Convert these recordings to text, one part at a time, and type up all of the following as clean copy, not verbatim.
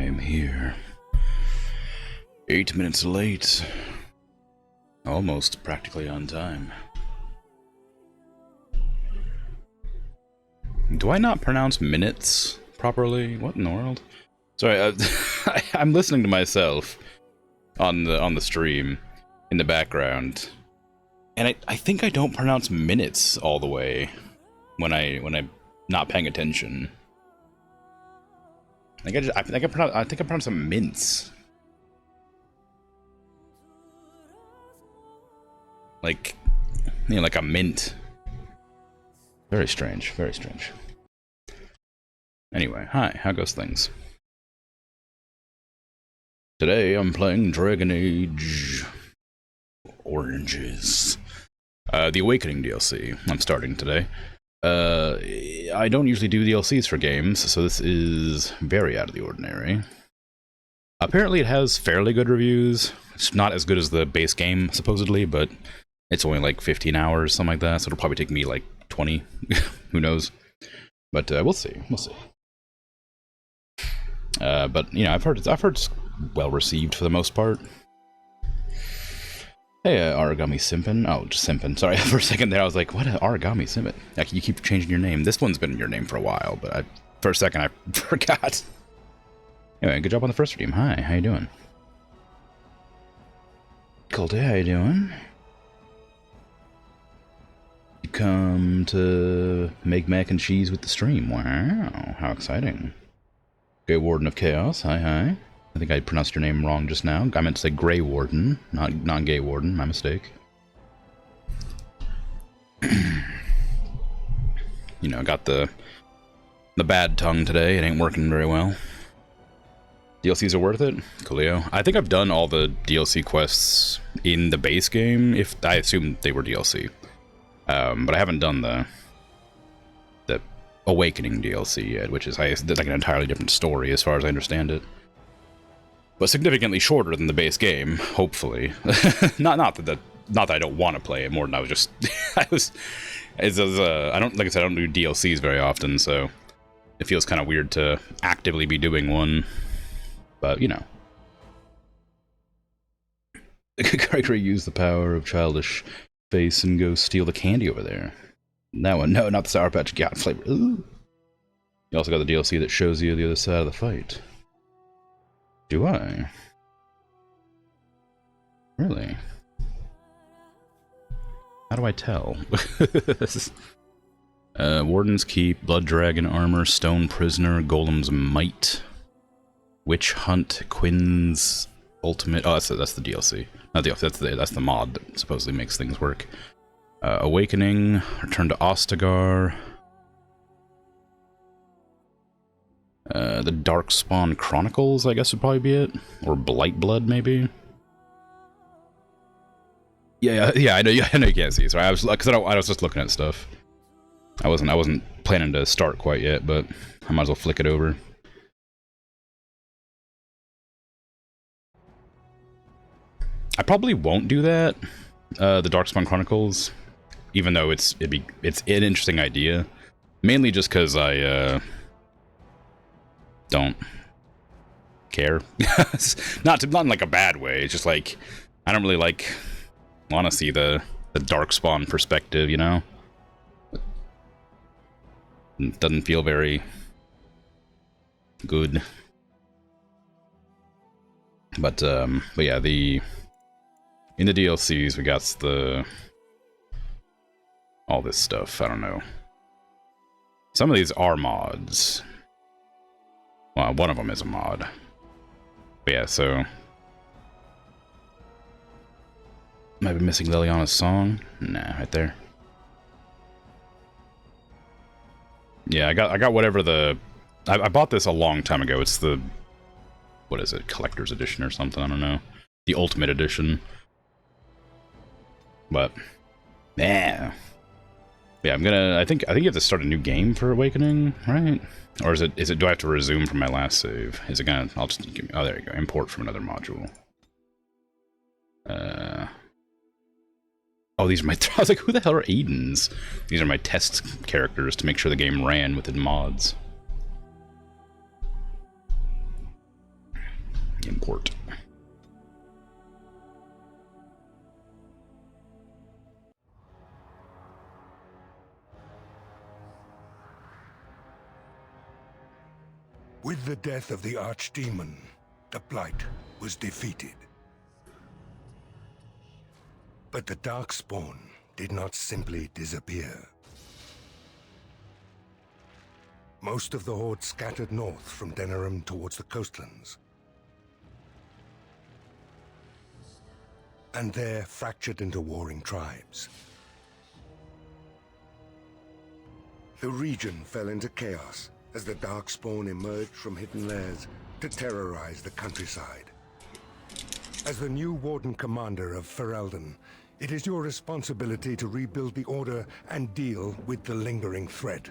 am here. 8 minutes late. Almost practically on time. Do I not pronounce minutes properly? What in the world? Sorry, I'm listening to myself on the stream in the background, and I think I don't pronounce minutes all the way when I'm not paying attention. I think I pronounce them mints. Like, you know, like a mint. Very strange, very strange. Anyway, hi, how goes things? Today I'm playing Dragon Age Oranges. The Awakening DLC I'm starting today. I don't usually do DLCs for games, so this is very out of the ordinary. Apparently it has fairly good reviews. It's not as good as the base game, supposedly, but it's only like 15 hours, something like that, so it'll probably take me like 20. Who knows? But we'll see. We'll see. But you know, I've heard it's well received for the most part. Hey, Origami Simpin. Oh, just Simpin. Sorry, for a second there I was like, what, Origami Simpin? Like, you keep changing your name. This one's been your name for a while, but for a second I forgot. Anyway, good job on the first stream. Hi, how you doing? Cool day, how you doing? You come to make mac and cheese with the stream. Wow, how exciting. Grey Warden of Chaos, hi hi. I think I pronounced your name wrong just now. I meant to say Grey Warden, not non-gay warden, my mistake. You know, got the bad tongue today, it ain't working very well. DLCs are worth it? Coolio. I think I've done all the DLC quests in the base game, if I assume they were DLC. But I haven't done the Awakening DLC yet, which is like an entirely different story as far as I understand it. But significantly shorter than the base game, hopefully. not that I don't want to play it more than I was just I don't, like I said, I don't do DLCs very often, so it feels kind of weird to actively be doing one. But you know, Gregory used the power of childish face and go steal the candy over there. That one, no, not the Sour Patch Kid flavor. Ooh. You also got the DLC that shows you the other side of the fight. Do I? Really? How do I tell? Warden's Keep, Blood Dragon Armor, Stone Prisoner, Golem's Might, Witch Hunt, Quinn's Ultimate. Oh, that's the DLC. Not the DLC. That's the mod that supposedly makes things work. Awakening, Return to Ostagar. The Darkspawn Chronicles, I guess would probably be it, or Blightblood, maybe. Yeah, I know you can't see. Sorry, I was just looking at stuff. I wasn't planning to start quite yet, but I might as well flick it over. I probably won't do that. The Darkspawn Chronicles, even though it's an interesting idea, mainly just because I don't care. not in like a bad way. It's just like I don't really want to see the Darkspawn perspective, you know. It doesn't feel very good. But yeah, in the DLCs we got all this stuff. I don't know. Some of these are mods. Well, one of them is a mod. But yeah, so might be missing Liliana's song. Nah, right there. Yeah, I got whatever I bought this a long time ago. It's the, what is it, collector's edition or something? I don't know. The Ultimate Edition. But yeah, I think you have to start a new game for Awakening, right? Or is it do I have to resume from my last save? Is it gonna, I'll just give me, oh there you go, import from another module. Oh, these are my, I was like, who the hell are Aiden's? These are my test characters to make sure the game ran within mods. Import. With the death of the Archdemon, the Blight was defeated. But the Darkspawn did not simply disappear. Most of the Horde scattered north from Denerim towards the coastlands. And there fractured into warring tribes. The region fell into chaos as the Darkspawn emerged from hidden lairs to terrorize the countryside. As the new Warden Commander of Ferelden, it is your responsibility to rebuild the Order and deal with the lingering threat.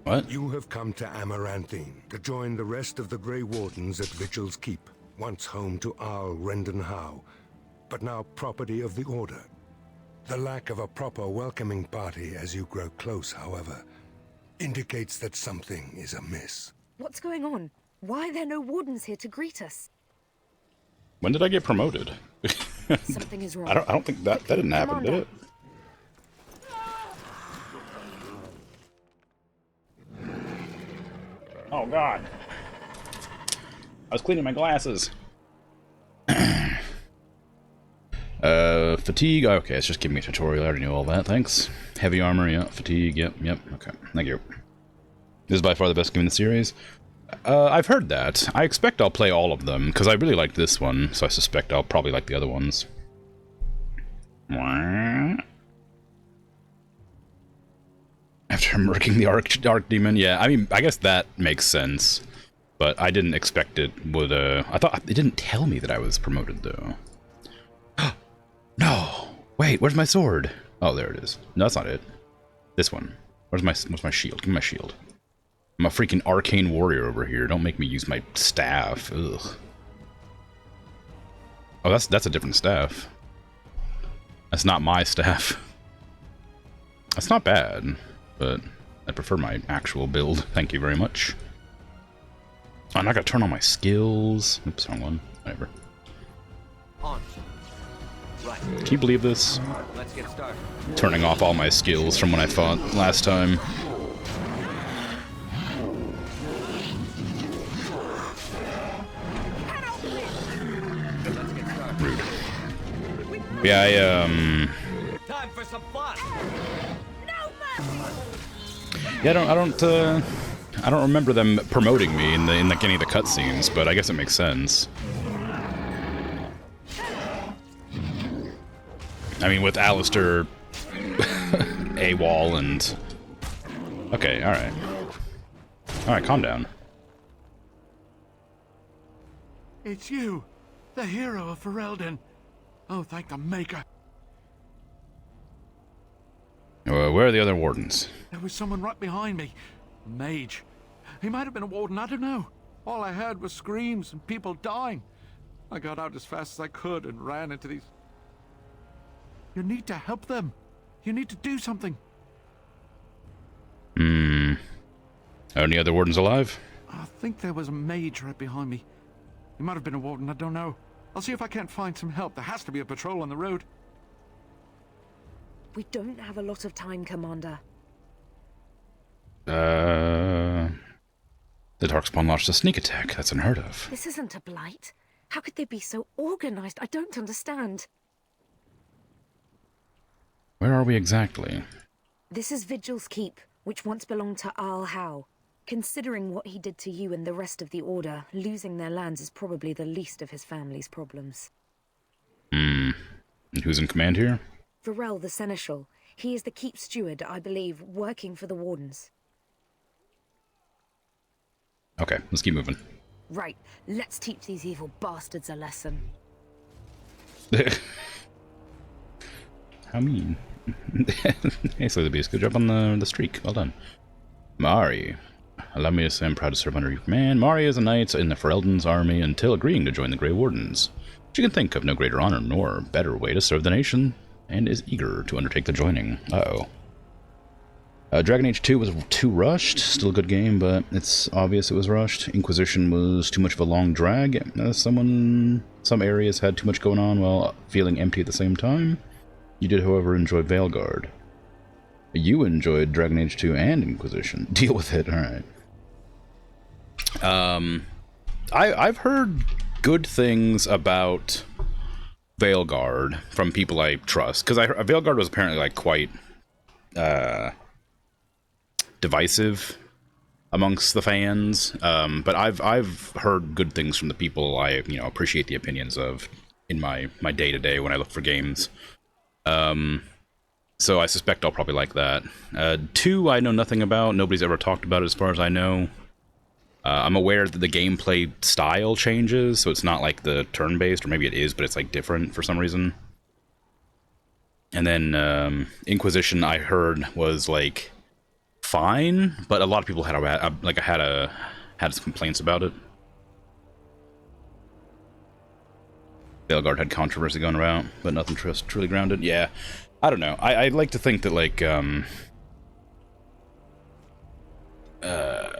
What? You have come to Amaranthine to join the rest of the Grey Wardens at Vigil's Keep, once home to Arl Rendenhau, but now property of the Order. The lack of a proper welcoming party as you grow close, however, indicates that something is amiss. What's going on? Why are there no wardens here to greet us? When did I get promoted? Something is wrong. I don't think that didn't happen, did it? Oh god. I was cleaning my glasses. Fatigue. Okay, it's just giving me a tutorial. I already knew all that. Thanks. Heavy armor. Yeah. Fatigue. Yep. Okay. Thank you. This is by far the best game in the series. I've heard that. I expect I'll play all of them because I really like this one, so I suspect I'll probably like the other ones. After murking the Arc Demon, yeah. I mean, I guess that makes sense, but I didn't expect it would. I thought it didn't tell me that I was promoted though. No! Wait, where's my sword? Oh, there it is. No, that's not it. This one. What's my shield? Give me my shield. I'm a freaking arcane warrior over here. Don't make me use my staff. Ugh. Oh, that's a different staff. That's not my staff. That's not bad, but I prefer my actual build. Thank you very much. Oh, I'm not gonna turn on my skills. Oops, wrong one. Whatever. On. Right. Can you believe this? Let's get started. Turning off all my skills from when I fought last time. Rude. Yeah, Time for some fun. yeah, I don't remember them promoting me in like any of the cutscenes, but I guess it makes sense. I mean, with Alistair AWOL and... Okay, alright. Alright, calm down. It's you, the hero of Ferelden. Oh, thank the Maker. Where are the other wardens? There was someone right behind me. A mage. He might have been a warden, I don't know. All I heard was screams and people dying. I got out as fast as I could and ran into these... You need to help them. You need to do something. Are any other wardens alive? I think there was a mage right behind me. He might have been a warden, I don't know. I'll see if I can't find some help. There has to be a patrol on the road. We don't have a lot of time, Commander. The Darkspawn launched a sneak attack. That's unheard of. This isn't a blight. How could they be so organized? I don't understand. Where are we exactly? This is Vigil's Keep, which once belonged to Arl Howe. Considering what he did to you and the rest of the Order, losing their lands is probably the least of his family's problems. And who's in command here? Varel the Seneschal. He is the Keep steward, I believe, working for the Wardens. Okay, let's keep moving. Right, let's teach these evil bastards a lesson. How mean. Hey, Slay the Beast, good job on the streak. Well done. Mari. Allow me to say I'm proud to serve under your command. Mari is a knight in the Ferelden's army until agreeing to join the Grey Wardens. She can think of no greater honor nor better way to serve the nation, and is eager to undertake the joining. Uh-oh. Dragon Age 2 was too rushed. Still a good game, but it's obvious it was rushed. Inquisition was too much of a long drag. Some areas had too much going on while feeling empty at the same time. You did, however, enjoy Veilguard. You enjoyed Dragon Age 2 and Inquisition. Deal with it, alright. I've heard good things about Veilguard from people I trust, because Veilguard was apparently like quite divisive amongst the fans, but I've heard good things from the people I appreciate the opinions of in my day-to-day when I look for games. So I suspect I'll probably like that. 2 I know nothing about. Nobody's ever talked about it as far as I know. I'm aware that the gameplay style changes, so it's not like the turn-based, or maybe it is, but it's like different for some reason. And then Inquisition I heard was like fine, but a lot of people had some complaints about it. Veilguard had controversy going around, but nothing truly grounded. Yeah, I don't know. I like to think that like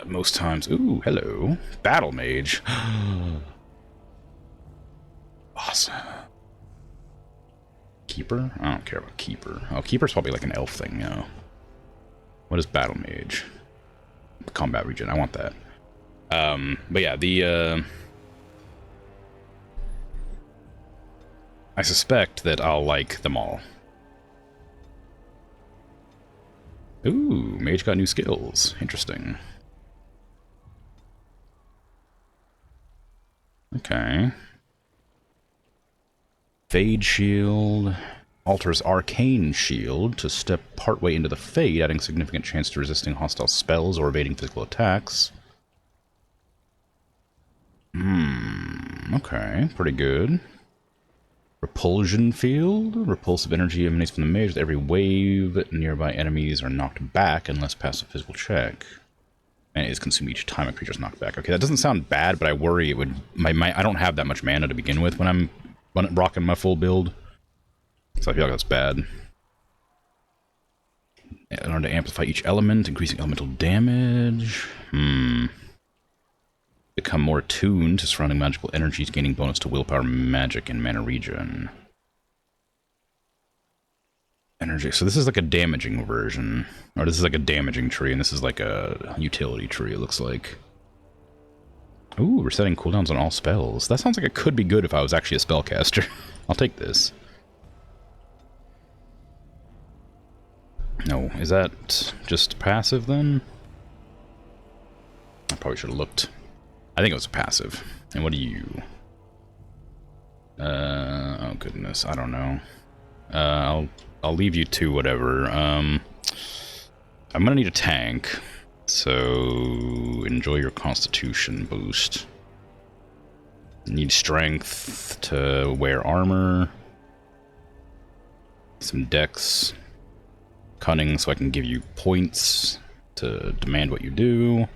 most times. Ooh, hello, Battle Mage. Awesome. Keeper? I don't care about Keeper. Oh, Keeper's probably like an elf thing, you know. What is Battle Mage? Combat region. I want that. But yeah, the I suspect that I'll like them all. Ooh, Mage got new skills. Interesting. Okay. Fade Shield alters Arcane Shield to step partway into the Fade, adding significant chance to resisting hostile spells or evading physical attacks. Okay, pretty good. Repulsion Field. Repulsive energy emanates from the mage with every wave. Nearby enemies are knocked back unless pass a physical check. And it is consumed each time a creature is knocked back. Okay, that doesn't sound bad, but I worry it would... I don't have that much mana to begin with when I'm rocking my full build. So I feel like that's bad. In order to amplify each element, increasing elemental damage. Become more attuned to surrounding magical energies, gaining bonus to willpower, magic, and mana regen. Energy. So this is like a damaging version. Or this is like a damaging tree, and this is like a utility tree, it looks like. Ooh, resetting cooldowns on all spells. That sounds like it could be good if I was actually a spellcaster. I'll take this. No, is that just passive then? I probably should have looked. I think it was a passive. And what are you? Oh goodness, I don't know. I'll leave you to whatever. I'm gonna need a tank, so enjoy your constitution boost. Need strength to wear armor. Some dex. Cunning, so I can give you points to demand what you do.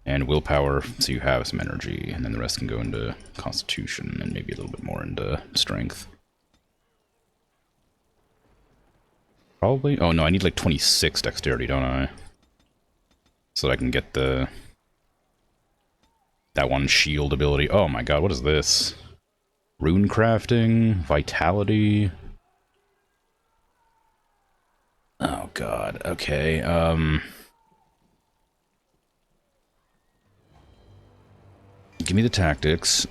And willpower, so you have some energy, and then the rest can go into constitution, and maybe a little bit more into strength. Probably? Oh no, I need like 26 dexterity, don't I? So that I can get that one shield ability. Oh my god, what is this? Rune crafting, vitality. Oh god, okay, give me the tactics.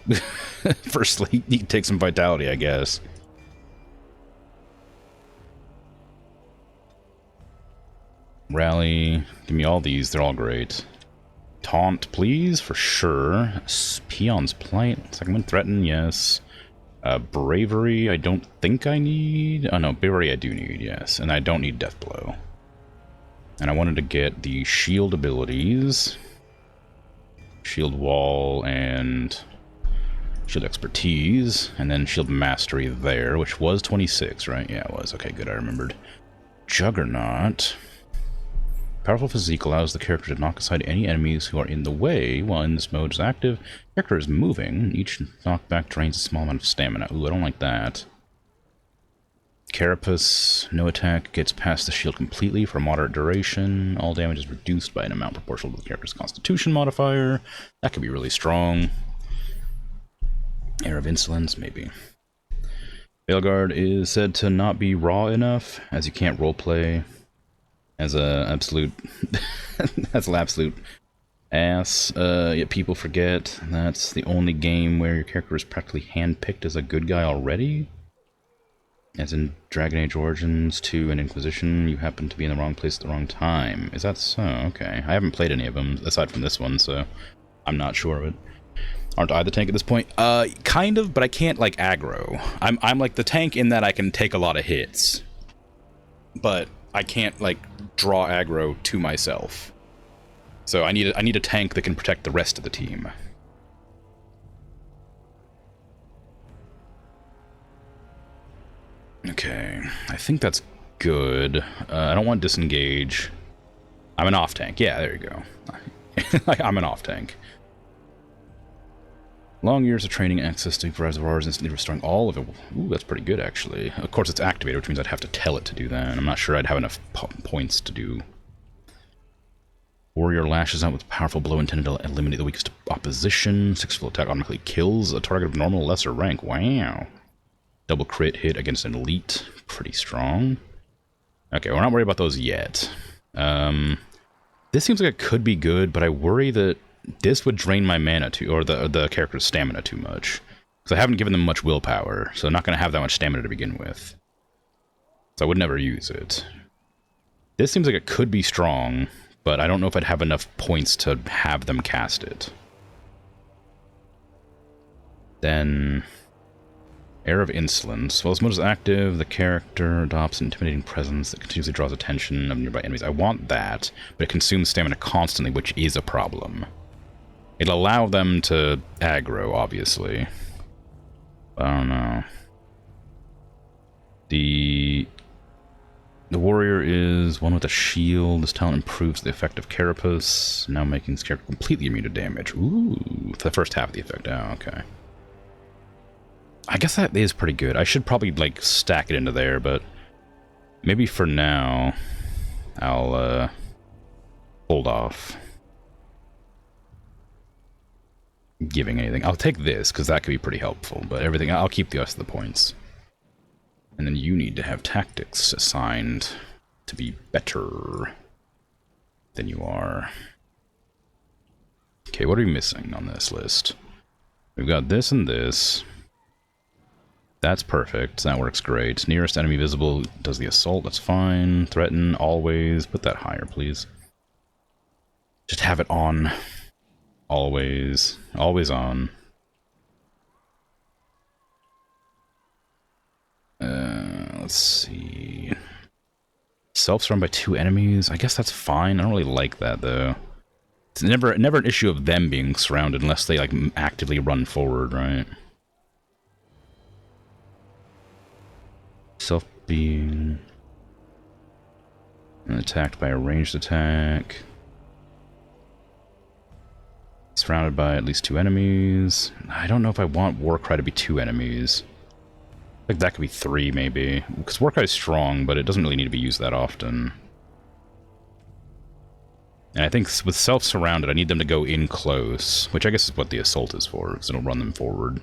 Firstly, you can take some vitality, I guess. Rally. Give me all these. They're all great. Taunt, please, for sure. Peon's Plight. Second one, Threaten, yes. Bravery, I don't think I need. Oh no, Bravery I do need, yes. And I don't need Death Blow. And I wanted to get the shield abilities. Shield Wall and Shield Expertise, and then Shield Mastery there, which was 26, right? Yeah, it was. Okay, good, I remembered. Juggernaut. Powerful Physique allows the character to knock aside any enemies who are in the way while in this mode is active. The character is moving. Each knockback drains a small amount of stamina. Ooh, I don't like that. Carapace, no attack, gets past the shield completely for a moderate duration. All damage is reduced by an amount proportional to the character's constitution modifier. That could be really strong. Air of Insolence, maybe. Veilguard is said to not be raw enough, as you can't roleplay as a absolute as an absolute ass. Yet people forget that's the only game where your character is practically handpicked as a good guy already. As in Dragon Age Origins 2 and Inquisition, you happen to be in the wrong place at the wrong time. Is that so? Okay. I haven't played any of them, aside from this one, so I'm not sure of it. Aren't I the tank at this point? Kind of, but I can't, like, aggro. I'm like the tank in that I can take a lot of hits. But I can't, like, draw aggro to myself. So I need a tank that can protect the rest of the team. Okay, I think that's good. I don't want disengage. I'm an off tank. Yeah, there you go. I'm an off tank. Long years of training, access to reservoirs, instantly restoring all of it. Ooh, that's pretty good, actually. Of course, it's activated, which means I'd have to tell it to do that. And I'm not sure I'd have enough points to do. Warrior lashes out with a powerful blow intended to eliminate the weakest opposition. 6 full attack automatically kills a target of normal or lesser rank. Wow. Double crit hit against an elite. Pretty strong. Okay, we're not worried about those yet. This seems like it could be good, but I worry that this would drain my mana too, or the character's stamina too much. Because I haven't given them much willpower, so I'm not going to have that much stamina to begin with. So I would never use it. This seems like it could be strong, but I don't know if I'd have enough points to have them cast it. Then Air of Insolence. While this mode is active, the character adopts an intimidating presence that continuously draws attention of nearby enemies. I want that, but it consumes stamina constantly, which is a problem. It'll allow them to aggro, obviously. I don't know. The warrior is one with a shield. This talent improves the effect of Carapace, now making this character completely immune to damage. Ooh, for the first half of the effect. Oh, okay. I guess that is pretty good. I should probably, like, stack it into there, but maybe for now, I'll, hold off giving anything. I'll take this, because that could be pretty helpful, but everything, I'll keep the rest of the points. And then you need to have tactics assigned to be better than you are. Okay, what are we missing on this list? We've got this and this. That's perfect. That works great. Nearest enemy visible does the assault. That's fine. Threaten, always. Put that higher, please. Just have it on. Always. Always on. Let's see. Self-surrounded by 2 enemies. I guess that's fine. I don't really like that, though. It's never an issue of them being surrounded unless they, like, actively run forward, right? Self-being attacked by a ranged attack. Surrounded by at least 2 enemies. I don't know if I want Warcry to be 2 enemies. I think that could be 3, maybe. Because Warcry is strong, but it doesn't really need to be used that often. And I think with self-surrounded, I need them to go in close, which I guess is what the assault is for, because it'll run them forward.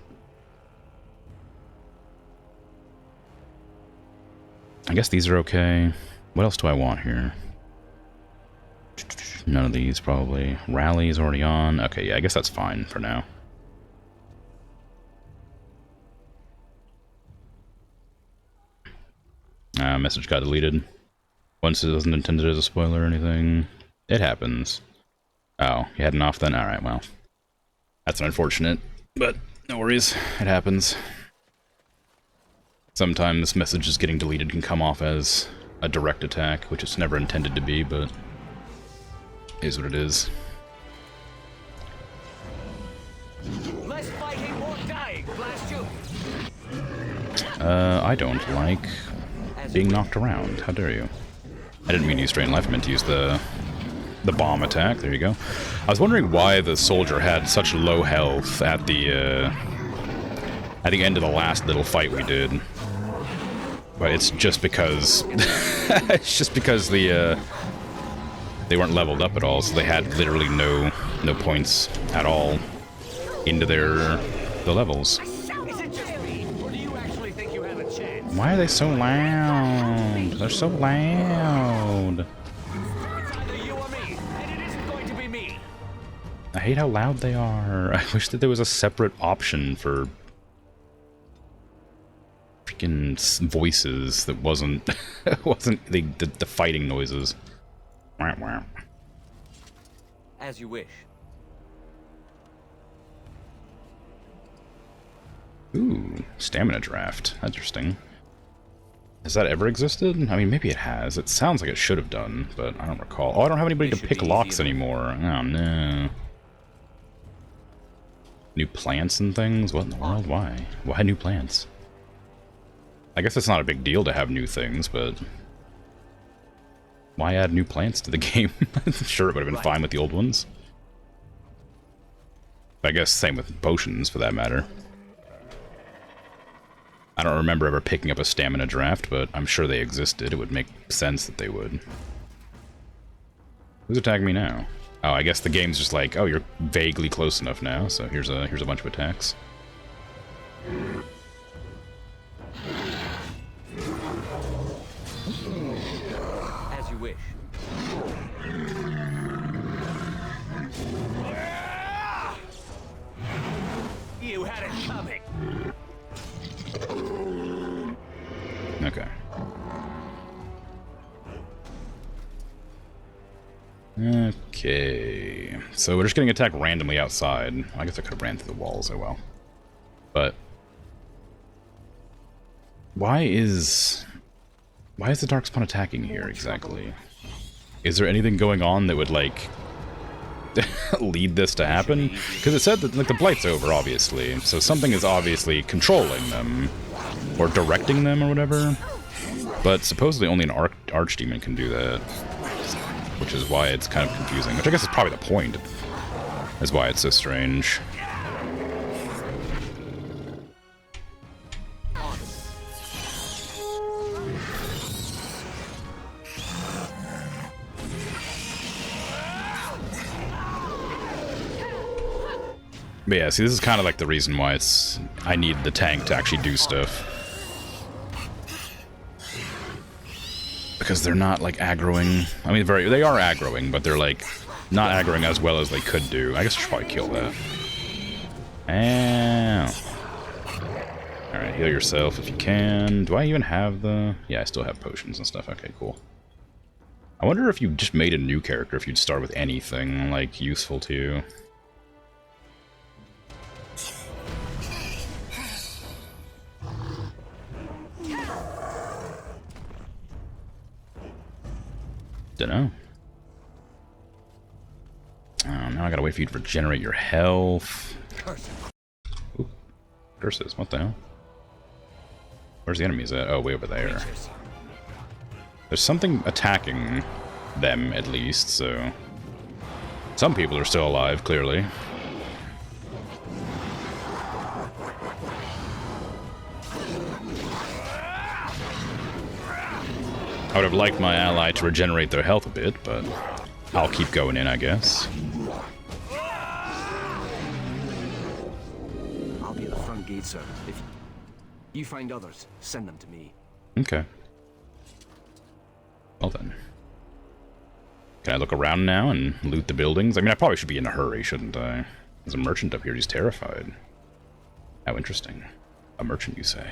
I guess these are okay. What else do I want here? None of these, probably. Rally is already on. Okay, yeah, I guess that's fine for now. Message got deleted. Once it wasn't intended as a spoiler or anything. It happens. Oh, you had an off then? Alright, well. That's unfortunate, but no worries. It happens. Sometimes messages getting deleted can come off as a direct attack, which it's never intended to be, but it is what it is. Less fighting, more dying. Blast you. I don't like being knocked around. How dare you? I didn't mean to use Strain Life, I meant to use the bomb attack. There you go. I was wondering why the soldier had such low health at the end of the last little fight we did. But it's just because it's just because the they weren't leveled up at all, so they had literally no points at all into the levels. Is it just me, or do you actually think you have a chance? Why are they so loud? They're so loud. It's either you or me, and it isn't going to be me. I hate how loud they are. I wish that there was a separate option for freaking voices that wasn't the fighting noises. Wah, wah. As you wish. Ooh, stamina draft. Interesting. Has that ever existed? I mean, maybe it has. It sounds like it should have done, but I don't recall. Oh, I don't have anybody to pick locks anymore. Oh, no. New plants and things? What in the world? Why? Why new plants? I guess it's not a big deal to have new things, but... why add new plants to the game? I'm sure it would have been fine with the old ones. I guess same with potions, for that matter. I don't remember ever picking up a stamina draft, but I'm sure they existed. It would make sense that they would. Who's attacking me now? Oh, I guess the game's just like, oh, you're vaguely close enough now, so here's a bunch of attacks. As you wish. You had it coming. Okay. Okay. So we're just getting attacked randomly outside. I guess I could have ran through the walls, oh well. But... why is the Darkspawn attacking here, exactly? Is there anything going on that would, like, lead this to happen? Because it said that, like, the Blight's over, obviously. So something is obviously controlling them. Or directing them, or whatever. But supposedly only an Archdemon can do that. Which is why it's kind of confusing. Which I guess is probably the point. Is why it's so strange. But yeah, see, this is kind of like the reason why I need the tank to actually do stuff. Because they're not, like, aggroing. I mean, they are aggroing, but they're, like, not aggroing as well as they could do. I guess I should probably kill that. Alright, heal yourself if you can. Do I even have the... yeah, I still have potions and stuff. Okay, cool. I wonder if you just made a new character, if you'd start with anything, like, useful to you. Dunno. Now I gotta wait for you to regenerate your health. Ooh, curses, what the hell? Where's the enemies at? Oh, way over there. There's something attacking them, at least, so... some people are still alive, clearly. I would have liked my ally to regenerate their health a bit, but I'll keep going in, I guess. I'll be at the front gate, sir. If you find others, send them to me. Okay. Well then. Can I look around now and loot the buildings? I mean, I probably should be in a hurry, shouldn't I? There's a merchant up here, he's terrified. How interesting. A merchant, you say?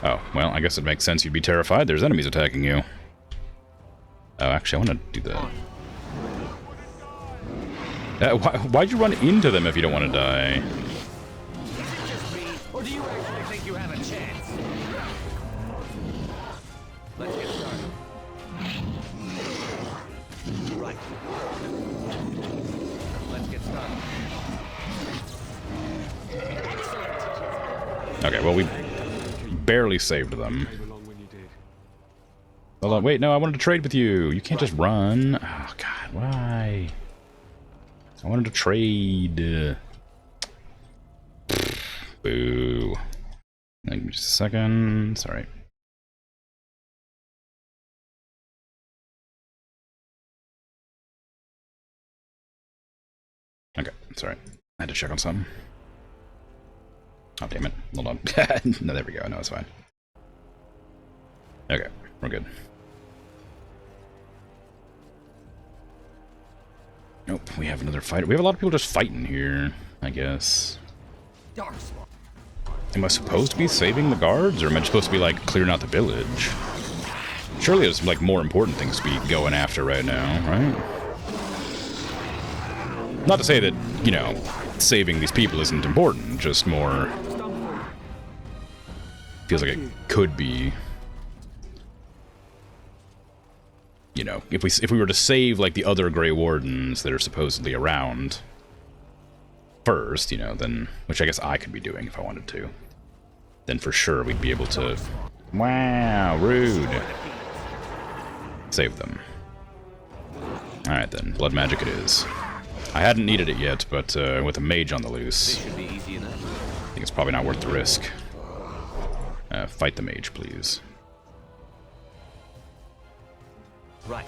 Oh, well, I guess it makes sense you'd be terrified. There's enemies attacking you. Oh, actually, I want to do that. Why'd you run into them if you don't want to die? Is it just me, or do you actually think you have a chance? Let's get started. Right. Let's get started. Okay, well, we barely saved them. Hold on, wait, no, I wanted to trade with you. You can't just run. Oh, God, why? I wanted to trade. Boo. Give me just a second. Sorry. Okay, sorry. I had to check on something. Oh, damn it. Hold on. No, there we go. No, it's fine. Okay, we're good. Nope, we have another fighter. We have a lot of people just fighting here, I guess. Am I supposed to be saving the guards, or am I just supposed to be, like, clearing out the village? Surely there's, like, more important things to be going after right now, right? Not to say that, you know, saving these people isn't important, just more... Feels like it could be... You know, if we were to save, like, the other Grey Wardens that are supposedly around first, you know, then... Which I guess I could be doing if I wanted to. Then for sure we'd be able to... Wow, rude. Save them. Alright then, blood magic it is. I hadn't needed it yet, but with a mage on the loose, I think it's probably not worth the risk. Fight the mage, please. Right.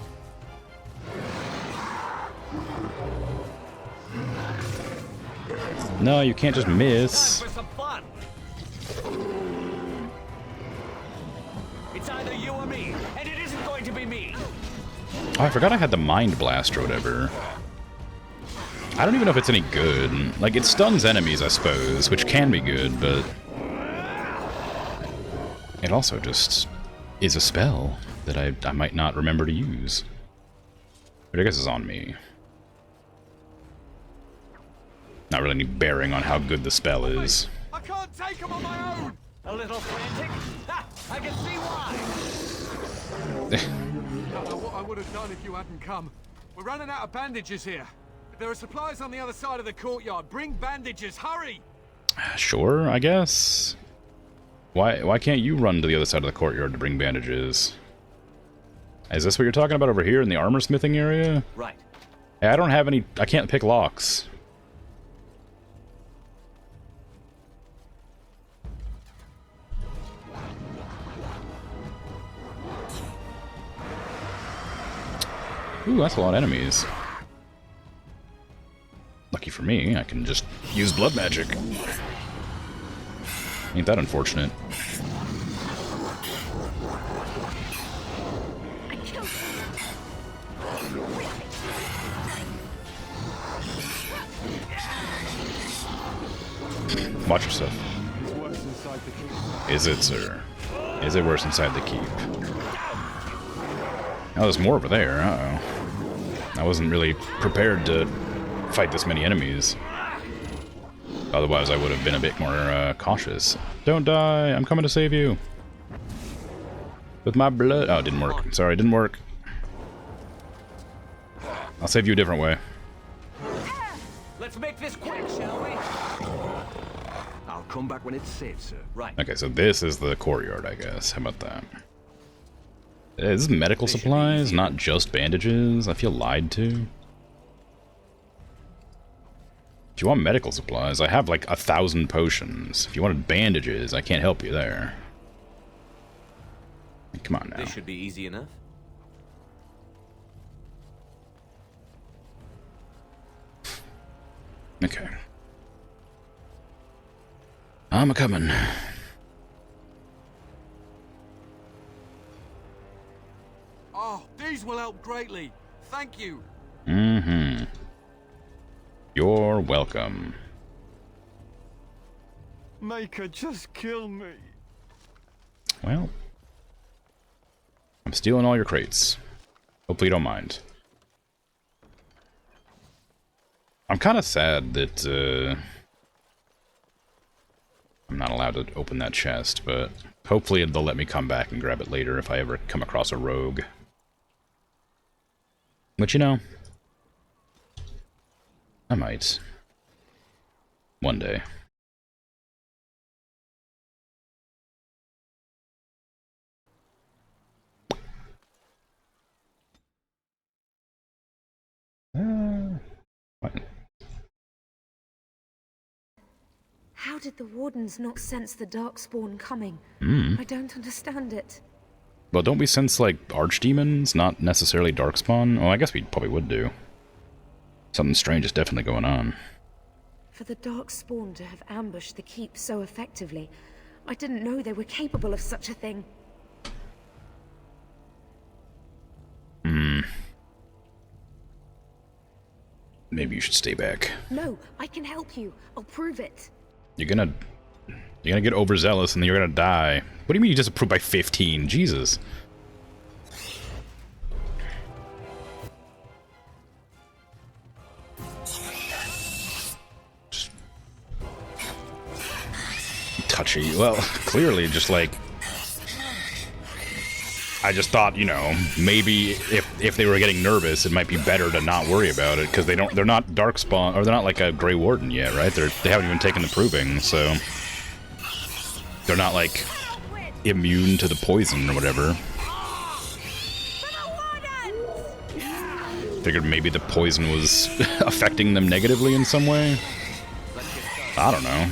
No, you can't just miss. For some fun. It's either you or me, and it isn't going to be me. Oh, I forgot I had the Mind Blast or whatever. I don't even know if it's any good. Like, it stuns enemies, I suppose, which can be good, but... It also just is a spell that I might not remember to use. But I guess it's on me. Not really any bearing on how good the spell is. I can't take him on my own! A little frantic? Ha! I can see why. Don't know what I would have done if you hadn't come. We're running out of bandages here. There are supplies on the other side of the courtyard. Bring bandages, hurry! Sure, I guess. Why can't you run to the other side of the courtyard to bring bandages? Is this what you're talking about over here in the armor smithing area? Right. Hey, I don't have any... I can't pick locks. Ooh, that's a lot of enemies. Lucky for me, I can just use blood magic. Ain't that unfortunate? Watch yourself. Is it, sir? Is it worse inside the keep? Oh, there's more over there. Uh-oh. I wasn't really prepared to fight this many enemies. Otherwise, I would have been a bit more cautious. Don't die! I'm coming to save you! With my blood... Oh, it didn't work. Sorry, it didn't work. I'll save you a different way. Let's make this quick, shall we? I'll come back when it's safe, sir. Right. Okay, so this is the courtyard, I guess. How about that? Is this medical supplies, not just bandages? I feel lied to. If you want medical supplies, I have like 1,000 potions. If you wanted bandages, I can't help you there. Come on now. This should be easy enough. Okay. I'm a-coming. Oh, these will help greatly. Thank you. Mm-hmm. You're welcome. Maker, just kill me. Well, I'm stealing all your crates. Hopefully you don't mind. I'm kind of sad that I'm not allowed to open that chest, but hopefully they'll let me come back and grab it later if I ever come across a rogue. But you know, I might. One day. What? How did the Wardens not sense the Darkspawn coming? I don't understand it. Well, don't we sense, like, archdemons? Not necessarily Darkspawn? Well, I guess we probably would do. Something strange is definitely going on. For the Darkspawn to have ambushed the keep so effectively, I didn't know they were capable of such a thing. Maybe you should stay back. No, I can help you. I'll prove it. You're gonna get overzealous and then you're gonna die. What do you mean you disapproved by 15? Jesus. Just touchy. Well, clearly just like I just thought, you know, maybe if they were getting nervous, it might be better to not worry about it because they're not Darkspawn, or they're not like a Grey Warden yet, right? They haven't even taken the proving, so they're not like immune to the poison or whatever. Figured maybe the poison was affecting them negatively in some way. I don't know.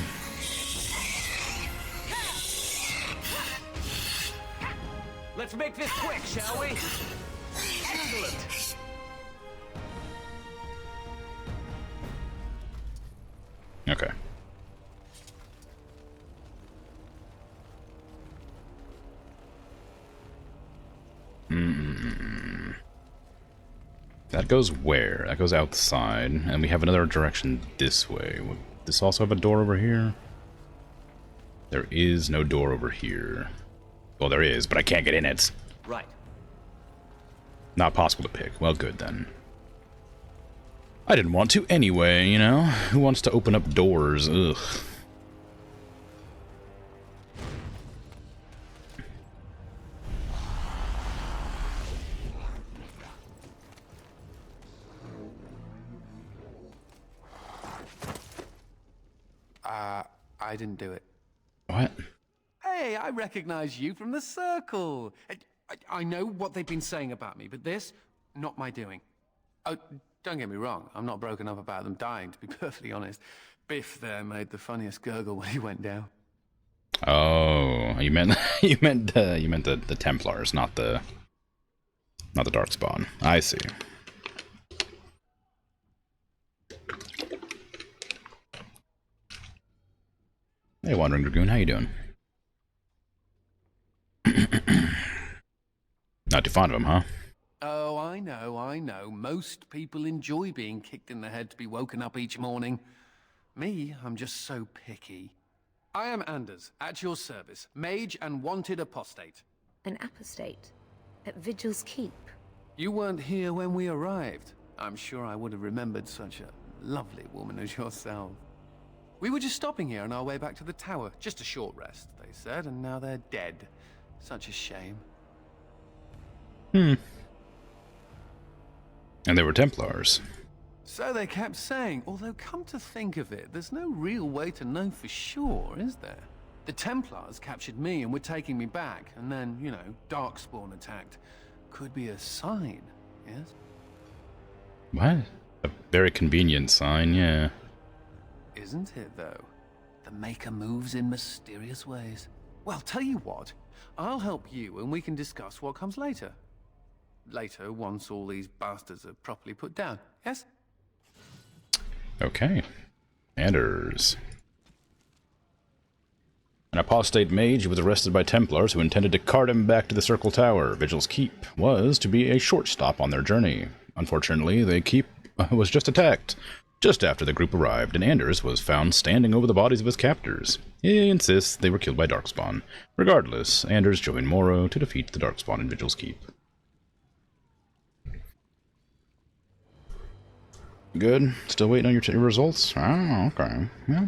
Let's make this quick, shall we? Excellent. Okay. That goes where? That goes outside, and we have another direction this way. Would this also have a door over here? There is no door over here. Well, there is, but I can't get in it. Right. Not possible to pick. Well, good then. I didn't want to anyway, you know? Who wants to open up doors? Ugh. I didn't do it. What? Hey, I recognize you from the circle. I know what they've been saying about me, but this, not my doing. Oh, don't get me wrong. I'm not broken up about them dying, to be perfectly honest. Biff there made the funniest gurgle when he went down. Oh, you meant the Templars, not the Darkspawn. I see. Hey, Wandering Dragoon, how you doing? Not too fond of him, huh? Oh, I know. Most people enjoy being kicked in the head to be woken up each morning. Me, I'm just so picky. I am Anders, at your service, mage and wanted apostate. An apostate? At Vigil's Keep? You weren't here when we arrived. I'm sure I would have remembered such a lovely woman as yourself. We were just stopping here on our way back to the tower. Just a short rest, they said, and now they're dead. Such a shame. And they were Templars. So they kept saying, although come to think of it, there's no real way to know for sure, is there? The Templars captured me and were taking me back, and then, you know, Darkspawn attacked. Could be a sign, yes? What? A very convenient sign, yeah. Isn't it, though? The Maker moves in mysterious ways. Well, tell you what, I'll help you and we can discuss what comes later. Later, once all these bastards are properly put down, yes? Okay. Anders. An apostate mage who was arrested by Templars who intended to cart him back to the Circle Tower, Vigil's Keep, was to be a short stop on their journey. Unfortunately, the keep was just attacked just after the group arrived, and Anders was found standing over the bodies of his captors. He insists they were killed by Darkspawn. Regardless, Anders joined Moro to defeat the Darkspawn in Vigil's Keep. Good. Still waiting on your results? Oh, okay. Yeah.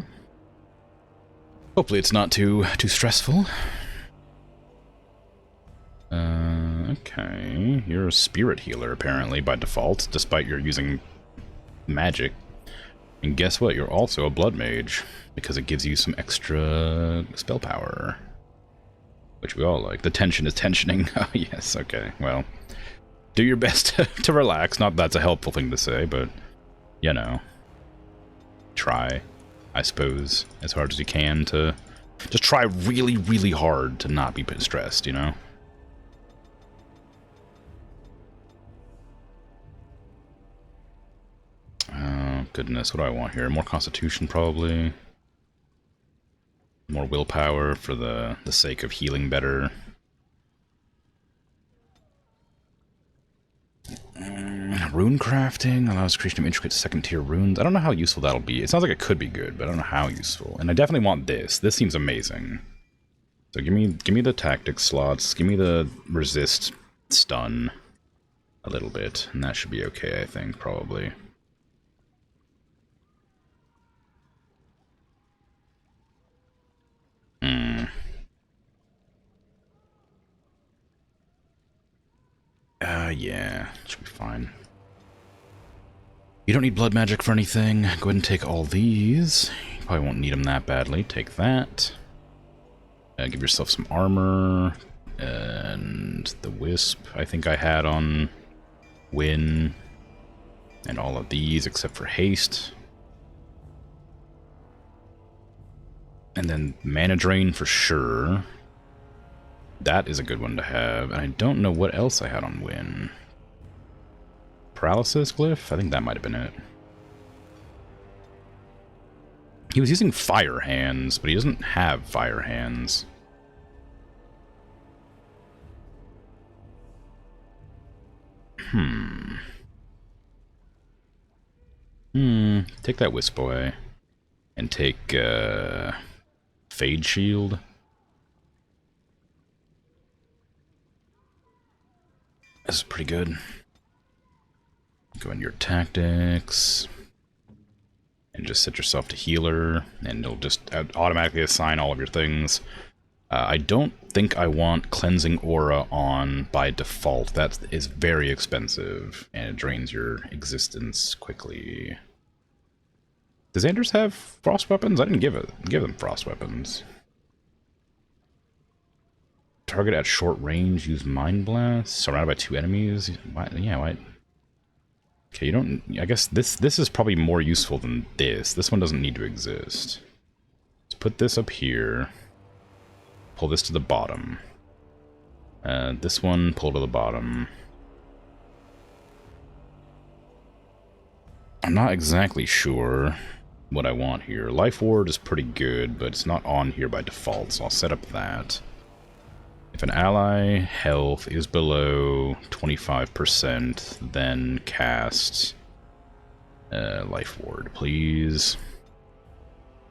Hopefully it's not too stressful. Okay. You're a spirit healer, apparently, by default, despite your using magic. And guess what? You're also a blood mage, because it gives you some extra spell power. Which we all like. The tension is tensioning. Oh, yes, okay. Well, do your best to relax. Not that's a helpful thing to say, but, you know, try. I suppose, as hard as you can to just try really, really hard to not be stressed, you know? Oh, goodness, what do I want here? More constitution, probably. More willpower for the sake of healing better. Rune crafting allows creation of intricate second-tier runes. I don't know how useful that'll be. It sounds like it could be good, but I don't know how useful. And I definitely want this. This seems amazing. So give me the tactics slots. Give me the resist stun a little bit, and that should be okay, I think, probably. Yeah, should be fine. You don't need blood magic for anything. Go ahead and take all these. You probably won't need them that badly. Take that. Give yourself some armor. And the wisp I think I had on Win. And all of these except for haste. And then mana drain for sure. That is a good one to have. And I don't know what else I had on Win. Paralysis glyph? I think that might have been it. He was using fire hands, but he doesn't have fire hands. Take that wisp away. And take, Fade Shield. This is pretty good. Go into your tactics. And just set yourself to healer. And it'll just automatically assign all of your things. I don't think I want Cleansing Aura on by default. That is very expensive. And it drains your existence quickly. Does Anders have frost weapons? I didn't give them frost weapons. Target at short range, use Mind Blast. Surrounded by 2 enemies. Why? Yeah, why? Okay, you don't... I guess this is probably more useful than this. This one doesn't need to exist. Let's put this up here. Pull this to the bottom. This one, pull to the bottom. I'm not exactly sure what I want here. Life Ward is pretty good, but it's not on here by default, so I'll set up that. If an ally health is below 25%, then cast Life Ward, please.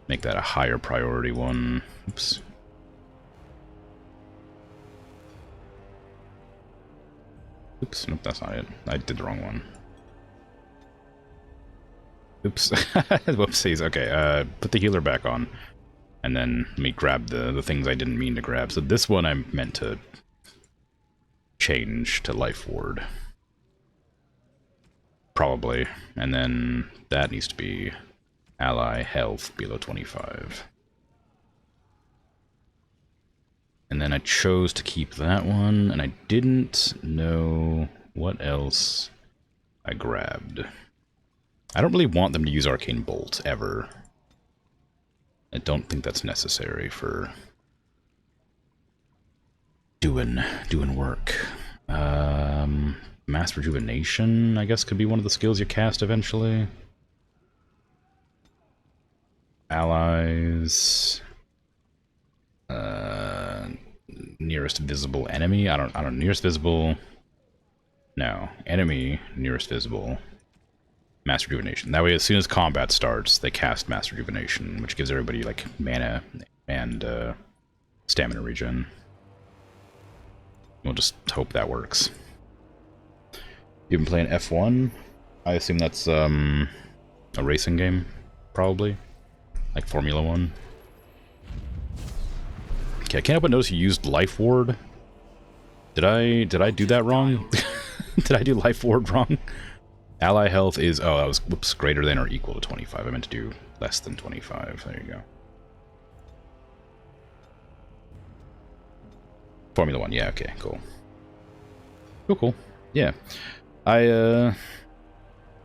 Make that a higher priority one. Oops. Oops, nope, that's not it. I did the wrong one. Oops. Whoopsies. Okay, put the healer back on. And then let me grab the things I didn't mean to grab. So this one I meant to change to Life Ward. Probably. And then that needs to be ally health below 25. And then I chose to keep that one, and I didn't know what else I grabbed. I don't really want them to use Arcane Bolt, ever. I don't think that's necessary for doing work. Mass Rejuvenation, I guess, could be one of the skills you cast eventually. Allies. Nearest visible enemy. I don't. Nearest visible. No, enemy nearest visible. Mass Rejuvenation. That way, as soon as combat starts, they cast Mass Rejuvenation, which gives everybody like mana and stamina regen. We'll just hope that works. You've been playing F1. I assume that's a racing game, probably, like Formula 1. Okay, I can't help but notice you used Life Ward. Did I do that wrong? Did I do Life Ward wrong? Ally health is, oh, that was, whoops, greater than or equal to 25. I meant to do less than 25. There you go. Formula 1, yeah, okay, cool. Cool. Yeah. I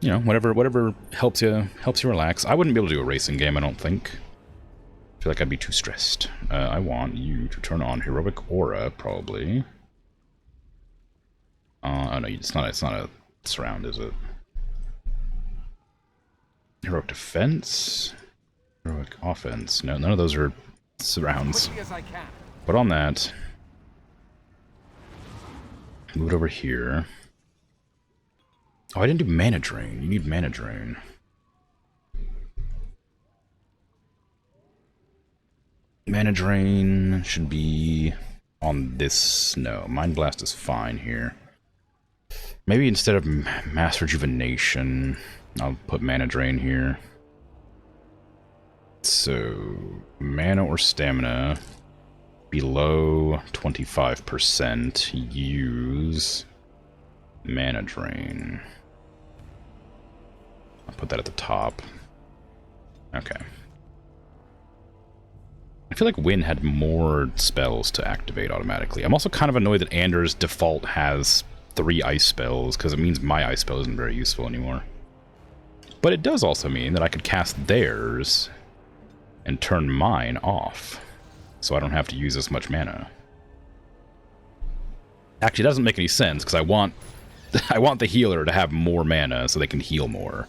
you know, whatever helps you relax. I wouldn't be able to do a racing game, I don't think. I feel like I'd be too stressed. I want you to turn on heroic aura, probably. Oh no, it's not a surround, is it? Heroic defense, heroic offense. No, none of those are surrounds. Quickly as I can. But on that, move it over here. Oh, I didn't do mana drain. You need mana drain. Mana drain should be on this. No, Mind Blast is fine here. Maybe instead of Mass Rejuvenation, I'll put mana drain here. So, mana or stamina below 25%, use mana drain. I'll put that at the top. Okay. I feel like Wynn had more spells to activate automatically. I'm also kind of annoyed that Anders' default has 3 ice spells, because it means my ice spell isn't very useful anymore. But it does also mean that I could cast theirs and turn mine off, so I don't have to use as much mana. Actually, it doesn't make any sense, because I want the healer to have more mana so they can heal more.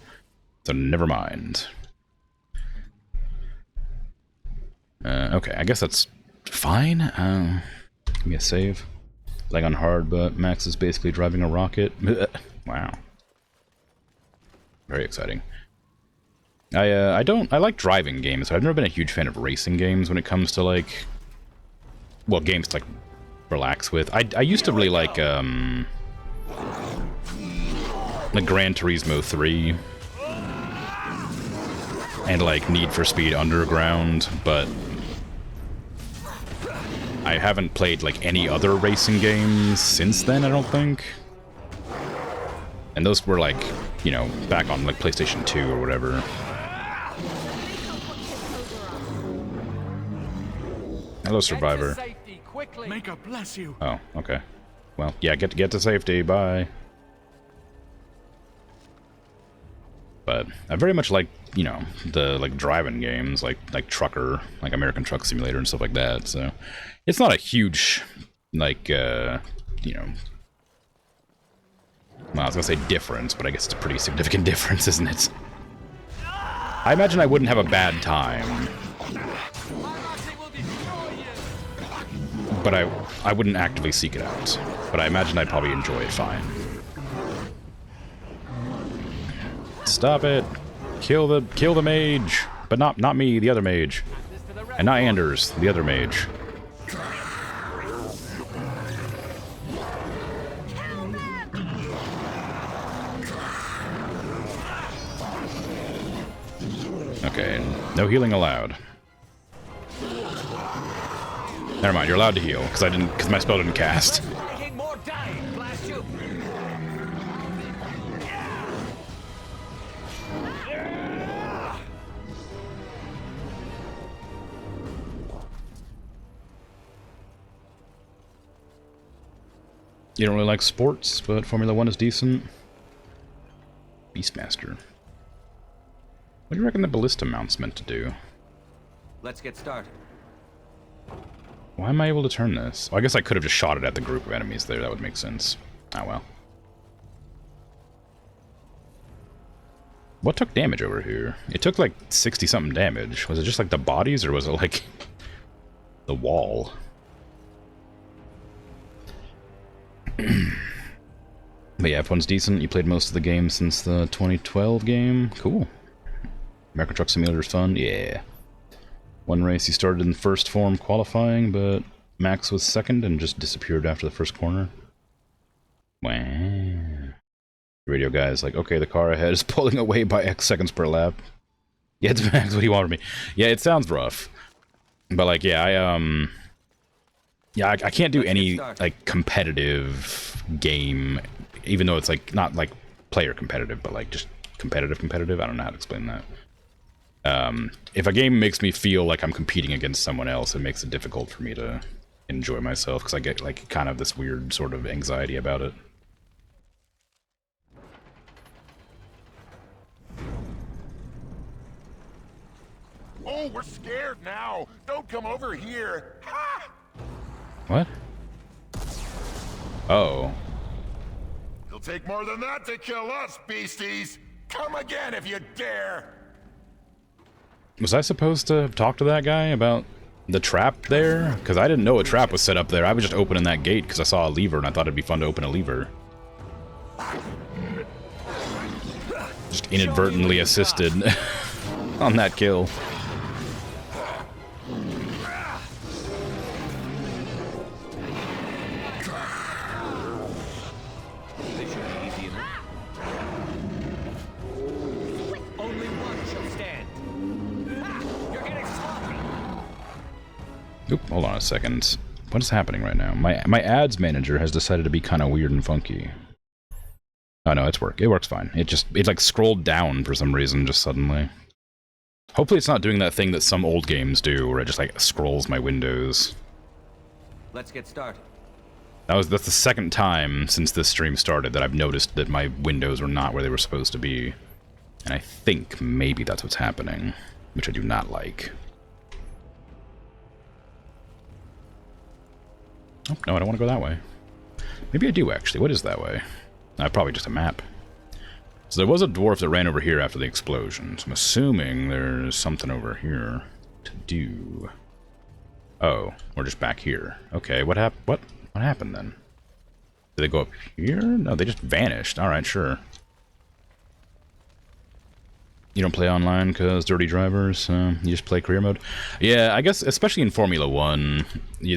So never mind. Okay, I guess that's fine. Give me a save. Lag on hard, but Max is basically driving a rocket. Wow. Very exciting. I like driving games, but I've never been a huge fan of racing games when it comes to, like, well, games to, like, relax with. I used to really like Gran Turismo 3 and, like, Need for Speed Underground, but I haven't played, like, any other racing games since then, I don't think. And those were, like, you know, back on, like, PlayStation 2 or whatever. Hello, Survivor. May God bless you. Oh, okay. Well, yeah, get to safety, bye. But I very much like, you know, the, like, driving games, like Trucker, like American Truck Simulator and stuff like that, so... It's not a huge, like, you know... Well, I was gonna say difference, but I guess it's a pretty significant difference, isn't it? I imagine I wouldn't have a bad time. But I wouldn't actively seek it out. But I imagine I'd probably enjoy it fine. Stop it! Kill the mage! But not me, the other mage. And not Anders, the other mage. Okay, no healing allowed. Never mind, you're allowed to heal, because my spell didn't cast. You don't really like sports, but Formula 1 is decent. Beastmaster. What do you reckon the ballista mount's meant to do? Let's get started. Why am I able to turn this? Well, I guess I could have just shot it at the group of enemies there. That would make sense. Oh well. What took damage over here? It took like 60-something damage. Was it just like the bodies, or was it like the wall? But yeah, F1's decent. You played most of the game since the 2012 game. Cool. American Truck Simulator's fun. Yeah. One race he started in first form qualifying, but Max was second and just disappeared after the first corner. Wow. Radio guy's like, okay, the car ahead is pulling away by X seconds per lap. Yeah, it's Max. What do you want from me? Yeah, it sounds rough. But like, yeah, I can't do any like competitive game, even though it's like not like player competitive, but like just competitive. I don't know how to explain that. If a game makes me feel like I'm competing against someone else, it makes it difficult for me to enjoy myself, because I get like kind of this weird sort of anxiety about it. No, we're scared now. Don't come over here. Ha! What? Oh. It'll take more than that to kill us, beasties. Come again if you dare. Was I supposed to talk to that guy about the trap there? Because I didn't know a trap was set up there. I was just opening that gate because I saw a lever and I thought it'd be fun to open a lever. Just inadvertently assisted on that kill. This should be easy enough. Only one shall stand. You're getting sloppy. Oop, hold on a second. What is happening right now? My ads manager has decided to be kind of weird and funky. Oh no, it works fine. It like scrolled down for some reason just suddenly. Hopefully it's not doing that thing that some old games do where it just like scrolls my windows. Let's get started. That's the second time since this stream started that I've noticed that my windows were not where they were supposed to be. And I think maybe that's what's happening, which I do not like. Oh, no, I don't want to go that way. Maybe I do, actually. What is that way? Probably just a map. So there was a dwarf that ran over here after the explosion. So I'm assuming there's something over here to do. Oh, we're just back here. Okay, what happened then? Did they go up here? No, they just vanished. Alright, sure. You don't play online because dirty drivers? You just play career mode? Yeah, I guess, especially in Formula 1,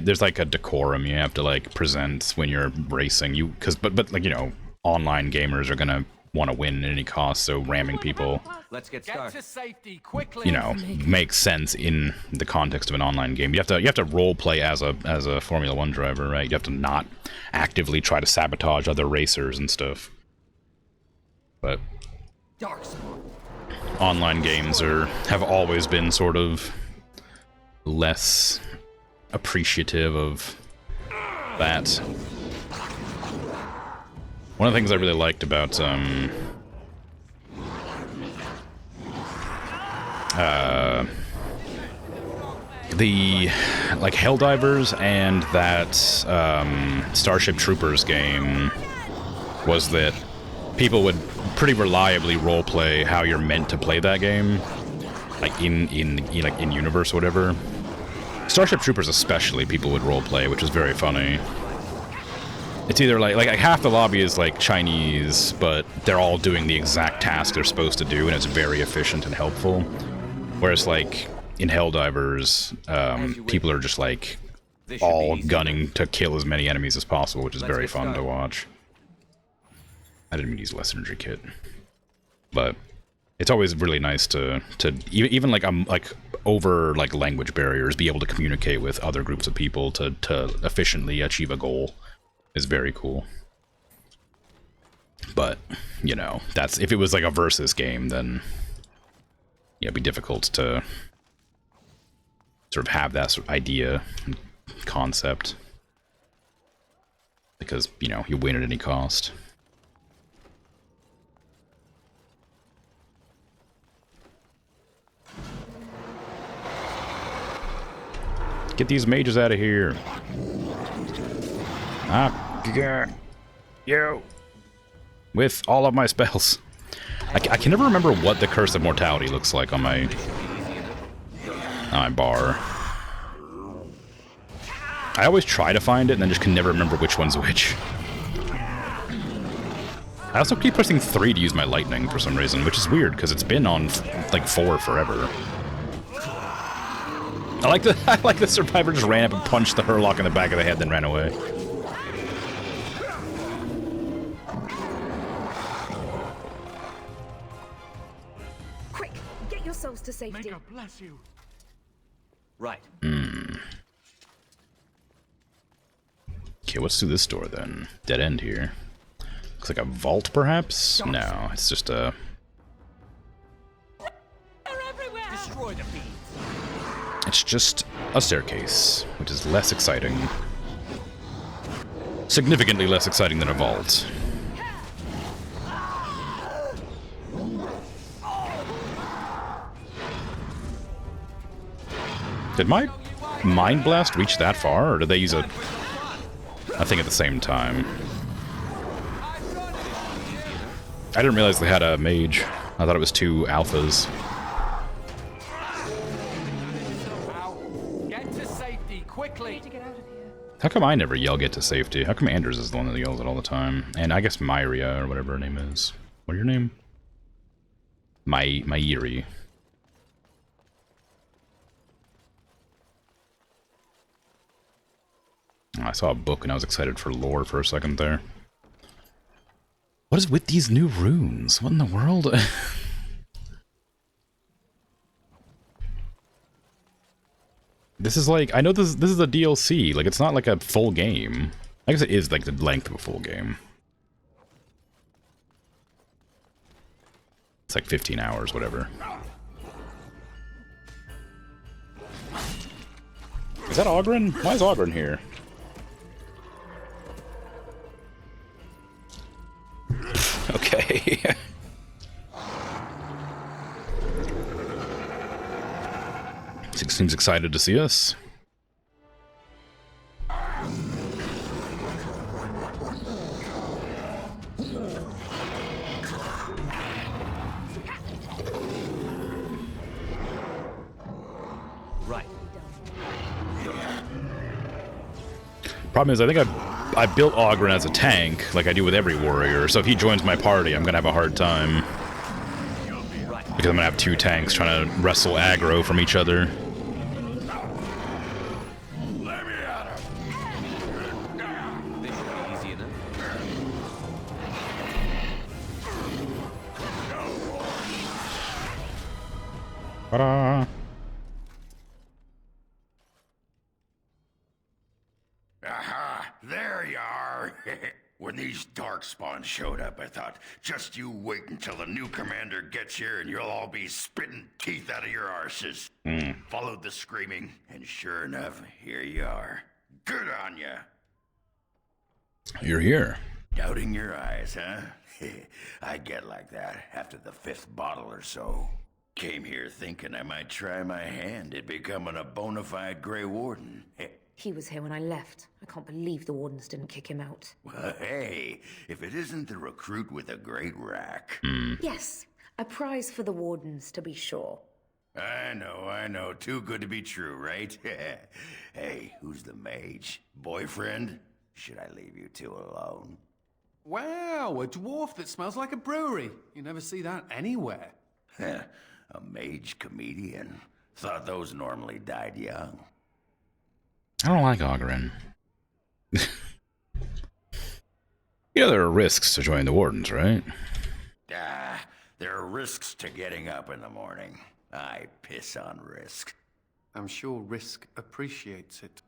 there's like a decorum you have to like present when you're racing. But like, you know, online gamers are gonna want to win at any cost, so ramming people, Let's get started. Get to safety quickly. you know, makes sense in the context of an online game. You have to role play as a Formula 1 driver, right? You have to not actively try to sabotage other racers and stuff. But online games have always been sort of less appreciative of that. One of the things I really liked about the like Helldivers and that Starship Troopers game was that people would pretty reliably roleplay how you're meant to play that game, like in universe or whatever. Starship Troopers especially, people would roleplay, which was very funny. It's either like half the lobby is like Chinese, but they're all doing the exact task they're supposed to do, and it's very efficient and helpful. Whereas like in Helldivers, people are just like all gunning to kill as many enemies as possible, which is very fun to watch. I didn't mean to use less energy kit, but it's always really nice to even like over like language barriers, be able to communicate with other groups of people to efficiently achieve a goal. Is very cool. But, you know, that's if it was like a versus game, then yeah, it'd be difficult to sort of have that sort of idea and concept. Because, you know, you win at any cost. Get these mages out of here. Yo. With all of my spells. I can never remember what the Curse of Mortality looks like on my bar. I always try to find it and then just can never remember which one's which. I also keep pressing 3 to use my lightning for some reason, which is weird because it's been on like 4 forever. I like the survivor just ran up and punched the Hurlock in the back of the head, then ran away. Quick, get yourselves to safety. May God bless you. Right. Okay, what's through this door then? Dead end here. Looks like a vault, perhaps? No, it's just a... Destroy the fiends. It's just a staircase, which is less exciting. Significantly less exciting than a vault. Did my Mind Blast reach that far, or did they use a thing at the same time? I didn't realize they had a mage. I thought it was 2 alphas. Get to safety, quickly! How come I never yell get to safety? How come Anders is the one that yells it all the time? And I guess Myria, or whatever her name is. What's your name? Myri. I saw a book and I was excited for lore for a second there. What is with these new runes? What in the world? This is like, I know this is a DLC, like it's not like a full game. I guess it is like the length of a full game. It's like 15 hours, whatever. Is that Ogren? Why is Ogren here? Okay. Seems excited to see us. Right. Problem is, I think I built Ogren as a tank, like I do with every warrior, so if he joins my party, I'm gonna have a hard time. Because I'm gonna have 2 tanks trying to wrestle aggro from each other. This should be easy enough. Ta-da! Aha! There you are! When these darkspawn showed up, I thought, just you wait until the new commander gets here and you'll all be spitting teeth out of your arses. Followed the screaming, and sure enough, here you are. Good on ya! You're here. Doubting your eyes, huh? I get like that after the 5th bottle or so. Came here thinking I might try my hand at becoming a bona fide Grey Warden. He was here when I left. I can't believe the Wardens didn't kick him out. Well, hey, if it isn't the recruit with a great rack. Yes, a prize for the Wardens, to be sure. I know. Too good to be true, right? Hey, who's the mage? Boyfriend? Should I leave you 2 alone? Wow, a dwarf that smells like a brewery. You never see that anywhere. A mage comedian. Thought those normally died young. I don't like Ogren. You know there are risks to joining the Wardens, right? There are risks to getting up in the morning. I piss on risk. I'm sure Risk appreciates it.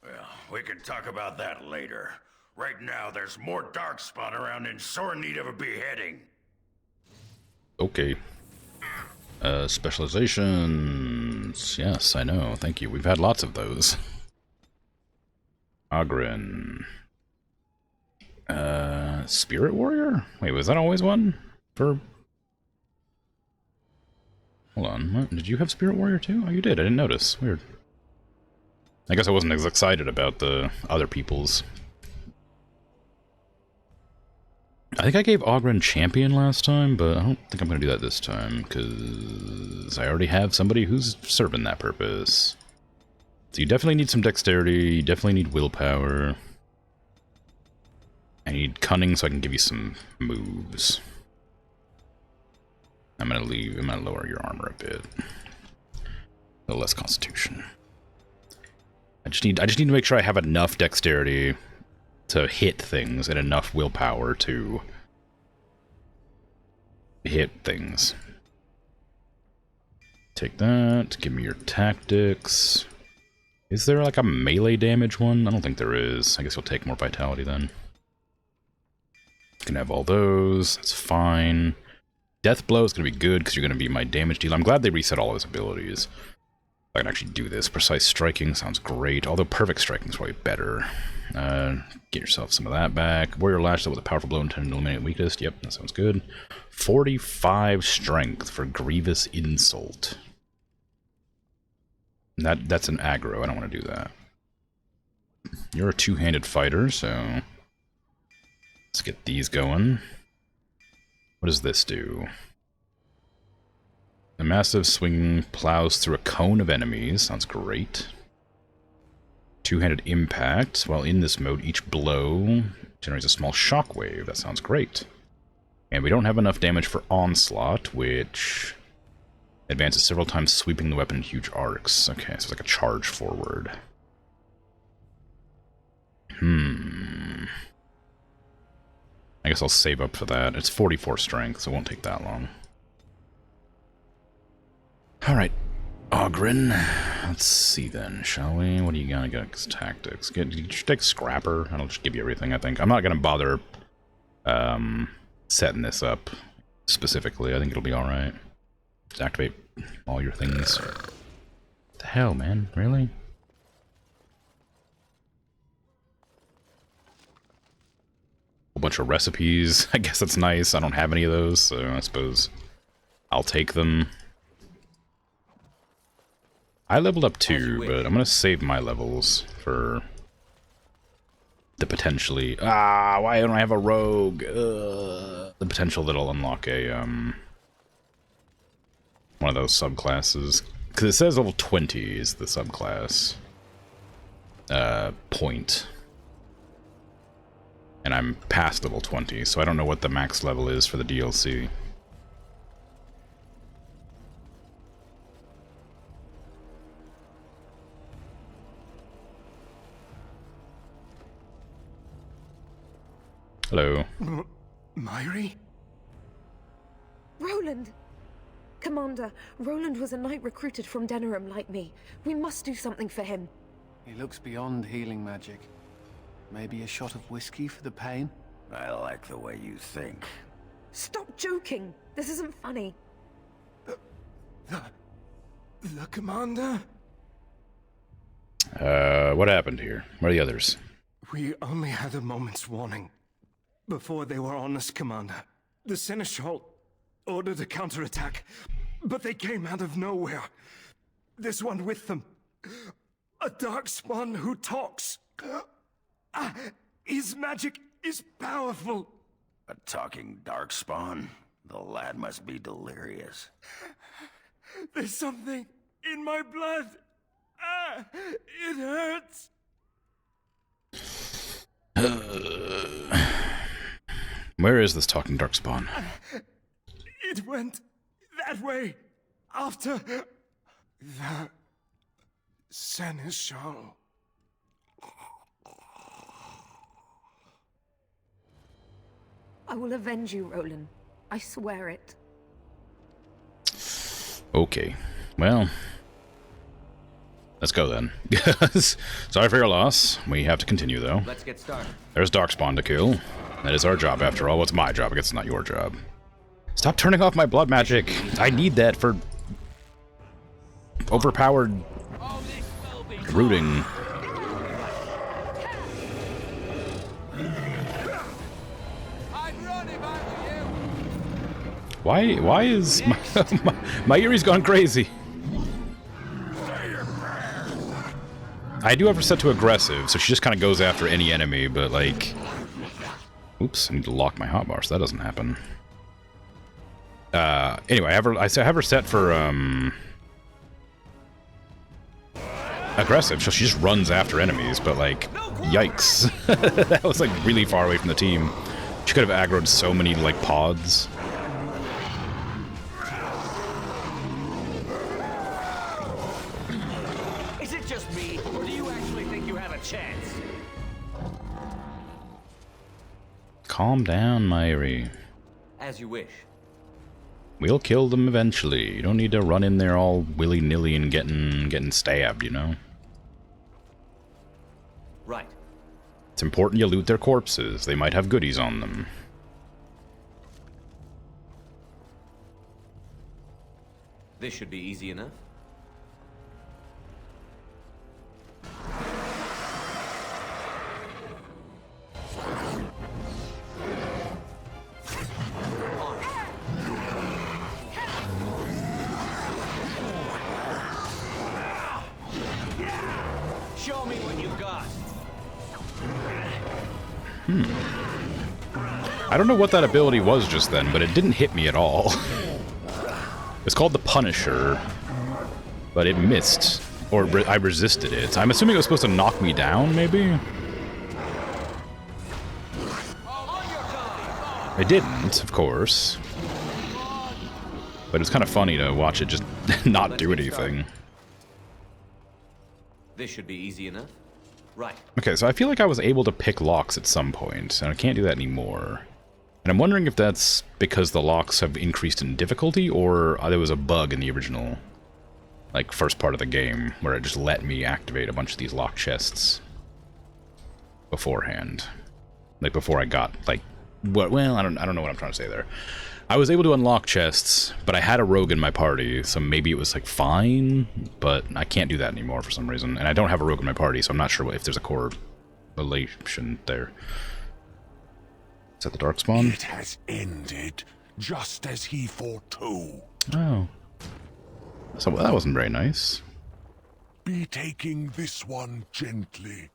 Well, we can talk about that later. Right now, there's more darkspawn around in sore need of a beheading. Okay. Specializations. Yes, I know. Thank you. We've had lots of those. Ogren. Spirit Warrior? Wait, was that always one? For... Hold on. What? Did you have Spirit Warrior too? Oh, you did. I didn't notice. Weird. I guess I wasn't as excited about the other people's. I think I gave Ogren Champion last time, but I don't think I'm going to do that this time, because I already have somebody who's serving that purpose. So you definitely need some dexterity, you definitely need willpower. I need cunning so I can give you some moves. I'm going to lower your armor a bit. A little less constitution. I just need to make sure I have enough dexterity to hit things and enough willpower to hit things. Take that, give me your tactics. Is there like a melee damage one? I don't think there is. I guess you'll take more vitality then. You can have all those, that's fine. Death Blow is going to be good because you're going to be my damage dealer. I'm glad they reset all of his abilities. I can actually do this. Precise Striking sounds great, although Perfect Striking is probably better. Get yourself some of that back. Warrior Lash with a powerful blow intended to eliminate weakness. Yep, that sounds good. 45 Strength for Grievous Insult. That's an aggro. I don't want to do that. You're a two-handed fighter, so let's get these going. What does this do? A massive swing plows through a cone of enemies. Sounds great. Two-handed impact. While in this mode, each blow generates a small shockwave. That sounds great. And we don't have enough damage for onslaught, which advances several times, sweeping the weapon in huge arcs. Okay, so it's like a charge forward. I guess I'll save up for that. It's 44 strength, so it won't take that long. Alright, Ogren. Let's see then, shall we? What do you gotta get as tactics? Did you take Scrapper? I'll just give you everything, I think. I'm not gonna bother setting this up specifically. I think it'll be alright. Just activate all your things. What the hell, man? Really? A bunch of recipes. I guess that's nice. I don't have any of those, so I suppose I'll take them. I leveled up too, but I'm gonna save my levels for the potentially... why don't I have a rogue? The potential that'll unlock a, one of those subclasses. Because it says level 20 is the subclass. Point. And I'm past level 20, so I don't know what the max level is for the DLC. Hello. Myri? Roland! Commander, Roland was a knight recruited from Denerim like me. We must do something for him. He looks beyond healing magic. Maybe a shot of whiskey for the pain? I like the way you think. Stop joking! This isn't funny. The commander? What happened here? Where are the others? We only had a moment's warning. Before they were on us, Commander. The Seneschal ordered a counterattack, but they came out of nowhere. This one with them. A darkspawn who talks. His magic is powerful. A talking darkspawn? The lad must be delirious. There's something in my blood. It hurts. Where is this talking darkspawn? It went that way after the Seneschal. I will avenge you, Roland. I swear it. Okay. Well, let's go then. Sorry for your loss. We have to continue, though. Let's get started. There's Darkspawn to kill. That is our job, after all. What's my job? I guess it's not your job. Stop turning off my blood magic. I need that for overpowered rooting. Why is my Yuri's gone crazy? I do have her set to aggressive, so she just kind of goes after any enemy, but like... Oops, I need to lock my hotbar so that doesn't happen. Anyway, I have her set for, aggressive, so she just runs after enemies, but like, yikes. That was like really far away from the team. She could have aggroed so many, like, pods. Is it just me, or do you actually think you have a chance? Calm down, Myri. As you wish. We'll kill them eventually. You don't need to run in there all willy-nilly and getting stabbed, you know? Right. It's important you loot their corpses. They might have goodies on them. This should be easy enough. Show me what you've got. I don't know what that ability was just then, but it didn't hit me at all. It's called the Punisher, but it missed. Or I resisted it. I'm assuming it was supposed to knock me down, maybe? It didn't, of course. But it's kind of funny to watch it just not do anything. This should be easy enough. Right. Okay, so I feel like I was able to pick locks at some point, and I can't do that anymore. And I'm wondering if that's because the locks have increased in difficulty, or there was a bug in the original, like, first part of the game, where it just let me activate a bunch of these lock chests beforehand. Like, before I got, like, well, I don't know what I'm trying to say there. I was able to unlock chests, but I had a rogue in my party, so maybe it was, like, fine, but I can't do that anymore for some reason. And I don't have a rogue in my party, so I'm not sure if there's a correlation there. Is that the Darkspawn? It has ended, just as he foretold. Oh. So that wasn't very nice. Be taking this one gently.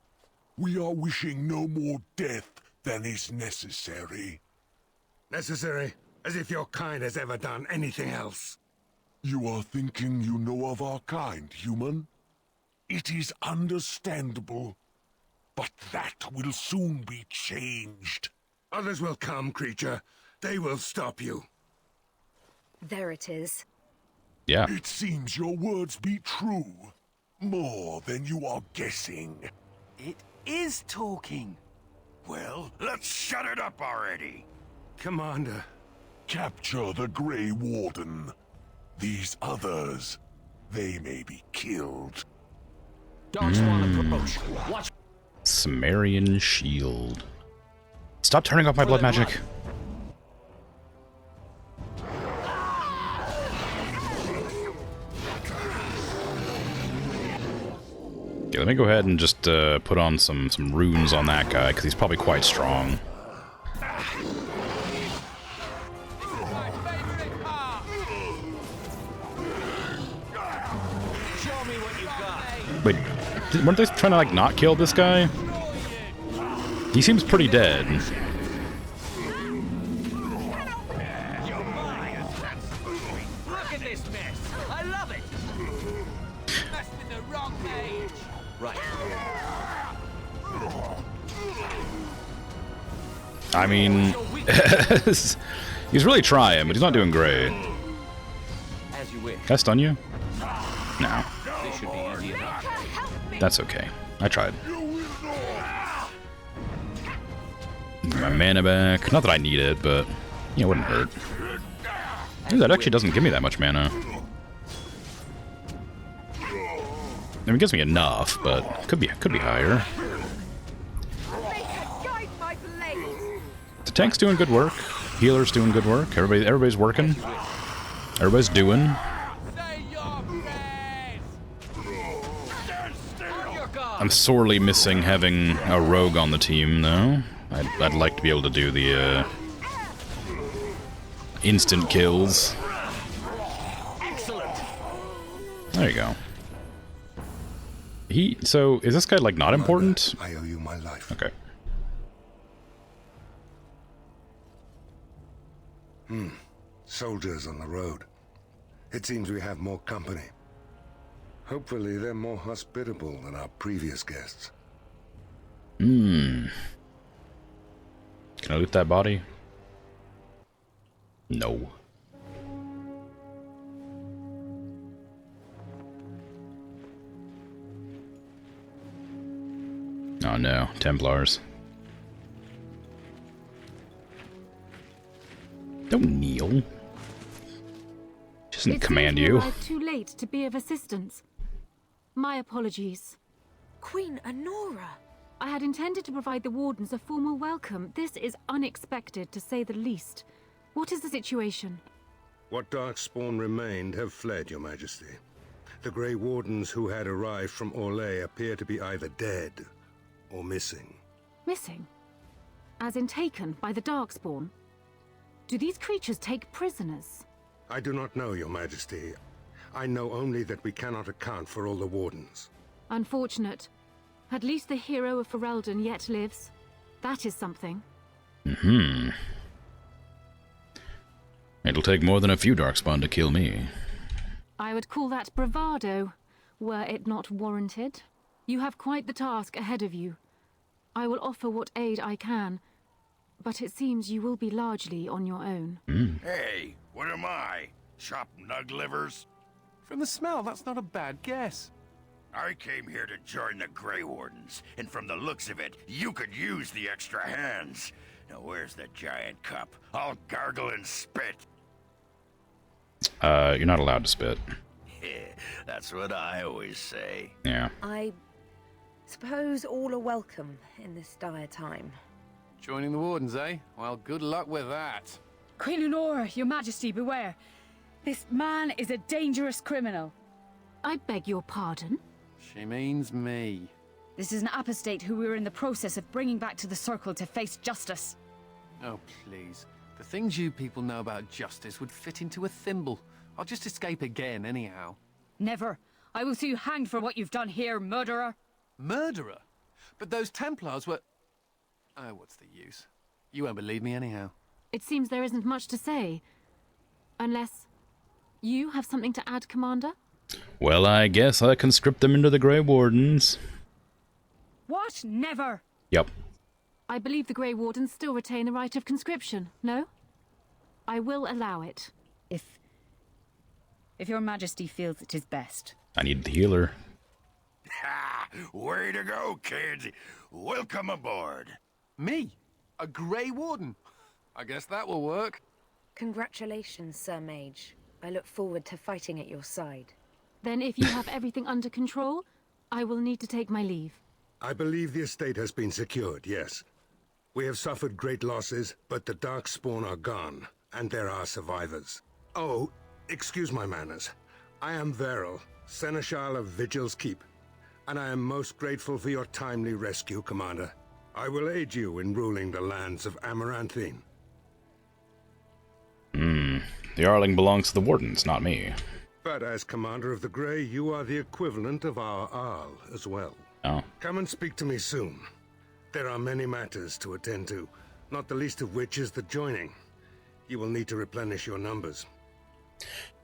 We are wishing no more death than is necessary. Necessary? As if your kind has ever done anything else. You are thinking you know of our kind, human? It is understandable, but that will soon be changed. Others will come, creature. They will stop you. There it is. Yeah. It seems your words be true. More than you are guessing. It is talking. Well, let's shut it up already. Commander. Capture the Grey Warden. These others, they may be killed. Darkspawn approach. Watch. Sumerian shield. Stop turning off my blood magic. Okay, let me go ahead and just put on some runes on that guy, because he's probably quite strong. Wait, weren't they trying to, like, not kill this guy? He seems pretty dead. Look at this mess. I love it. Messed in the wrong page. Right. I mean, he's really trying, but he's not doing great. As you wish. Can I stun you? No. This should be easy enough. That's okay. I tried. My mana back. Not that I need it, but it wouldn't hurt. Ooh, that actually doesn't give me that much mana. I mean, it gives me enough, but could be higher. The tank's doing good work. Healer's doing good work. Everybody's working. Everybody's doing. I'm sorely missing having a rogue on the team, though. I'd like to be able to do the instant kills. There you go. So is this guy, like, not important? I owe you my life. Okay. Soldiers on the road. It seems we have more company. Hopefully they're more hospitable than our previous guests. Can I loot that body? No. Oh no, Templars. Don't kneel. She doesn't command you. Arrived too late to be of assistance. My apologies. Queen Honora! I had intended to provide the wardens a formal welcome. This is unexpected, to say the least. What is the situation? What Darkspawn remained have fled, Your Majesty. The Grey Wardens who had arrived from Orlais appear to be either dead or missing. Missing? As in taken by the Darkspawn? Do these creatures take prisoners? I do not know, Your Majesty. I know only that we cannot account for all the Wardens. Unfortunate. At least the hero of Ferelden yet lives. That is something. It'll take more than a few Darkspawn to kill me. I would call that bravado, were it not warranted. You have quite the task ahead of you. I will offer what aid I can, but it seems you will be largely on your own. Hey, what am I? Chopped nug livers? From the smell, that's not a bad guess. I came here to join the Grey Wardens, and from the looks of it, you could use the extra hands. Now where's the giant cup? I'll gargle and spit. You're not allowed to spit. That's what I always say. Yeah. I suppose all are welcome in this dire time. Joining the Wardens, eh? Well, good luck with that. Queen Lenora, your majesty, beware. This man is a dangerous criminal. I beg your pardon? She means me. This is an apostate who we were in the process of bringing back to the Circle to face justice. Oh, please. The things you people know about justice would fit into a thimble. I'll just escape again, anyhow. Never. I will see you hanged for what you've done here, murderer. Murderer? But those Templars were... Oh, what's the use? You won't believe me anyhow. It seems there isn't much to say. Unless... you have something to add, Commander? Well, I guess I can script them into the Grey Wardens. What? Never! Yep. I believe the Grey Wardens still retain a right of conscription, no? I will allow it. If your majesty feels it is best. I need the healer. Ha! Way to go, kids! Welcome aboard. Me? A Grey Warden? I guess that will work. Congratulations, Sir Mage. I look forward to fighting at your side. Then if you have everything under control, I will need to take my leave. I believe the estate has been secured, yes. We have suffered great losses, but the Darkspawn are gone, and there are survivors. Oh, excuse my manners. I am Veril, Seneschal of Vigil's Keep, and I am most grateful for your timely rescue, Commander. I will aid you in ruling the lands of Amaranthine. The Arling belongs to the Wardens, not me. But as Commander of the Grey, you are the equivalent of our Arl as well. Oh. Come and speak to me soon. There are many matters to attend to, not the least of which is the joining. You will need to replenish your numbers.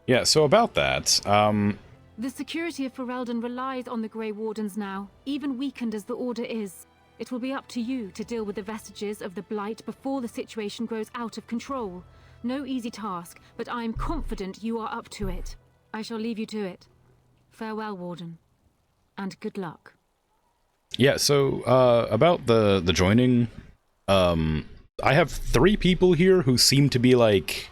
Yeah, so about that, The security of Ferelden relies on the Grey Wardens now, even weakened as the Order is. It will be up to you to deal with the vestiges of the Blight before the situation grows out of control. No easy task, but I am confident you are up to it. I shall leave you to it. Farewell, Warden. And good luck. yeah, so, about the joining, I have 3 people here who seem to be, like,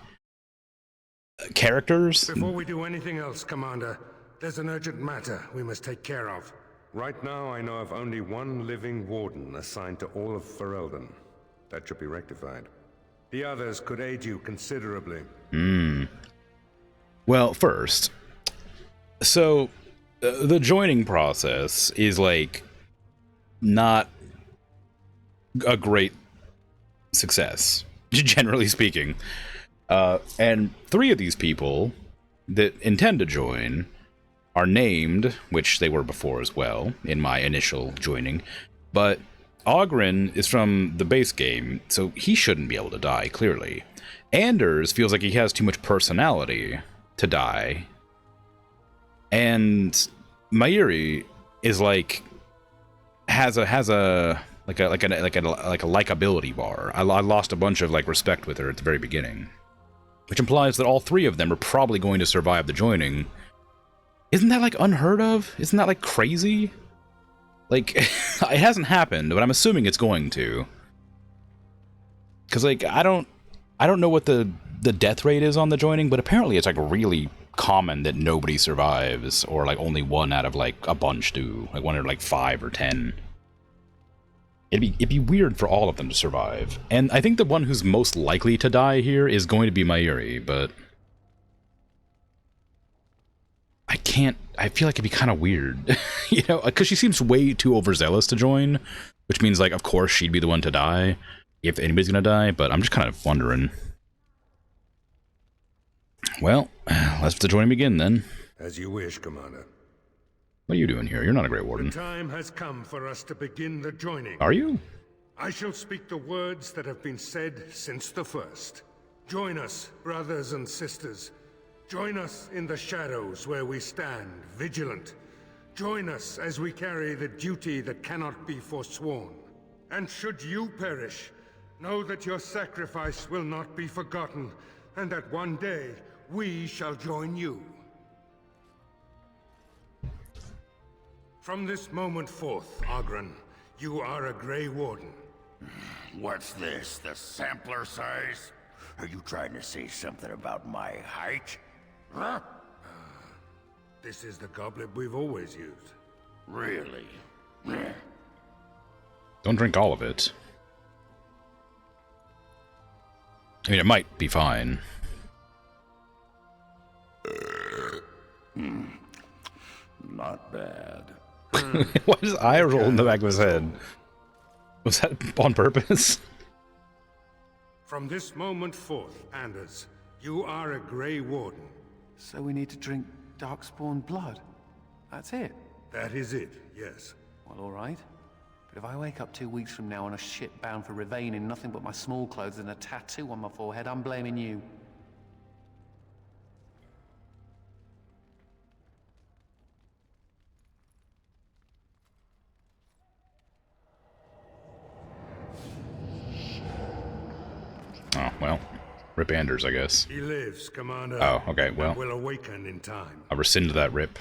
characters. Before we do anything else, Commander, there's an urgent matter we must take care of. Right now, I know of only one living warden assigned to all of Ferelden. That should be rectified. The others could aid you considerably. Well, first, so, the joining process is, like, not a great success, generally speaking. And 3 of these people that intend to join are named, which they were before as well, in my initial joining, but Ogren is from the base game, so he shouldn't be able to die, clearly. Anders feels like he has too much personality to die. And Mayuri is like has a likability bar. I lost a bunch of like respect with her at the very beginning, which implies that all 3 of them are probably going to survive the joining. Isn't that like unheard of? Isn't that like crazy? Like, it hasn't happened, but I'm assuming it's going to. Because, like, I don't know what the death rate is on the joining, but apparently it's, like, really common that nobody survives, or, like, only 1 out of, like, a bunch do. Like, 1 out of, like, 5 or 10. It'd be weird for all of them to survive. And I think the one who's most likely to die here is going to be Mayuri, but I feel like it'd be kind of weird, you know, because she seems way too overzealous to join, which means, like, of course she'd be the one to die, if anybody's gonna die, but I'm just kind of wondering. Well, let's the joining begin, then. As you wish, Commander. What are you doing here? You're not a Grey The Warden. time has come for us to begin the joining. Are you? I shall speak the words that have been said since the first. Join us, brothers and sisters. Join us in the shadows where we stand, vigilant. Join us as we carry the duty that cannot be forsworn. And should you perish, know that your sacrifice will not be forgotten, and that one day we shall join you. From this moment forth, Oghren, you are a Grey Warden. What's this, the sampler size? Are you trying to say something about my height? Huh? This is the goblet we've always used. Really? Don't drink all of it. I mean, it might be fine. Not bad. Why does eye roll in the back of his head? Was that on purpose? From this moment forth, Anders, you are a Grey Warden. So we need to drink Darkspawn blood? That's it? That is it, yes. Well, all right. But if I wake up 2 weeks from now on a ship bound for Rivain in nothing but my small clothes and a tattoo on my forehead, I'm blaming you. Oh, well. Rip Anders, I guess. He lives, Commander. Oh, okay, well. And will awaken in time. I'll rescind that rip.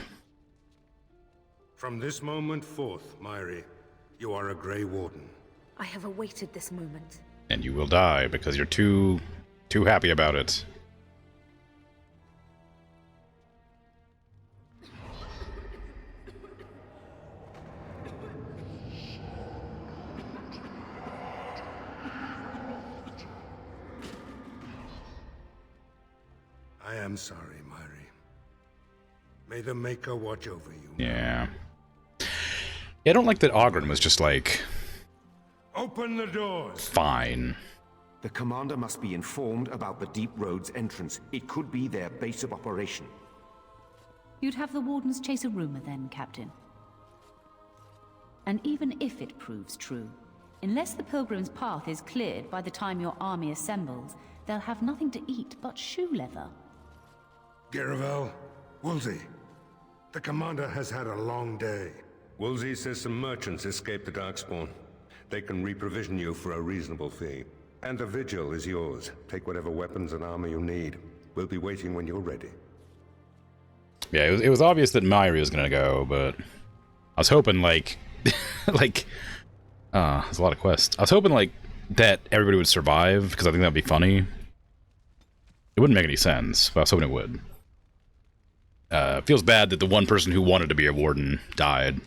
From this moment forth, Myri, you are a Grey Warden. I have awaited this moment. And you will die because you're too happy about it. I am sorry, Myri. May the Maker watch over you. Yeah. Yeah, I don't like that Oghren was just like... Open the doors! Fine. The commander must be informed about the Deep Road's entrance. It could be their base of operation. You'd have the Wardens chase a rumor then, Captain. And even if it proves true, unless the Pilgrim's path is cleared by the time your army assembles, they'll have nothing to eat but shoe leather. Garavel, Woolsey, the commander has had a long day. Woolsey says some merchants escaped the Darkspawn. They can reprovision you for a reasonable fee. And the vigil is yours. Take whatever weapons and armor you need. We'll be waiting when you're ready. Yeah, it was obvious that Myri was gonna go, but I was hoping like, there's a lot of quests. I was hoping like that everybody would survive because I think that'd be funny. It wouldn't make any sense, but I was hoping it would. Feels bad that the one person who wanted to be a warden died.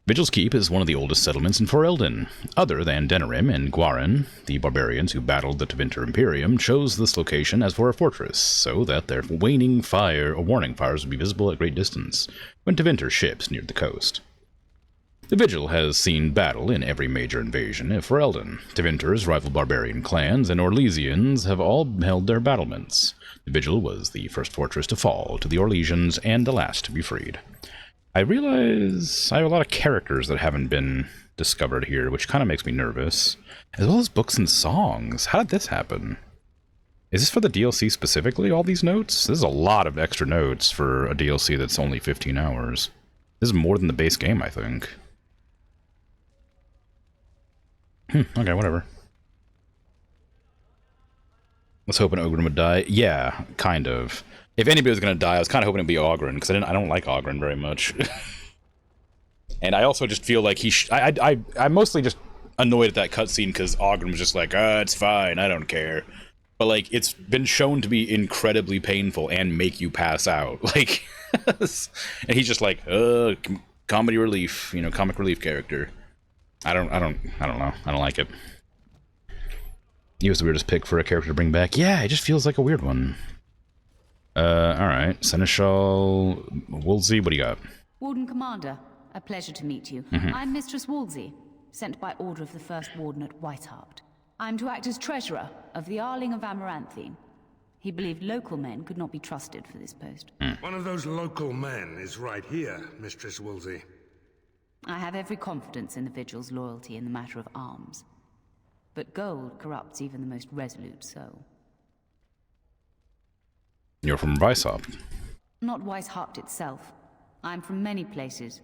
Vigil's Keep is one of the oldest settlements in Ferelden. Other than Denerim and Gwaren, the barbarians who battled the Tevinter Imperium chose this location as for a fortress, so that their warning fires would be visible at great distance when Tevinter ships neared the coast. The Vigil has seen battle in every major invasion of Ferelden. Tevinter's rival barbarian clans and Orlesians have all held their battlements. The Vigil was the first fortress to fall to the Orlesians and the last to be freed. I realize I have a lot of characters that haven't been discovered here, which kind of makes me nervous. As well as books and songs. How did this happen? Is this for the DLC specifically, all these notes? This is a lot of extra notes for a DLC that's only 15 hours. This is more than the base game, I think. Okay, whatever. Let's hope an Oghren would die. Yeah, kind of. If anybody was gonna die, I was kind of hoping it'd be Oghren, because I don't like Oghren very much. And I also just feel like I'm mostly just annoyed at that cutscene because Oghren was just like, it's fine, I don't care. But like, it's been shown to be incredibly painful and make you pass out. Like, and he's just like, comedy relief, comic relief character. I don't know. I don't like it. He was the weirdest pick for a character to bring back. Yeah, it just feels like a weird one. Alright. Seneschal Woolsey, what do you got? Warden Commander, a pleasure to meet you. I'm Mistress Woolsey, sent by order of the First Warden at Whiteheart. I'm to act as treasurer of the Arling of Amaranthine. He believed local men could not be trusted for this post. One of those local men is right here, Mistress Woolsey. I have every confidence in the Vigil's loyalty in the matter of arms. But gold corrupts even the most resolute soul. You're from Weishaupt. Not Weishaupt itself. I'm from many places.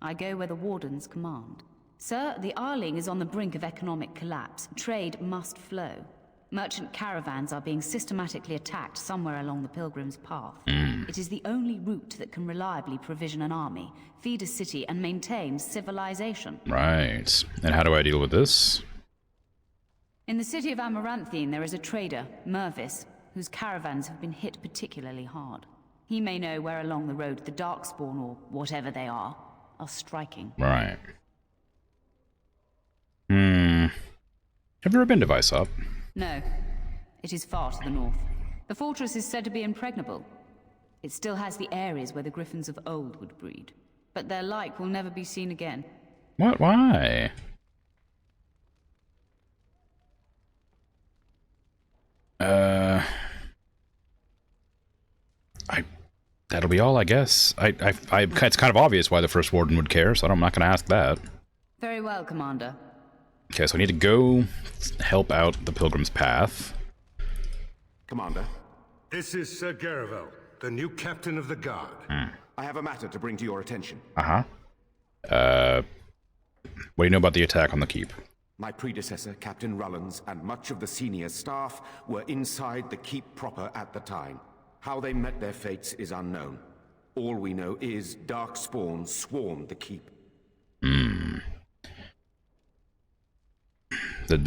I go where the Wardens command. Sir, the Arling is on the brink of economic collapse. Trade must flow. Merchant caravans are being systematically attacked somewhere along the Pilgrim's Path. It is the only route that can reliably provision an army, feed a city, and maintain civilization. Right. And how do I deal with this? In the city of Amaranthine, there is a trader, Mervis, whose caravans have been hit particularly hard. He may know where along the road the Darkspawn, or whatever they are striking. Right. Have you ever been to Weishaupt? No. It is far to the north. The fortress is said to be impregnable. It still has the areas where the griffins of old would breed. But their like will never be seen again. What? Why? That'll be all, I guess. It's kind of obvious why the First Warden would care, so I'm not going to ask that. Very well, Commander. Okay, so I need to go help out the Pilgrim's Path. Commander? This is Sir Garavel, the new captain of the guard. I have a matter to bring to your attention. What do you know about the attack on the keep? My predecessor, Captain Rullins, and much of the senior staff were inside the keep proper at the time. How they met their fates is unknown. All we know is Darkspawn swarmed the keep.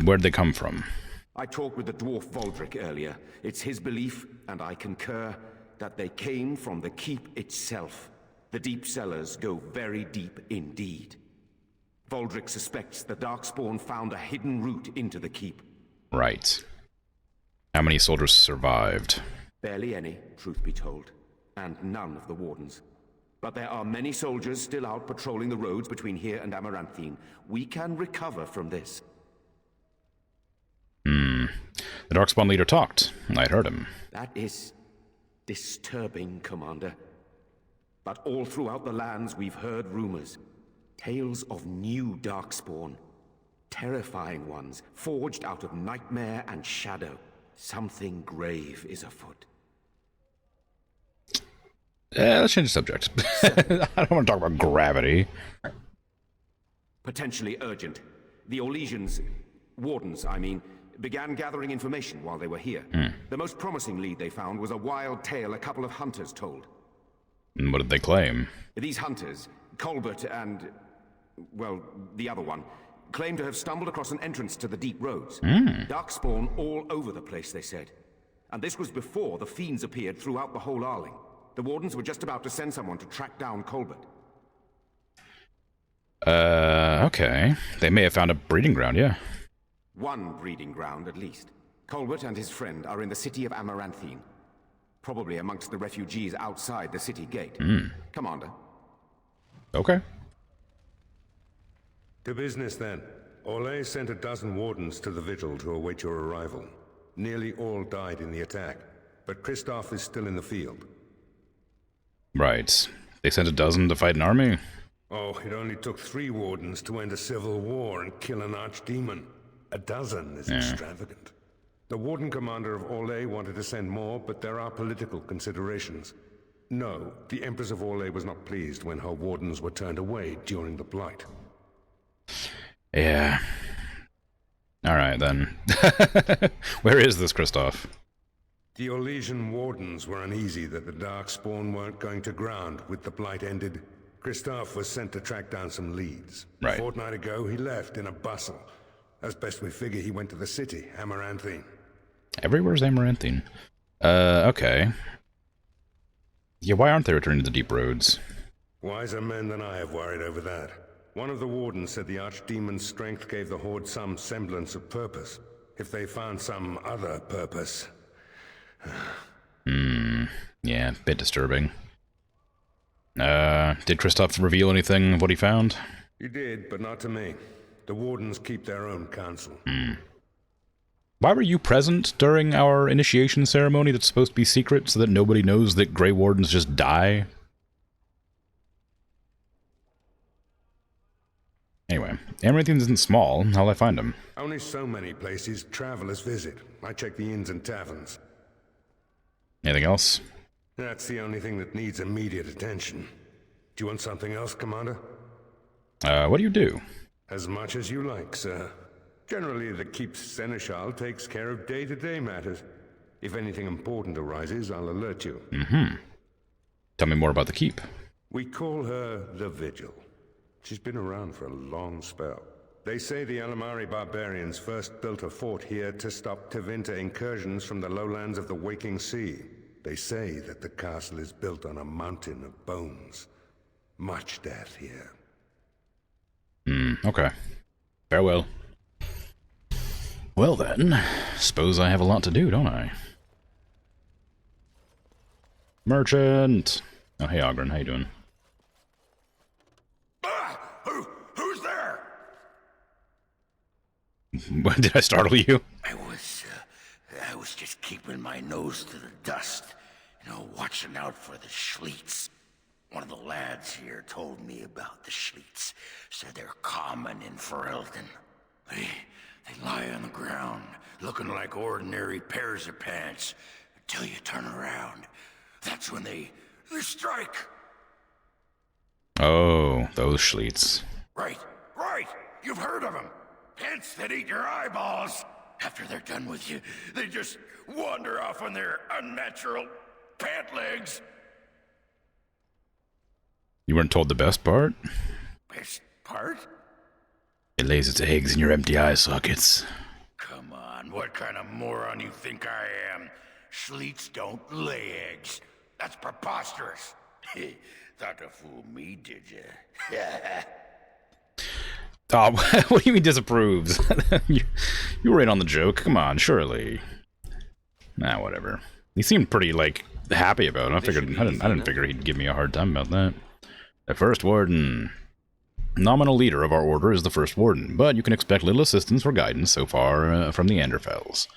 Where'd they come from? I talked with the dwarf Voldric earlier. It's his belief, and I concur, that they came from the keep itself. The deep cellars go very deep indeed. Voldric suspects the Darkspawn found a hidden route into the keep. Right. How many soldiers survived? Barely any, truth be told, and none of the Wardens. But there are many soldiers still out patrolling the roads between here and Amaranthine. We can recover from this. The Darkspawn leader talked. I'd heard him. That is disturbing, Commander. But all throughout the lands we've heard rumors. Tales of new Darkspawn. Terrifying ones, forged out of nightmare and shadow. Something grave is afoot. Let's change the subject. I don't want to talk about gravity. Potentially urgent. The Orlesians, Wardens, I mean, began gathering information while they were here. The most promising lead they found was a wild tale a couple of hunters told. And what did they claim? These hunters, Colbert and, well, the other one, claim to have stumbled across an entrance to the deep roads. Darkspawn all over the place, they said. And this was before the fiends appeared throughout the whole Arling. The Wardens were just about to send someone to track down Colbert. Okay. They may have found a breeding ground, yeah. One breeding ground, at least. Colbert and his friend are in the city of Amaranthine. Probably amongst the refugees outside the city gate. Commander. Okay. To business, then. Orlais sent a dozen Wardens to the Vigil to await your arrival. Nearly all died in the attack, but Kristoff is still in the field. Right. They sent a dozen to fight an army? Oh, it only took 3 Wardens to end a civil war and kill an archdemon. A dozen is extravagant. The Warden Commander of Orlais wanted to send more, but there are political considerations. No, the Empress of Orlais was not pleased when her Wardens were turned away during the Blight. Yeah. Alright, then. Where is this Kristoff? The Orlesian Wardens were uneasy that the Darkspawn weren't going to ground with the Blight ended. Kristoff was sent to track down some leads. Right. A fortnight ago, he left in a bustle. As best we figure, he went to the city, Amaranthine. Everywhere's Amaranthine. Okay. Yeah, why aren't they returning to the deep roads? Wiser men than I have worried over that. One of the Wardens said the Archdemon's strength gave the Horde some semblance of purpose. If they found some other purpose... Yeah, bit disturbing. Did Kristoff reveal anything of what he found? He did, but not to me. The Wardens keep their own counsel. Why were you present during our initiation ceremony that's supposed to be secret so that nobody knows that Grey Wardens just die? Anyway, Amaranthine isn't small. How'll I find him? Only so many places travelers visit. I check the inns and taverns. Anything else? That's the only thing that needs immediate attention. Do you want something else, Commander? What do you do? As much as you like, sir. Generally, the Keep's Seneschal takes care of day-to-day matters. If anything important arises, I'll alert you. Mm-hmm. Tell me more about the Keep. We call her the Vigil. She's been around for a long spell. They say the Alamari barbarians first built a fort here to stop Tevinter incursions from the lowlands of the Waking Sea. They say that the castle is built on a mountain of bones. Much death here. Okay. Farewell. Well then, suppose I have a lot to do, don't I? Merchant! Oh, hey Ogren, how you doing? Who's there? Did I startle you? I was just keeping my nose to the dust, watching out for the Schliets. One of the lads here told me about the Schliets. Said they're common in Ferelden. They lie on the ground, looking like ordinary pairs of pants, until you turn around. That's when they strike. Oh, those Schliets. Right. You've heard of them. Pants that eat your eyeballs. After they're done with you, they just wander off on their unnatural pant legs. You weren't told the best part? Best part? It lays its eggs in your empty eye sockets. Come on, what kind of moron you think I am? Schliets don't lay eggs. That's preposterous. Thought to fool me, did you? Oh, what do you mean disapproves? you were in on the joke. Come on, surely. Nah, whatever. He seemed pretty, happy about it. I didn't figure he'd give me a hard time about that. The First Warden. Nominal leader of our order is the First Warden, but you can expect little assistance or guidance so far from the Anderfels.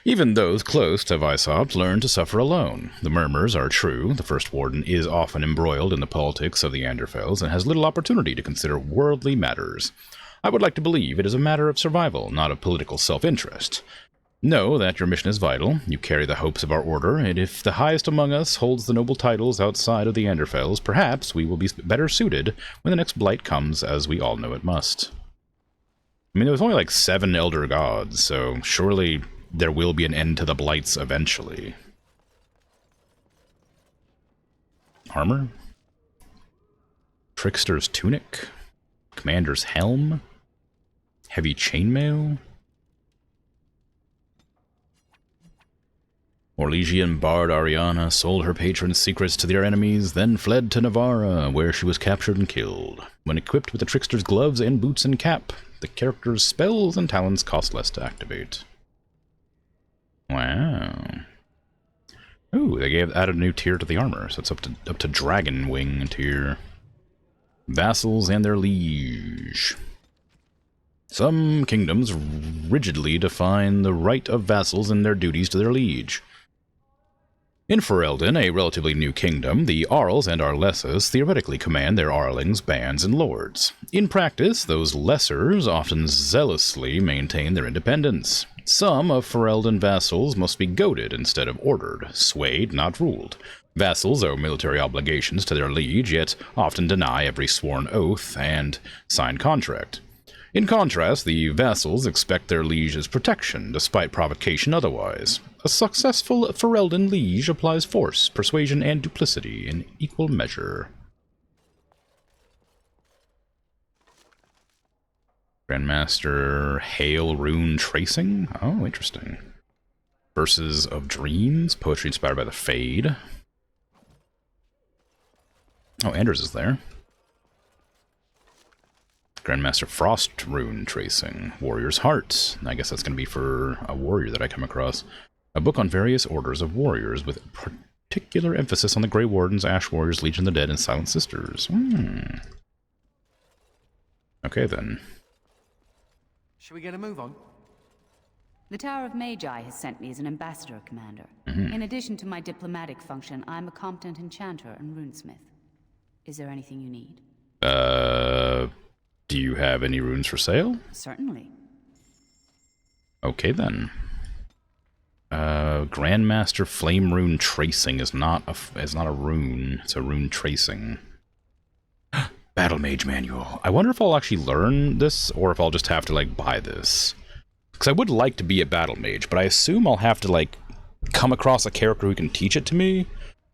Even those close to Vysop learn to suffer alone. The murmurs are true. The First Warden is often embroiled in the politics of the Anderfels and has little opportunity to consider worldly matters. I would like to believe it is a matter of survival, not of political self-interest. Know that your mission is vital. You carry the hopes of our order, and if the highest among us holds the noble titles outside of the Anderfels, perhaps we will be better suited when the next blight comes, as we all know it must. I mean, there was only 7 Elder Gods, so surely there will be an end to the blights eventually. Armor? Trickster's Tunic? Commander's Helm? Heavy Chainmail? Orlesian bard Ariana sold her patron's secrets to their enemies, then fled to Navarra, where she was captured and killed. When equipped with the Trickster's gloves and boots and cap, the character's spells and talents cost less to activate. Wow. Ooh, they added a new tier to the armor, so it's up to Dragon Wing tier. Vassals and their liege. Some kingdoms rigidly define the right of vassals and their duties to their liege. In Ferelden, a relatively new kingdom, the Arls and Arlesses theoretically command their Arlings, bands, and lords. In practice, those lessers often zealously maintain their independence. Some of Ferelden vassals must be goaded instead of ordered, swayed, not ruled. Vassals owe military obligations to their liege, yet often deny every sworn oath and signed contract. In contrast, the vassals expect their liege's protection, despite provocation otherwise. A successful Ferelden liege applies force, persuasion, and duplicity in equal measure. Grandmaster Hail Rune Tracing? Oh, interesting. Verses of Dreams, poetry inspired by the Fade. Oh, Anders is there. Grandmaster Frost Rune Tracing. Warrior's Heart. I guess that's going to be for a warrior that I come across. A book on various orders of warriors with particular emphasis on the Grey Wardens, Ash Warriors, Legion of the Dead, and Silent Sisters. Okay then. Should we get a move on? The Tower of Magi has sent me as an ambassador, Commander. In addition to my diplomatic function, I'm a competent enchanter and runesmith. Is there anything you need? Do you have any runes for sale? Certainly. Okay then. Grandmaster Flame Rune Tracing is not a rune. It's a rune tracing. Battle Mage Manual. I wonder if I'll actually learn this, or if I'll just have to, like, buy this. Because I would like to be a Battle Mage, but I assume I'll have to, like, come across a character who can teach it to me,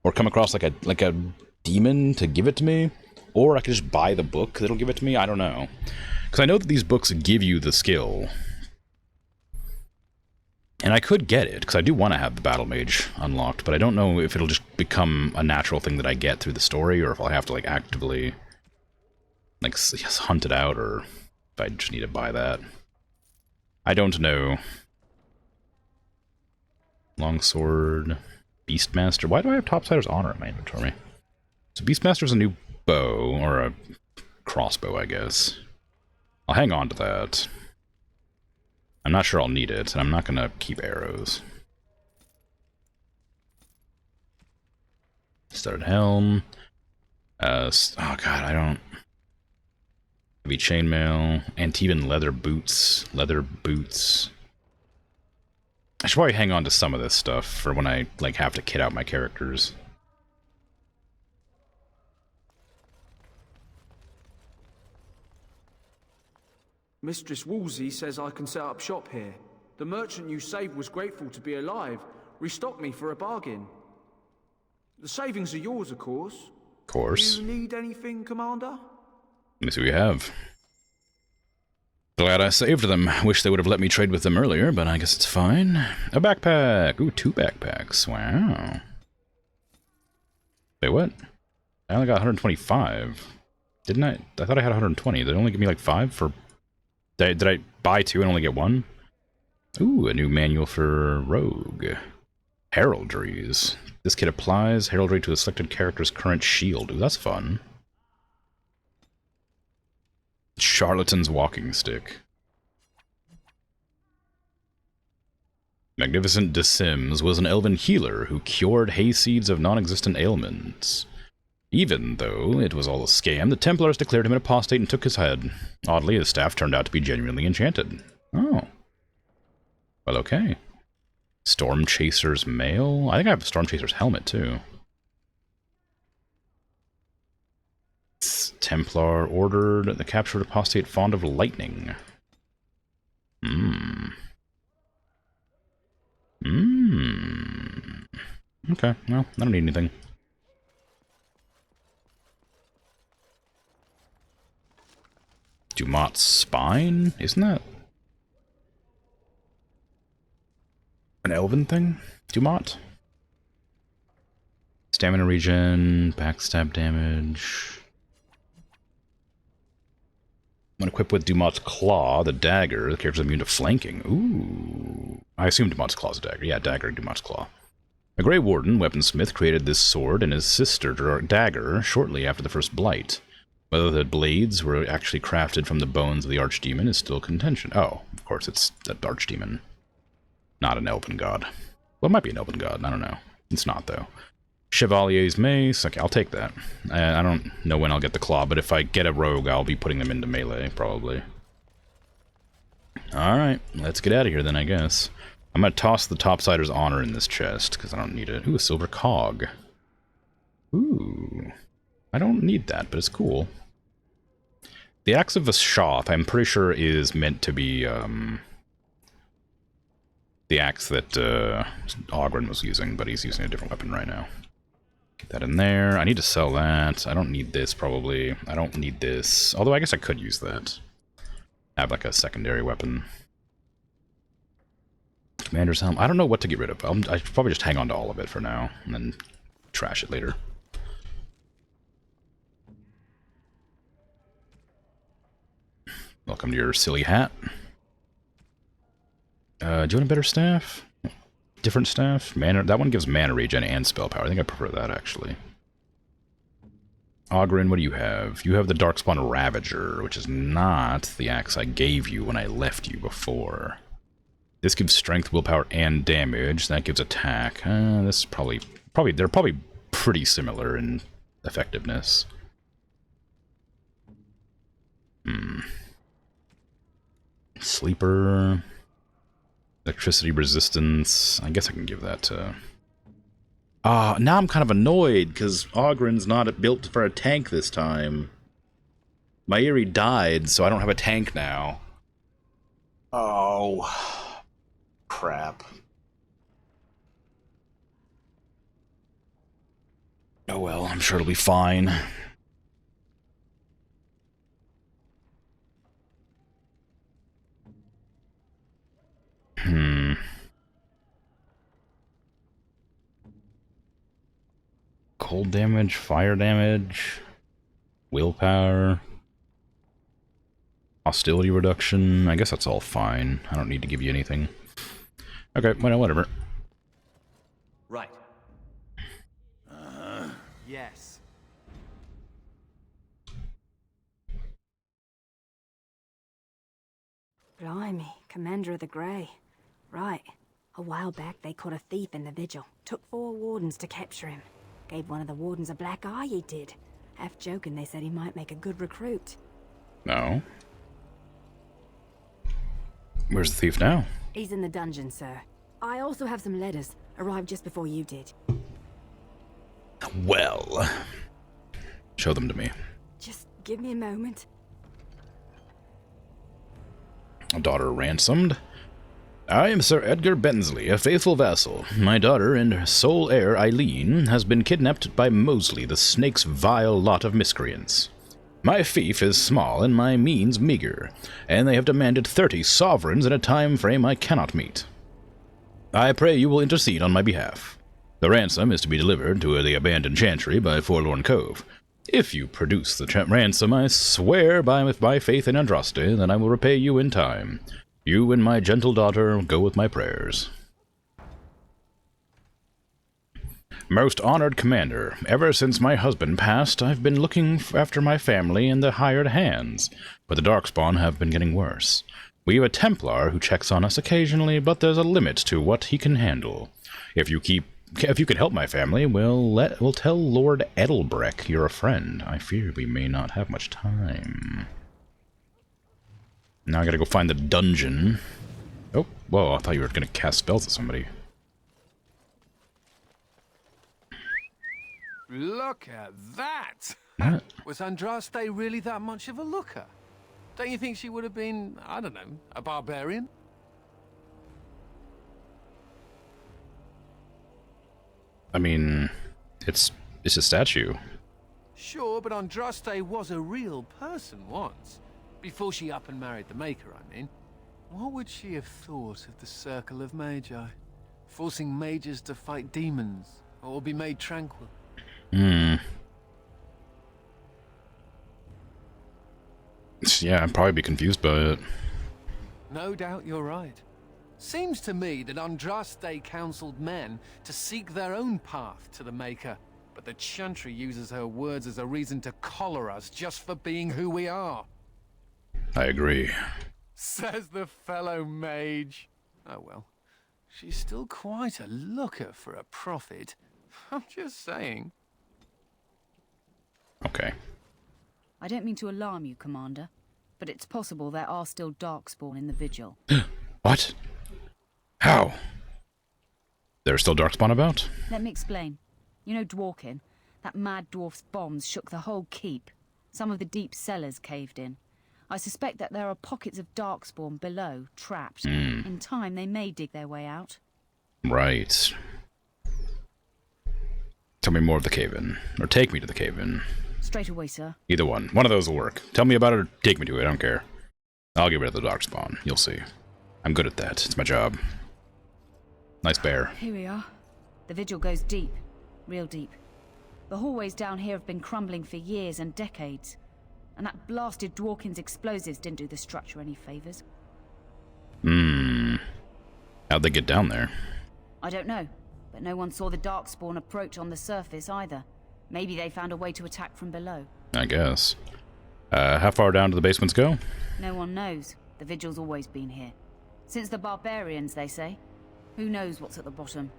or come across, like a demon to give it to me, or I could just buy the book that'll give it to me. I don't know. Because I know that these books give you the skill. And I could get it, because I do want to have the Battle Mage unlocked, but I don't know if it'll just become a natural thing that I get through the story, or if I'll have to, like, actively, like, hunt it out, or if I just need to buy that. I don't know. Longsword, Beastmaster. Why do I have Topsider's Honor in my inventory? So Beastmaster's a new bow, or a crossbow, I guess. I'll hang on to that. I'm not sure I'll need it, and I'm not gonna keep arrows. Studded helm. Oh god, I don't... Heavy chainmail. Antivan leather boots. Leather boots. I should probably hang on to some of this stuff for when I, like, have to kit out my characters. Mistress Woolsey says I can set up shop here. The merchant you saved was grateful to be alive. Restocked me for a bargain. The savings are yours, of course. Of course. Do you need anything, Commander? Let me see what we have. Glad I saved them. Wish they would have let me trade with them earlier, but I guess it's fine. A backpack! Ooh, 2 backpacks. Wow. Wait, what? I only got 125. Didn't I? I thought I had 120. Did it only give me like 5 for... Did I buy 2 and only get 1? Ooh, a new manual for Rogue. Heraldries. This kit applies heraldry to a selected character's current shield. Ooh, that's fun. Charlatan's Walking Stick. Magnificent De Sims was an elven healer who cured hayseeds of non-existent ailments. Even though it was all a scam, the Templars declared him an apostate and took his head. Oddly, his staff turned out to be genuinely enchanted. Oh. Well, okay. Storm Chaser's mail? I think I have a Storm Chaser's helmet, too. Templar ordered the captured apostate fond of lightning. Okay, well, I don't need anything. Dumat's Spine? Isn't that an elven thing? Dumat? Stamina regen, backstab damage. When equipped with Dumat's Claw, the dagger, the character's immune to flanking. Ooh. I assume Dumat's Claw's a dagger. Yeah, dagger, Dumat's Claw. A Grey Warden, weaponsmith, created this sword and his sister dagger shortly after the first blight. Whether the blades were actually crafted from the bones of the archdemon is still contention. Oh, of course, it's that archdemon. Not an elven god. Well, it might be an elven god. I don't know. It's not, though. Chevalier's Mace. Okay, I'll take that. I don't know when I'll get the claw, but if I get a rogue, I'll be putting them into melee, probably. Alright, let's get out of here then, I guess. I'm gonna toss the Topsider's Honor in this chest, because I don't need it. Ooh, a silver cog. Ooh. I don't need that, but it's cool. The Axe of Vashoth, I'm pretty sure, is meant to be, the axe that, Ogren was using, but he's using a different weapon right now. Get that in there. I need to sell that. I don't need this, probably. I don't need this. Although, I guess I could use that. Have, like, a secondary weapon. Commander's Helm. I don't know what to get rid of. I should probably just hang on to all of it for now, and then trash it later. Welcome to your silly hat. Do you want a better staff? Different staff? Mana, that one gives mana regen and spell power. I think I prefer that, actually. Ogren, what do you have? You have the Darkspawn Ravager, which is not the axe I gave you when I left you before. This gives strength, willpower, and damage. That gives attack. This is probably they're probably pretty similar in effectiveness. Sleeper, electricity resistance. I guess I can give that to. Now I'm kind of annoyed because Ogren's not built for a tank this time. Mairi died, so I don't have a tank now. Oh, crap. Oh well, I'm sure it'll be fine. Cold damage, fire damage, willpower, hostility reduction. I guess that's all fine. I don't need to give you anything. Okay, well, whatever. Right. Yes. Blimey, Commander of the Grey. Right. A while back they caught a thief in the vigil. Took 4 wardens to capture him. Gave one of the wardens a black eye, he did. Half joking, they said he might make a good recruit. No. Where's the thief now? He's in the dungeon, sir. I also have some letters. Arrived just before you did. Well. Show them to me. Just give me a moment. A daughter ransomed. I am Sir Edgar Bensley, a faithful vassal. My daughter and sole heir, Eileen, has been kidnapped by Mosley, the snake's vile lot of miscreants. My fief is small and my means meager, and they have demanded 30 sovereigns in a time frame I cannot meet. I pray you will intercede on my behalf. The ransom is to be delivered to the abandoned chantry by Forlorn Cove. If you produce the ransom, I swear by faith in Andraste that I will repay you in time. You and my gentle daughter go with my prayers. Most honored Commander, ever since my husband passed, I've been looking after my family and the hired hands, but the Darkspawn have been getting worse. We have a Templar who checks on us occasionally, but there's a limit to what he can handle. If you can help my family, we'll tell Lord Edelbreck you're a friend. I fear we may not have much time. Now I gotta go find the dungeon. Oh, whoa, I thought you were gonna cast spells at somebody. Look at that! What? Was Andraste really that much of a looker? Don't you think she would have been, I don't know, a barbarian? I mean, it's a statue. Sure, but Andraste was a real person once. Before she up and married the Maker, I mean. What would she have thought of the Circle of Magi? Forcing mages to fight demons, or be made tranquil? Yeah, I'd probably be confused by it. No doubt you're right. Seems to me that Andraste counseled men to seek their own path to the Maker, but the Chantry uses her words as a reason to collar us just for being who we are. I agree. Says the fellow mage. Oh well. She's still quite a looker for a prophet. I'm just saying. Okay. I don't mean to alarm you, Commander, but it's possible there are still Darkspawn in the Vigil. What? How? There's still Darkspawn about? Let me explain. You know Dworkin? That mad dwarf's bombs shook the whole keep. Some of the deep cellars caved in. I suspect that there are pockets of Darkspawn below, trapped. In time, they may dig their way out. Right. Tell me more of the cave-in. Or take me to the cave-in. Straight away, sir. Either one. One of those will work. Tell me about it or take me to it. I don't care. I'll get rid of the Darkspawn. You'll see. I'm good at that. It's my job. Nice bear. Here we are. The Vigil goes deep. Real deep. The hallways down here have been crumbling for years and decades. And that blasted Dworkin's explosives didn't do the structure any favors. How'd they get down there? I don't know, but no one saw the Darkspawn approach on the surface either. Maybe they found a way to attack from below. I guess. How far down do the basements go? No one knows. The Vigil's always been here. Since the barbarians, they say. Who knows what's at the bottom?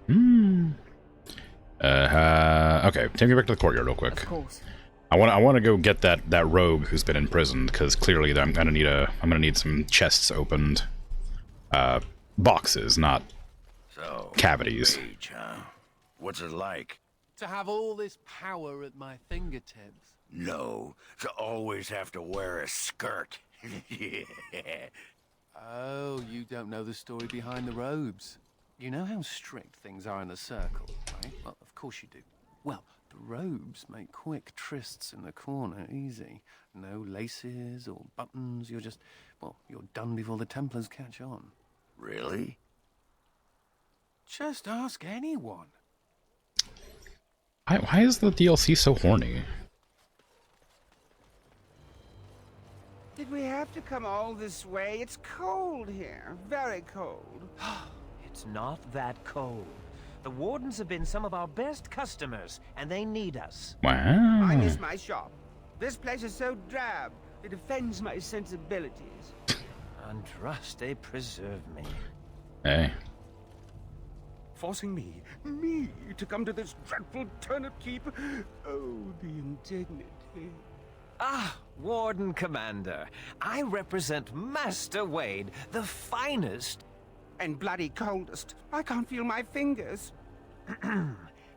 Okay, take me back to the courtyard real quick. Of course. I want to go get that rogue who's been imprisoned, because clearly I'm gonna need some chests opened. Boxes, not So, cavities. Mage, huh? What's it like? To have all this power at my fingertips. No, to always have to wear a skirt. Yeah. Oh, you don't know the story behind the robes. You know how strict things are in the circle, right? Well, of course you do. Well, the robes make quick trysts in the corner easy. No laces or buttons. You're just, well, you're done before the Templars catch on. Really? Just ask anyone. Why is the DLC so horny? Did we have to come all this way? It's cold here. Very cold. It's not that cold. The Wardens have been some of our best customers, and they need us. Wow. I miss my shop. This place is so drab. It offends my sensibilities. Andraste, preserve me. Hey. Forcing me, to come to this dreadful turnip keep. Oh, the indignity. Ah, Warden Commander. I represent Master Wade, the finest... And bloody coldest. I can't feel my fingers.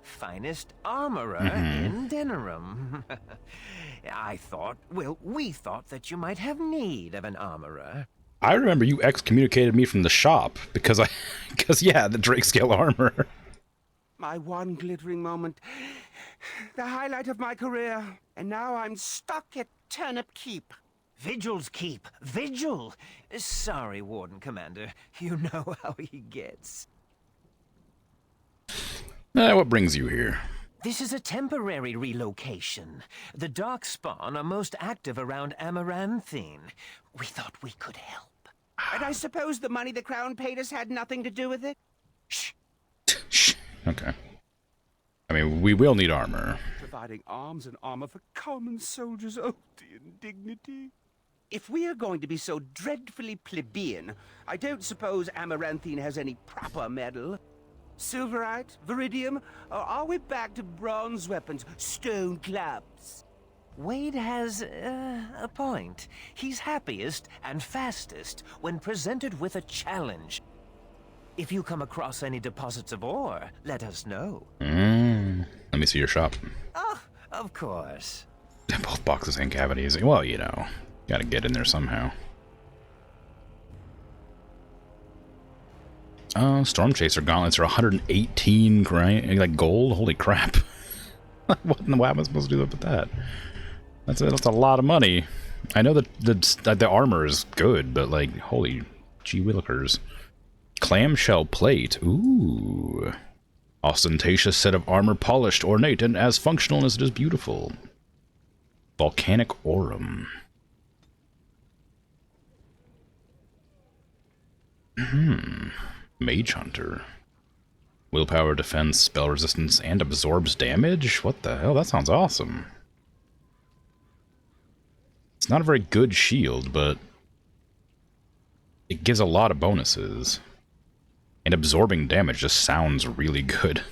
finest armorer in Denerim. We thought that you might have need of an armorer. I remember you excommunicated me from the shop because yeah, the Drake scale armor. My one glittering moment. The highlight of my career. And now I'm stuck at Turnip Keep. Vigil's Keep. Vigil! Sorry, Warden Commander. You know how he gets. What brings you here? This is a temporary relocation. The Darkspawn are most active around Amaranthine. We thought we could help. And I suppose the money the Crown paid us had nothing to do with it? Shh. Shh. Okay. I mean, we will need armor. Providing arms and armor for common soldiers. Oh, the indignity. If we are going to be so dreadfully plebeian, I don't suppose Amaranthine has any proper metal. Silverite? Viridium? Or are we back to bronze weapons, stone clubs? Wade has a point. He's happiest and fastest when presented with a challenge. If you come across any deposits of ore, let us know. Let me see your shop. Oh, of course. Both boxes and cavities. Well, you know, gotta get in there somehow. Storm Chaser gauntlets are 118 like gold. Holy crap! What in the wow am I supposed to do with that? That's a lot of money. I know that the armor is good, but like, holy gee willikers. Clamshell plate. Ooh. Ostentatious set of armor, polished, ornate, and as functional as it is beautiful. Volcanic Aurum. Mage Hunter. Willpower, defense, spell resistance, and absorbs damage? What the hell? That sounds awesome. It's not a very good shield, but it gives a lot of bonuses. And absorbing damage just sounds really good.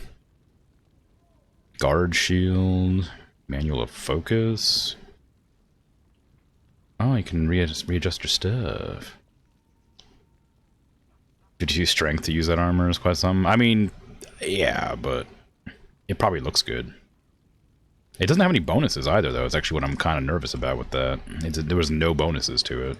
Guard shield, manual of focus. Oh, you can readjust your stuff. 52 strength to use that armor is quite something. I mean, yeah, but it probably looks good. It doesn't have any bonuses either, though. It's actually what I'm kind of nervous about with that. There was no bonuses to it.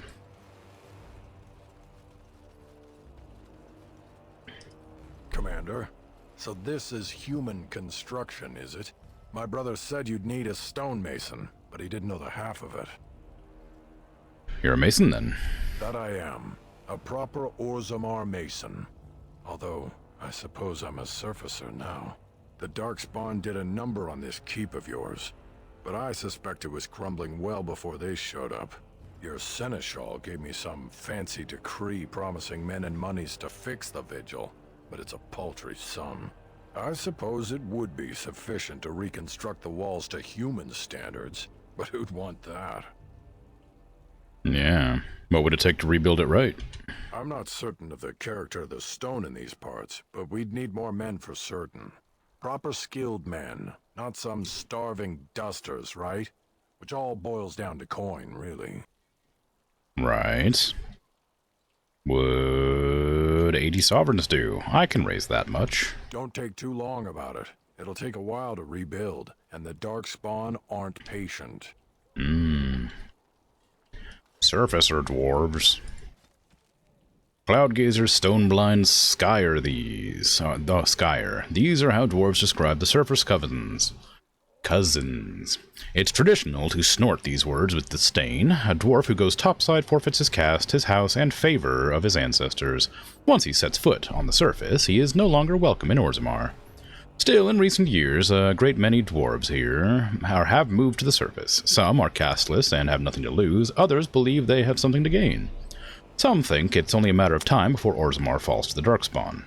Commander, so this is human construction, is it? My brother said you'd need a stonemason, but he didn't know the half of it. You're a mason, then? That I am. A proper Orzammar mason. Although, I suppose I'm a surfacer now. The Darkspawn did a number on this keep of yours, but I suspect it was crumbling well before they showed up. Your seneschal gave me some fancy decree promising men and monies to fix the vigil, but it's a paltry sum. I suppose it would be sufficient to reconstruct the walls to human standards, but who'd want that? Yeah. What would it take to rebuild it right? I'm not certain of the character of the stone in these parts, but we'd need more men for certain. Proper skilled men, not some starving dusters, right? Which all boils down to coin, really. Right. Would 80 sovereigns do? I can raise that much. Don't take too long about it. It'll take a while to rebuild, and the Darkspawn aren't patient. Surfacer dwarves. Cloudgazers, Stoneblind, Skyer these. The Skyer. These are how dwarves describe the Surface Cousins. It's traditional to snort these words with disdain. A dwarf who goes topside forfeits his caste, his house, and favor of his ancestors. Once he sets foot on the surface, he is no longer welcome in Orzammar. Still, in recent years, a great many dwarves here have moved to the surface. Some are casteless and have nothing to lose. Others believe they have something to gain. Some think it's only a matter of time before Orzammar falls to the Darkspawn.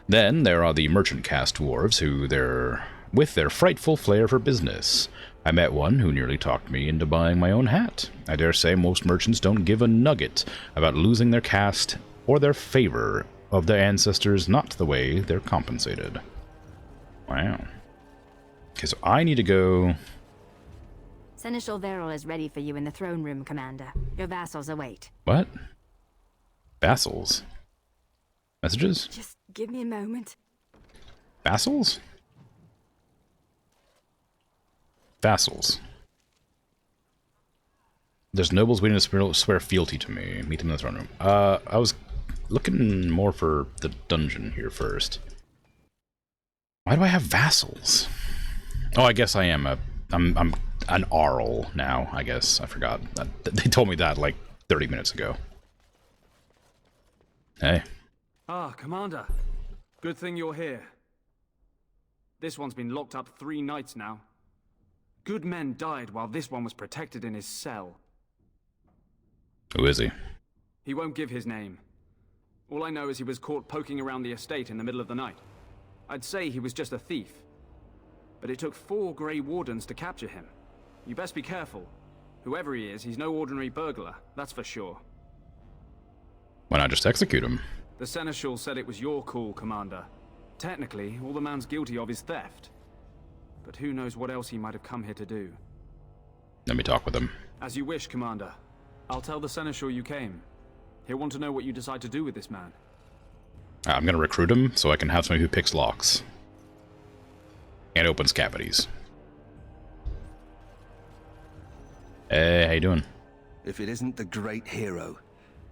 Then there are the merchant caste dwarves with their frightful flair for business. I met one who nearly talked me into buying my own hat. I dare say most merchants don't give a nugget about losing their caste or their favor of their ancestors, not the way they're compensated. Wow. Okay, so I need to go... Seneschal Verrill is ready for you in the throne room, Commander. Your vassals await. What? Vassals? Messages? Just give me a moment. Vassals? Vassals. There's nobles waiting to swear fealty to me. Meet them in the throne room. I was looking more for the dungeon here first. Why do I have vassals? Oh, I guess I am I'm an Arl now, I guess. I forgot. They told me that like 30 minutes ago. Hey. Ah, Commander. Good thing you're here. This one's been locked up 3 nights now. Good men died while this one was protected in his cell. Who is he? He won't give his name. All I know is he was caught poking around the estate in the middle of the night. I'd say he was just a thief. But it took 4 Grey Wardens to capture him. You best be careful. Whoever he is, he's no ordinary burglar, that's for sure. Why not just execute him? The Seneschal said it was your call, Commander. Technically, all the man's guilty of is theft. But who knows what else he might have come here to do. Let me talk with him. As you wish, Commander. I'll tell the Seneschal you came. He'll want to know what you decide to do with this man. I'm gonna recruit him so I can have somebody who picks locks. And opens cavities. Hey, how you doing? If it isn't the great hero,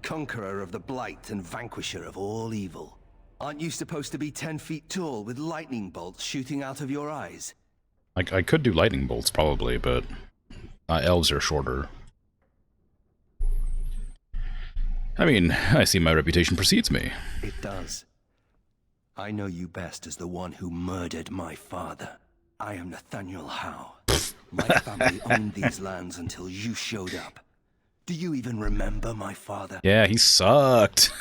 conqueror of the blight and vanquisher of all evil. Aren't you supposed to be 10 feet tall with lightning bolts shooting out of your eyes? I could do lightning bolts probably, but elves are shorter. I mean, I see my reputation precedes me. It does. I know you best as the one who murdered my father. I am Nathaniel Howe. My family owned these lands until you showed up. Do you even remember my father? Yeah, he sucked.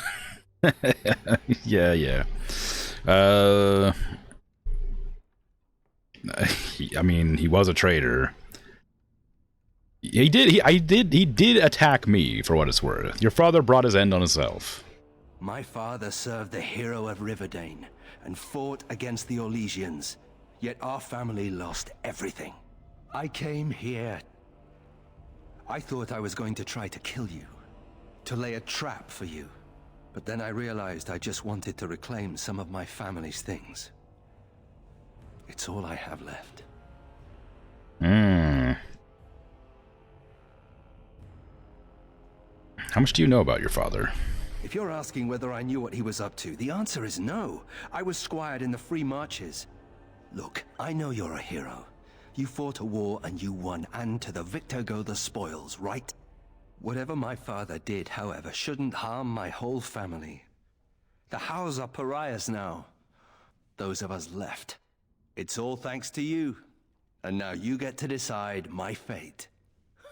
Yeah. I mean, he was a traitor. He did attack me, for what it's worth. Your father brought his end on himself. My father served the hero of Riverdane and fought against the Orlesians, yet our family lost everything. I came here. I thought I was going to try to kill you, to lay a trap for you. But then I realized I just wanted to reclaim some of my family's things. It's all I have left. How much do you know about your father? If you're asking whether I knew what he was up to, the answer is no. I was squired in the Free Marches. Look, I know you're a hero. You fought a war and you won, and to the victor go the spoils, right? Whatever my father did, however, shouldn't harm my whole family. The Howes are pariahs now. Those of us left. It's all thanks to you. And now you get to decide my fate.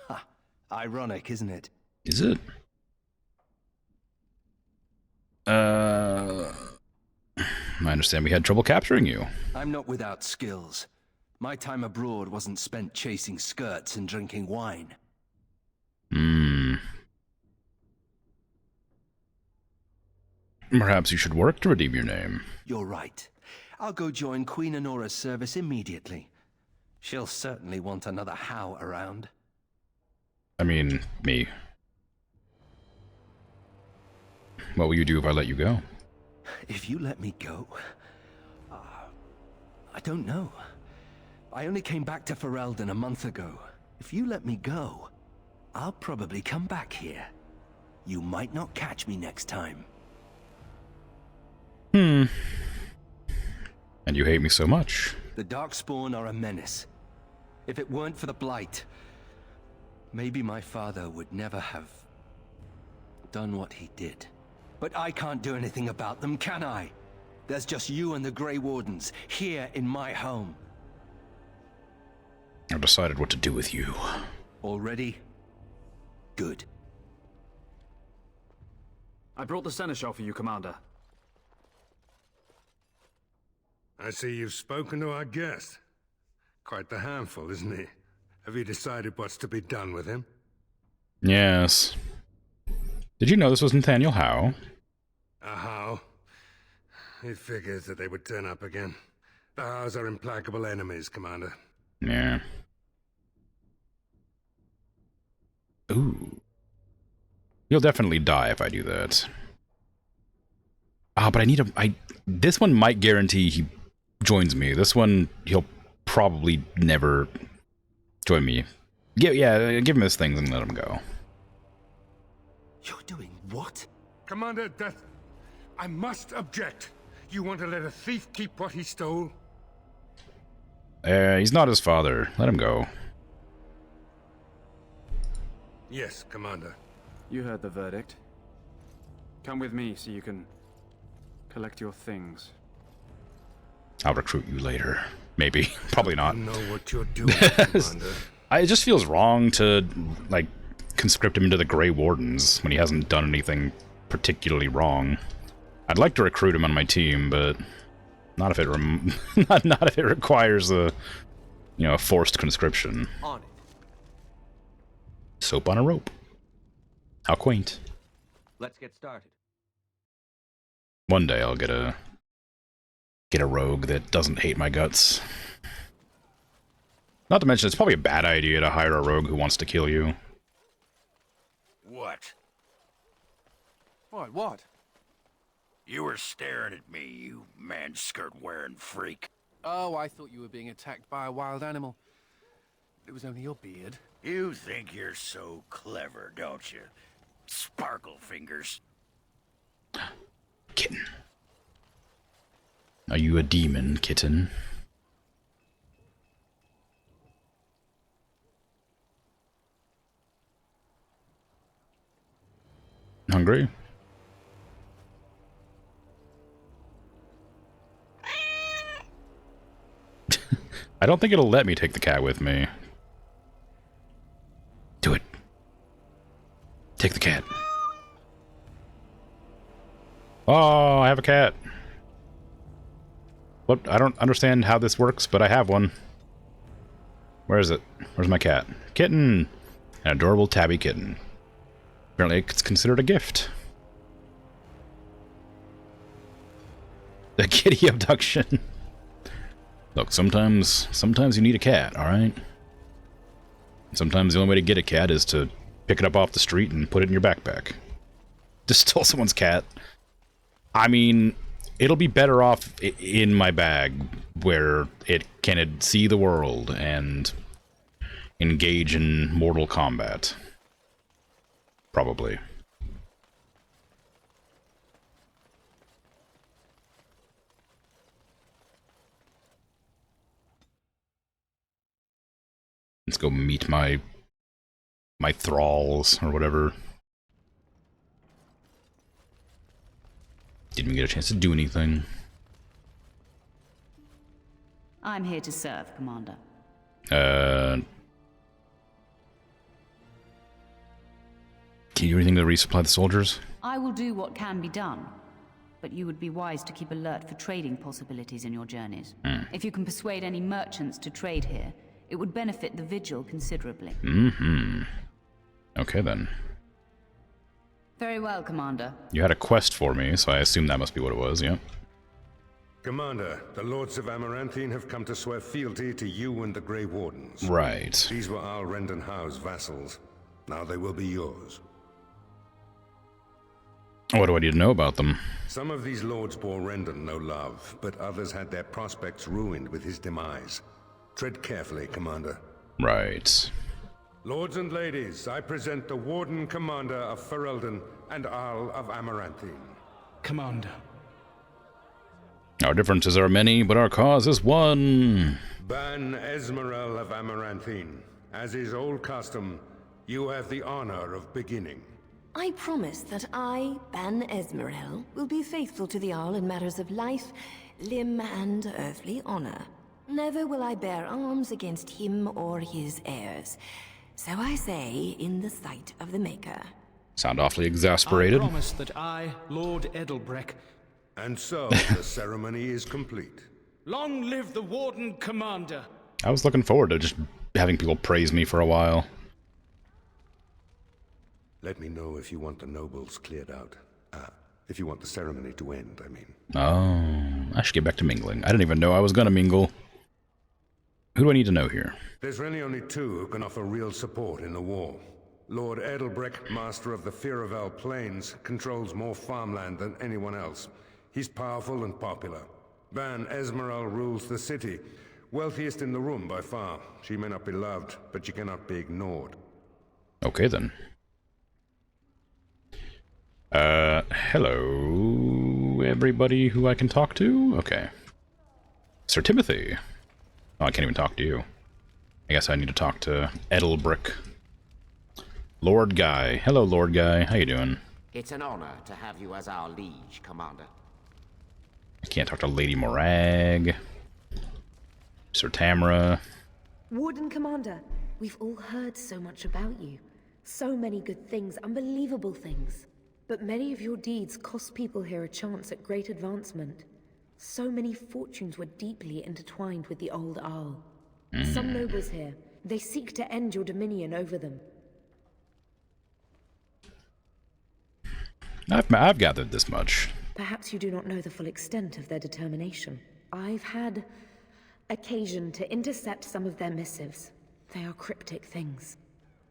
Ha! Ironic, isn't it? Is it? I understand we had trouble capturing you. I'm not without skills. My time abroad wasn't spent chasing skirts and drinking wine. Perhaps you should work to redeem your name. You're right. I'll go join Queen Honora's service immediately. She'll certainly want another How around. I mean, me. What will you do if I let you go? If you let me go... I don't know. I only came back to Ferelden a month ago. If you let me go, I'll probably come back here. You might not catch me next time. And you hate me so much. The Darkspawn are a menace. If it weren't for the Blight, maybe my father would never have done what he did. But I can't do anything about them, can I? There's just you and the Grey Wardens here in my home. I've decided what to do with you. Already? Good. I brought the seneschal for you, Commander. I see you've spoken to our guest. Quite the handful, isn't he? Have you decided what's to be done with him? Yes. Did you know this was Nathaniel Howe? How? It figures that they would turn up again. The Hows are implacable enemies, Commander. Yeah. Ooh. You'll definitely die if I do that. Ah, but I need a... This one might guarantee he joins me. This one, he'll probably never join me. Yeah, give him his things and let him go. You're doing what? Commander, that... I must object. You want to let a thief keep what he stole? He's not his father. Let him go. Yes, Commander. You heard the verdict. Come with me so you can collect your things. I'll recruit you later. Maybe. Probably not. You know what you're doing, Commander. It just feels wrong to, like, conscript him into the Grey Wardens when he hasn't done anything particularly wrong. I'd like to recruit him on my team, but not if it not if it requires a, you know, a forced conscription. On it. Soap on a rope. How quaint. Let's get started. One day I'll get a rogue that doesn't hate my guts. Not to mention, it's probably a bad idea to hire a rogue who wants to kill you. What? What? You were staring at me, you man-skirt-wearing freak. Oh, I thought you were being attacked by a wild animal. It was only your beard. You think you're so clever, don't you? Sparkle fingers. Kitten. Are you a demon, kitten? Hungry? I don't think it'll let me take the cat with me. Do it. Take the cat. Oh, I have a cat. What? I don't understand how this works, but I have one. Where is it? Where's my cat? Kitten! An adorable tabby kitten. Apparently it's considered a gift. The kitty abduction. Look, sometimes you need a cat, alright? Sometimes the only way to get a cat is to pick it up off the street and put it in your backpack. Just stole someone's cat. I mean, it'll be better off in my bag, where it can see the world and engage in mortal combat. Probably. Let's go meet my thralls, or whatever. Didn't even get a chance to do anything. I'm here to serve, Commander. Can you do anything to resupply the soldiers? I will do what can be done, but you would be wise to keep alert for trading possibilities in your journeys. If you can persuade any merchants to trade here, it would benefit the Vigil considerably. Okay then. Very well, Commander. You had a quest for me, so I assume that must be what it was, yeah. Commander, the Lords of Amaranthine have come to swear fealty to you and the Grey Wardens. Right. These were Al Rendenhau's vassals. Now they will be yours. What do I need to know about them? Some of these lords bore Rendon no love, but others had their prospects ruined with his demise. Tread carefully, Commander. Right. Lords and ladies, I present the Warden Commander of Ferelden and Arl of Amaranthine. Commander. Our differences are many, but our cause is one. Ban Esmerel of Amaranthine. As is old custom, you have the honor of beginning. I promise that I, Ban Esmerel, will be faithful to the Arl in matters of life, limb, and earthly honor. Never will I bear arms against him or his heirs. So I say, in the sight of the Maker. Sound awfully exasperated. I promise that I, Lord Edelbreck... And so, the ceremony is complete. Long live the Warden Commander! I was looking forward to just having people praise me for a while. Let me know if you want the nobles cleared out. If you want the ceremony to end, I mean. Oh, I should get back to mingling. I didn't even know I was gonna mingle. Who do I need to know here? There's really only two who can offer real support in the war. Lord Edelbreck, master of the Firavel Plains, controls more farmland than anyone else. He's powerful and popular. Ban Esmerel rules the city. Wealthiest in the room by far. She may not be loved, but she cannot be ignored. Okay then. Hello, everybody who I can talk to? Okay. Sir Timothy. Oh, I can't even talk to you. I guess I need to talk to Edelbreck. Lord Guy. Hello, Lord Guy. How you doing? It's an honor to have you as our liege, Commander. I can't talk to Lady Morag. Sir Tamara. Warden Commander, we've all heard so much about you. So many good things, unbelievable things. But many of your deeds cost people here a chance at great advancement. So many fortunes were deeply intertwined with the old Arl. Some nobles here, they seek to end your dominion over them. I've gathered this much. Perhaps you do not know the full extent of their determination. I've had occasion to intercept some of their missives. They are cryptic things.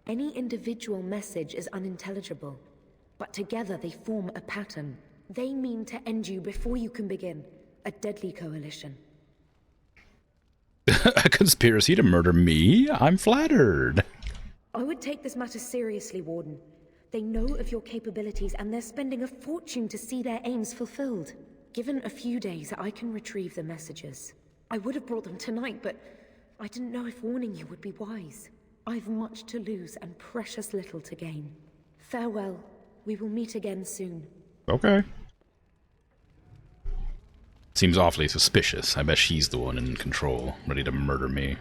Any individual message is unintelligible, but together they form a pattern. They mean to end you before you can begin. A deadly coalition. A conspiracy to murder me? I'm flattered. I would take this matter seriously, Warden. They know of your capabilities, and they're spending a fortune to see their aims fulfilled. Given a few days, I can retrieve the messages. I would have brought them tonight, but I didn't know if warning you would be wise. I've much to lose and precious little to gain. Farewell. We will meet again soon. Okay. Seems awfully suspicious. I bet she's the one in control, ready to murder me.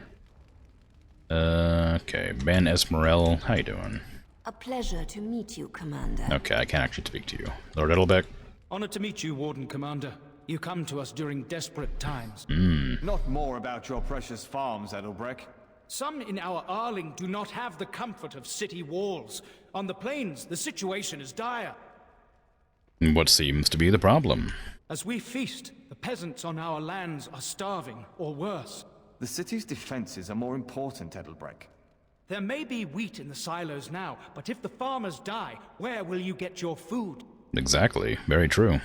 Okay. Ban Esmerel, how you doing? A pleasure to meet you, Commander. Okay, I can't actually speak to you. Lord Edelbeck? Honored to meet you, Warden Commander. You come to us during desperate times. Not more about your precious farms, Edelbreck. Some in our Arling do not have the comfort of city walls. On the plains, the situation is dire. What seems to be the problem? As we feast, the peasants on our lands are starving, or worse. The city's defenses are more important, Edelbreck. There may be wheat in the silos now, but if the farmers die, where will you get your food? Exactly. Very true.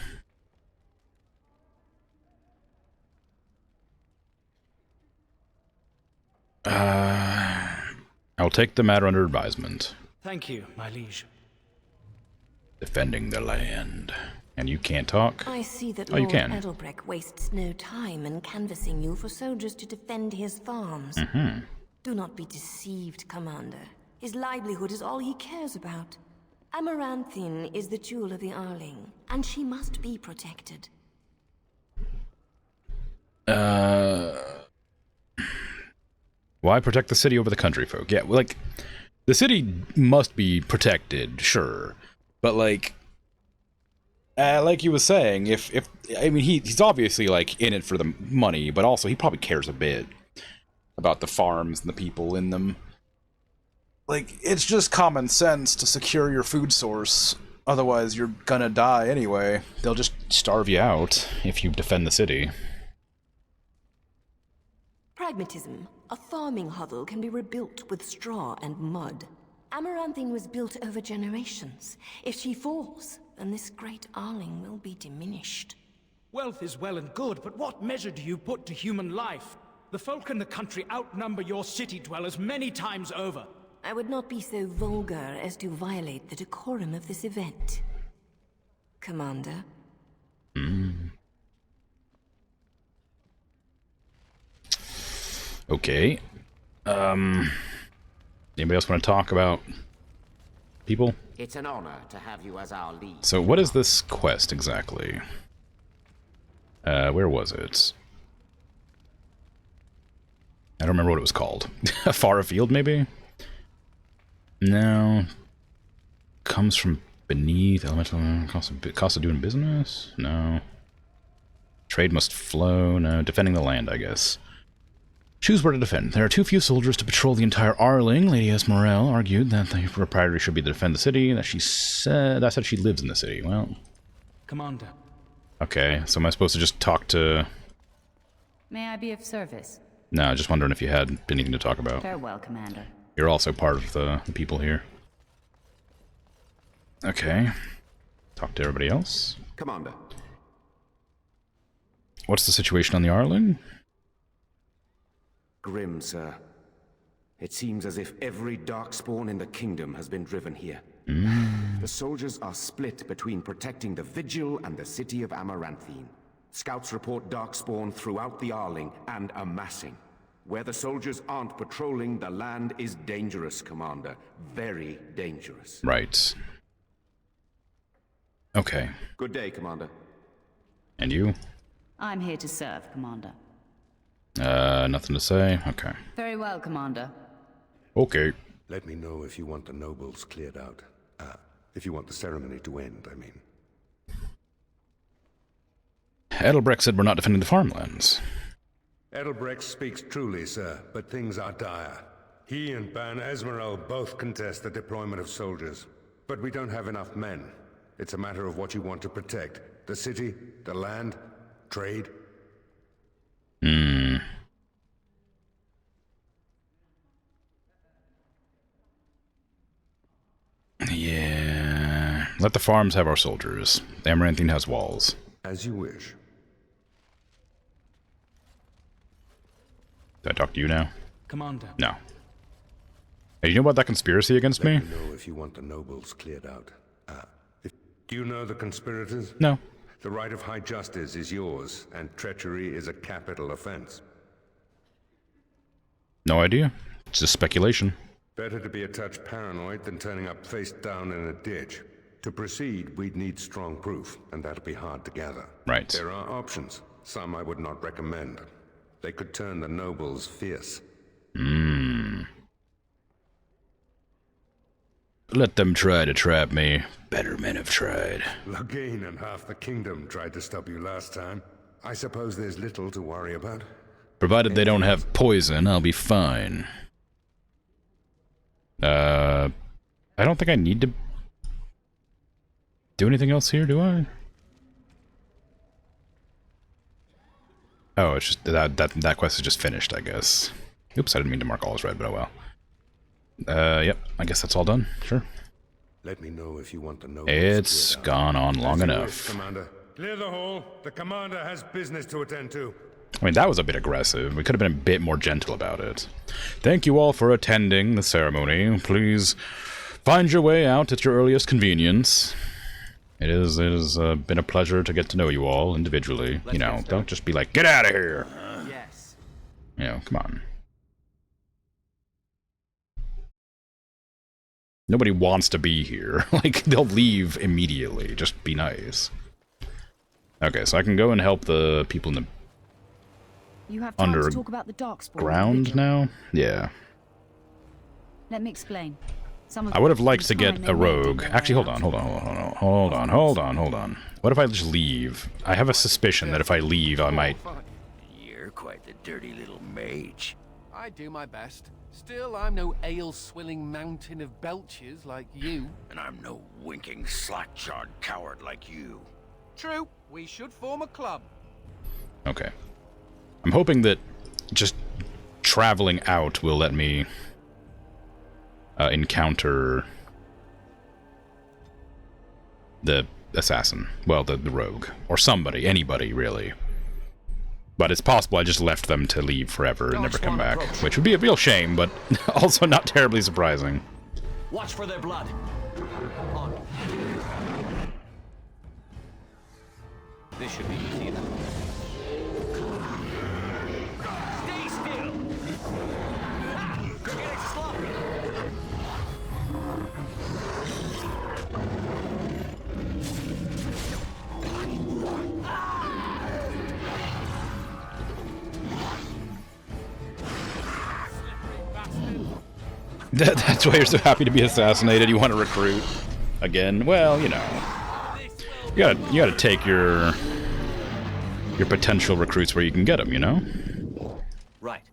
I'll take the matter under advisement. Thank you, my liege. Defending the land. And you can't talk? I see that Oh, you Lord can. Edelbreck wastes no time in canvassing you for soldiers to defend his farms. Do not be deceived, Commander. His livelihood is all he cares about. Amaranthine is the jewel of the Arling, and she must be protected. Why protect the city over the country folk? Yeah, like, the city must be protected, sure. But, like he was saying, I mean, he's obviously, like, in it for the money, but also he probably cares a bit about the farms and the people in them. Like, it's just common sense to secure your food source Otherwise, you're gonna die anyway. They'll just starve you out if you defend the city. Pragmatism. A farming hovel can be rebuilt with straw and mud. Amaranthine was built over generations. If she falls, then this great Arling will be diminished. Wealth is well and good, but what measure do you put to human life? The folk in the country outnumber your city dwellers many times over. I would not be so vulgar as to violate the decorum of this event. Commander. Okay. Anybody else want to talk about people? It's an honor to have you as our lead. So what is this quest exactly? Where was it? I don't remember what it was called. Far afield, maybe? No. Comes from beneath. Elemental cost of doing business? No. Trade must flow? No. Defending the land, I guess. Choose where to defend. There are too few soldiers to patrol the entire Arling. Lady Esmerelle argued that the proprietor should be to defend the city, and that she said she lives in the city. Well... Commander. Okay, so am I supposed to just talk to... May I be of service? No, just wondering if you had anything to talk about. Farewell, Commander. You're also part of the people here. Okay. Talk to everybody else. Commander. What's the situation on the Arling? Grim, sir. It seems as if every darkspawn in the kingdom has been driven here. The soldiers are split between protecting the Vigil and the city of Amaranthine. Scouts report darkspawn throughout the Arling and amassing. Where the soldiers aren't patrolling, the land is dangerous, Commander. Very dangerous. Right. Okay. Good day, Commander. And you? I'm here to serve, Commander. Nothing to say? Okay. Very well, Commander. Okay. Let me know if you want the nobles cleared out. If you want the ceremony to end, I mean. Edelbrecht said we're not defending the farmlands. Edelbrecht speaks truly, sir, but things are dire. He and Ban Esmeralda both contest the deployment of soldiers. But we don't have enough men. It's a matter of what you want to protect. The city, the land, trade. Yeah. Let the farms have our soldiers. The Amaranthine has walls. As you wish. Did I talk to you now? Commander. No. Hey, you know about that conspiracy against me? Let me know if you want the nobles cleared out. Do you know the conspirators? No. The right of high justice is yours, and treachery is a capital offense. No idea. It's just speculation. Better to be a touch paranoid than turning up face down in a ditch. To proceed, we'd need strong proof, and that'll be hard to gather. Right. There are options. Some I would not recommend. They could turn the nobles fierce. Let them try to trap me. Better men have tried. Loghain and half the kingdom tried to stop you last time. I suppose there's little to worry about. Provided they don't have poison, I'll be fine. I don't think I need to do anything else here, do I? Oh, it's just that quest is just finished, I guess. Oops, I didn't mean to mark all as red, but oh well. Yep, I guess that's all done. Sure. Let me know if you want to know. It's gone on long enough. Commander. Clear the hall. The commander has business to attend to. I mean, that was a bit aggressive. We could have been a bit more gentle about it. Thank you all for attending the ceremony. Please find your way out at your earliest convenience. It has been a pleasure to get to know you all individually. You know, don't just be like, get out of here. Yes. You know, come on. Nobody wants to be here. Like, they'll leave immediately. Just be nice. Okay, so I can go and help the people in the You have time to talk about the Darkspawn. ground now? Yeah. Let me explain. Some of I would have liked to get a rogue. Actually, hold on. What if I just leave? I have a suspicion that if I leave, I might... You're quite the dirty little mage. I do my best. Still, I'm no ale-swilling mountain of belches like you. And I'm no winking, slack-jawed coward like you. True. We should form a club. Okay. I'm hoping that just traveling out will let me encounter the assassin. Well, the rogue. Or somebody. Anybody, really. But it's possible I just left them to leave forever and never come back. Which would be a real shame, but also not terribly surprising. Watch for their blood. On. This should be easy enough. Stay still! Getting sloppy! That's why you're so happy to be assassinated. You want to recruit again? Well, you know, you gotta take your potential recruits where you can get them. You know. Right.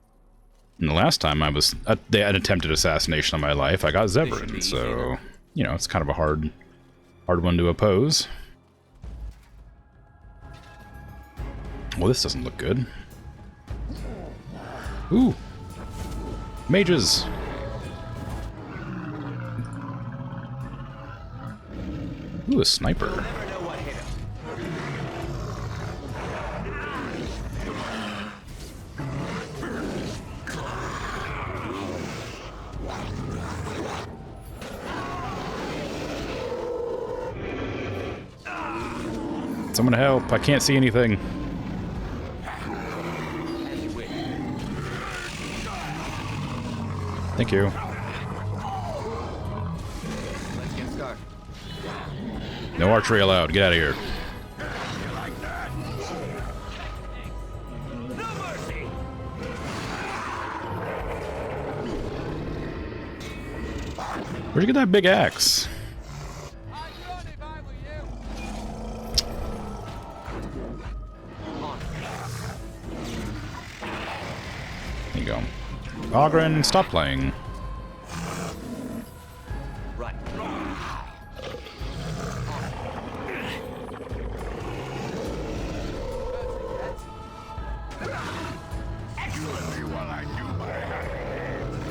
And the last time I was they had attempted assassination on my life, I got Zevran. So you know, it's kind of a hard one to oppose. Well, this doesn't look good. Ooh, mages. Ooh, a sniper. Someone help, I can't see anything. Thank you. Let's get started. No archery allowed. Get out of here. Where'd you get that big axe? There you go. Ogren, stop playing. Right.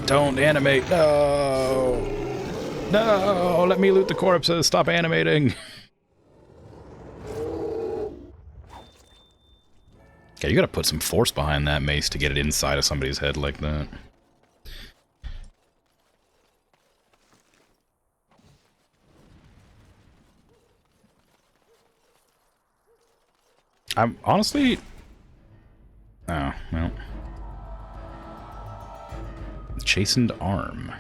Don't animate. No. No, let me loot the corpses. Stop animating. Okay, you gotta put some force behind that mace to get it inside of somebody's head like that. I'm honestly... Oh, well. Chastened arm.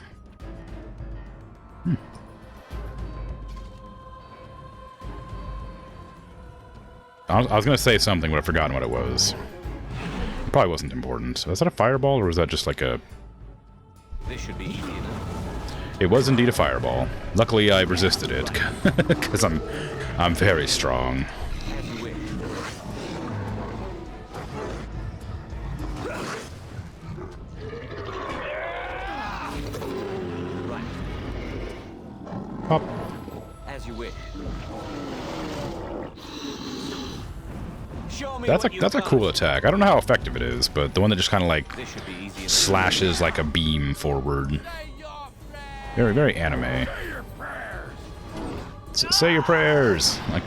I was gonna say something, but I've forgotten what it was. It probably wasn't important. Was that a fireball, or was that just like a... This should be easy enough. It was indeed a fireball. Luckily, I resisted it, because I'm very strong. Pop. As you wish. That's a cool attack. I don't know how effective it is, but the one that just kind of like slashes like a beam forward. Very, very anime. Say your prayers. Like,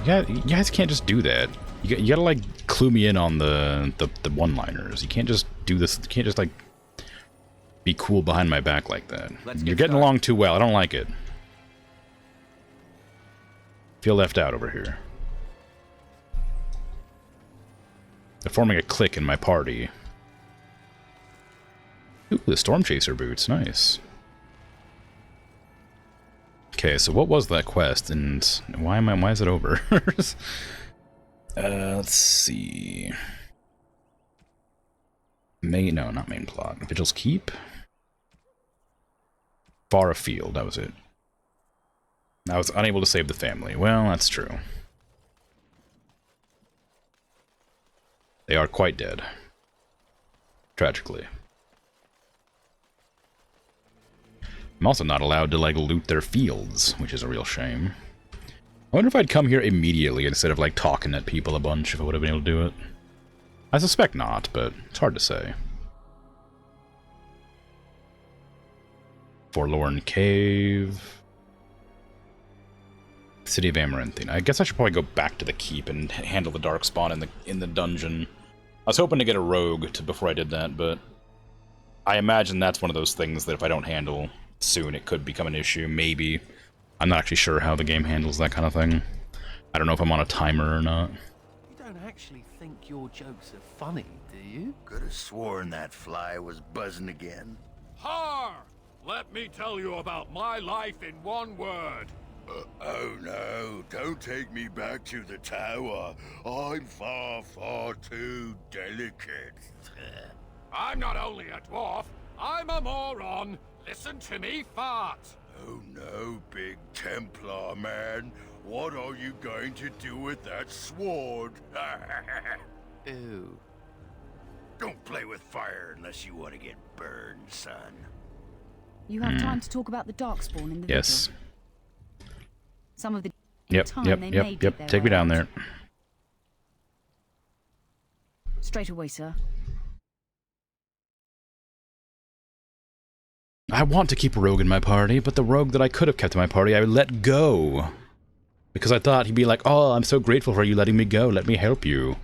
yeah, you guys can't just do that. You gotta like clue me in on the one-liners. You can't just do this. You can't just like be cool behind my back like that. You're getting along too well. I don't like it. Feel left out over here. They're forming a clique in my party. Ooh, the Storm Chaser boots. Nice. Okay, so what was that quest, and why is it over? Let's see. No, not main plot. Vigil's Keep? Far afield, that was it. I was unable to save the family. Well, that's true. They are quite dead. Tragically. I'm also not allowed to, like, loot their fields, which is a real shame. I wonder if I'd come here immediately instead of, like, talking at people a bunch if I would have been able to do it. I suspect not, but it's hard to say. Forlorn Cave. City of Amaranthine. I guess I should probably go back to the keep and handle the Darkspawn in the dungeon. I was hoping to get a rogue before I did that, but I imagine that's one of those things that if I don't handle soon, it could become an issue. Maybe. I'm not actually sure how the game handles that kind of thing. I don't know if I'm on a timer or not. You don't actually think your jokes are funny, do you? Could have sworn that fly was buzzing again. Har! Let me tell you about my life in one word. Oh no, don't take me back to the tower. I'm far, far too delicate. I'm not only a dwarf, I'm a moron. Listen to me fart. Oh no, big Templar man. What are you going to do with that sword? Ew. Don't play with fire unless you want to get burned, son. You have time to talk about the Darkspawn in the Yes. vigil. Some of the Yep. Take me down there. Straight away, sir. I want to keep a rogue in my party, but the rogue that I could have kept in my party, I let go. Because I thought he'd be like, oh, I'm so grateful for you letting me go. Let me help you.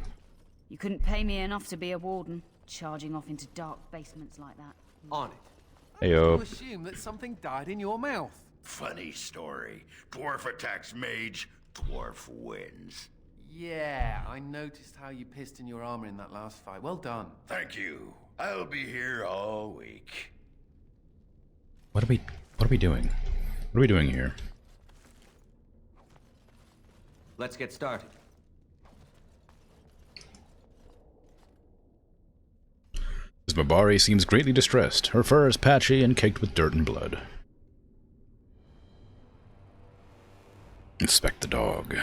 You couldn't pay me enough to be a warden, charging off into dark basements like that. On it. Heyo. You assume that something died in your mouth. Funny story. Dwarf attacks mage, dwarf wins. Yeah, I noticed how you pissed in your armor in that last fight. Well done. Thank you. I'll be here all week. What are we doing? What are we doing here? Let's get started. Ms. Mabari seems greatly distressed. Her fur is patchy and caked with dirt and blood. Inspect the dog.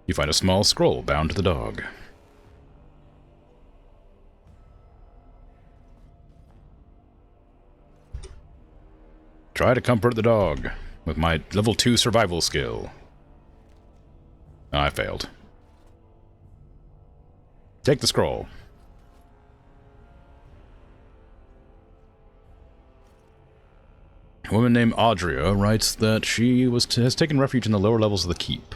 You find a small scroll bound to the dog. Try to comfort the dog with my level 2 survival skill. Oh, I failed. Take the scroll. A woman named Audria writes that she has taken refuge in the lower levels of the keep.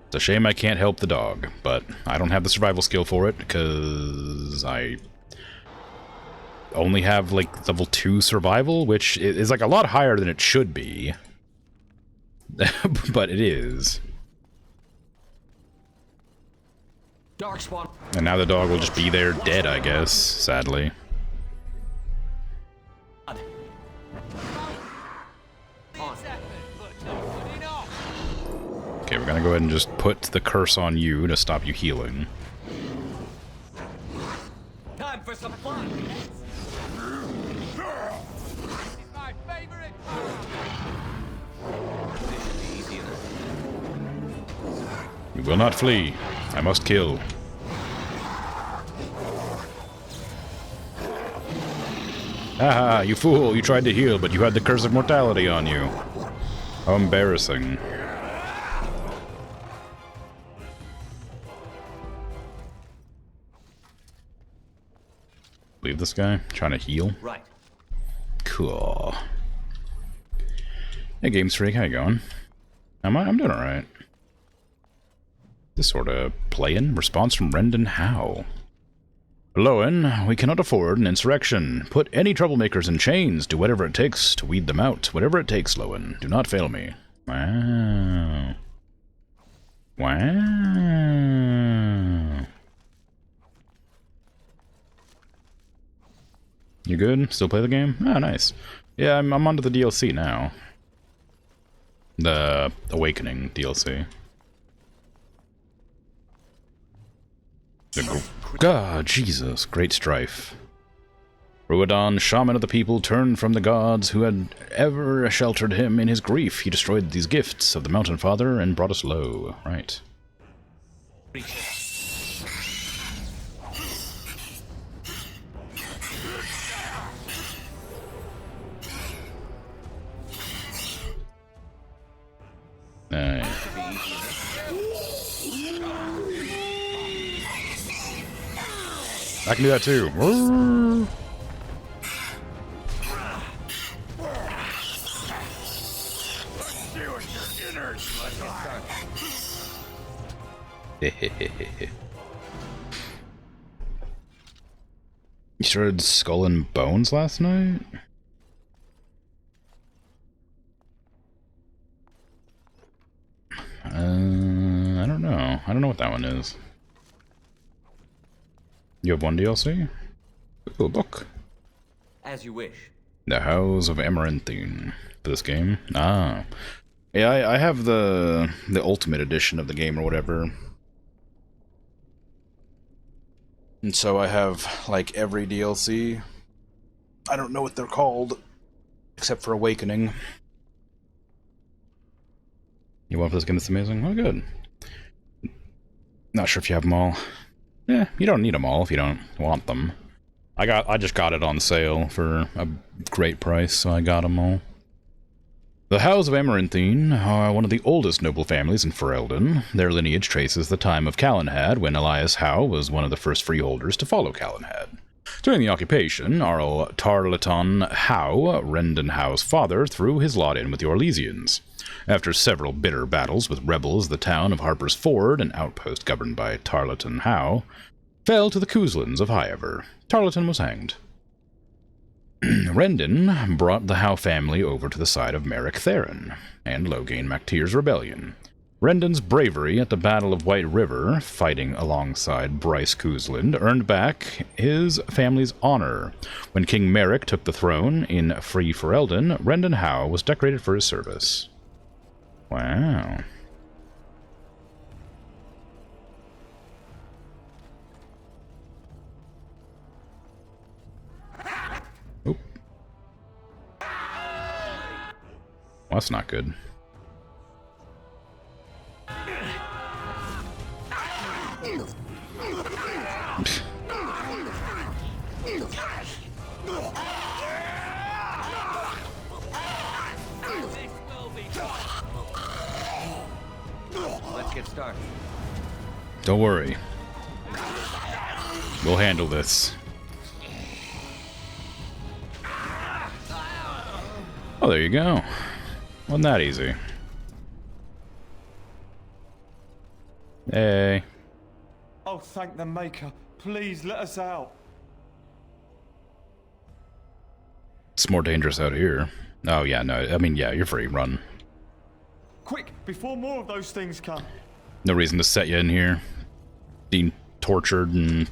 It's a shame I can't help the dog, but I don't have the survival skill for it because I only have like level 2 survival, which is like a lot higher than it should be. But it is. Darkspawn. And now the dog will just be there dead, I guess, sadly. Okay, we're gonna go ahead and just put the curse on you to stop you healing. Time for some fun. My favorite. You will not flee. I must kill. Haha, you fool! You tried to heal, but you had the curse of mortality on you. How embarrassing. Leave this guy? Trying to heal? Right. Cool. Hey, Games Freak, how you going? I'm doing alright. Just sort of playing. Response from Rendon Howe. Lowen, we cannot afford an insurrection. Put any troublemakers in chains. Do whatever it takes to weed them out. Whatever it takes, Lowen. Do not fail me. Wow. Wow. You good? Still play the game? Oh, nice. Yeah, I'm onto the DLC now. The Awakening DLC. God, Jesus. Great strife. Ruadan, shaman of the people, turned from the gods who had ever sheltered him in his grief. He destroyed these gifts of the Mountain Father and brought us low. Right. Nice. I can do that too. You started Skull and Bones last night? I don't know. I don't know what that one is. You have one DLC? Ooh, a book. As you wish. The House of Amaranthine for this game. Ah. Yeah, I have the Ultimate Edition of the game or whatever. And so I have, like, every DLC. I don't know what they're called, except for Awakening. You want this game that's amazing? Oh, good. Not sure if you have them all. Yeah, you don't need them all if you don't want them. I just got it on sale for a great price, so I got them all. The House of Amaranthine are one of the oldest noble families in Ferelden. Their lineage traces the time of Calenhad, when Elias Howe was one of the first freeholders to follow Calenhad. During the occupation, Arl Tarleton Howe, Rendon Howe's father, threw his lot in with the Orlesians. After several bitter battles with rebels, the town of Harper's Ford, an outpost governed by Tarleton Howe, fell to the Kuzlins of Highever. Tarleton was hanged. Rendon brought the Howe family over to the side of Merrick Theron and Loghain MacTyr's rebellion. Rendon's bravery at the Battle of White River, fighting alongside Bryce Kuzlind, earned back his family's honor. When King Merrick took the throne in Free Ferelden, Rendon Howe was decorated for his service. Wow. Oop. Well, that's not good. Let's get started. Don't worry. We'll handle this. Oh, there you go. Wasn't that easy? Hey. Oh, thank the Maker. Please let us out. It's more dangerous out here. Oh, yeah, no. I mean, yeah, you're free. Run. Quick, before more of those things come. No reason to set you in here. Being tortured and,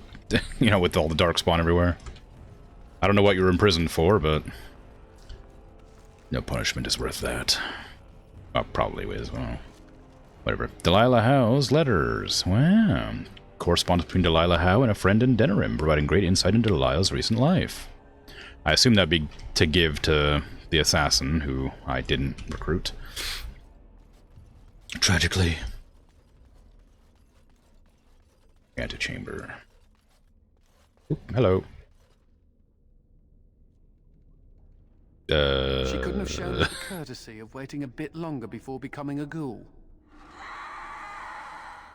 you know, with all the darkspawn everywhere. I don't know what you were imprisoned for, but no punishment is worth that. Well, probably is. Well, whatever. Delilah Howe's letters. Wow. Correspondence between Delilah Howe and a friend in Denerim, providing great insight into Delilah's recent life. I assume that'd be to give to the assassin, who I didn't recruit. Tragically. Antechamber. Oop, hello. She couldn't have shown us the courtesy of waiting a bit longer before becoming a ghoul.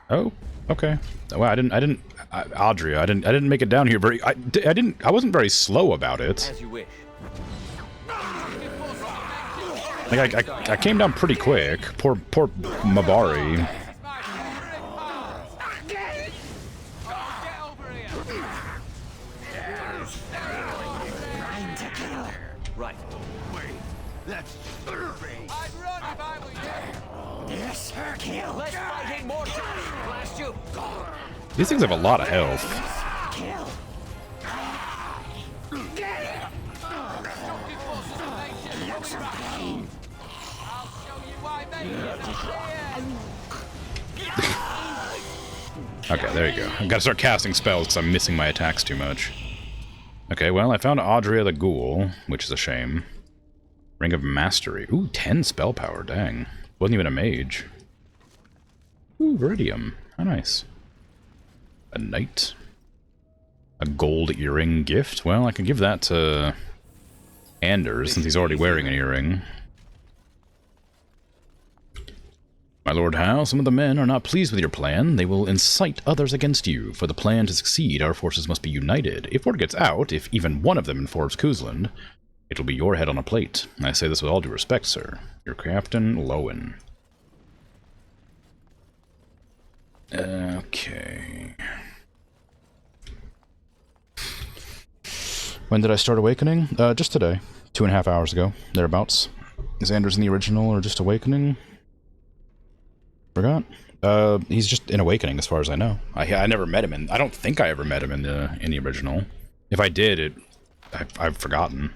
Oh, okay. Well, Audrey, I didn't make it down here very. I wasn't very slow about it. As you wish. Like I came down pretty quick. Poor Mabari. Right. Wait, that's disturbing. I'd run if I were you. Yes, sir, kill. Less fighting, more time. Blast you. These things have a lot of health. Kill. Get it. I'll show you why they Okay, there you go. I gotta start casting spells because I'm missing my attacks too much. Okay, well, I found Audrey the Ghoul, which is a shame. Ring of Mastery. Ooh, 10 spell power, dang. Wasn't even a mage. Ooh, Viridium. How nice. A knight. A gold earring gift. Well, I could give that to Anders, since he's already wearing an earring. My lord Howe, some of the men are not pleased with your plan. They will incite others against you. For the plan to succeed, our forces must be united. If word gets out, if even one of them informs Kuzland, it will be your head on a plate. I say this with all due respect, sir. Your Captain Lowen. Okay. When did I start Awakening? Just today. 2.5 hours ago. Thereabouts. Is Anders in the original or just Awakening? Forgot. He's just in Awakening as far as I know. I never met him in... I don't think I ever met him in the original. If I did, I've forgotten.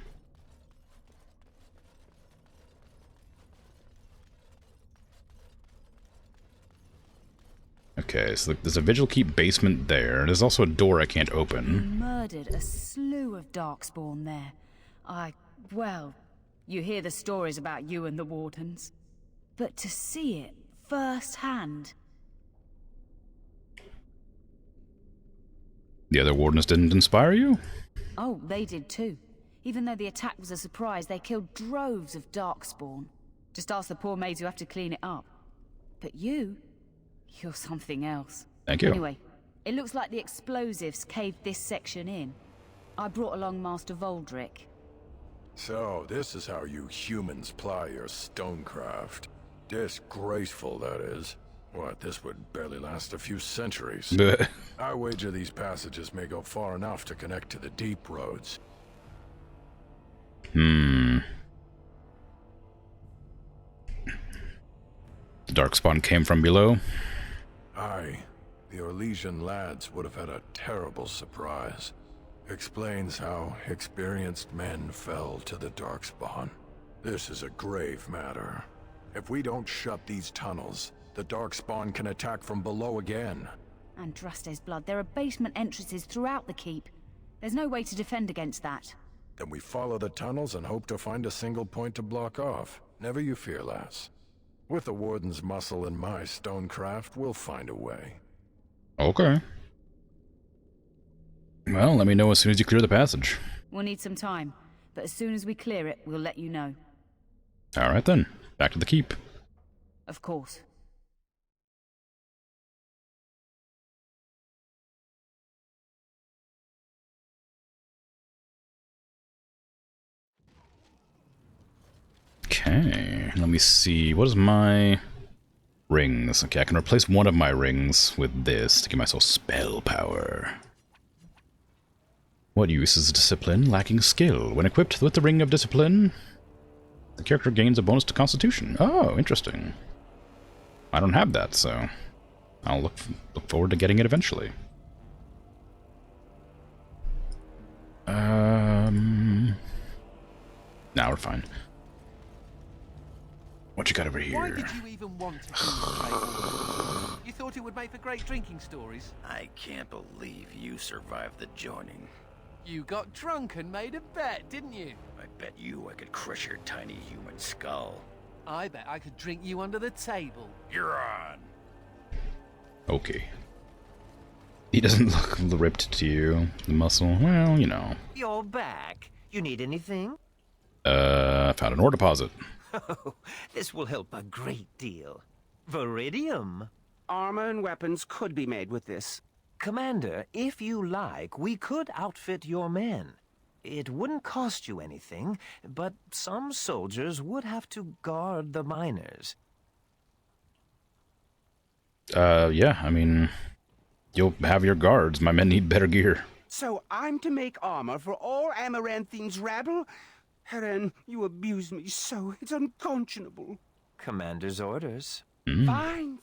Okay, so there's a Vigil Keep basement there. There's also a door I can't open. Murdered a slew of Darkspawn there. Well, you hear the stories about you and the Wardens. But to see it firsthand... The other Wardens didn't inspire you? Oh, they did too. Even though the attack was a surprise, they killed droves of Darkspawn. Just ask the poor maids who have to clean it up. But you're something else. Thank you. Anyway, it looks like the explosives caved this section in. I brought along Master Voldrick. So, this is how you humans ply your stonecraft. Disgraceful, that is. What, this would barely last a few centuries. I wager these passages may go far enough to connect to the deep roads. The Darkspawn came from below? Aye. The Orlesian lads would have had a terrible surprise. Explains how experienced men fell to the Darkspawn. This is a grave matter. If we don't shut these tunnels, the Darkspawn can attack from below again. Andraste's blood, there are basement entrances throughout the keep. There's no way to defend against that. Then we follow the tunnels and hope to find a single point to block off. Never you fear, lass. With the Warden's muscle and my stonecraft, we'll find a way. Okay. Well, let me know as soon as you clear the passage. We'll need some time, but as soon as we clear it, we'll let you know. Alright then, back to the keep. Of course. Okay, let me see. What is my rings? Okay, I can replace one of my rings with this to give myself spell power. What use is discipline lacking skill? When equipped with the Ring of Discipline, the character gains a bonus to Constitution. Oh, interesting. I don't have that, so I'll look forward to getting it eventually. Now we're fine. What you got over here? Why did you even want to come? You thought it would make for great drinking stories? I can't believe you survived the joining. You got drunk and made a bet, didn't you? I bet you I could crush your tiny human skull. I bet I could drink you under the table. You're on. Okay. He doesn't look ripped to you. The muscle, well, you know. You're back. You need anything? I found an ore deposit. Oh, this will help a great deal. Viridium. Armor and weapons could be made with this. Commander, if you like, we could outfit your men. It wouldn't cost you anything, but some soldiers would have to guard the miners. Yeah, I mean, you'll have your guards. My men need better gear. So I'm to make armor for all Amaranthine's rabble? Heren, you abuse me so, it's unconscionable. Commander's orders. Fine,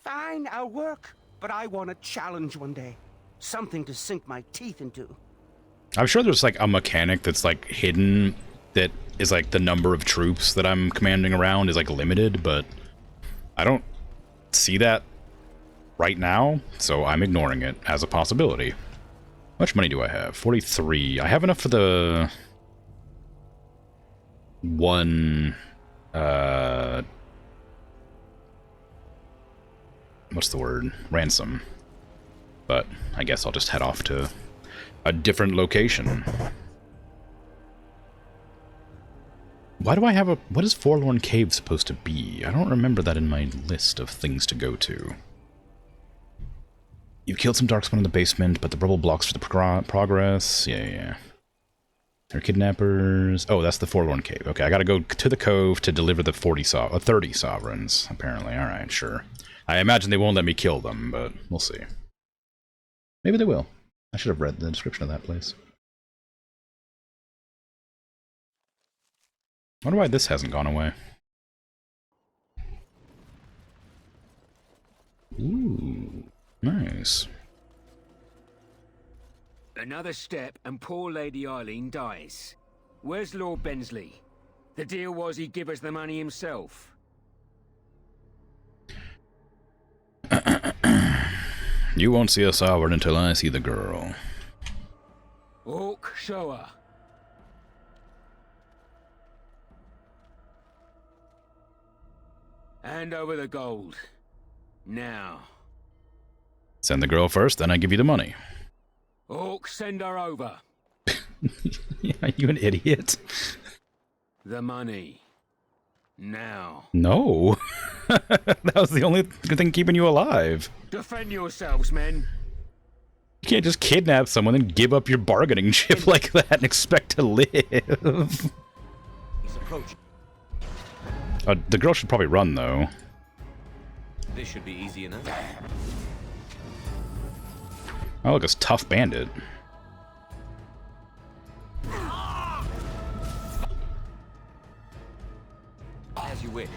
I'll work. But I want a challenge one day. Something to sink my teeth into. I'm sure there's like a mechanic that's like hidden that is like the number of troops that I'm commanding around is like limited, but I don't see that right now, so I'm ignoring it as a possibility. much money do I have? 43. I have enough for the one, what's the word? Ransom. But I guess I'll just head off to a different location. Why do I have a... What is Forlorn Cave supposed to be? I don't remember that in my list of things to go to. You've killed some Darkspawn in the basement, but the rubble blocks for the progress. Yeah. They're kidnappers. Oh, that's the Forlorn Cave. Okay, I gotta go to the cove to deliver the 30 sovereigns, apparently. Alright, sure. I imagine they won't let me kill them, but we'll see. Maybe they will. I should have read the description of that place. I wonder why this hasn't gone away. Ooh, nice. Another step and poor Lady Eileen dies. Where's Lord Bensley? The deal was he'd give us the money himself. You won't see a sovereign until I see the girl. Orc, show her. Hand over the gold. Now. Send the girl first, then I give you the money. Orc, send her over. Are you an idiot? The money. Now. No. That was the only good thing keeping you alive. Defend yourselves, men. You can't just kidnap someone and give up your bargaining chip like that and expect to live. He's approaching. The girl should probably run, though. This should be easy enough. Oh, look, it's Tough Bandit. As you wish.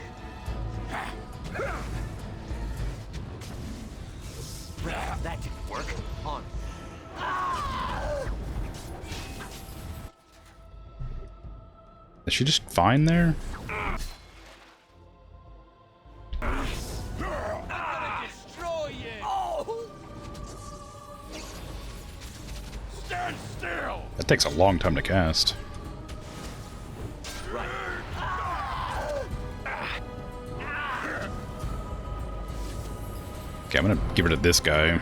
That didn't work. On. Is she just fine there? Stand still! That takes a long time to cast. Right. Okay, I'm gonna give her to this guy.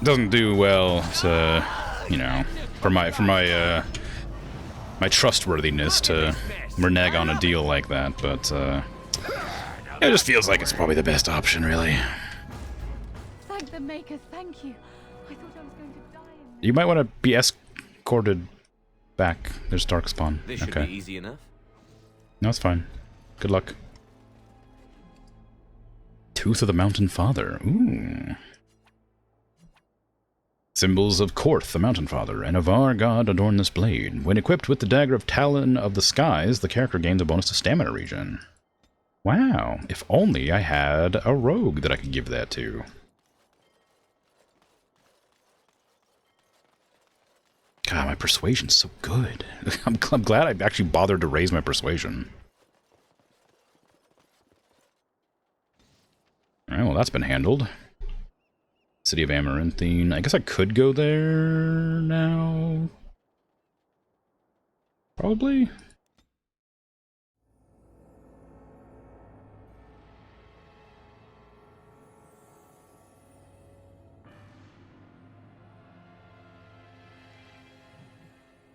Doesn't do well to, you know, for my my trustworthiness to renege on a deal like that, but it just feels like it's probably the best option, really. Thank the Maker, thank you. I thought I was going to die. You might want to be escorted back. There's Darkspawn. This should Okay. be easy enough. No, it's fine. Good luck. Tooth of the Mountain Father. Ooh. Symbols of Korth, the Mountain Father, and of our god adorn this blade. When equipped with the Dagger of Talon of the Skies, the character gains a bonus to stamina regen. Wow, if only I had a rogue that I could give that to. God, my persuasion's so good. I'm glad I actually bothered to raise my persuasion. Alright, well that's been handled. City of Amaranthine. I guess I could go there now. Probably.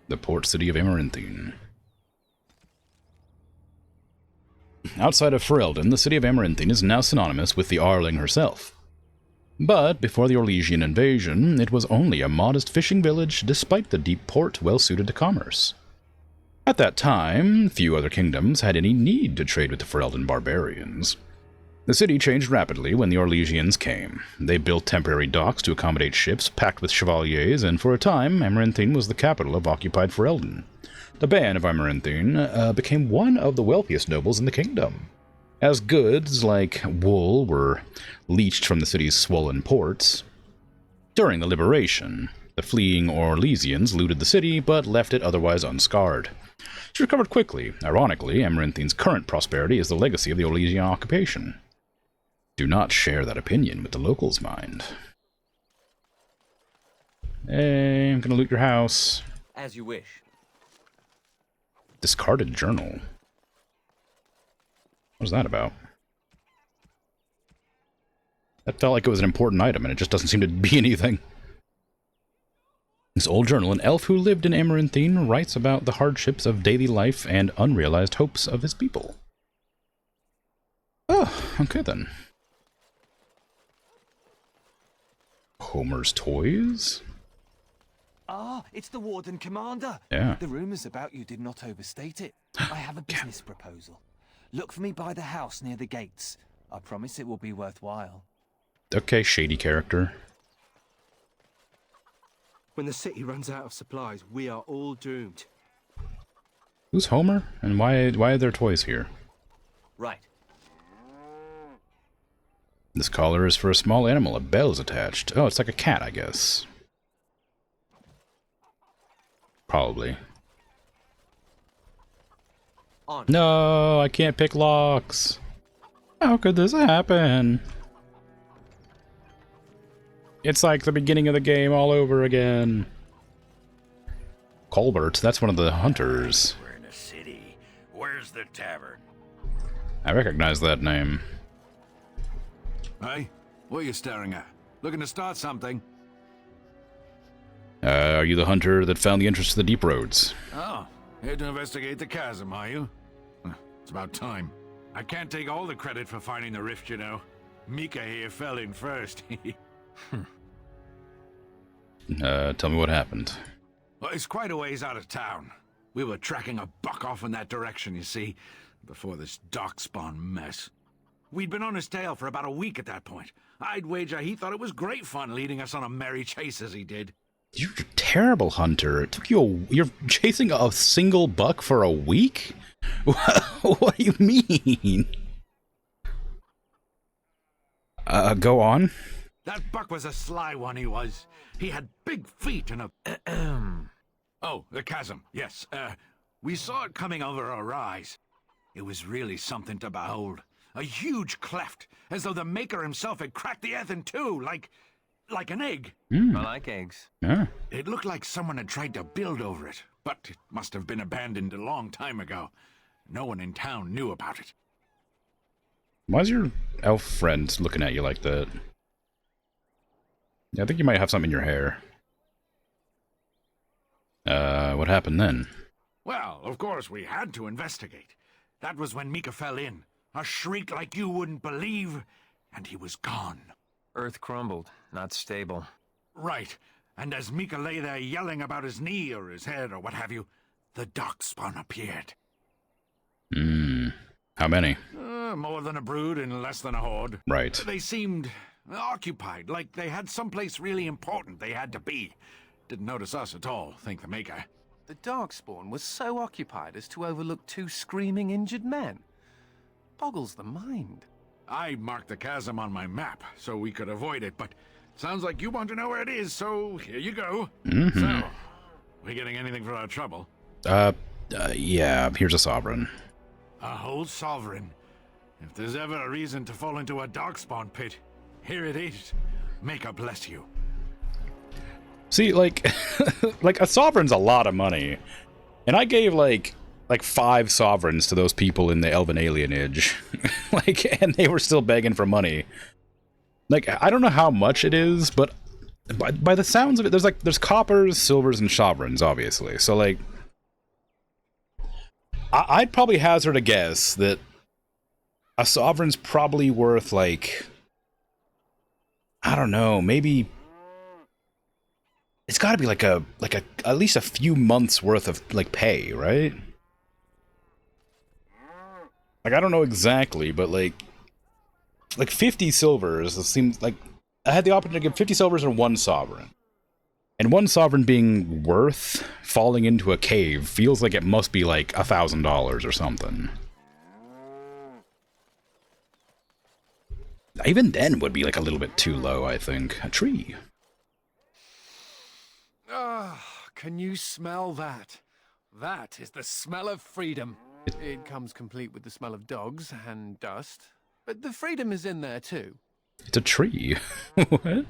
The port city of Amaranthine. Outside of Ferelden, the city of Amaranthine is now synonymous with the Arling herself. But before the Orlesian invasion, it was only a modest fishing village despite the deep port well suited to commerce. At that time, few other kingdoms had any need to trade with the Ferelden barbarians. The city changed rapidly when the Orlesians came. They built temporary docks to accommodate ships packed with chevaliers, and for a time, Amaranthine was the capital of occupied Ferelden. The Ban of Amaranthine became one of the wealthiest nobles in the kingdom. As goods like wool were leached from the city's swollen ports. During the liberation, The fleeing Orlesians looted the city, but left it otherwise unscarred. She recovered quickly. Ironically, Amaranthine's current prosperity is the legacy of the Orlesian occupation. Do not share that opinion with the locals, mind. Hey, I'm gonna loot your house. As you wish. Discarded journal. What was that about? That felt like it was an important item, and it just doesn't seem to be anything. This old journal, an elf who lived in Amaranthine, writes about the hardships of daily life and unrealized hopes of his people. Oh, okay then. Homer's Toys? Ah, it's the Warden Commander. Yeah. The rumors about you did not overstate it. I have a business proposal. Look for me by the house near the gates. I promise it will be worthwhile. Okay, shady character. When the city runs out of supplies, we are all doomed. Who's Homer? And why are there toys here? Right. This collar is for a small animal. A bell is attached. Oh, it's like a cat, I guess. Probably. On. No, I can't pick locks. How could this happen? It's like the beginning of the game all over again. Colbert, that's one of the hunters. We're in a city. Where's the tavern? I recognize that name. Hey, what are you staring at? Looking to start something? Are you the hunter that found the entrance to the deep roads? Oh, here to investigate the chasm, are you? It's about time. I can't take all the credit for finding the rift, you know. Mika here fell in first. Tell me what happened. Well, it's quite a ways out of town. We were tracking a buck off in that direction, you see, before this darkspawn mess. We'd been on his tail for about a week at that point. I'd wager he thought it was great fun leading us on a merry chase as he did. You're a terrible hunter. It took you you're chasing a single buck for a week? What do you mean? Go on. That buck was a sly one, he was. He had big feet and a... Oh, the chasm, yes. We saw it coming over a rise. It was really something to behold. A huge cleft, as though the maker himself had cracked the earth in two, like an egg. I like eggs. Yeah. It looked like someone had tried to build over it, but it must have been abandoned a long time ago. No one in town knew about it. Why's your elf friend looking at you like that? Yeah, I think you might have something in your hair. What happened then? Well, of course, we had to investigate. That was when Mika fell in. A shriek like you wouldn't believe, and he was gone. Earth crumbled, not stable. Right. And as Mika lay there yelling about his knee or his head or what have you, the darkspawn appeared. How many? More than a brood and less than a horde. Right. They seemed occupied, like they had someplace really important they had to be. Didn't notice us at all, thank the Maker. The Darkspawn was so occupied as to overlook two screaming injured men. Boggles the mind. I marked the chasm on my map so we could avoid it, but sounds like you want to know where it is, so here you go. So, we getting anything for our trouble? Yeah, here's a sovereign. A whole sovereign. If there's ever a reason to fall into a darkspawn pit, here it is. Maker bless you. See, like, like a sovereign's a lot of money, and I gave like 5 sovereigns to those people in the Elven alienage, like, and they were still begging for money. Like, I don't know how much it is, but by the sounds of it, there's coppers, silvers, and sovereigns, obviously. So like, I'd probably hazard a guess that a sovereign's probably worth like, I don't know, maybe. It's got to be like a at least a few months worth of like pay, right? Like I don't know exactly, but like 50 silvers. It seems like I had the opportunity to give 50 silvers and 1 sovereign, and 1 sovereign being worth falling into a cave feels like it must be like $1,000 or something. Even then would be like a little bit too low, I think. A tree. Ah, can you smell that? That is the smell of freedom. It comes complete with the smell of dogs and dust, but the freedom is in there too. It's a tree. What?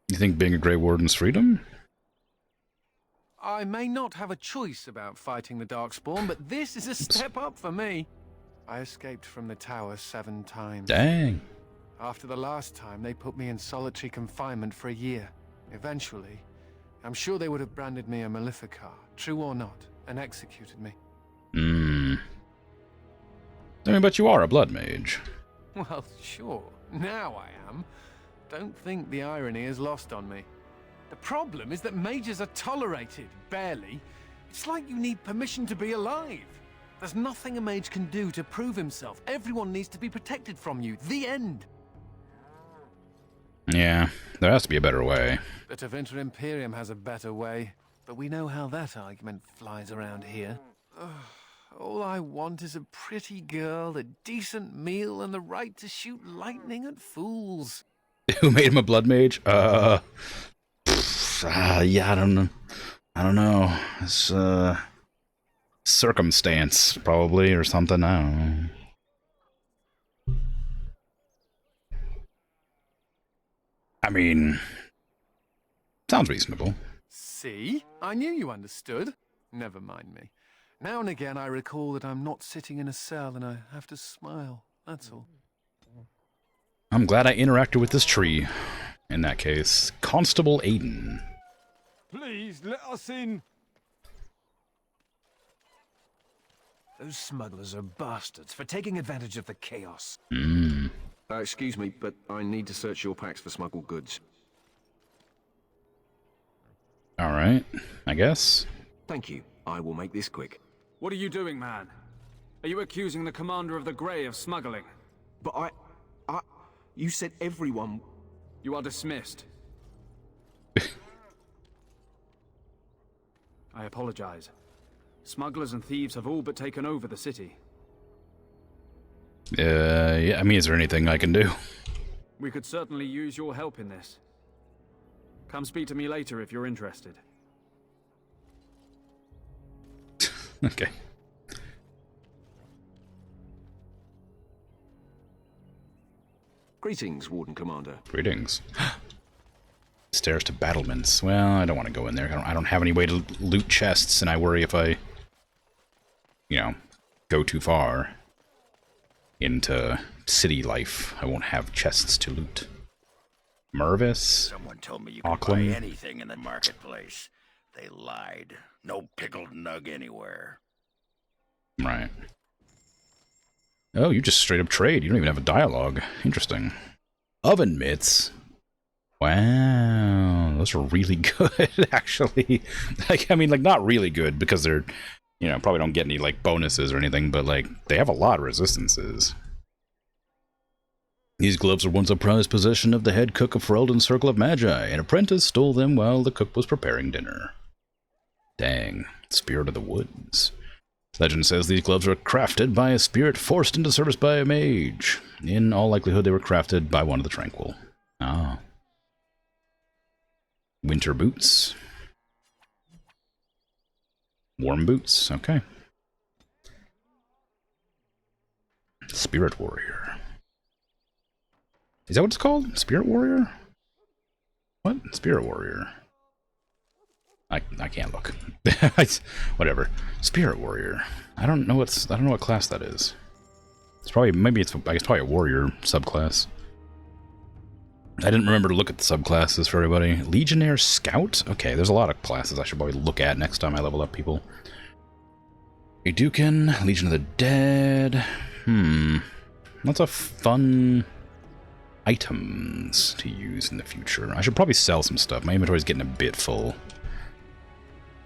You think being a Grey Warden's freedom? I may not have a choice about fighting the Darkspawn, but this is a step up for me. I escaped from the tower 7 times. Dang. After the last time, they put me in solitary confinement for a year. Eventually, I'm sure they would have branded me a Maleficar, true or not, and executed me. I mean, but you are a blood mage. Well, sure. Now I am. Don't think the irony is lost on me. The problem is that mages are tolerated, barely. It's like you need permission to be alive. There's nothing a mage can do to prove himself. Everyone needs to be protected from you. The end. Yeah, there has to be a better way. The Tevinter Imperium has a better way, but we know how that argument flies around here. All I want is a pretty girl, a decent meal, and the right to shoot lightning at fools. Who made him a blood mage? Yeah, I don't know. I don't know. It's, circumstance, probably, or something. I don't know. I mean, sounds reasonable. See? I knew you understood. Never mind me. Now and again I recall that I'm not sitting in a cell and I have to smile. That's all. I'm glad I interacted with this tree. In that case, Constable Aiden. Please, let us in. Those smugglers are bastards for taking advantage of the chaos. Excuse me, but I need to search your packs for smuggled goods. Alright, I guess. Thank you. I will make this quick. What are you doing, man? Are you accusing the commander of the Grey of smuggling? But you said everyone... You are dismissed. I apologize. Smugglers and thieves have all but taken over the city. Yeah, I mean, is there anything I can do? We could certainly use your help in this. Come speak to me later if you're interested. Okay. Greetings, Warden Commander. Greetings. Stairs to battlements. Well, I don't want to go in there. I don't have any way to loot chests, and I worry if I, you know, go too far into city life, I won't have chests to loot. Mervis? Someone told me you could buy anything in the marketplace. They lied. No pickled nug anywhere. Right. Oh, you just straight up trade. You don't even have a dialogue. Interesting. Oven mitts. Wow, those are really good, actually. Like, I mean, like, not really good because they're, you know, probably don't get any, like, bonuses or anything, but, like, they have a lot of resistances. These gloves are once a prized possession of the head cook of Ferelden's Circle of Magi. An apprentice stole them while the cook was preparing dinner. Dang, spirit of the woods. Legend says these gloves were crafted by a spirit forced into service by a mage. In all likelihood, they were crafted by one of the Tranquil. Ah. Winter boots. Warm boots, okay. Spirit Warrior. Is that what it's called? Spirit Warrior? What? Spirit Warrior. I can't look. Whatever. Spirit Warrior. I don't know what class that is. It's probably I guess probably a warrior subclass. I didn't remember to look at the subclasses for everybody. Legionnaire Scout? Okay, there's a lot of classes I should probably look at next time I level up people. A Dukin, Legion of the Dead. Lots of fun items to use in the future. I should probably sell some stuff. My inventory's getting a bit full.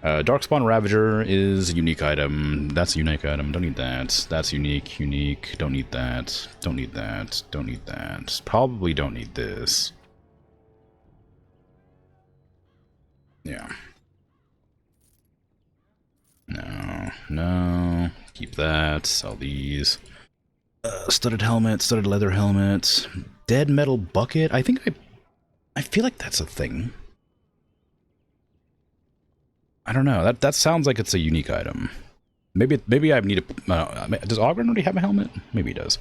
Darkspawn Ravager is a unique item. That's a unique item. Don't need that. That's unique. Unique. Don't need that. Don't need that. Don't need that. Probably don't need this. Yeah. No. No. Keep that. Sell these. Studded helmet. Studded leather helmet. Dead metal bucket. I think I feel like that's a thing. I don't know. That sounds like it's a unique item. Maybe I need a... does Ogren already have a helmet? Maybe he does.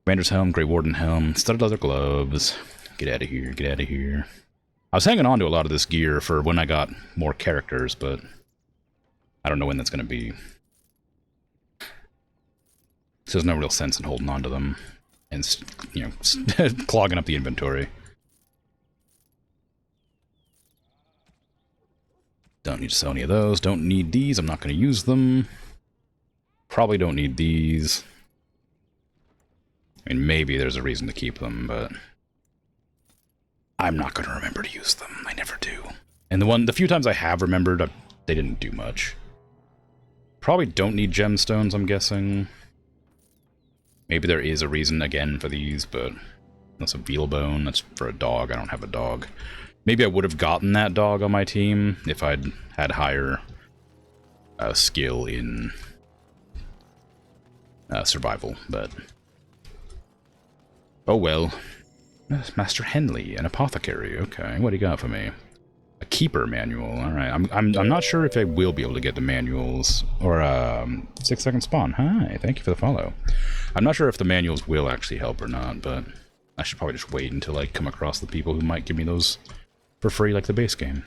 Commander's helm, Grey Warden helm, studded leather gloves. Get out of here, get out of here. I was hanging on to a lot of this gear for when I got more characters, but I don't know when that's going to be. So there's no real sense in holding on to them and, you know, clogging up the inventory. Don't need to sell any of those. Don't need these. I'm not going to use them. Probably don't need these. I mean, maybe there's a reason to keep them, but I'm not going to remember to use them. I never do. And the few times I have remembered, they didn't do much. Probably don't need gemstones, I'm guessing. Maybe there is a reason, again, for these, but that's a veal bone. That's for a dog. I don't have a dog. Maybe I would have gotten that dog on my team if I'd had higher skill in survival, but... oh well. Master Henley, an apothecary. Okay, what do you got for me? A keeper manual. Alright, I'm not sure if I will be able to get the manuals. Or, 6-second spawn. Hi, thank you for the follow. I'm not sure if the manuals will actually help or not, but I should probably just wait until I come across the people who might give me those for free like the base game.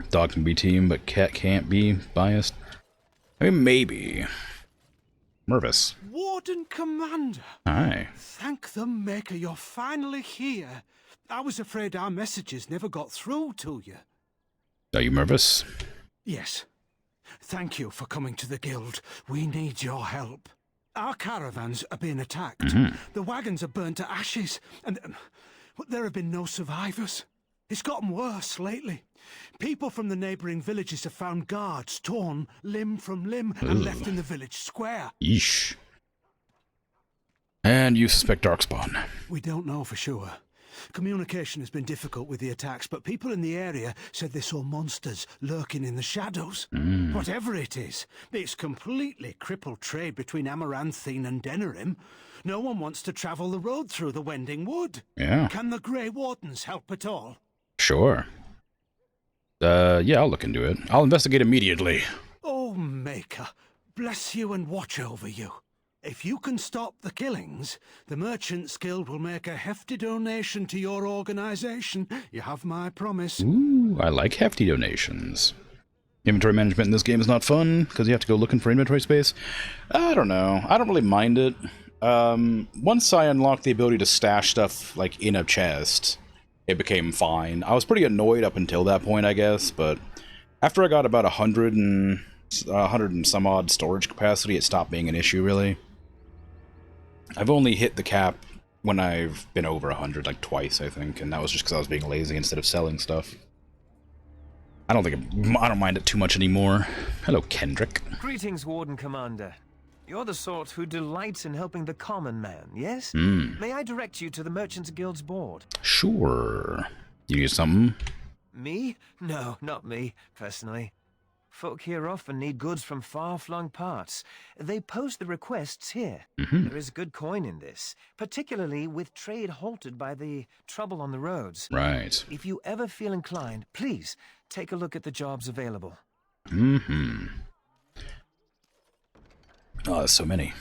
Dog can be team, but cat can't be biased. I mean, maybe. Mervis. Warden Commander. Hi. Thank the Maker you're finally here. I was afraid our messages never got through to you. Are you Mervis? Yes. Thank you for coming to the guild. We need your help. Our caravans are being attacked. The wagons are burnt to ashes, and there have been no survivors. It's gotten worse lately. People from the neighbouring villages have found guards torn limb from limb and left in the village square. Yeesh. And you suspect Darkspawn? We don't know for sure. Communication has been difficult with the attacks, but people in the area said they saw monsters lurking in the shadows. Whatever it is, it's completely crippled trade between Amaranthine and Denerim. No one wants to travel the road through the Wending Wood. Yeah. Can the Grey Wardens help at all? Sure. Yeah, I'll look into it. I'll investigate immediately. Oh, Maker, bless you and watch over you. If you can stop the killings, the Merchants Guild will make a hefty donation to your organization. You have my promise. Ooh, I like hefty donations. Inventory management in this game is not fun, because you have to go looking for inventory space. I don't know. I don't really mind it. Once I unlocked the ability to stash stuff, like, in a chest, it became fine. I was pretty annoyed up until that point, I guess, but after I got about 100 and some odd storage capacity, it stopped being an issue, really. I've only hit the cap when I've been over 100, like twice, I think, and that was just because I was being lazy instead of selling stuff. I don't mind it too much anymore. Hello, Kendrick. Greetings, Warden Commander. You're the sort who delights in helping the common man, yes? May I direct you to the Merchants Guild's board? Sure. You need something? Me? No, not me, personally. Folk here often need goods from far-flung parts. They post the requests here. There is good coin in this, particularly with trade halted by the trouble on the roads. Right. If you ever feel inclined, please take a look at the jobs available. Oh, there's so many.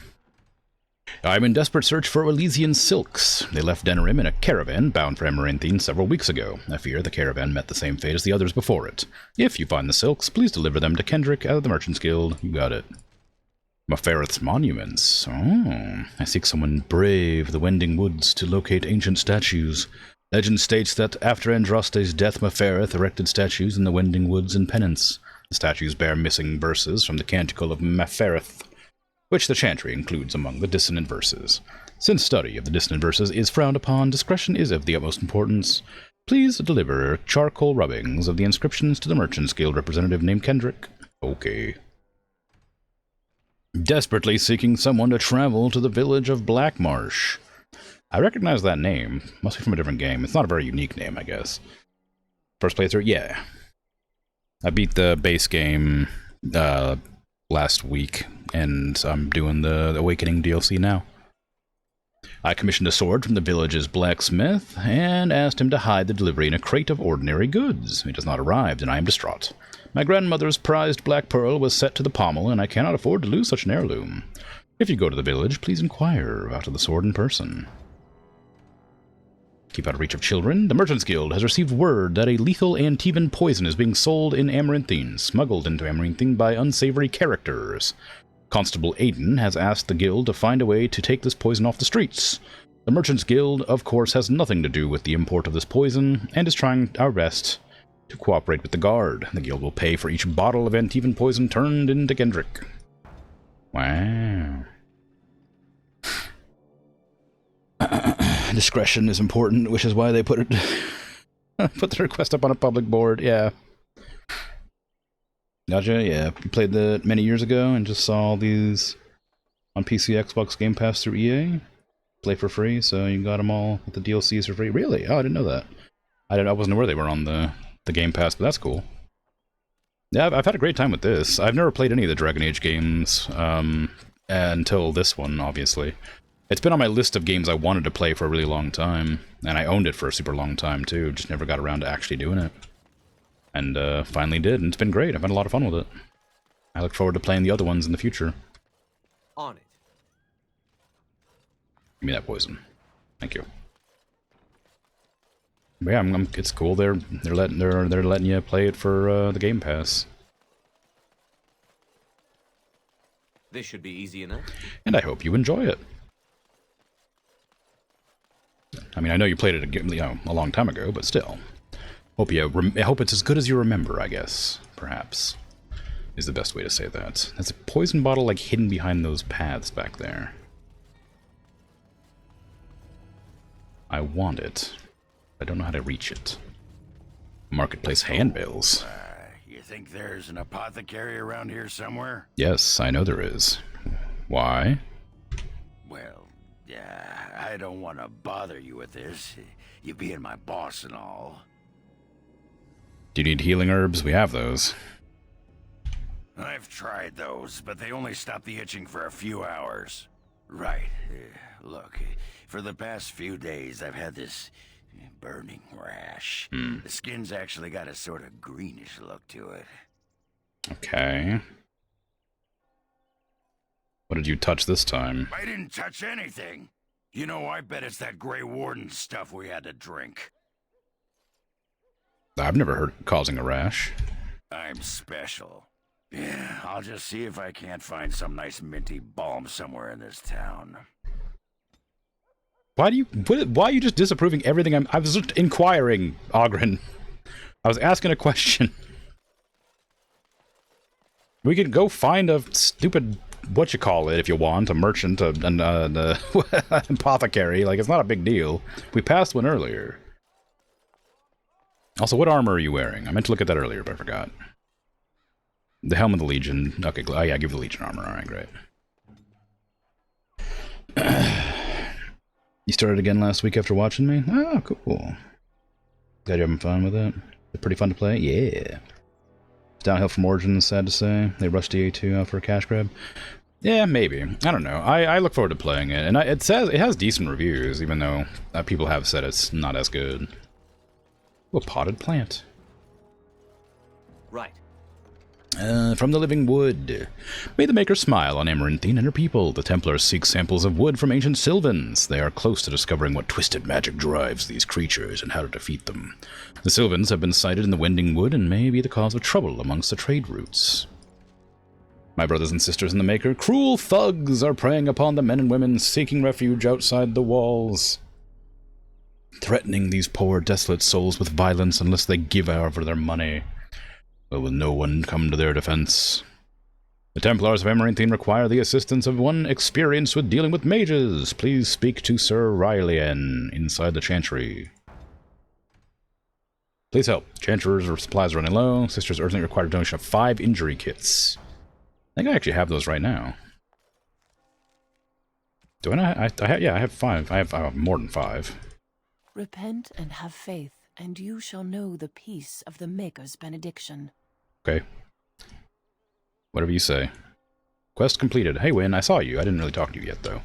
I'm in desperate search for Elysian silks. They left Denerim in a caravan bound for Amaranthine several weeks ago. I fear the caravan met the same fate as the others before it. If you find the silks, please deliver them to Kendrick out of the Merchants Guild. You got it. Mafereth's monuments. Oh, I seek someone brave the Wending Woods to locate ancient statues. Legend states that after Andraste's death, Mafereth erected statues in the Wending Woods in penance. The statues bear missing verses from the Canticle of Mafereth, which the chantry includes among the dissonant verses. Since study of the dissonant verses is frowned upon, discretion is of the utmost importance. Please deliver charcoal rubbings of the inscriptions to the Merchants Guild representative named Kendrick. Okay. Desperately seeking someone to travel to the village of Blackmarsh. I recognize that name. Must be from a different game. It's not a very unique name, I guess. First playthrough? Yeah. I beat the base game last week, and I'm doing the Awakening DLC now. I commissioned a sword from the village's blacksmith and asked him to hide the delivery in a crate of ordinary goods. It has not arrived, and I am distraught. My grandmother's prized black pearl was set to the pommel, and I cannot afford to lose such an heirloom. If you go to the village, please inquire about the sword in person. Keep out of reach of children. The Merchants Guild has received word that a lethal Antivan poison is being sold in Amaranthine, smuggled into Amaranthine by unsavory characters. Constable Aiden has asked the guild to find a way to take this poison off the streets. The Merchants Guild, of course, has nothing to do with the import of this poison, and is trying our best to cooperate with the guard. The guild will pay for each bottle of Antivan poison turned into Kendrick. Wow. Discretion is important, which is why they put the request up on a public board. Yeah. Gotcha, yeah. You played that many years ago and just saw all these on PC, Xbox, Game Pass through EA. Play for free, so you got them all with the DLCs for free. Really? Oh, I didn't know that. I wasn't aware they were on the Game Pass, but that's cool. Yeah, I've had a great time with this. I've never played any of the Dragon Age games until this one, obviously. It's been on my list of games I wanted to play for a really long time, and I owned it for a super long time, too. Just never got around to actually doing it. And finally did, and it's been great. I've had a lot of fun with it. I look forward to playing the other ones in the future. On it. Give me that poison. Thank you. But yeah, it's cool. They're letting you play it for the Game Pass. This should be easy enough. And I hope you enjoy it. I mean, I know you played it a long time ago, but still. I hope it's as good as you remember, I guess. Perhaps. Is the best way to say that. There's a poison bottle, like, hidden behind those paths back there. I want it. I don't know how to reach it. Marketplace handbills. You think there's an apothecary around here somewhere? Yes, I know there is. Why? Well, yeah, I don't want to bother you with this. You being my boss and all. Do you need healing herbs? We have those. I've tried those, but they only stop the itching for a few hours. Right. Look, for the past few days, I've had this burning rash. The skin's actually got a sort of greenish look to it. Okay. What did you touch this time? I didn't touch anything. You know, I bet it's that Grey Warden stuff we had to drink. I've never heard it causing a rash. I'm special. Yeah, I'll just see if I can't find some nice minty balm somewhere in this town. Why are you just disapproving everything I was just inquiring, Ogren. I was asking a question. We could go find a stupid, whatchamacallit, if you want, a merchant, an apothecary. Like, it's not a big deal. We passed one earlier. Also, what armor are you wearing? I meant to look at that earlier, but I forgot. The Helm of the Legion. Okay, oh yeah, give the Legion armor. Alright, great. You started again last week after watching me? Oh, cool. Glad you're having fun with it. It's pretty fun to play? Yeah. It's downhill from Origins, sad to say. They rushed DA2 out for a cash grab. Yeah, maybe. I don't know. I look forward to playing it. And it says it has decent reviews, even though people have said it's not as good. Ooh, a potted plant. Right. From the living wood. May the Maker smile on Amaranthine and her people. The Templars seek samples of wood from ancient Sylvans. They are close to discovering what twisted magic drives these creatures and how to defeat them. The Sylvans have been sighted in the Wending Wood and may be the cause of trouble amongst the trade routes. My brothers and sisters in the Maker, cruel thugs are preying upon the men and women seeking refuge outside the walls, threatening these poor, desolate souls with violence unless they give over their money. Will no one come to their defense? The Templars of Amaranthine require the assistance of one experienced with dealing with mages. Please speak to Sir Rylien inside the Chantry. Please help. Chantrer's supplies are running low. Sisters urgently require a donation of 5 injury kits. I think I actually have those right now. Do I not? Yeah, I have 5. I have more than 5. Repent and have faith, and you shall know the peace of the Maker's benediction. Okay. Whatever you say. Quest completed. Hey, Wynn, I saw you. I didn't really talk to you yet, though.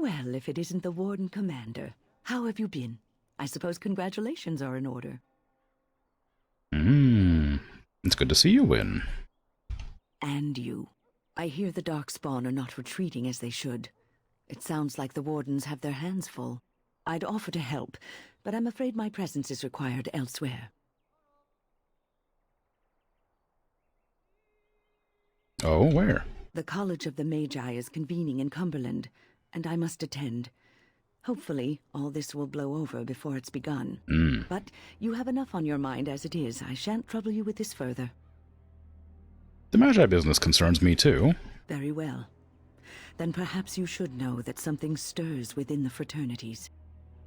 Well, if it isn't the Warden Commander, how have you been? I suppose congratulations are in order. It's good to see you win. And you. I hear the Darkspawn are not retreating as they should. It sounds like the Wardens have their hands full. I'd offer to help, but I'm afraid my presence is required elsewhere. Oh, where? The College of the Magi is convening in Cumberland, and I must attend. Hopefully, all this will blow over before it's begun. But you have enough on your mind as it is. I shan't trouble you with this further. The Magi business concerns me, too. Very well. Then perhaps you should know that something stirs within the fraternities.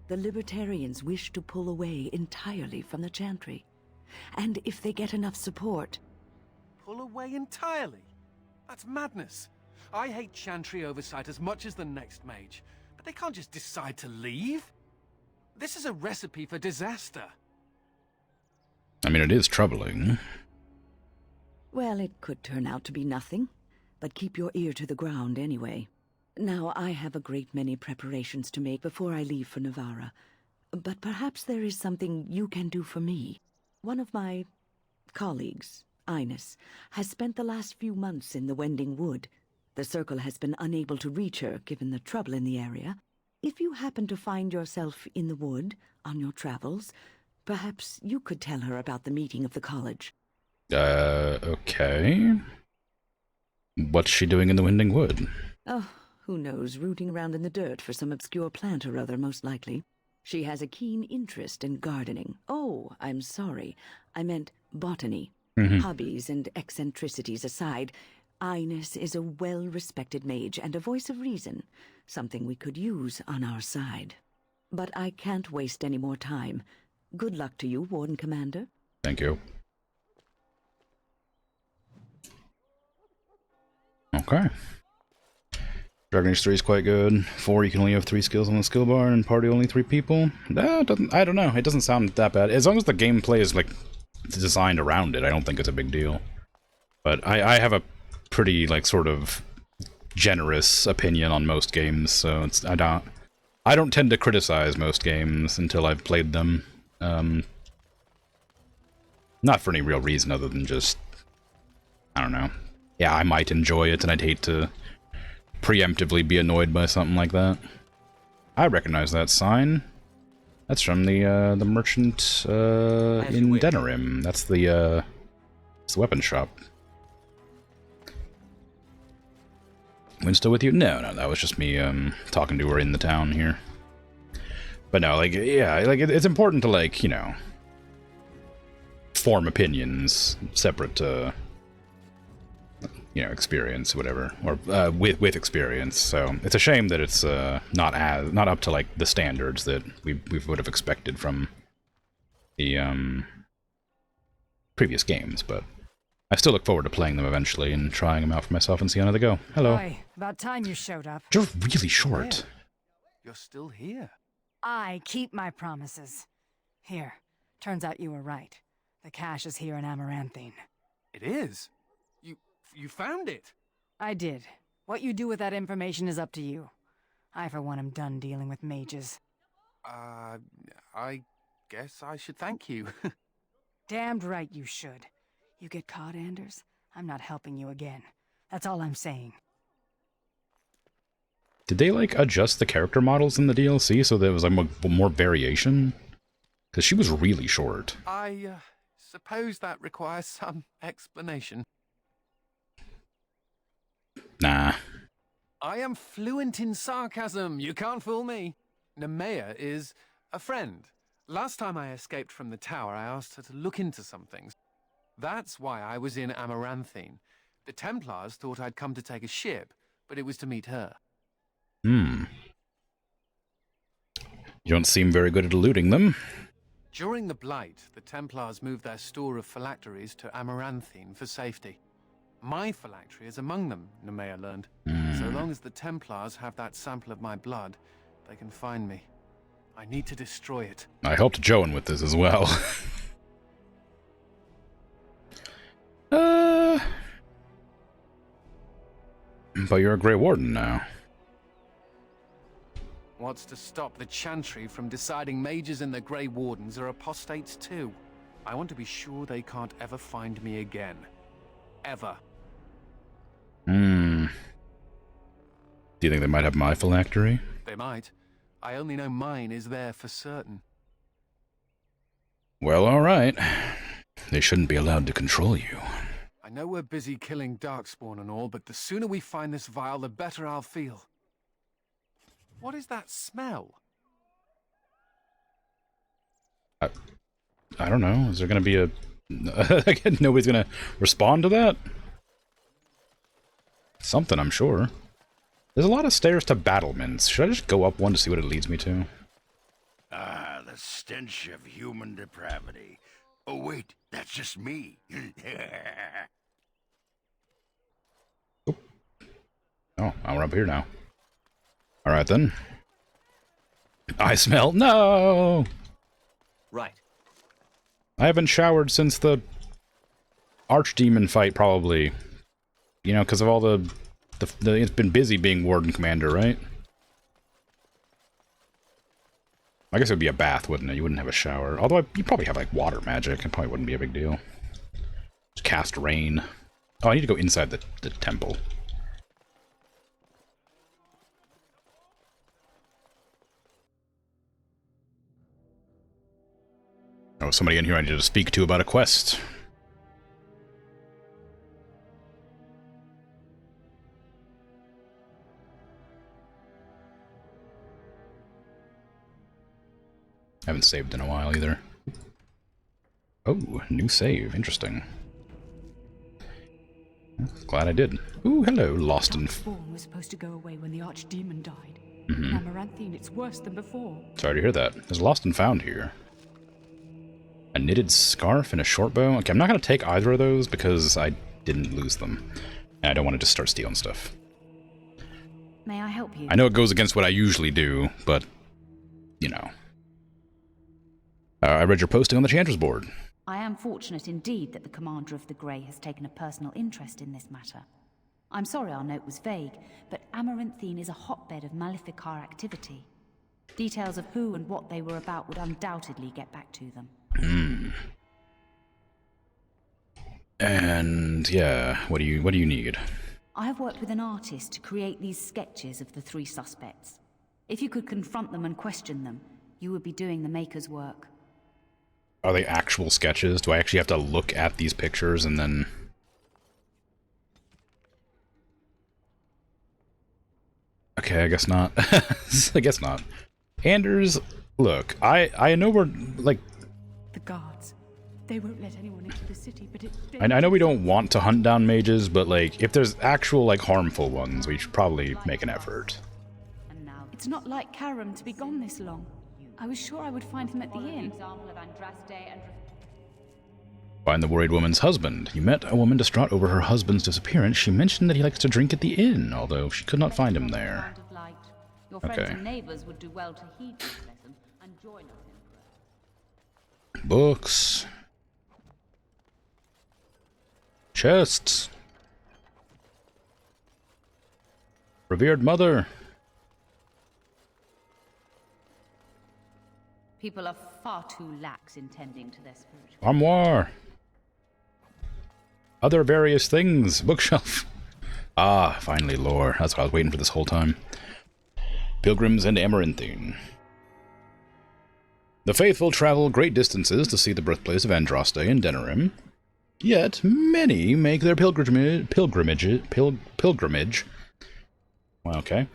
The Libertarians wish to pull away entirely from the Chantry. And if they get enough support... Pull away entirely? That's madness. I hate Chantry oversight as much as the next mage, but they can't just decide to leave. This is a recipe for disaster. I mean, it is troubling. Well, it could turn out to be nothing, but keep your ear to the ground anyway. Now, I have a great many preparations to make before I leave for Navarra, but perhaps there is something you can do for me. One of my colleagues, Ines, has spent the last few months in the Wending Wood. The Circle has been unable to reach her, given the trouble in the area. If you happen to find yourself in the wood on your travels, perhaps you could tell her about the meeting of the college. Okay. What's she doing in the Winding Wood? Oh, who knows, rooting around in the dirt for some obscure plant or other, most likely. She has a keen interest in gardening. Oh, I'm sorry. I meant botany. Hobbies and eccentricities aside, Ines is a well-respected mage and a voice of reason, something we could use on our side. But I can't waste any more time. Good luck to you, Warden Commander. Thank you. Okay. Dragon Age 3 is quite good. 4, you can only have 3 skills on the skill bar, and party only 3 people. That doesn't, I don't know, it doesn't sound that bad. As long as the gameplay is, like, designed around it, I don't think it's a big deal. But I have a pretty, like, sort of generous opinion on most games, so it's, I don't tend to criticize most games until I've played them. Not for any real reason other than just, I don't know. Yeah, I might enjoy it, and I'd hate to preemptively be annoyed by something like that. I recognize that sign. That's from the merchant in Denerim. That's the weapon shop. Win still with you? No, that was just me talking to her in the town here. But no, like, yeah, like it's important to, like, you know, form opinions separate to, you know, experience, whatever, or with experience. So it's a shame that it's not up to, like, the standards that we would have expected from the previous games. But I still look forward to playing them eventually and trying them out for myself and seeing how they go. Hello. Hi, about time you showed up. You're really short. You're still here. I keep my promises. Here, turns out you were right. The cache is here in Amaranthine. It is? You found it? I did. What you do with that information is up to you. I, for one, am done dealing with mages. I guess I should thank you. Damned right you should. You get caught, Anders, I'm not helping you again. That's all I'm saying. Did they, like, adjust the character models in the DLC so there was, like, more variation? Because she was really short. I suppose that requires some explanation. Nah. I am fluent in sarcasm. You can't fool me. Nemea is a friend. Last time I escaped from the tower, I asked her to look into some things. That's why I was in Amaranthine. The Templars thought I'd come to take a ship, but it was to meet her. You don't seem very good at eluding them. During the Blight, the Templars moved their store of phylacteries to Amaranthine for safety. My phylactery is among them, Nemea learned. So long as the Templars have that sample of my blood, they can find me. I need to destroy it. I helped Joan with this as well. But you're a Grey Warden now. What's to stop the Chantry from deciding mages and the Grey Wardens are apostates too? I want to be sure they can't ever find me again. Ever. Do you think they might have my phylactery? They might. I only know mine is there for certain. Well, alright. They shouldn't be allowed to control you. I know we're busy killing Darkspawn and all, but the sooner we find this vial, the better I'll feel. What is that smell? I don't know. Is there going to be a... Again, nobody's going to respond to that? Something, I'm sure. There's a lot of stairs to battlements. Should I just go up one to see what it leads me to? Ah, the stench of human depravity. Oh, wait, that's just me. Oh, we're up here now. Alright then. I smell... No! Right. I haven't showered since the Archdemon fight, probably. You know, because of all the... It's been busy being Warden Commander, right? I guess it would be a bath, wouldn't it? You wouldn't have a shower. Although you probably have, like, water magic. It probably wouldn't be a big deal. Just cast rain. Oh, I need to go inside the temple. Oh, somebody in here I need to speak to about a quest. I haven't saved in a while either. Oh, new save. Interesting. Glad I did. Ooh, hello, Lost and... Spawn was supposed to go away when the Archdemon died. Mm-hmm. In Amaranthine, it's worse than before. Sorry to hear that. There's Lost and Found here. A knitted scarf and a short bow. Okay, I'm not going to take either of those because I didn't lose them. And I don't want to just start stealing stuff. May I help you? I know it goes against what I usually do, but, you know. I read your posting on the Chanter's board. I am fortunate indeed that the Commander of the Grey has taken a personal interest in this matter. I'm sorry our note was vague, but Amaranthine is a hotbed of Maleficar activity. Details of who and what they were about would undoubtedly get back to them. And yeah, what do you need? I have worked with an artist to create these sketches of the three suspects. If you could confront them and question them, you would be doing the Maker's work. Are they actual sketches? Do I actually have to look at these pictures and then... Okay, I guess not. I guess not. Anders, look, I know we're, like... The guards. They won't let anyone into the city, but it's... I know we don't want to hunt down mages, but, like, if there's actual, like, harmful ones, we should probably make an effort. It's not like Karam to be gone this long. I was sure I would find him at the inn. Find the worried woman's husband. You met a woman distraught over her husband's disappearance. She mentioned that he likes to drink at the inn, although she could not find him there. Your friends and neighbors would do well to heed this lesson and join us in prayer. Books. Chests. Revered mother. People are far too lax in tending to their spiritual... Armoire. Other various things. Bookshelf. Ah, finally lore. That's what I was waiting for this whole time. Pilgrims and Amaranthine. The faithful travel great distances to see the birthplace of Andraste in Denerim. Yet many make their pilgrimage. Well, okay.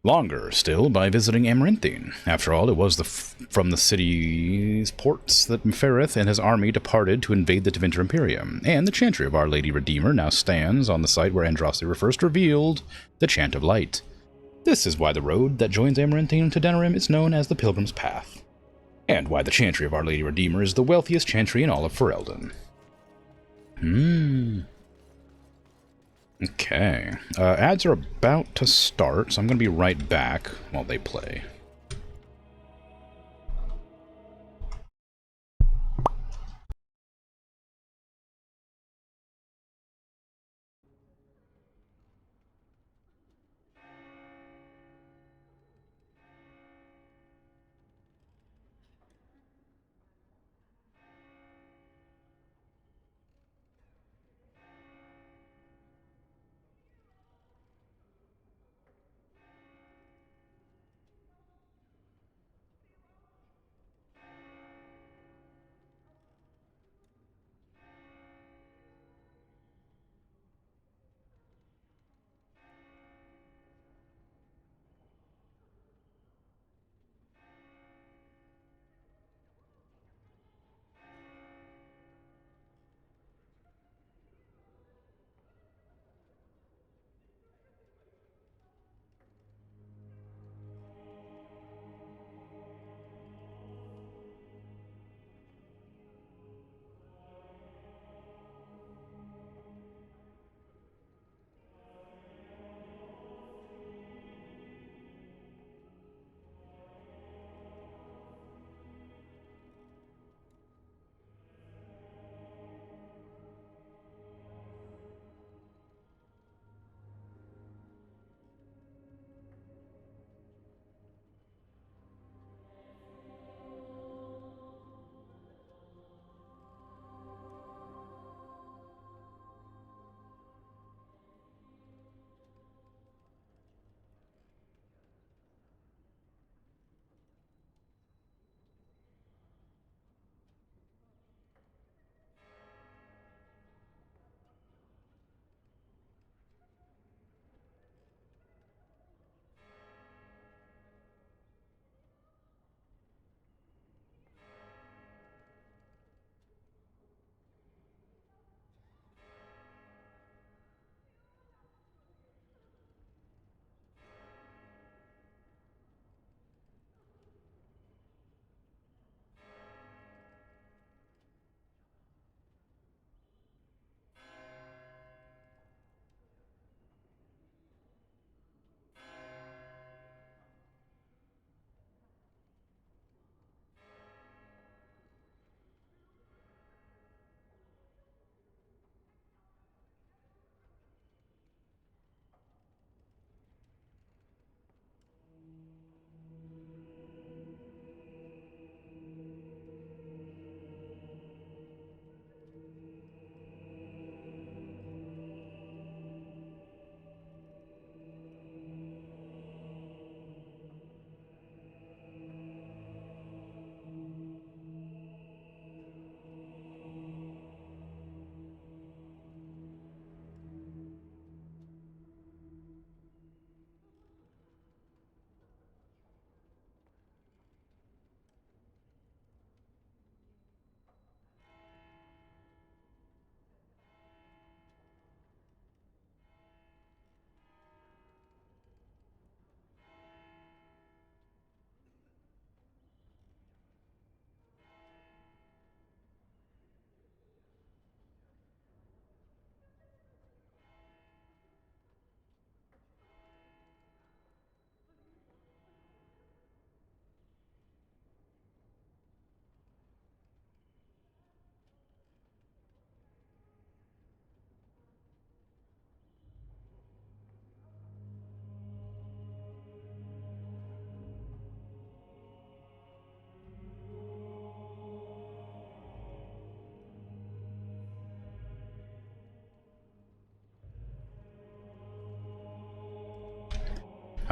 Longer still by visiting Amaranthine. After all, it was from the city's ports that Mfereth and his army departed to invade the Tevinter Imperium, and the Chantry of Our Lady Redeemer now stands on the site where Andraste were first revealed, the Chant of Light. This is why the road that joins Amaranthine to Denerim is known as the Pilgrim's Path, and why the Chantry of Our Lady Redeemer is the wealthiest chantry in all of Ferelden. Okay. Ads are about to start, so I'm going to be right back while they play.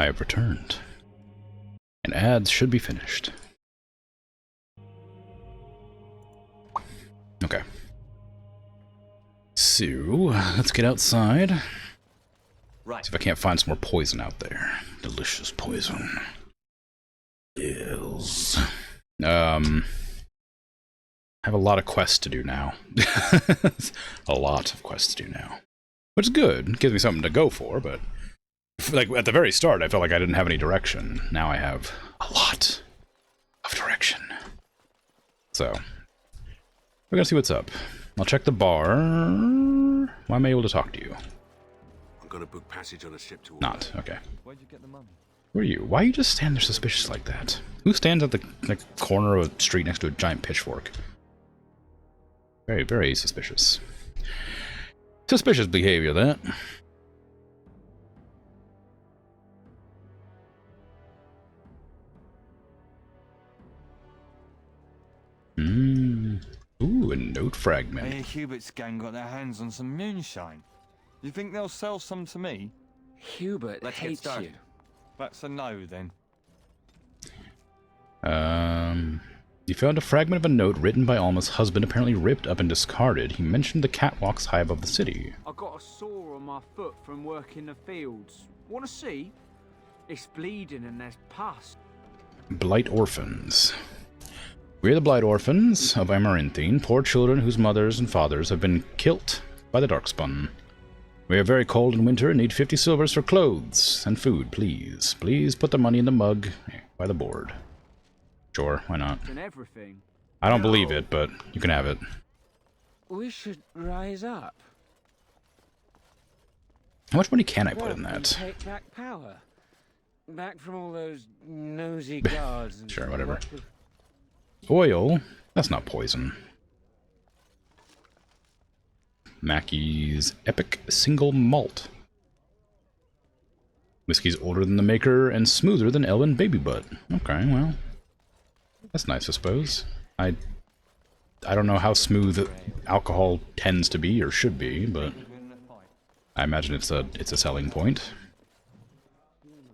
I have returned. And ads should be finished. Okay. So, let's get outside. Right. See if I can't find some more poison out there. Delicious poison. Yes. I have a lot of quests to do now. A lot of quests to do now. Which is good. It gives me something to go for, but like at the very start I felt like I didn't have any direction. Now I have a lot of direction. So, we're gonna see what's up. I'll check the bar. Why am I able to talk to you? I'm gonna book passage on a ship to... Not. Okay. Where'd you get the money? Who are you? Why you just stand there suspicious like that? Who stands at the corner of a street next to a giant pitchfork? Very, very suspicious. Suspicious behavior, that. Ooh, a note fragment. I hear Hubert's gang got their hands on some moonshine. You think they'll sell some to me? Hubert hates you. That's a no, then. You found a fragment of a note written by Alma's husband, apparently ripped up and discarded. He mentioned the catwalks high above the city. I got a sore on my foot from working the fields. Want to see? It's bleeding and there's pus. Blight Orphans. We are the Blight Orphans of Amaranthine, poor children whose mothers and fathers have been killed by the Darkspawn. We are very cold in winter and need 50 silvers for clothes and food, please. Please put the money in the mug by the board. Sure, why not? And everything. I don't believe it, but you can have it. We should rise up. How much money can I put in that? Take back power. Back from all those nosy guards. And Sure, whatever. Oil? That's not poison. Mackey's Epic Single Malt. Whiskey's older than the maker and smoother than Elven Baby Butt. Okay, well, that's nice, I suppose. I don't know how smooth alcohol tends to be or should be, but I imagine it's a selling point.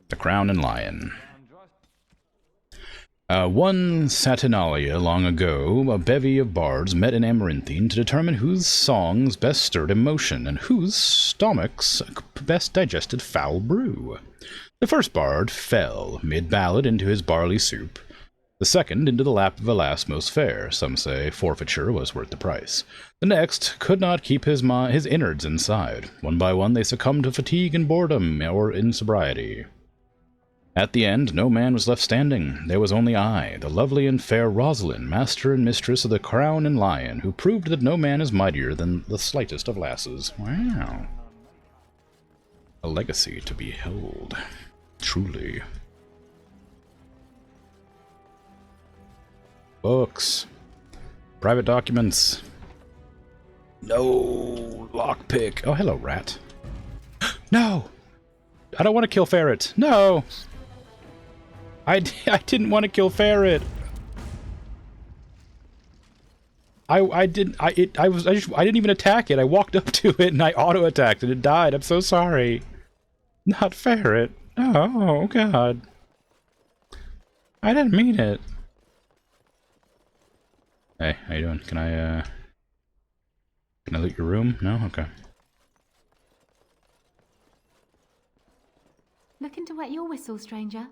The Crown and Lion. One Saturnalia long ago, a bevy of bards met in Amaranthine to determine whose songs best stirred emotion and whose stomachs best digested foul brew. The first bard fell mid-ballad into his barley soup. The second into the lap of a lass most fair. Some say forfeiture was worth the price. The next could not keep his innards inside. One by one they succumbed to fatigue and boredom or insobriety. At the end, no man was left standing. There was only I, the lovely and fair Rosalind, master and mistress of the Crown and Lion, who proved that no man is mightier than the slightest of lasses. Wow. A legacy to be held. Truly. Books. Private documents. No lockpick. Oh, hello, rat. No! I don't want to kill Ferret. No! I didn't want to kill Ferret. I didn't even attack it. I walked up to it and I auto-attacked and it died. I'm so sorry. Not Ferret. Oh god. I didn't mean it. Hey, how you doing? Can I loot your room? No? Okay. Looking to wet your whistle, stranger.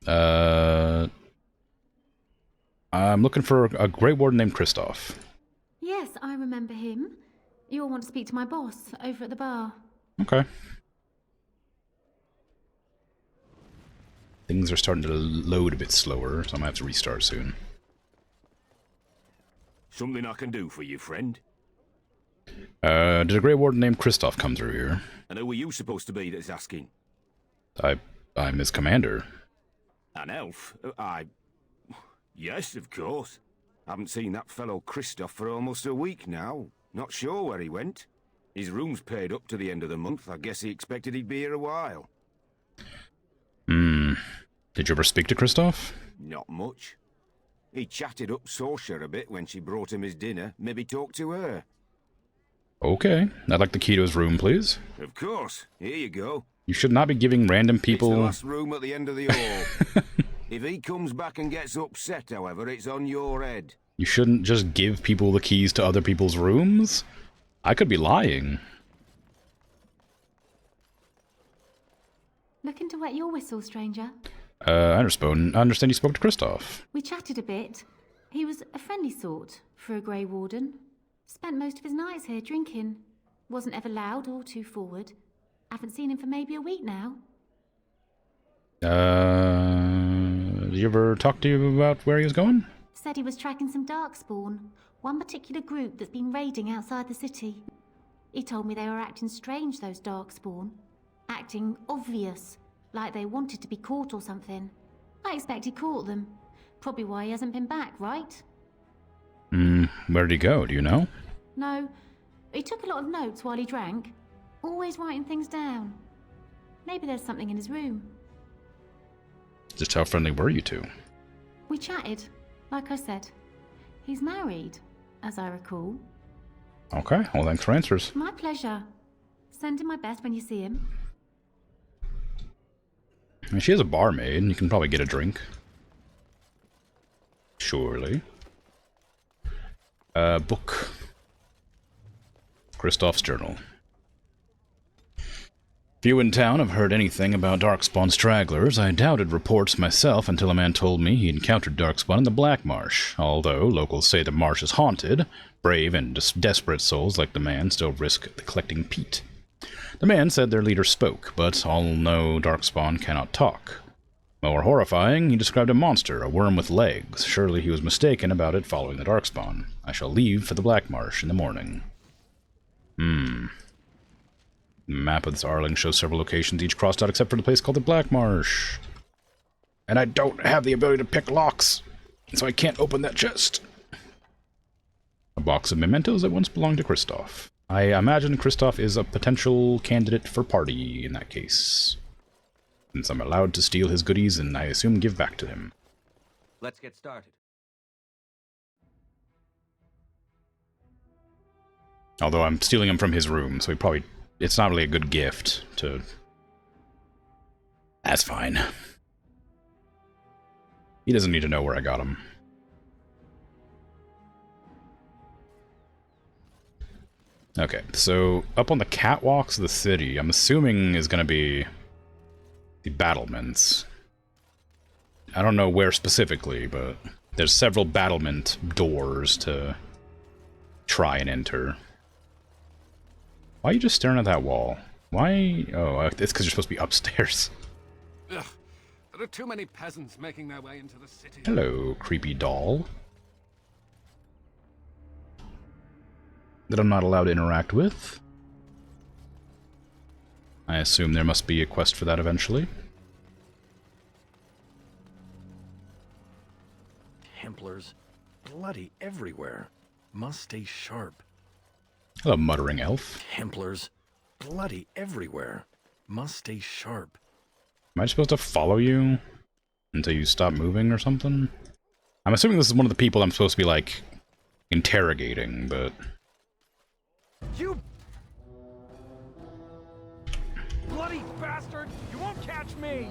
I'm looking for a Grey Warden named Kristoff. Yes, I remember him. You'll want to speak to my boss over at the bar. Okay. Things are starting to load a bit slower, so I'm gonna have to restart soon. Something I can do for you, friend? Did a Grey Warden named Kristoff come through here? And who are you supposed to be that's asking? I'm his commander. An elf? Yes, of course. Haven't seen that fellow Kristoff for almost a week now. Not sure where he went. His room's paid up to the end of the month. I guess he expected he'd be here a while. Did you ever speak to Kristoff? Not much. He chatted up Sorsha a bit when she brought him his dinner. Maybe talked to her. Okay. I'd like the key to his room, please. Of course. Here you go. You should not be giving random It's the people... last room at the end of the hall. If he comes back and gets upset, however, it's on your head. You shouldn't just give people the keys to other people's rooms? I could be lying. Looking to wet your whistle, stranger? I understand you spoke to Kristoff. We chatted a bit. He was a friendly sort for a Grey Warden. Spent most of his nights here drinking. Wasn't ever loud or too forward. Haven't seen him for maybe a week now. Did he ever talk to you about where he was going? Said he was tracking some Darkspawn, one particular group that's been raiding outside the city. He told me they were acting strange, those Darkspawn. Acting obvious, like they wanted to be caught or something. I expect he caught them. Probably why he hasn't been back, right? Where did he go, do you know? No, he took a lot of notes while he drank. Always writing things down. Maybe there's something in his room. Just how friendly were you two? We chatted, like I said. He's married, as I recall. Okay, well thanks for answers. My pleasure. Send him my best when you see him. I mean, she has a barmaid, and you can probably get a drink. Surely. Book. Kristoff's journal. Few in town have heard anything about Darkspawn stragglers. I doubted reports myself until a man told me he encountered Darkspawn in the Black Marsh. Although locals say the marsh is haunted, brave and desperate souls like the man still risk collecting peat. The man said their leader spoke, but all know Darkspawn cannot talk. More horrifying, he described a monster, a worm with legs. Surely he was mistaken about it following the Darkspawn. I shall leave for the Black Marsh in the morning. The map of this Arling shows several locations, each crossed out except for the place called the Black Marsh. And I don't have the ability to pick locks, so I can't open that chest. A box of mementos that once belonged to Kristoff. I imagine Kristoff is a potential candidate for party in that case. Since I'm allowed to steal his goodies and I assume give back to him. Let's get started. Although I'm stealing him from his room, so it's not really a good gift to... That's fine. He doesn't need to know where I got him. Okay, so up on the catwalks of the city, I'm assuming is going to be the battlements. I don't know where specifically, but there's several battlement doors to try and enter. Why are you just staring at that wall? Why? Oh, it's because you're supposed to be upstairs. Ugh, there are too many peasants making their way into the city. Hello, creepy doll. That I'm not allowed to interact with. I assume there must be a quest for that eventually. Templars, bloody everywhere. Must stay sharp. Hello, muttering elf. Templars, bloody everywhere. Must stay sharp. Am I supposed to follow you until you stop moving or something? I'm assuming this is one of the people I'm supposed to be, like, interrogating, but... You bloody bastard! You won't catch me!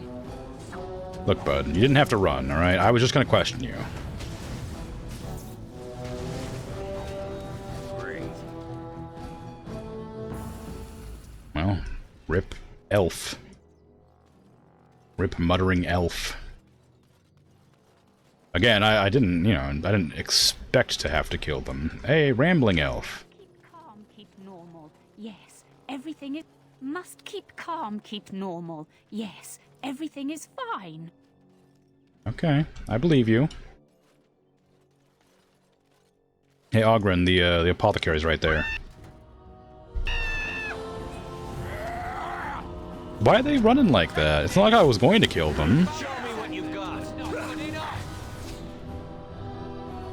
Look, bud, you didn't have to run, alright? I was just gonna question you. Well, rip elf. Rip muttering elf. Again, I didn't, you know, I didn't expect to have to kill them. Hey, rambling elf. Keep calm, keep normal. Yes, everything is... Must keep calm, keep normal. Yes, everything is fine. Okay, I believe you. Hey, Ogren, the apothecary's right there. Why are they running like that? It's not like I was going to kill them.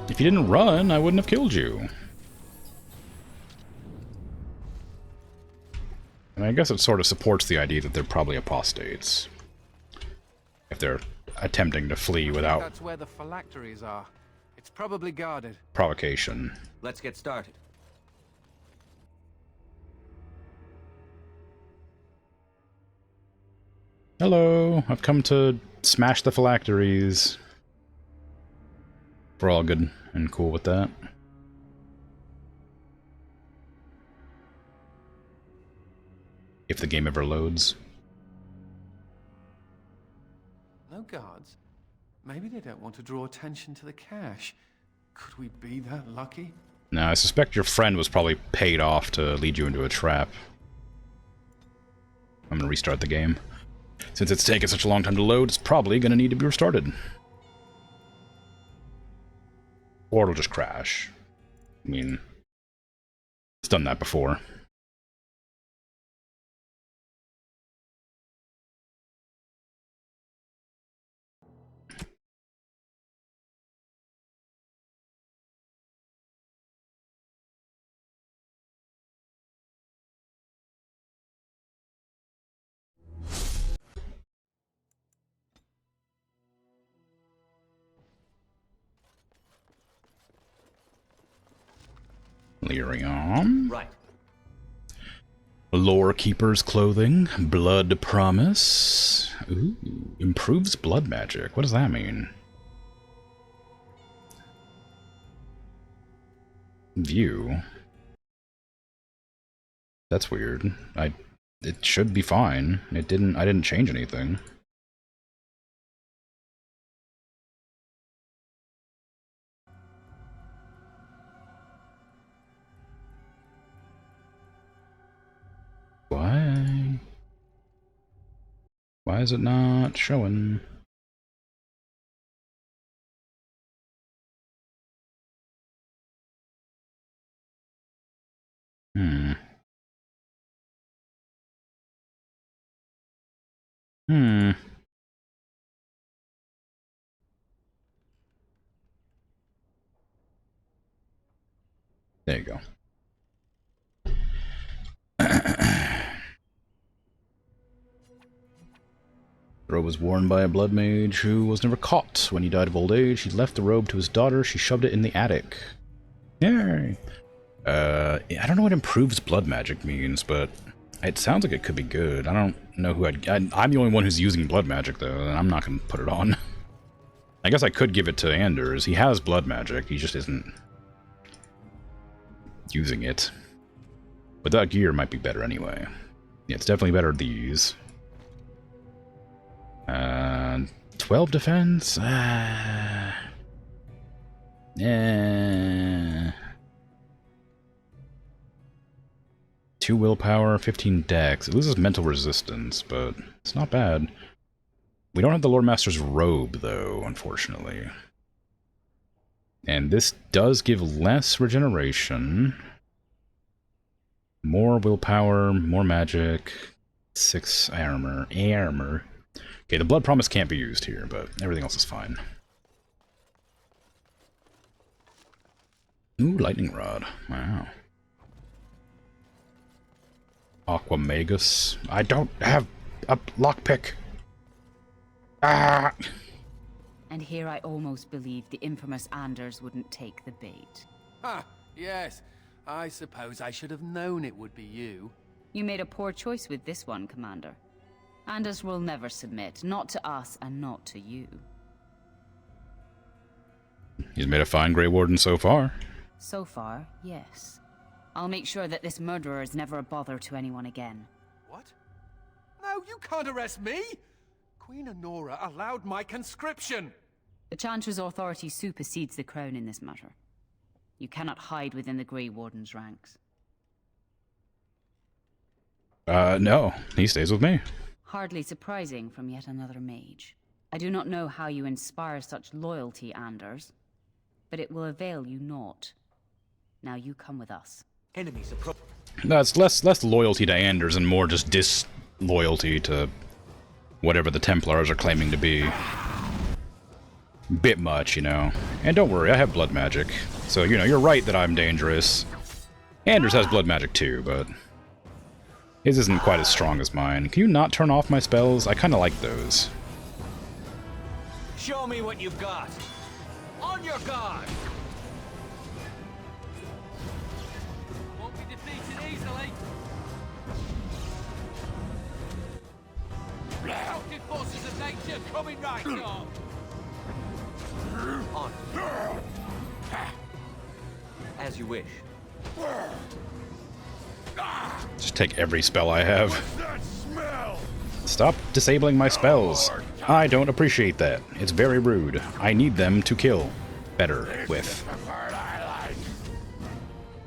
If you didn't run, I wouldn't have killed you. And I guess it sort of supports the idea that they're probably apostates. If they're attempting to flee without That's where the phylacteries are. It's probably guarded. provocation. Let's get started. Hello, I've come to smash the phylacteries. We're all good and cool with that. If the game ever loads. No guards? Maybe they don't want to draw attention to the cache. Could we be that lucky? No, I suspect your friend was probably paid off to lead you into a trap. I'm gonna restart the game. Since it's taken such a long time to load, it's probably gonna need to be restarted. Or it'll just crash. I mean, it's done that before. Lyrium. Right. Lore Keeper's Clothing. Blood Promise. Ooh, improves blood magic. What does that mean? View. That's weird. It should be fine. I didn't change anything. Why? Why is it not showing? Hmm. Hmm. There you go. The robe was worn by a blood mage who was never caught. When he died of old age, he left the robe to his daughter. She shoved it in the attic. Yay! I don't know what improves blood magic means, but it sounds like it could be good. I don't know who I'm the only one who's using blood magic, though, and I'm not going to put it on. I guess I could give it to Anders. He has blood magic, he just isn't using it. But that gear might be better anyway. Yeah, it's definitely better than these. 12 defense? Yeah. 2 willpower, 15 dex. It loses mental resistance, but it's not bad. We don't have the Lord Master's robe, though, unfortunately. And this does give less regeneration. More willpower, more magic, 6 armor. Okay, the Blood Promise can't be used here, but everything else is fine. Ooh, Lightning Rod. Wow. Aquamagus. I don't have a lockpick. Ah! And here I almost believed the infamous Anders wouldn't take the bait. Ah, yes. I suppose I should have known it would be you. You made a poor choice with this one, Commander. Anders will never submit, not to us and not to you. He's made a fine Grey Warden so far. So far, yes. I'll make sure that this murderer is never a bother to anyone again. What? No, you can't arrest me! Queen Honora allowed my conscription! The Chancellor's authority supersedes the Crown in this matter. You cannot hide within the Grey Warden's ranks. No. He stays with me. Hardly surprising from yet another mage. I do not know how you inspire such loyalty, Anders, but it will avail you naught. Now you come with us. Enemies approach. That's less loyalty to Anders and more just disloyalty to whatever the Templars are claiming to be. Bit much, you know. And don't worry, I have blood magic. So, you know, you're right that I'm dangerous. Anders has blood magic too, but his isn't quite as strong as mine. Can you not turn off my spells? I kind of like those. Show me what you've got. On your guard. Won't be defeated easily. Celtic forces of nature coming right up. On. As you wish. Just take every spell I have. Stop disabling my spells. I don't appreciate that. It's very rude. I need them to kill better with.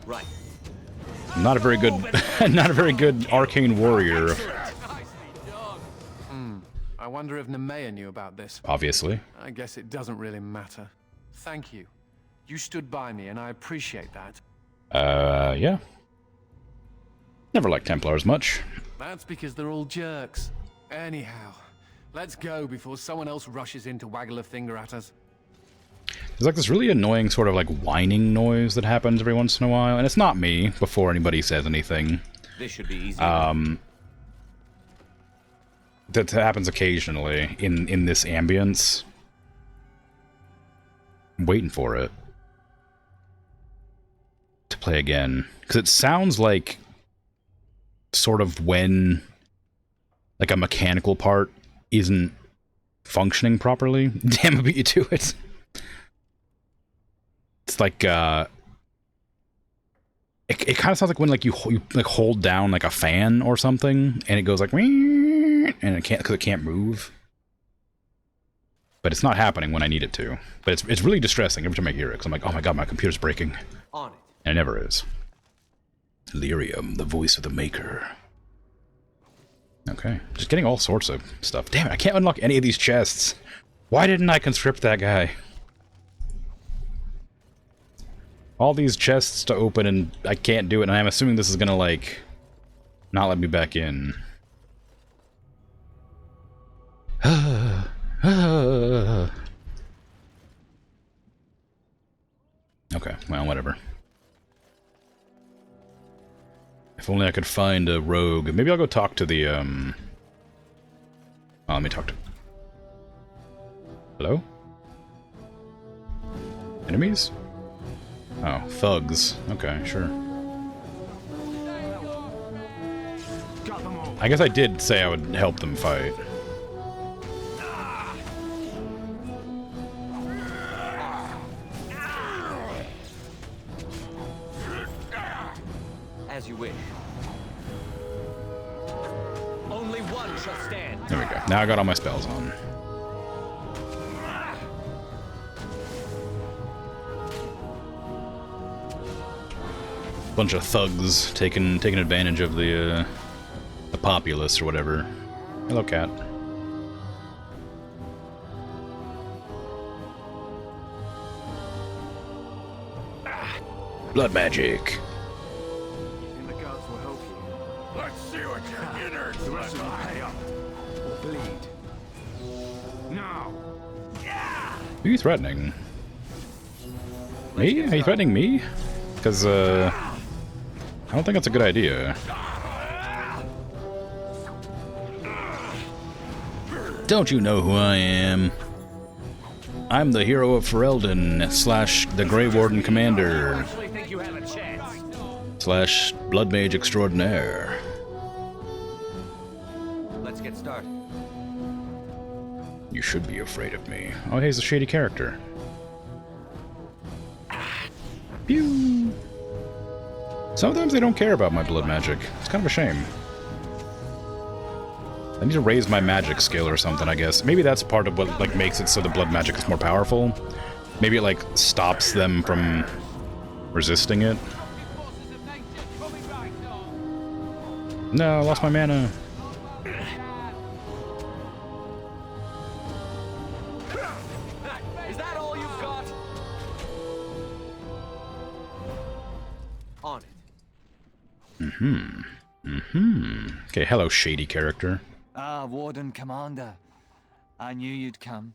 Right. Not a very good, not a very good arcane warrior. I wonder if Nemea knew about this. Obviously. I guess it doesn't really matter. Thank you. You stood by me, and I appreciate that. Yeah. Never liked Templars much. That's because they're all jerks. Anyhow, let's go before someone else rushes in to waggle a finger at us. There's like this really annoying sort of like whining noise that happens every once in a while, and it's not me before anybody says anything. This should be easy. That happens occasionally in this ambience. I'm waiting for it to play again, because it sounds like sort of when like a mechanical part isn't functioning properly. Damn, I beat you to it. It's like it kind of sounds like when like you like hold down like a fan or something and it goes like and it can't, because it can't move. But it's not happening when I need it to. But it's really distressing every time I hear it, because I'm like, oh my god, my computer's breaking. On it. And it never is. Lyrium, the voice of the Maker. Okay, just getting all sorts of stuff. Damn it, I can't unlock any of these chests. Why didn't I conscript that guy? All these chests to open and I can't do it, and I'm assuming this is gonna, like, not let me back in. Okay, well, whatever. If only I could find a rogue. Maybe I'll go talk to the, Oh, let me talk to... Hello? Enemies? Oh, thugs. Okay, sure. I guess I did say I would help them fight. As you wish. Only one shall stand. There we go. Now I got all my spells on. Bunch of thugs taking advantage of the populace or whatever. Hello, cat. Blood magic. Let's see what your innards look like. Or bleed. Now. Who are you threatening? Me? Are you threatening me? Because, I don't think that's a good idea. Don't you know who I am? I'm the hero of Ferelden, / the Grey Warden Commander, / Blood Mage Extraordinaire. Let's get started. You should be afraid of me. Oh, he's a shady character. Pew! Sometimes they don't care about my blood magic. It's kind of a shame. I need to raise my magic skill or something, I guess. Maybe that's part of what like makes it so the blood magic is more powerful. Maybe it like stops them from resisting it. No, I lost my mana. Is that all you've got? On it. Okay, hello, shady character. Ah, Warden Commander. I knew you'd come.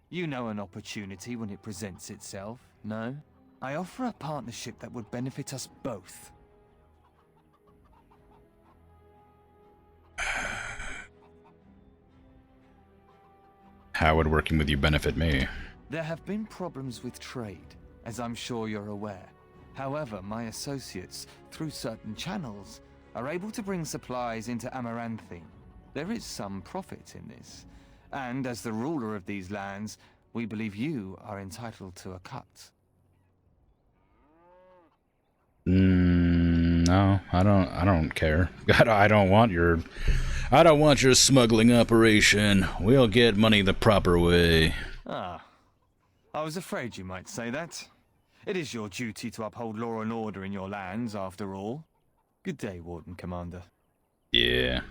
You know an opportunity when it presents itself, no? I offer a partnership that would benefit us both. How would working with you benefit me? There have been problems with trade, as I'm sure you're aware. However, my associates, through certain channels, are able to bring supplies into Amaranthine. There is some profit in this. And as the ruler of these lands, we believe you are entitled to a cut. No, I don't care. I don't want your smuggling operation. We'll get money the proper way. Ah, I was afraid you might say that. It is your duty to uphold law and order in your lands, after all. Good day, Warden Commander. Yeah.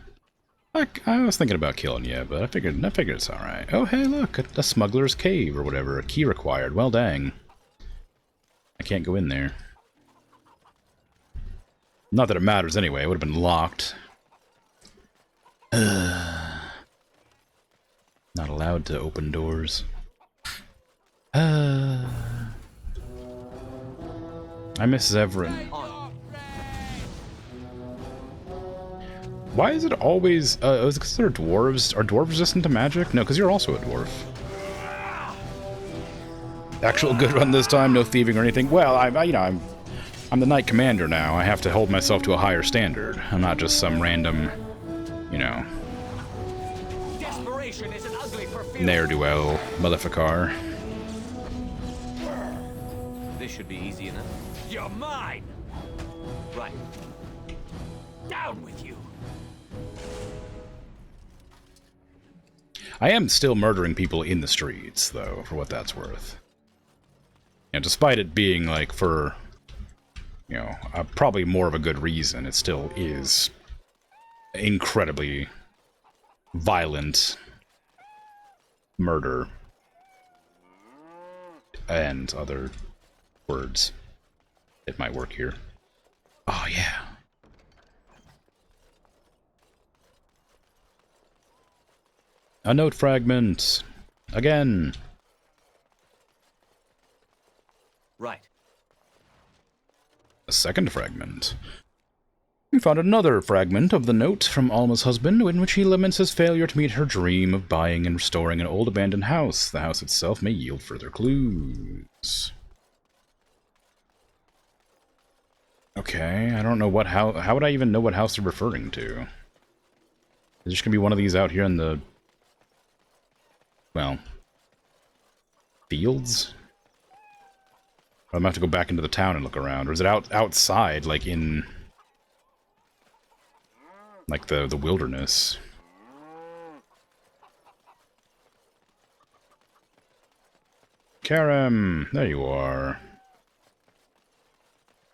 I was thinking about killing you, but I figured it's alright. Oh, hey, look, a smuggler's cave or whatever. A key required. Well, dang. I can't go in there. Not that it matters anyway. It would have been locked. Not allowed to open doors. I miss Zevran. Why is it always... is it because they're dwarves? Are dwarves resistant to magic? No, because you're also a dwarf. Actual good run this time, no thieving or anything. Well, I'm the Knight Commander now. I have to hold myself to a higher standard. I'm not just some random, Desperation is an ugly ne'er-do-well motherfucker. This should be easy enough. You're mine! Right. Down with you! I am still murdering people in the streets, though, for what that's worth. And despite it being, like, for, probably more of a good reason, it still is incredibly violent murder. And other words. It might work here. Oh, yeah. A note fragment. Again. Right. A second fragment. We found another fragment of the note from Alma's husband, in which he laments his failure to meet her dream of buying and restoring an old abandoned house. The house itself may yield further clues. Okay, I don't know what house... How would I even know what house they're referring to? Is there just gonna be one of these out here in the... well... fields? I'm gonna have to go back into the town and look around. Or is it outside, like in... like the wilderness? Karam, there you are.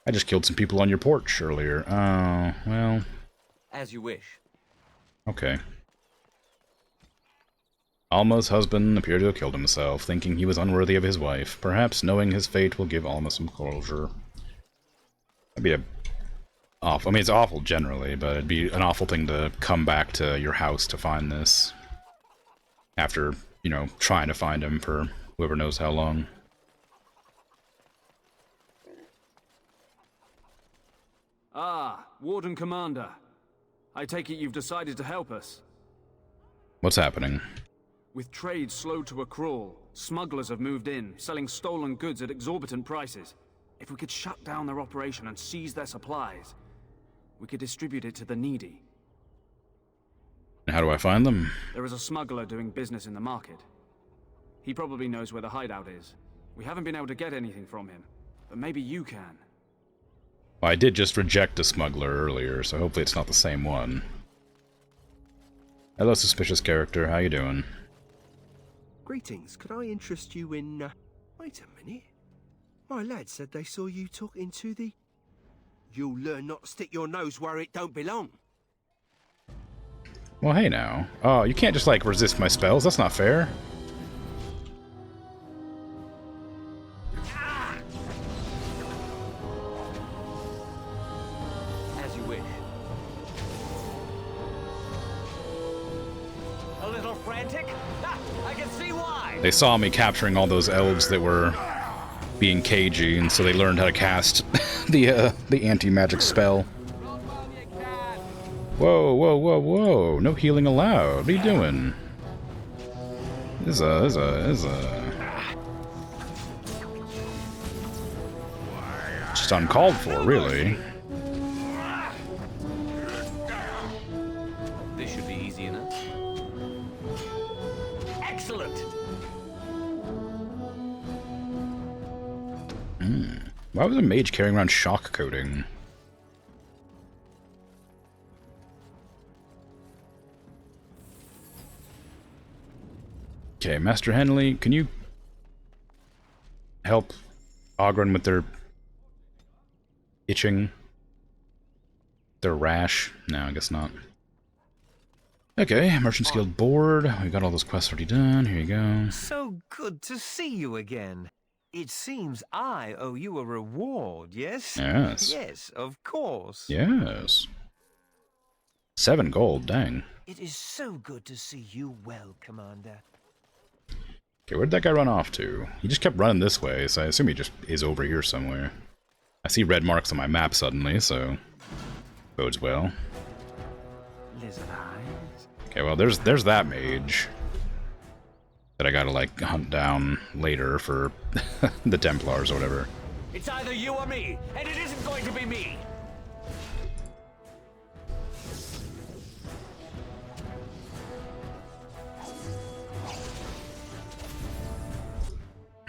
I just killed some people on your porch earlier. Oh, well... As you wish. Okay. Alma's husband appeared to have killed himself, thinking he was unworthy of his wife. Perhaps knowing his fate will give Alma some closure. That'd be awful. I mean, it's awful generally, but it'd be an awful thing to come back to your house to find this. After, trying to find him for whoever knows how long. Ah, Warden Commander. I take it you've decided to help us. What's happening? With trade slowed to a crawl, smugglers have moved in, selling stolen goods at exorbitant prices. If we could shut down their operation and seize their supplies, we could distribute it to the needy. And how do I find them? There is a smuggler doing business in the market. He probably knows where the hideout is. We haven't been able to get anything from him, but maybe you can. Well, I did just reject a smuggler earlier, so hopefully it's not the same one. Hello, suspicious character. How you doing? Greetings. Could I interest you in... Wait a minute. My lad said they saw you talking to the... You'll learn not to stick your nose where it don't belong. Well, hey now. Oh, you can't just, like, resist my spells. That's not fair. As you wish. A little frantic? Ha! I can see why! They saw me capturing all those elves that were being cagey, and so they learned how to cast the anti-magic spell. Whoa, whoa, whoa, whoa. No healing allowed. What are you doing? Is just uncalled for, really. This should be easy enough. Why was a mage carrying around shock coating? Okay, Master Henley, can you help Ogren with their itching? Their rash? No, I guess not. Okay, Merchant's Guild board. We got all those quests already done. Here you go. So good to see you again. It seems I owe you a reward, yes? Yes. Yes, of course. Yes. 7 gold, dang. It is so good to see you well, Commander. Okay, where'd that guy run off to? He just kept running this way, so I assume he just is over here somewhere. I see red marks on my map suddenly, so bodes well. Lizard eyes. Okay, well, there's that mage that I gotta, like, hunt down later for the Templars or whatever. It's either you or me, and it isn't going to be me.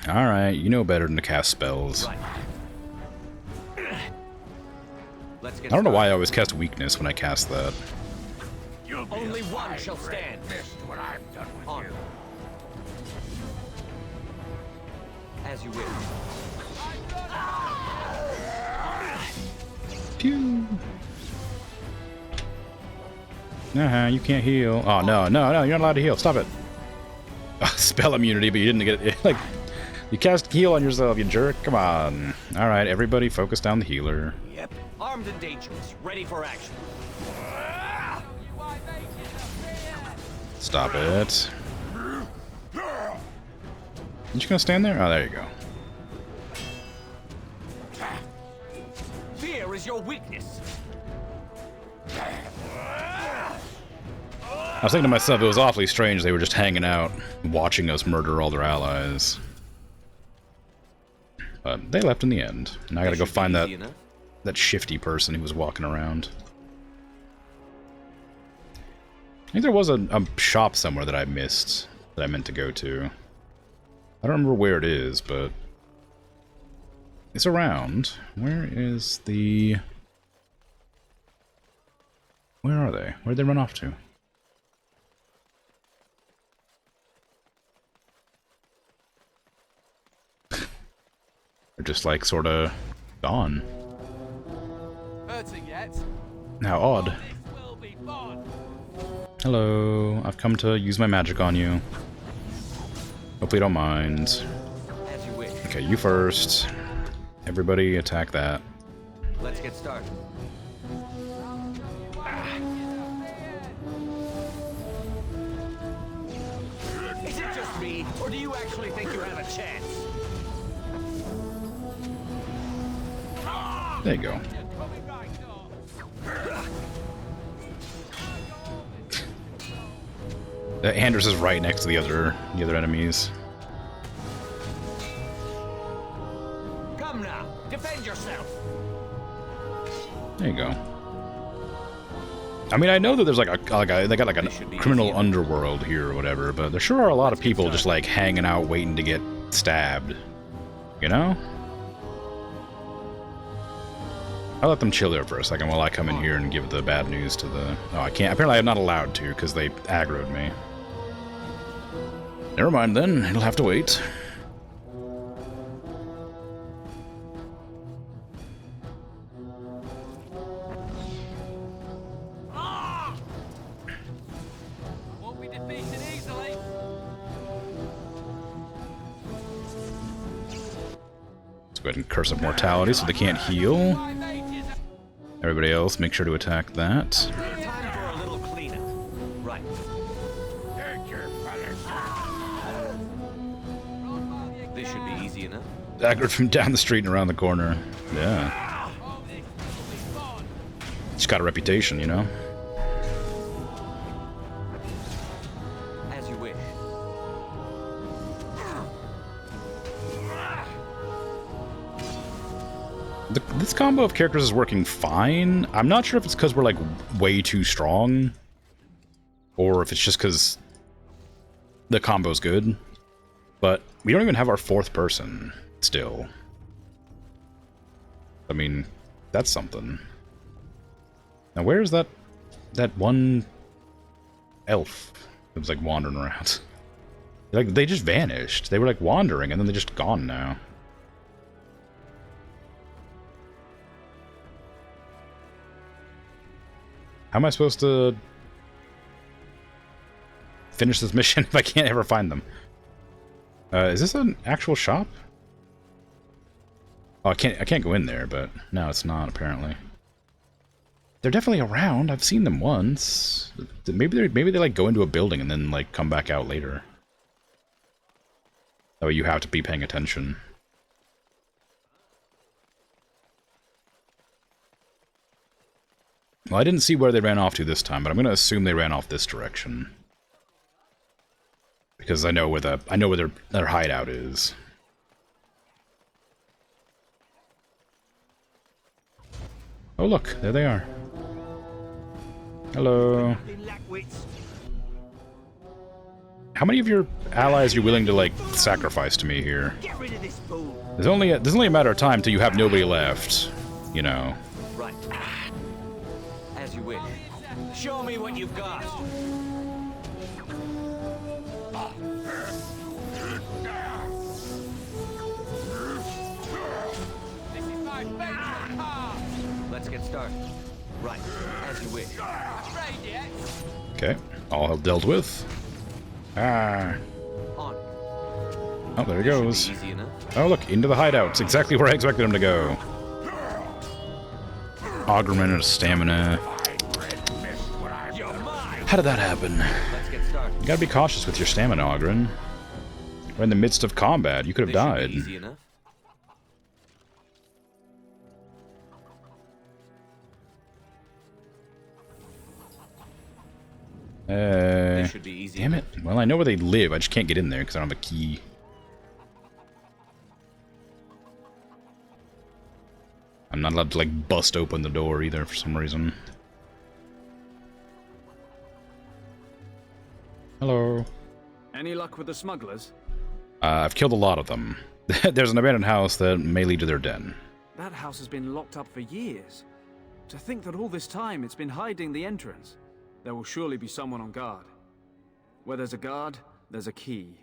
Alright, you know better than to cast spells. Right. I don't know why I always cast weakness when I cast that. Only one shall stand. Missed what I've done with On. you. As you wish. Pew! You can't heal. Oh, no, you're not allowed to heal. Stop it. Spell immunity, but you didn't get it. Like, you cast heal on yourself, you jerk. Come on. Alright, everybody focus down the healer. Yep. Armed and dangerous. Ready for action. Stop it. You gonna stand there? Oh, there you go. Fear is your weakness. I was thinking to myself, it was awfully strange they were just hanging out, watching us murder all their allies. But they left in the end. Now I gotta go find that shifty person who was walking around. I think there was a shop somewhere that I missed, that I meant to go to. I don't remember where it is, but it's around. Where is the... Where are they? Where'd they run off to? They're just like sorta gone. Hurting yet? How odd. Hello, I've come to use my magic on you. Hopefully you don't mind. As you wish. Okay, you first. Everybody attack that. Let's get started. Is it just me, or do you actually think you have a chance? There you go. Anders is right next to the other enemies. Come now, defend yourself. There you go. I mean, I know that there's like they got like a criminal underworld here or whatever, but there sure are a lot of people just like hanging out waiting to get stabbed. You know? I'll let them chill there for a second while I come in here and give the bad news to the... Oh, I can't. Apparently I'm not allowed to because they aggroed me. Never mind then. It'll have to wait. Won't be defeated easily. Let's go ahead and curse up mortality so they can't heal. Everybody else, make sure to attack that. Time for a little cleanup. Right. This should be easy enough. Aggroed from down the street and around the corner. Yeah. It's got a reputation, you know? As you wish. This combo of characters is working fine. I'm not sure if it's because we're, like, way too strong. Or if it's just because the combo's good. But we don't even have our fourth person still. I mean, that's something. Now, where's that one elf that was like wandering around? Like, they just vanished. They were like wandering, and then they're just gone now. How am I supposed to finish this mission if I can't ever find them? Is this an actual shop? Oh, I can't go in there, but no, it's not, apparently. They're definitely around. I've seen them once. Maybe they like go into a building and then like come back out later. That way you have to be paying attention. Well, I didn't see where they ran off to this time, but I'm gonna assume they ran off this direction. Because I know where their hideout is. Oh look, there they are. Hello. How many of your allies are you willing to like sacrifice to me here? There's only a matter of time till you have nobody left, you know. Right. As you wish. Show me what you've got. Let's get started. Right, as you wish. Okay, all dealt with. Ah. Oh, there he goes. Oh, look, into the hideouts. Exactly where I expected him to go. Augerman and stamina. How did that happen? You gotta be cautious with your stamina, Ogren. We're in the midst of combat. You could have died. Damn it. Well, I know where they live. I just can't get in there because I don't have a key. I'm not allowed to, like, bust open the door either for some reason. Hello. Any luck with the smugglers? I've killed a lot of them. There's an abandoned house that may lead to their den. That house has been locked up for years. To think that all this time it's been hiding the entrance. There will surely be someone on guard. Where there's a guard, there's a key.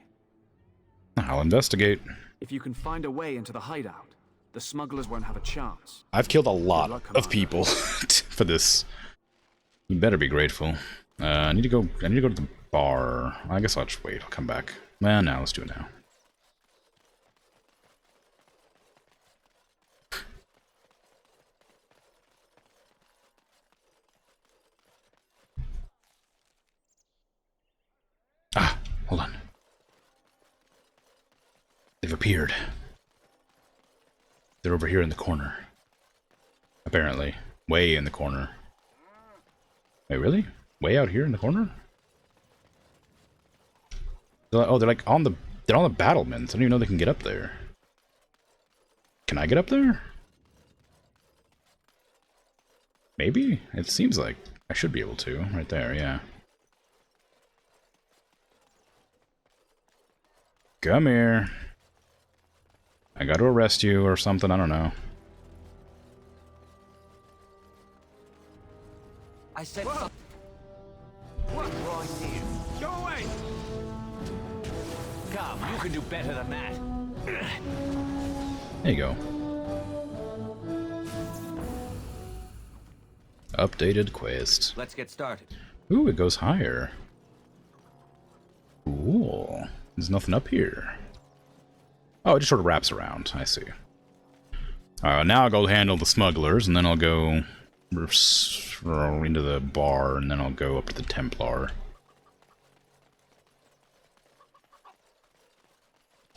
I'll investigate. If you can find a way into the hideout, the smugglers won't have a chance. I've killed a lot of people for this. You better be grateful. I need to go to the bar. I guess I'll just wait. I'll come back. Well, no, let's do it now. Ah, hold on. They've appeared. They're over here in the corner. Apparently. Way in the corner. Wait, really? Way out here in the corner? Oh, they're like on the battlements. I don't even know they can get up there. Can I get up there? Maybe? It seems like I should be able to. Right there, yeah. Come here. I gotta arrest you or something, I don't know. I said what right here. Go away! Come, you can do better than that. There you go. Updated quest. Let's get started. Ooh, it goes higher. Cool. There's nothing up here. Oh, it just sort of wraps around. I see. Now I'll go handle the smugglers, and then I'll go into the bar, and then I'll go up to the Templar.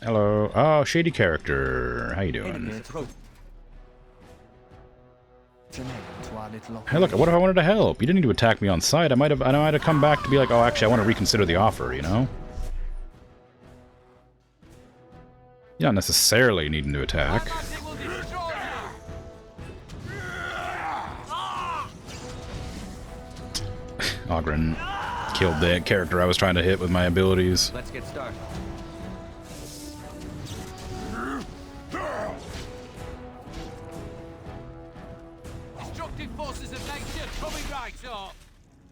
Hello. Oh, shady character. How you doing? Hey, look, what if I wanted to help? You didn't need to attack me on sight. I might have come back to be like, oh, actually, I want to reconsider the offer, you know? You're not necessarily needing to attack. Ogren killed that character I was trying to hit with my abilities. Let's get started. Right up.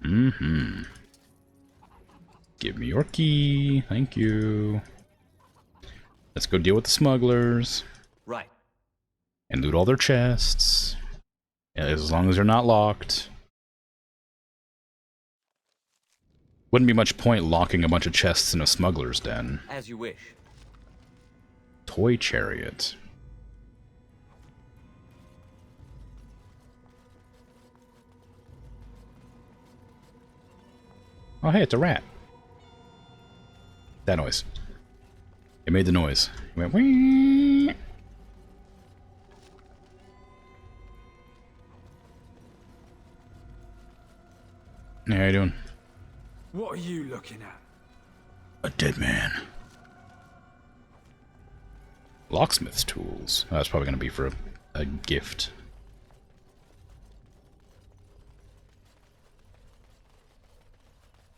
Mm-hmm. Give me your key. Thank you. Let's go deal with the smugglers. Right. And loot all their chests. As long as they're not locked. Wouldn't be much point locking a bunch of chests in a smuggler's den. As you wish. Toy chariot. Oh hey, it's a rat. That noise. It made the noise. It went wee. Hey, how you doing? What are you looking at? A dead man. Locksmith's tools. Oh, that's probably going to be for a gift.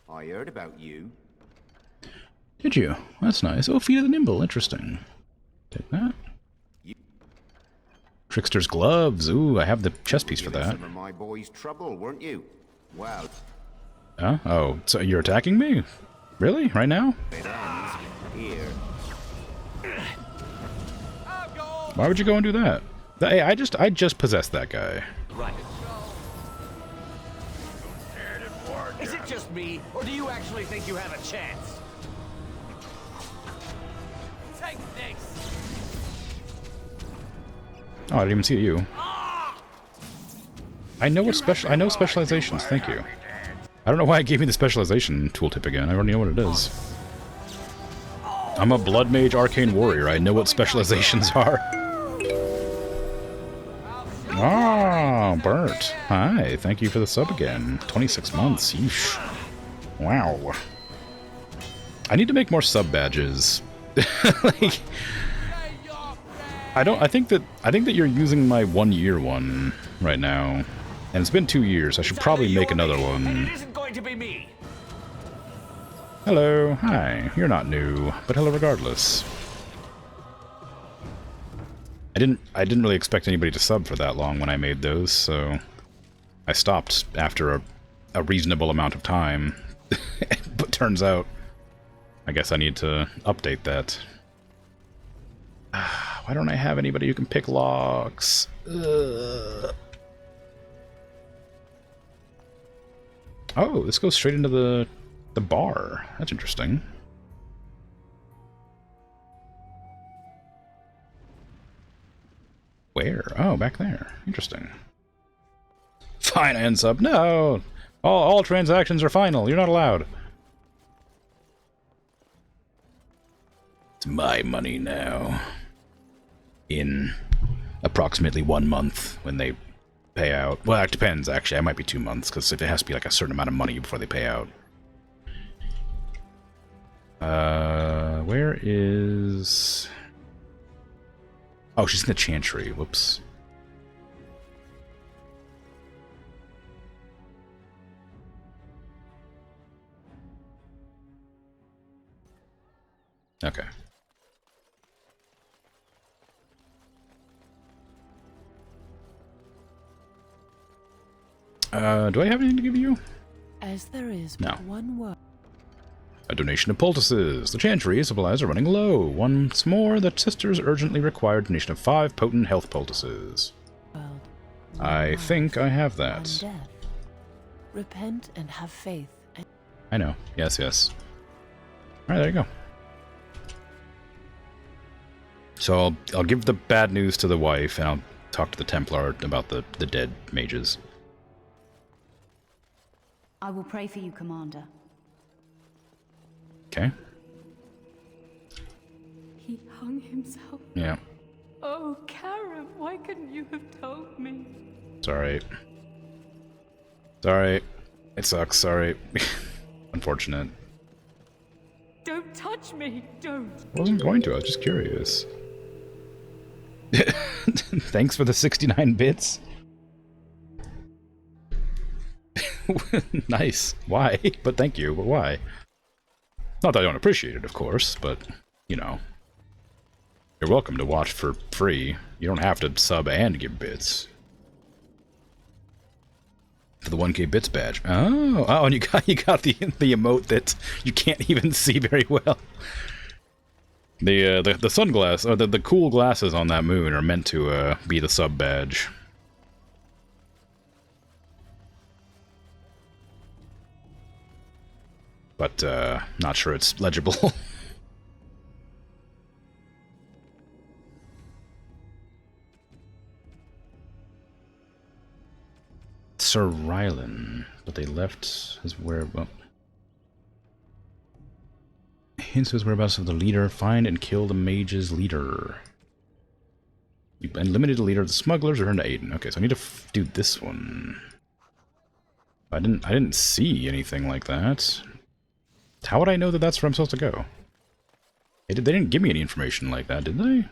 I heard about you. Did you? That's nice. Oh, Feet of the Nimble. Interesting. Take that. Trickster's gloves. Ooh, I have the chest piece for that. Some of my boys trouble, weren't you? Well. Huh? Oh, so you're attacking me? Really? Right now? It ends here. Why would you go and do that? Hey, I just possessed that guy. Right. Is it just me, or do you actually think you have a chance? Take this. Oh, I didn't even see you. I know what I know specializations. Thank you. I don't know why it gave me the specialization tooltip again. I already know what it is. I'm a blood mage arcane warrior. I know what specializations are. Ah, Bert. Hi. Thank you for the sub again. 26 months. Yeesh. Wow. I need to make more sub badges. Like, I think that you're using my 1 year one right now. And it's been 2 years. I should probably make another one. It isn't going to be me. Hello. Hi. You're not new, but hello regardless. I didn't really expect anybody to sub for that long when I made those, so I stopped after a reasonable amount of time. But turns out I guess I need to update that. Why don't I have anybody who can pick locks? Ugh. Oh, this goes straight into the bar. That's interesting. Where? Oh, back there. Interesting. Finance up. No! All transactions are final. You're not allowed. It's my money now. In approximately 1 month when they pay out. Well, it depends, actually. It might be 2 months, because it has to be like a certain amount of money before they pay out. Where is... Oh, she's in the Chantry. Whoops. Okay. Do I have anything to give you? As there is No. but one word. A donation of poultices. The Chantry supplies are running low. Once more, the sisters urgently require a donation of 5 potent health poultices. I think I have that. Death. Repent and have faith. I know. Yes, yes. Alright, there you go. So I'll give the bad news to the wife, and I'll talk to the Templar about the dead mages. I will pray for you, Commander. Okay. He hung himself. Yeah. Oh, Karen, why couldn't you have told me? It's alright. It's alright. It sucks, sorry. Unfortunate. Don't touch me, don't. I wasn't going to, I was just curious. Thanks for the 69 bits. Nice. Why? But thank you, but why? Not that I don't appreciate it, of course, but, you know. You're welcome to watch for free. You don't have to sub and give bits. for the 1K bits badge. Oh, and you got the emote that you can't even see very well. The sunglass, or the cool glasses on that moon are meant to be the sub badge. But not sure it's legible. Sir Rylan, but they left his whereabouts. Hints his whereabouts of the leader. Find and kill the mage's leader. You eliminated the leader of the smugglers. Return to Aiden. Okay, so I need to do this one. I didn't see anything like that. How would I know that that's where I'm supposed to go? They didn't give me any information like that, did they?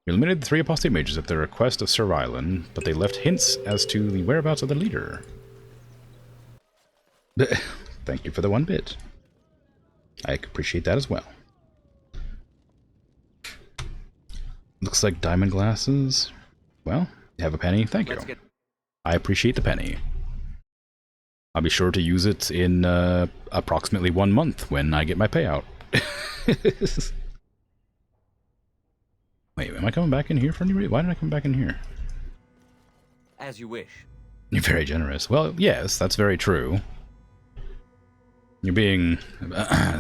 We eliminated the 3 apostate mages at the request of Sir Rylan, but they left hints as to the whereabouts of the leader. Thank you for the 1 bit. I appreciate that as well. Looks like diamond glasses. Well, you have a penny? Thank you. I appreciate the penny. I'll be sure to use it in approximately 1 month when I get my payout. Wait, am I coming back in here for any reason? Why did I come back in here? As you wish. You're very generous. Well, yes, that's very true. You're being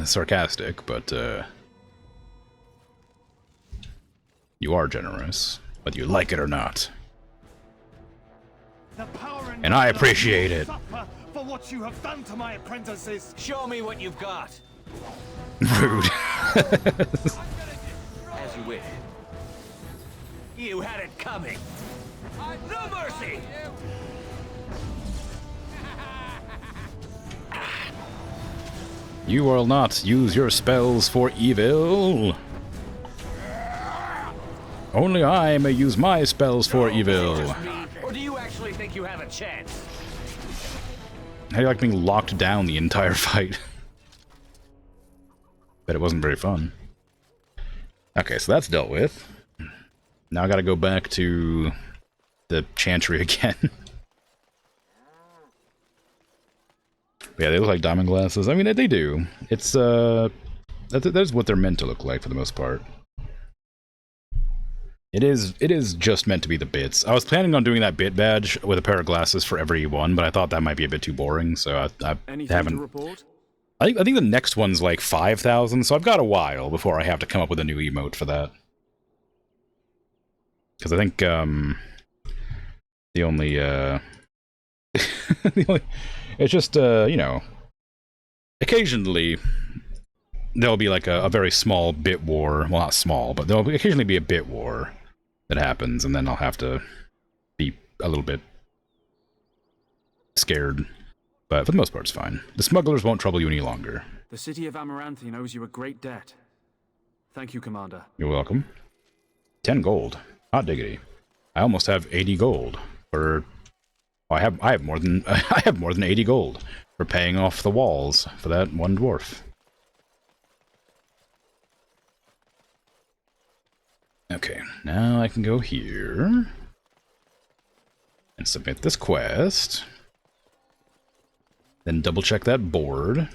sarcastic, but you are generous, whether you like it or not. And I appreciate it. For what you have done to my apprentices. Show me what you've got. Rude. As you wish. You had it coming. No mercy. You will not use your spells for evil. Only I may use my spells for evil. Or do you actually think you have a chance? How do you like being locked down the entire fight? Bet it wasn't very fun. Okay, so that's dealt with. Now I gotta go back to the Chantry again. Yeah, they look like diamond glasses. I mean, they do. It's, that's what they're meant to look like for the most part. It is just meant to be the bits. I was planning on doing that bit badge with a pair of glasses for every one, but I thought that might be a bit too boring, so I haven't... To report? I think the next one's like 5,000, so I've got a while before I have to come up with a new emote for that. Because I think, the only, it's just, you know, occasionally there'll be like a very small bit war. Well, not small, but there'll occasionally be a bit war that happens, and then I'll have to be a little bit scared. But for the most part, it's fine. The smugglers won't trouble you any longer. The city of Amaranthine owes you a great debt. Thank you, Commander. You're welcome. 10 gold. Hot diggity. I almost have 80 gold for... I have more than I have more than 80 gold for paying off the walls for that one dwarf. Okay, now I can go here and submit this quest. Then double check that board.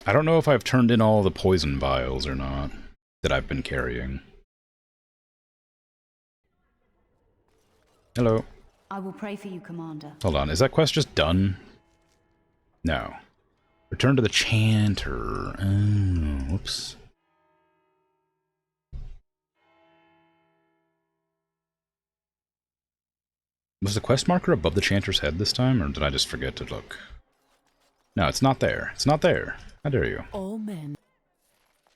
I don't know if I've turned in all the poison vials or not that I've been carrying. Hello. I will pray for you, Commander. Hold on, is that quest just done? No. Return to the Chanter. Oh, whoops. Was the quest marker above the Chanter's head this time, or did I just forget to look? No, it's not there. It's not there. How dare you? All men.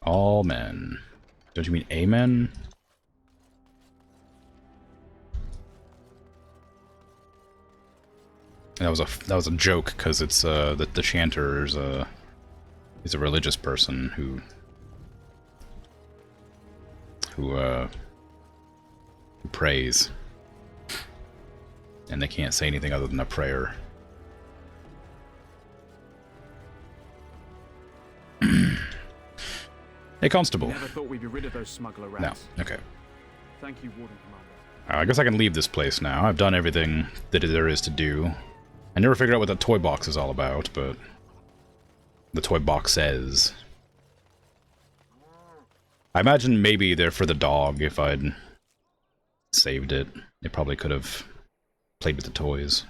All men. Don't you mean amen? That was a joke because it's the Chanter is a religious person who prays, and they can't say anything other than a prayer. Hey, Constable. Never thought we'd be rid of those smuggler rats. No. Okay. Thank you, Warden Commander. I guess I can leave this place now. I've done everything that there is to do. I never figured out what the toy box is all about, but... the toy box says. I imagine maybe they're for the dog if I'd saved it. It probably could have played with the toys.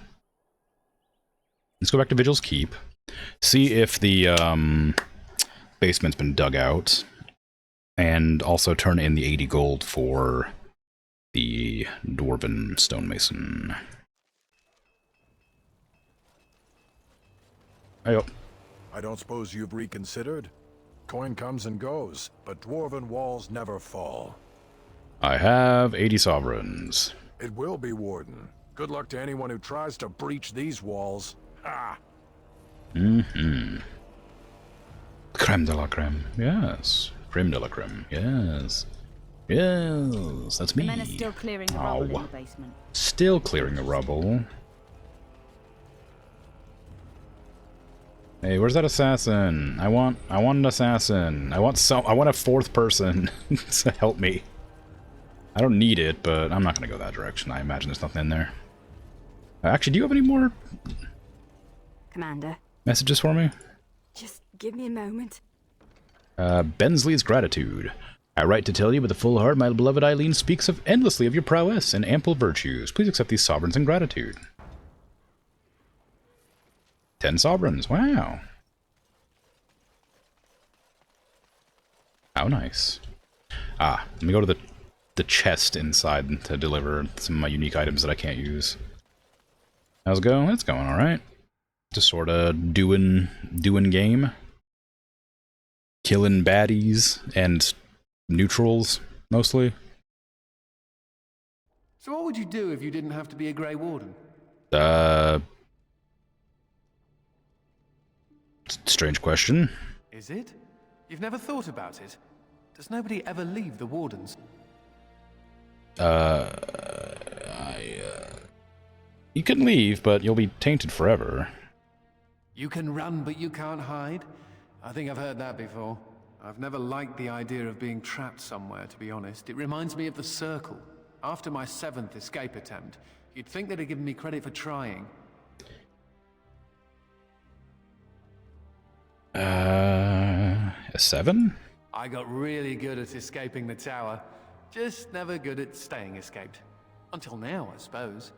Let's go back to Vigil's Keep. See if the basement's been dug out. And also turn in the 80 gold for the Dwarven Stonemason. Hey, I don't suppose you've reconsidered? Coin comes and goes, but dwarven walls never fall. I have 80 sovereigns. It will be, Warden. Good luck to anyone who tries to breach these walls. Ha! Mm-hmm. Creme de la creme. Yes. Creme de la creme. Yes. Yes, that's me. The men are still clearing the rubble in the basement. Still clearing the rubble. Hey, where's that assassin? I want an assassin. I want a fourth person to help me. I don't need it, but I'm not gonna go that direction. I imagine there's nothing in there. Actually, do you have any more Commander, messages for me? just give me a moment. Bensley's gratitude. I write to tell you with a full heart my beloved Eileen speaks endlessly of your prowess and ample virtues. Please accept these sovereigns in gratitude. 10 sovereigns, wow. How nice. Ah, let me go to the chest inside to deliver some of my unique items that I can't use. How's it going? It's going alright. Just sorta doing game. Killing baddies and neutrals, mostly. So what would you do if you didn't have to be a Grey Warden? Strange question. Is it? You've never thought about it? Does nobody ever leave the Wardens? You can leave, but you'll be tainted forever. You can run, but you can't hide? I think I've heard that before. I've never liked the idea of being trapped somewhere, to be honest. It reminds me of the Circle. After my 7th escape attempt, you'd think they'd have given me credit for trying. A 7? I got really good at escaping the tower. Just never good at staying escaped. Until now, I suppose.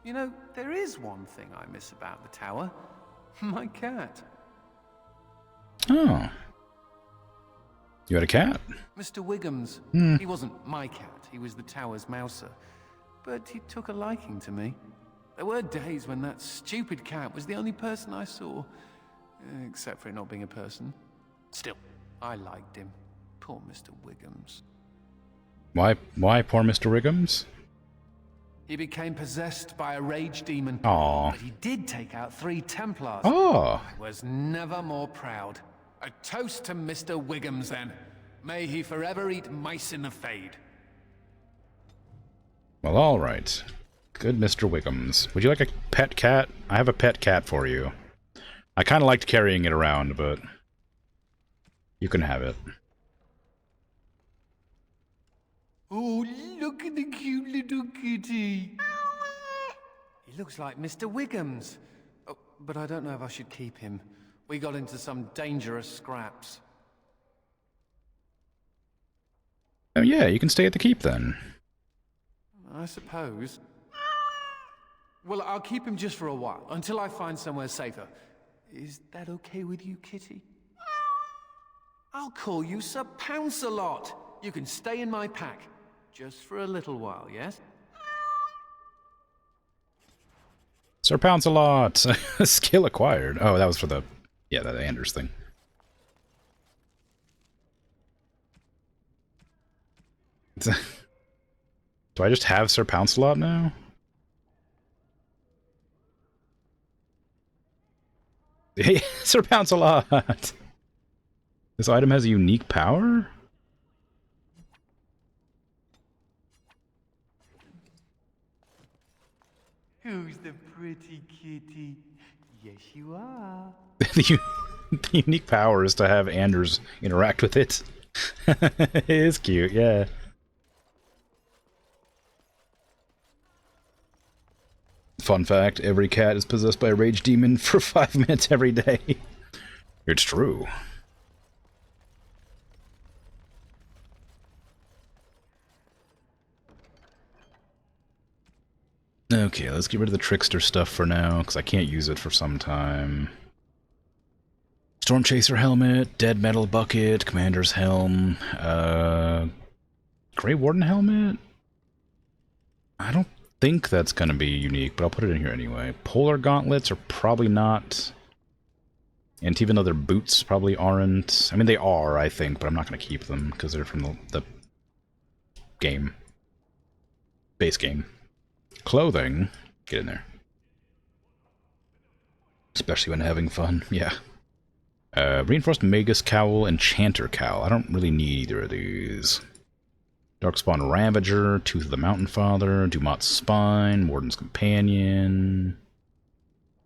You know, there is one thing I miss about the tower. My cat. Oh. You had a cat? Mr. Wiggums. He wasn't my cat, he was the tower's mouser. But he took a liking to me. There were days when that stupid cat was the only person I saw. Except for it not being a person. Still, I liked him. Poor Mr. Wiggums. Why poor Mr. Wiggums? He became possessed by a rage demon. Aww. But he did take out 3 Templars. Oh. I was never more proud. A toast to Mr. Wiggums, then. May he forever eat mice in the Fade. Well, alright. Good Mr. Wiggums. Would you like a pet cat? I have a pet cat for you. I kind of liked carrying it around, but you can have it. Oh, look at the cute little kitty. He looks like Mr. Wiggums. Oh, but I don't know if I should keep him. We got into some dangerous scraps. Oh yeah, you can stay at the keep then. I suppose. Well, I'll keep him just for a while, until I find somewhere safer. Is that okay with you, kitty? I'll call you Sir Pounce-a-Lot. You can stay in my pack. Just for a little while, yes? Sir Pounce-a-Lot! Skill acquired. Oh, that was for the... yeah, that Anders thing. Do I just have Sir Pounce-a-Lot now? Hey, Sir Pounce-a-Lot! This item has a unique power? Who's the pretty kitty? Yes, you are. The unique power is to have Anders interact with it. It is cute, yeah. Fun fact, every cat is possessed by a rage demon for 5 minutes every day. It's true. Okay, let's get rid of the trickster stuff for now, because I can't use it for some time. Storm Chaser helmet, dead metal bucket, commander's helm, Grey Warden helmet? I don't think that's going to be unique, but I'll put it in here anyway. Polar gauntlets are probably not. And even though their boots probably aren't. I mean, they are, I think, but I'm not going to keep them because they're from the game. Base game. Clothing. Get in there. Especially when having fun, yeah. Reinforced Magus Cowl, Enchanter Cowl. I don't really need either of these. Darkspawn Ravager, Tooth of the Mountain Father, Dumat's Spine, Warden's Companion,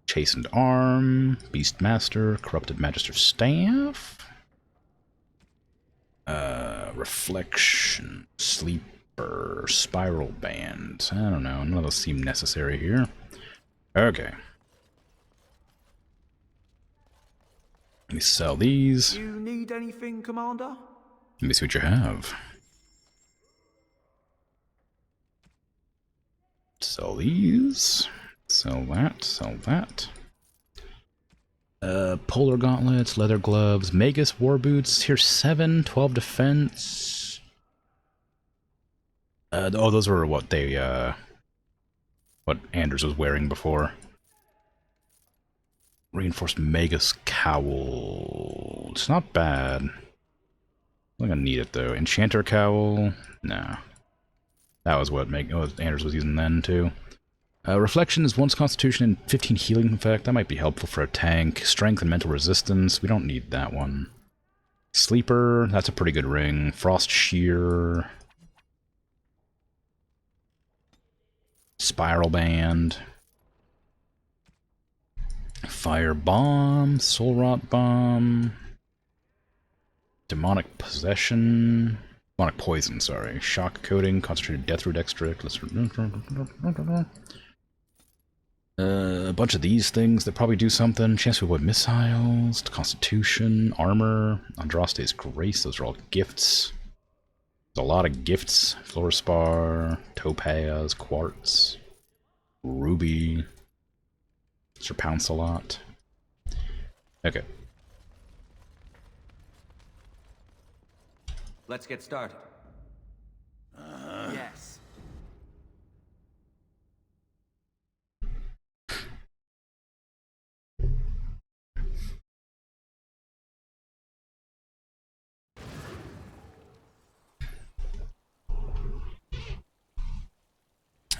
Chastened Arm, Beastmaster, Corrupted Magister's Staff, Reflection, Sleeper, Spiral Band. I don't know, none of those seem necessary here. Okay. Let me sell these. You need anything, Commander? Let me see what you have. Sell these. Sell that. Sell that. Polar gauntlets, leather gloves, Magus war boots. Here's 7, 12 defense. Oh, those were what they, what Anders was wearing before. Reinforced Magus Cowl. It's not bad. I'm gonna need it though. Enchanter Cowl. Nah. That was what Anders was using then too. Reflection is 1 Constitution and 15 healing effect. That might be helpful for a tank. Strength and mental resistance. We don't need that one. Sleeper. That's a pretty good ring. Frost Shear. Spiral Band. Fire Bomb. Soul Rot Bomb. Demonic Possession. Demonic Poison, sorry. Shock Coating. Concentrated Deathroot Extract. A bunch of these things that probably do something. Chance to avoid missiles. Constitution. Armor. Andraste's Grace. Those are all gifts. There's a lot of gifts. Fluorspar. Topaz. Quartz. Ruby. Sir Pounce-a-Lot. Okay. Let's get started. Yes.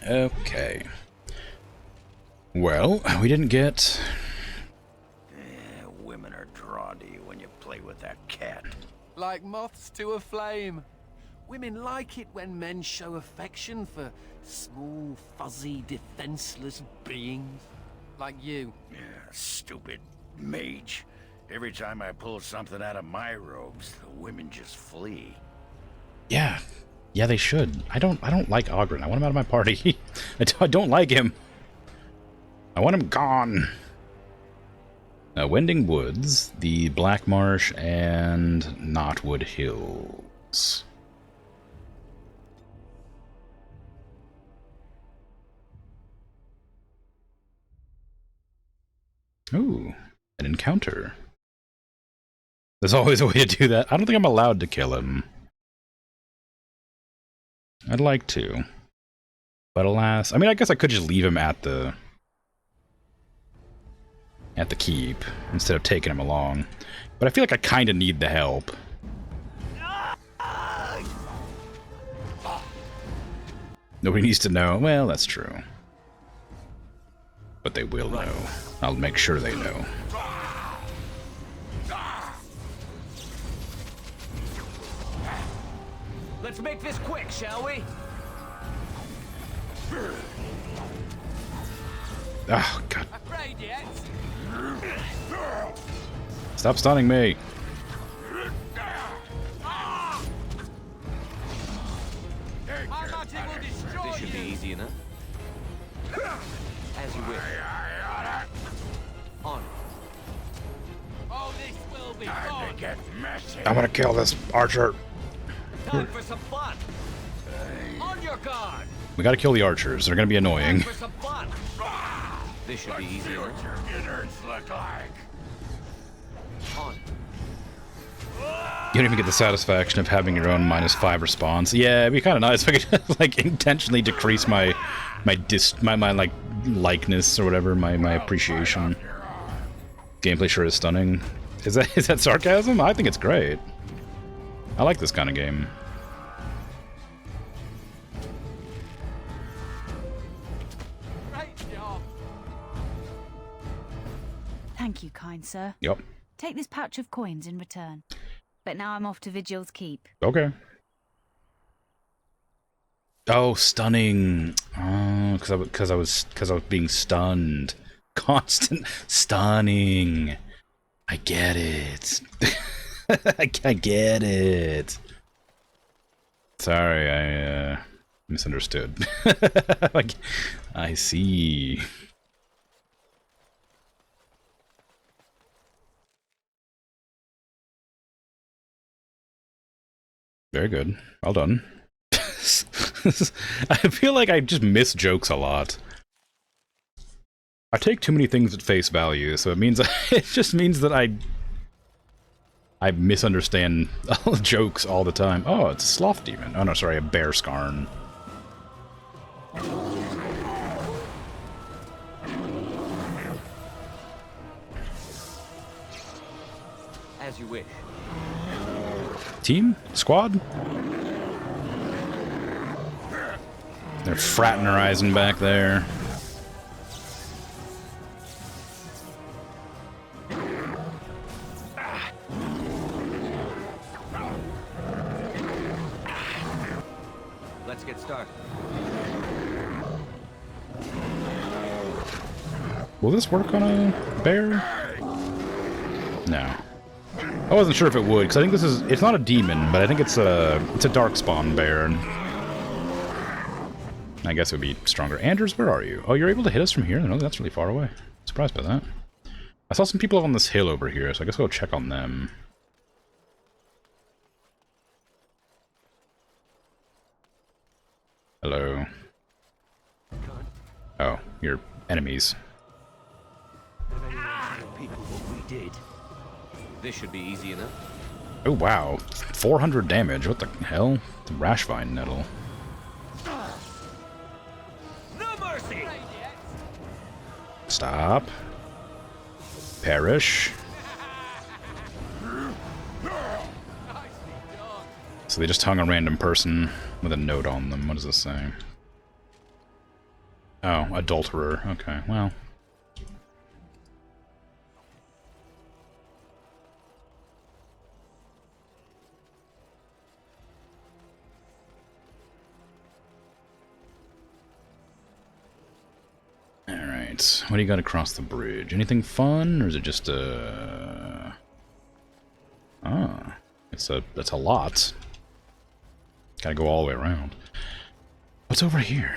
Okay. Well, we didn't get... Women are drawn to you when you play with that cat. Like moths to a flame. Women like it when men show affection for small, fuzzy, defenseless beings. Like you. Yeah, stupid mage. Every time I pull something out of my robes, the women just flee. Yeah. Yeah, they should. I don't like Ogren. I want him out of my party. I don't like him. I want him gone. Wending Woods, the Black Marsh, and Knotwood Hills. Ooh, an encounter. There's always a way to do that. I don't think I'm allowed to kill him. I'd like to. But alas, I mean, I guess I could just leave him at the keep instead of taking him along. But I feel like I kind of need the help. Nobody needs to know. Well, that's true. But they will know. I'll make sure they know. Let's make this quick, shall we? Oh, God. Stop stunning me. This should be easy enough. As you wish. On. Oh, this will be Time fun. to get messy. I'm gonna kill this archer. Time for some fun. On your guard. We gotta kill the archers. They're gonna be annoying. For some fun. This should be easy. See what your innards look like. On. You don't even get the satisfaction of having your own -5 response. Yeah, it'd be kind of nice if I could like intentionally decrease my like likeness or whatever, my appreciation. Gameplay sure is stunning. Is that sarcasm? I think it's great. I like this kind of game. Thank you, kind sir. Yep. Take this pouch of coins in return. But now I'm off to Vigil's Keep. Okay. Oh, stunning. Oh, because I was being stunned. Constant stunning. I get it. I get it. Sorry, I misunderstood. Like, I see. Very good. Well done. I feel like I just miss jokes a lot. I take too many things at face value, so it just means that I misunderstand jokes all the time. Oh, it's a sloth demon. Oh no, sorry, a bear scarn. As you wish. Team? Squad? They're fraternizing back there. Let's get started. Will this work on a bear? No. I wasn't sure if it would, because I think it's not a demon, but I think it's a darkspawn bear. I guess it would be stronger. Anders, where are you? Oh, you're able to hit us from here? No, that's really far away. Surprised by that. I saw some people on this hill over here, so I guess I'll go check on them. Hello. Oh, you're enemies. People what we did. This should be easy enough. Oh wow, 400 damage. What the hell? The Rashvine nettle. No mercy. Stop. Perish. So they just hung a random person with a note on them. What does this say? Oh, adulterer. Okay, well. Alright, what do you got across the bridge? Anything fun, or is it just a... Ah, that's a lot. Gotta go all the way around. What's over here?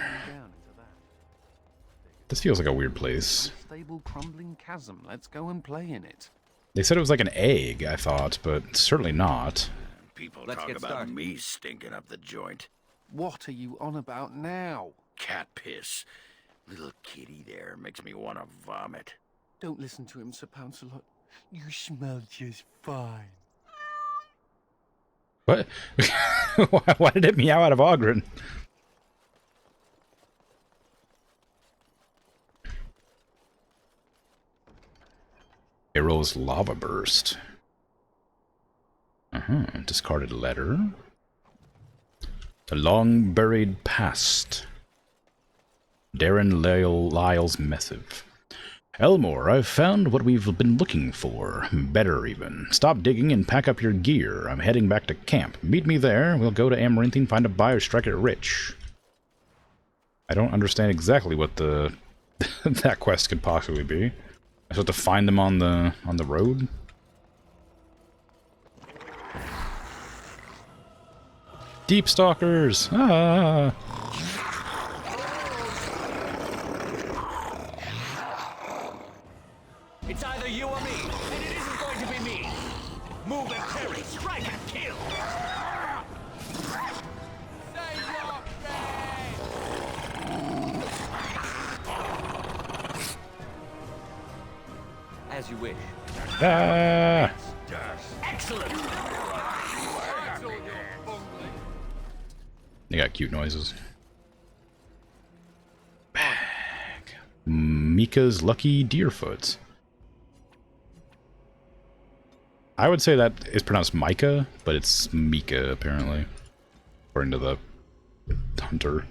This feels like a weird place. Stable crumbling chasm. Let's go and play in it. They said it was like an egg, I thought, but certainly not. People talk about me stinking up the joint. What are you on about now? Cat piss. Little kitty there makes me want to vomit. Don't listen to him, Sir Pouncelot. You smell just fine. What? Why did it meow out of Ogren? Arrow's lava burst. Discarded letter. The long buried past. Darren Lyle's missive. Elmore, I've found what we've been looking for. Better, even. Stop digging and pack up your gear. I'm heading back to camp. Meet me there. We'll go to Amaranthine, find a buyer, strike it rich. I don't understand exactly what the that quest could possibly be. I'm supposed to find them on the road? Deep stalkers! Ah! As you wish. Ah! Excellent! They got cute noises. Bag. Mika's Lucky Deerfoot. I would say that is pronounced Micah, but it's Mika, apparently. According to the hunter.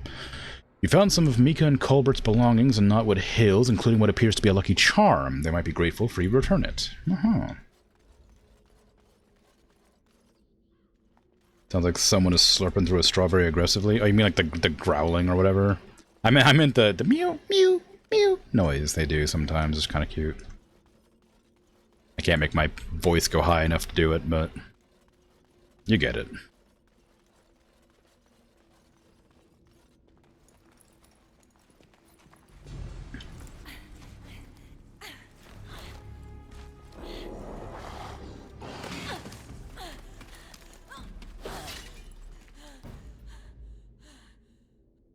You found some of Mika and Colbert's belongings in Knotwood Hills, including what appears to be a lucky charm. They might be grateful for you to return it. Sounds like someone is slurping through a strawberry aggressively. Oh, you mean like the growling or whatever? I meant the mew, mew, mew noise they do sometimes. It's kind of cute. I can't make my voice go high enough to do it, but you get it.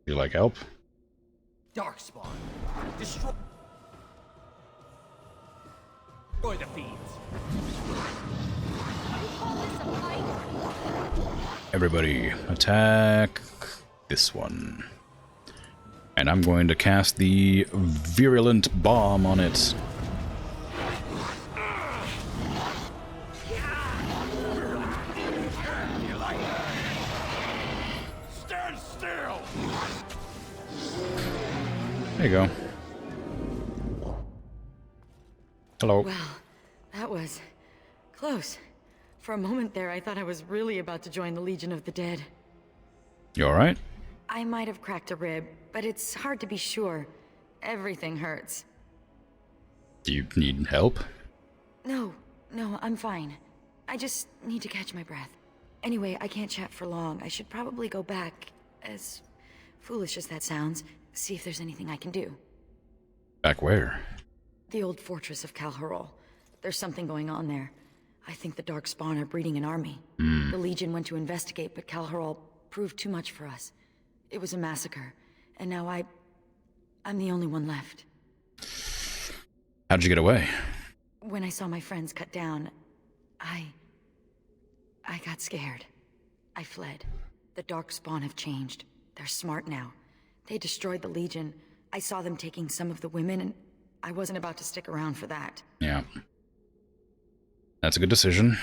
You like help? Darkspawn. Destroy the feeds. Everybody, attack this one. And I'm going to cast the virulent bomb on it. Stand still! There you go. Hello. Well, that was close. For a moment there, I thought I was really about to join the Legion of the Dead. You alright? I might have cracked a rib, but it's hard to be sure. Everything hurts. Do you need help? No, I'm fine. I just need to catch my breath. Anyway, I can't chat for long. I should probably go back, as foolish as that sounds, see if there's anything I can do. Back where? The old fortress of Kalharol. There's something going on there. I think the Darkspawn are breeding an army. The Legion went to investigate, but Kalharol proved too much for us. It was a massacre, and now I'm the only one left. How'd you get away? When I saw my friends cut down, I got scared. I fled. The Darkspawn have changed. They're smart now. They destroyed the Legion. I saw them taking some of the women, and I wasn't about to stick around for that. Yeah. That's a good decision.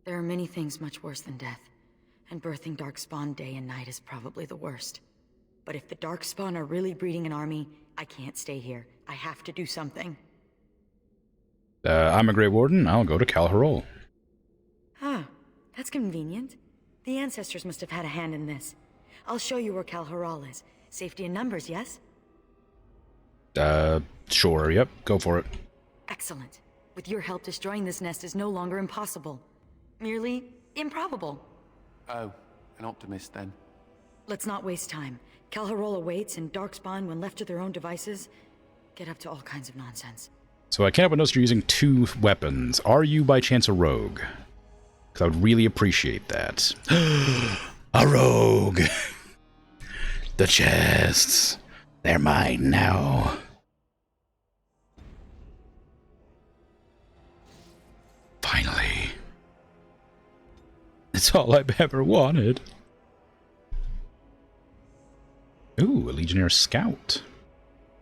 There are many things much worse than death, and birthing Darkspawn day and night is probably the worst. But if the Darkspawn are really breeding an army, I can't stay here. I have to do something. I'm a Grey Warden. I'll go to Kalharol. Ah, that's convenient. The ancestors must have had a hand in this. I'll show you where Kalharol is. Safety in numbers, yes? Sure, yep, go for it. Excellent. With your help, destroying this nest is no longer impossible. Merely improbable. Oh, an optimist then. Let's not waste time. Kalharol awaits, and Darkspawn, when left to their own devices, get up to all kinds of nonsense. So I can't help but notice you're using 2 weapons. Are you by chance a rogue? Because I would really appreciate that. A rogue! The chests. They're mine now. Finally. It's all I've ever wanted. Ooh, a Legionnaire Scout.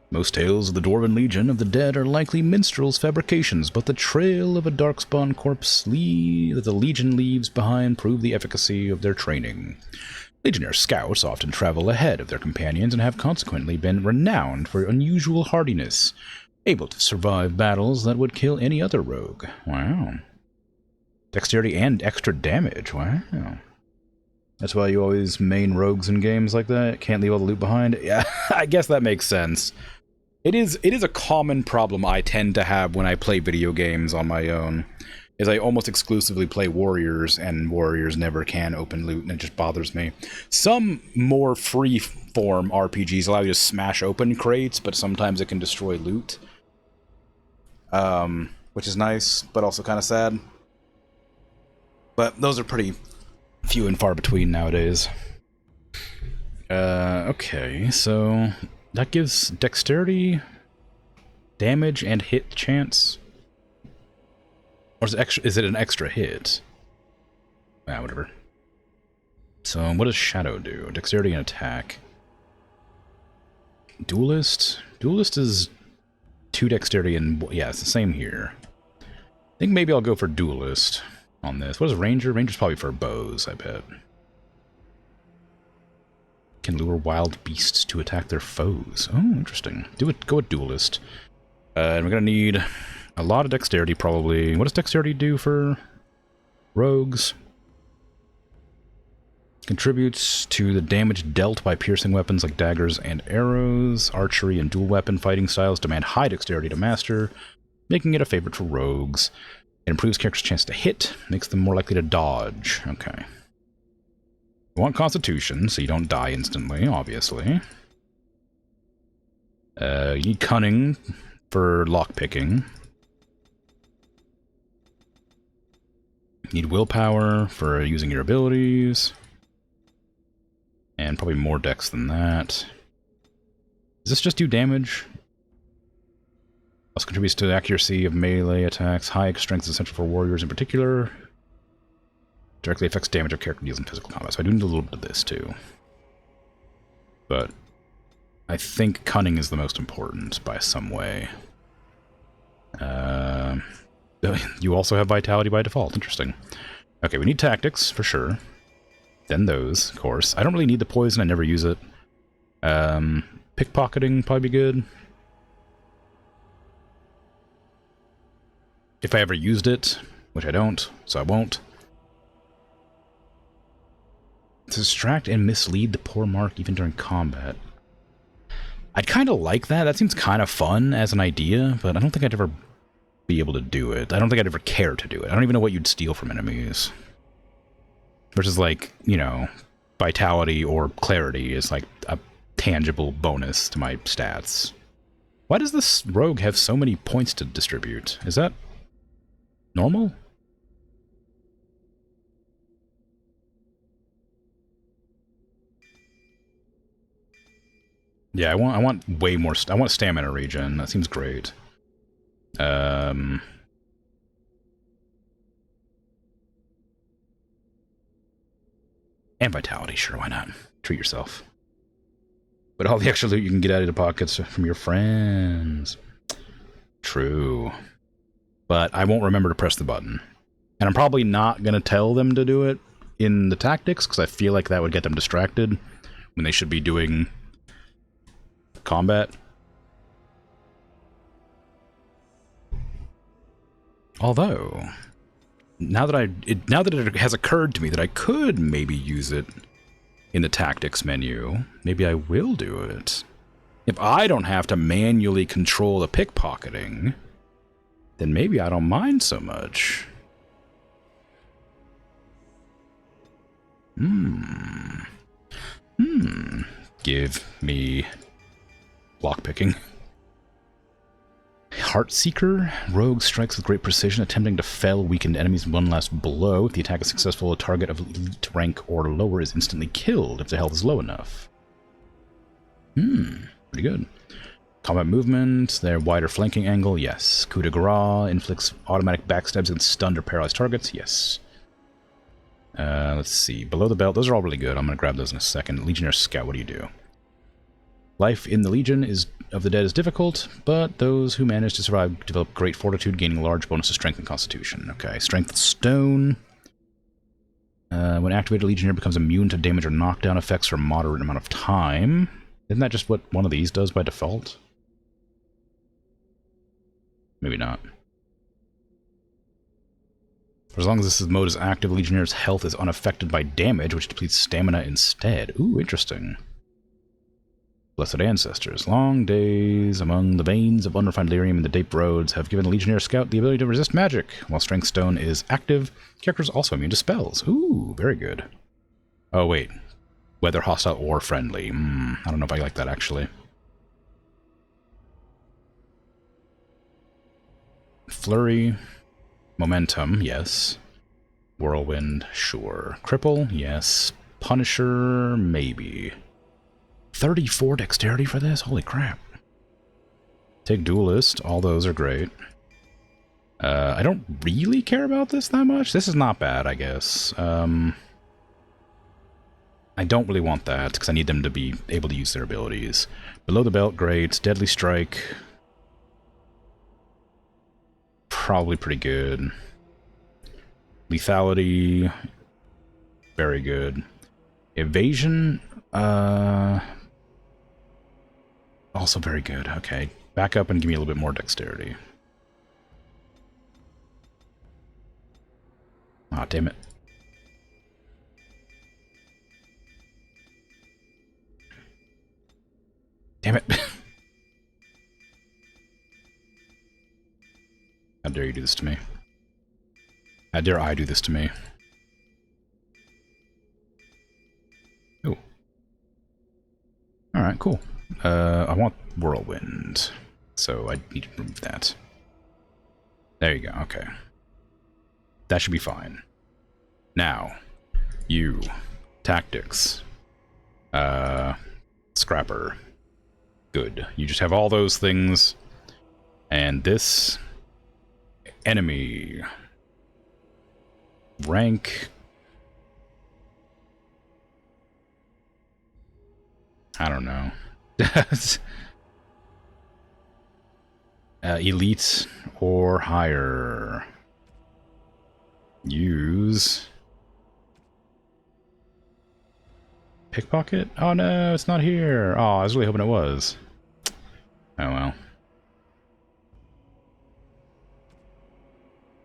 Most tales of the Dwarven Legion of the Dead are likely minstrels' fabrications, but the trail of a Darkspawn corpse that the Legion leaves behind prove the efficacy of their training. Legionnaire Scouts often travel ahead of their companions and have consequently been renowned for unusual hardiness, able to survive battles that would kill any other rogue. Wow. Dexterity and extra damage, wow. That's why you always main rogues in games like that? Can't leave all the loot behind? Yeah, I guess that makes sense. It is a common problem I tend to have when I play video games on my own, is I almost exclusively play warriors, and warriors never can open loot, and it just bothers me. Some more free-form RPGs allow you to smash open crates, but sometimes it can destroy loot. Which is nice, but also kind of sad. But those are pretty few and far between nowadays. Okay, so that gives dexterity, damage, and hit chance. Or is it an extra hit? Ah, whatever. So what does Shadow do? Dexterity and attack. Duelist? Duelist is 2 dexterity and... yeah, it's the same here. I think maybe I'll go for Duelist on this. What is Ranger? Ranger's probably for bows, I bet. Can lure wild beasts to attack their foes. Oh, interesting. Go with Duelist. And we're gonna need a lot of dexterity, probably. What does dexterity do for rogues? Contributes to the damage dealt by piercing weapons like daggers and arrows. Archery and dual weapon fighting styles demand high dexterity to master, making it a favorite for rogues. It improves characters' chance to hit, makes them more likely to dodge. Okay. You want Constitution, so you don't die instantly, obviously. You need Cunning for lockpicking. You need Willpower for using your abilities. And probably more dex than that. Does this just do damage? Also contributes to the accuracy of melee attacks. High strength is essential for warriors in particular. Directly affects damage of character deals in physical combat. So I do need a little bit of this too. But I think Cunning is the most important by some way. You also have Vitality by default. Interesting. Okay, we need Tactics for sure. Then those, of course. I don't really need the poison, I never use it. Pickpocketing probably be good. If I ever used it, which I don't, so I won't. To distract and mislead the poor mark even during combat. I'd kind of like that. That seems kind of fun as an idea, but I don't think I'd ever be able to do it. I don't think I'd ever care to do it. I don't even know what you'd steal from enemies. Versus, like, you know, Vitality or Clarity is like a tangible bonus to my stats. Why does this rogue have so many points to distribute? Is that normal? Yeah, I want way more. I want stamina regen. That seems great. And vitality, sure, why not? Treat yourself. But all the extra loot you can get out of the pockets from your friends. True. But I won't remember to press the button. And I'm probably not going to tell them to do it in the tactics, because I feel like that would get them distracted when they should be doing combat. Although, now that it has occurred to me that I could maybe use it in the tactics menu, maybe I will do it. If I don't have to manually control the pickpocketing, then maybe I don't mind so much. Give me lockpicking. Heartseeker. Rogue strikes with great precision, attempting to fell weakened enemies in one last blow. If the attack is successful, a target of elite rank or lower is instantly killed if the health is low enough. Pretty good. Combat movement, their wider flanking angle, yes. Coup de grace, inflicts automatic backstabs against stunned or paralyzed targets, yes. Let's see. Below the belt, those are all really good. I'm going to grab those in a second. Legionnaire Scout, what do you do? Life in the Legion of the Dead is difficult, but those who manage to survive develop great fortitude, gaining a large bonus to strength and constitution. Okay, strength stone. When activated, Legionnaire becomes immune to damage or knockdown effects for a moderate amount of time. Isn't that just what one of these does by default? Maybe not. For as long as this mode is active, Legionnaire's health is unaffected by damage, which depletes stamina instead. Ooh, interesting. Blessed Ancestors. Long days among the veins of unrefined lyrium in the Dape Roads have given Legionnaire Scout the ability to resist magic. While Strength Stone is active, characters are also immune to spells. Ooh, very good. Oh, wait. Whether hostile or friendly. I don't know if I like that, actually. Flurry. Momentum, yes. Whirlwind, sure. Cripple, yes. Punisher, maybe. 34 dexterity for this? Holy crap. Take Duelist, all those are great. I don't really care about this that much. This is not bad, I guess. I don't really want that, because I need them to be able to use their abilities. Below the belt, great. Deadly Strike. Probably pretty good. Lethality. Very good. Evasion. Also very good. Okay. Back up and give me a little bit more dexterity. Ah, damn it. Damn it. How dare you do this to me? How dare I do this to me? Ooh. Alright, cool. I want Whirlwind, so I need to remove that. There you go, okay. That should be fine. Now, you, Tactics, Scrapper. Good. You just have all those things, and this enemy rank. I don't know. Elite or higher. Use pickpocket? Oh no, it's not here. Oh, I was really hoping it was. Oh well.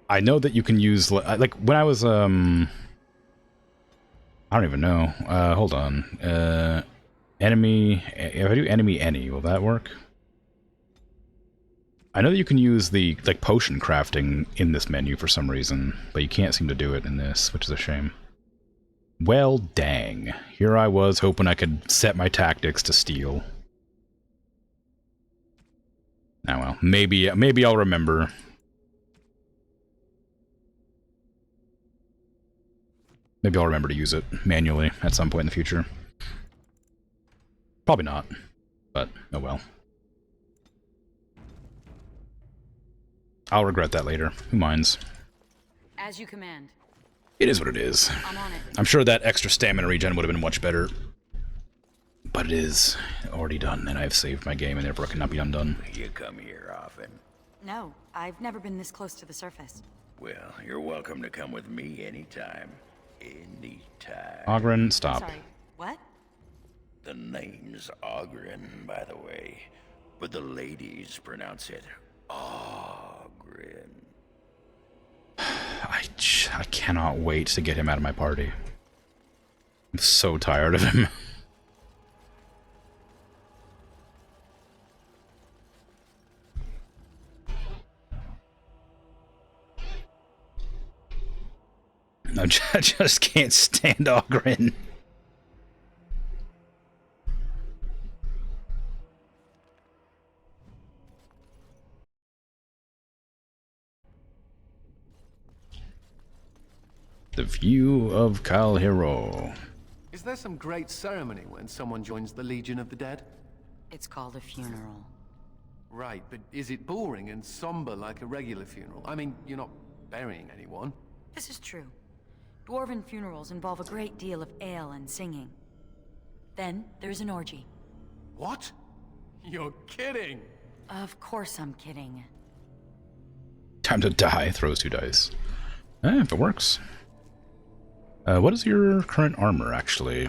I know that you can use, like, when I was, I don't even know. Hold on. Enemy, if I do enemy any, will that work? I know that you can use the, like, potion crafting in this menu for some reason, but you can't seem to do it in this, which is a shame. Well, dang. Here I was hoping I could set my tactics to steal. Oh well, maybe I'll remember. Maybe I'll remember to use it manually at some point in the future. Probably not, but oh well. I'll regret that later. Who minds? As you command. It is what it is. I'm on it. I'm sure that extra stamina regen would have been much better. But it is already done, and I've saved my game, and therefore it cannot be undone. You come here often? No, I've never been this close to the surface. Well, you're welcome to come with me anytime. Anytime. Ogren, stop. Sorry, what? The name's Ogren, by the way. But the ladies pronounce it Ogren. I cannot wait to get him out of my party. I'm so tired of him. I just can't stand Ogren. The view of Kal Hero. Is there some great ceremony when someone joins the Legion of the Dead? It's called a funeral. Right, but is it boring and somber like a regular funeral? I mean, you're not burying anyone. This is true. Dwarven funerals involve a great deal of ale and singing. Then there's an orgy. What? You're kidding! Of course I'm kidding. Time to die. Throws 2 dice. If it works. What is your current armor, actually?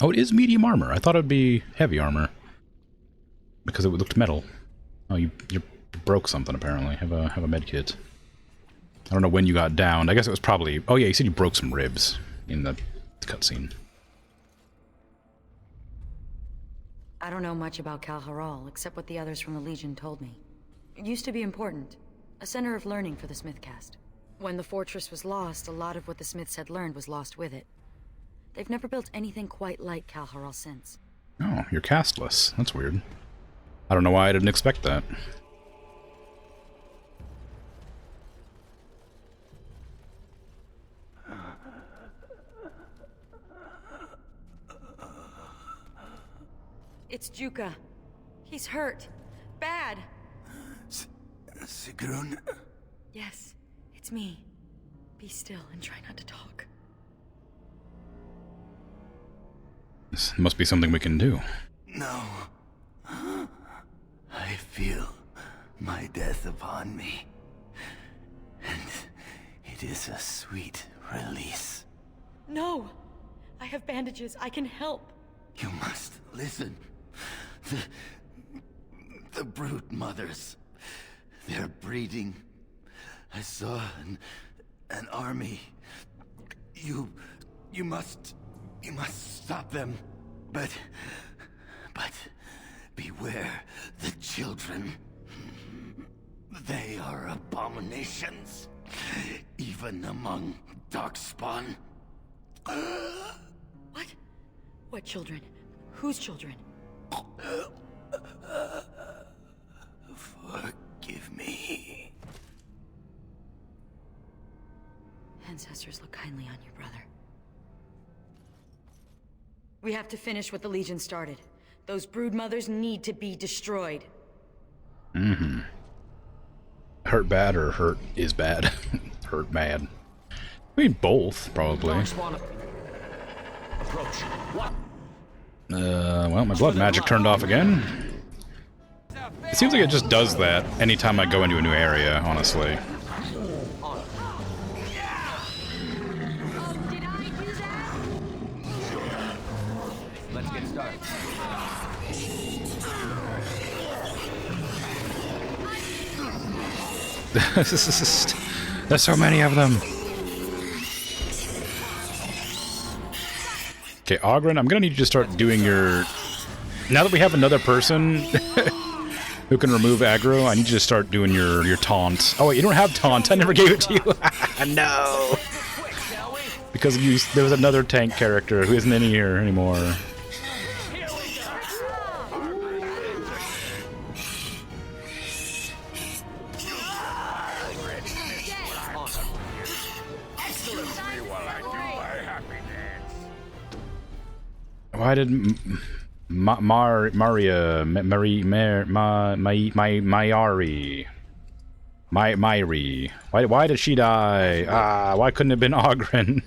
Oh, it is medium armor. I thought it would be heavy armor. Because it looked metal. Oh, you broke something, apparently. Have a med kit. I don't know when you got downed. I guess it was probably... Oh yeah, you said you broke some ribs in the cutscene. I don't know much about Kal Haral, except what the others from the Legion told me. It used to be important. A center of learning for the Smithcast. When the fortress was lost, a lot of what the Smiths had learned was lost with it. They've never built anything quite like Kal Haral since. Oh, you're castless. That's weird. I don't know why I didn't expect that. It's Juka. He's hurt. Bad. Sigrun? Yes, it's me. Be still and try not to talk. This must be something we can do. No. I feel my death upon me. And it is a sweet release. No! I have bandages. I can help. You must listen. The brood mothers. They're breeding. I saw an army. You must stop them. But beware the children. They are abominations, even among Darkspawn. What? What children? Whose children? Forgive me. Ancestors look kindly on you, brother. We have to finish what the Legion started. Those brood mothers need to be destroyed. Mm-hmm. Hurt bad or hurt is bad? Hurt bad. I mean, both, probably. Well, my blood magic turned off again. It seems like it just does that anytime I go into a new area, honestly. Let's get started. There's so many of them. Okay, Ogren, I'm gonna need you to start doing your... Now that we have another person who can remove aggro, I need you to start doing your taunt. Oh wait, you don't have taunt. I never gave it to you. No. Because there was another tank character who isn't in here anymore. Why did Myri, why did she die? Ah, why couldn't it have been Ogren?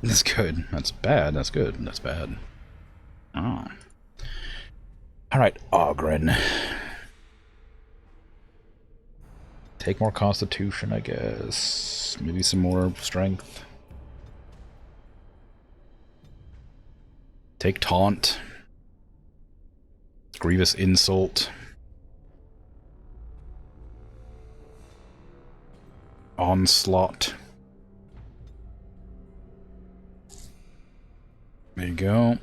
That's good. That's bad. That's good. That's bad. Oh. Alright, Ogren. Take more constitution, I guess. Maybe some more strength. Take taunt. Grievous insult. Onslaught. There you go.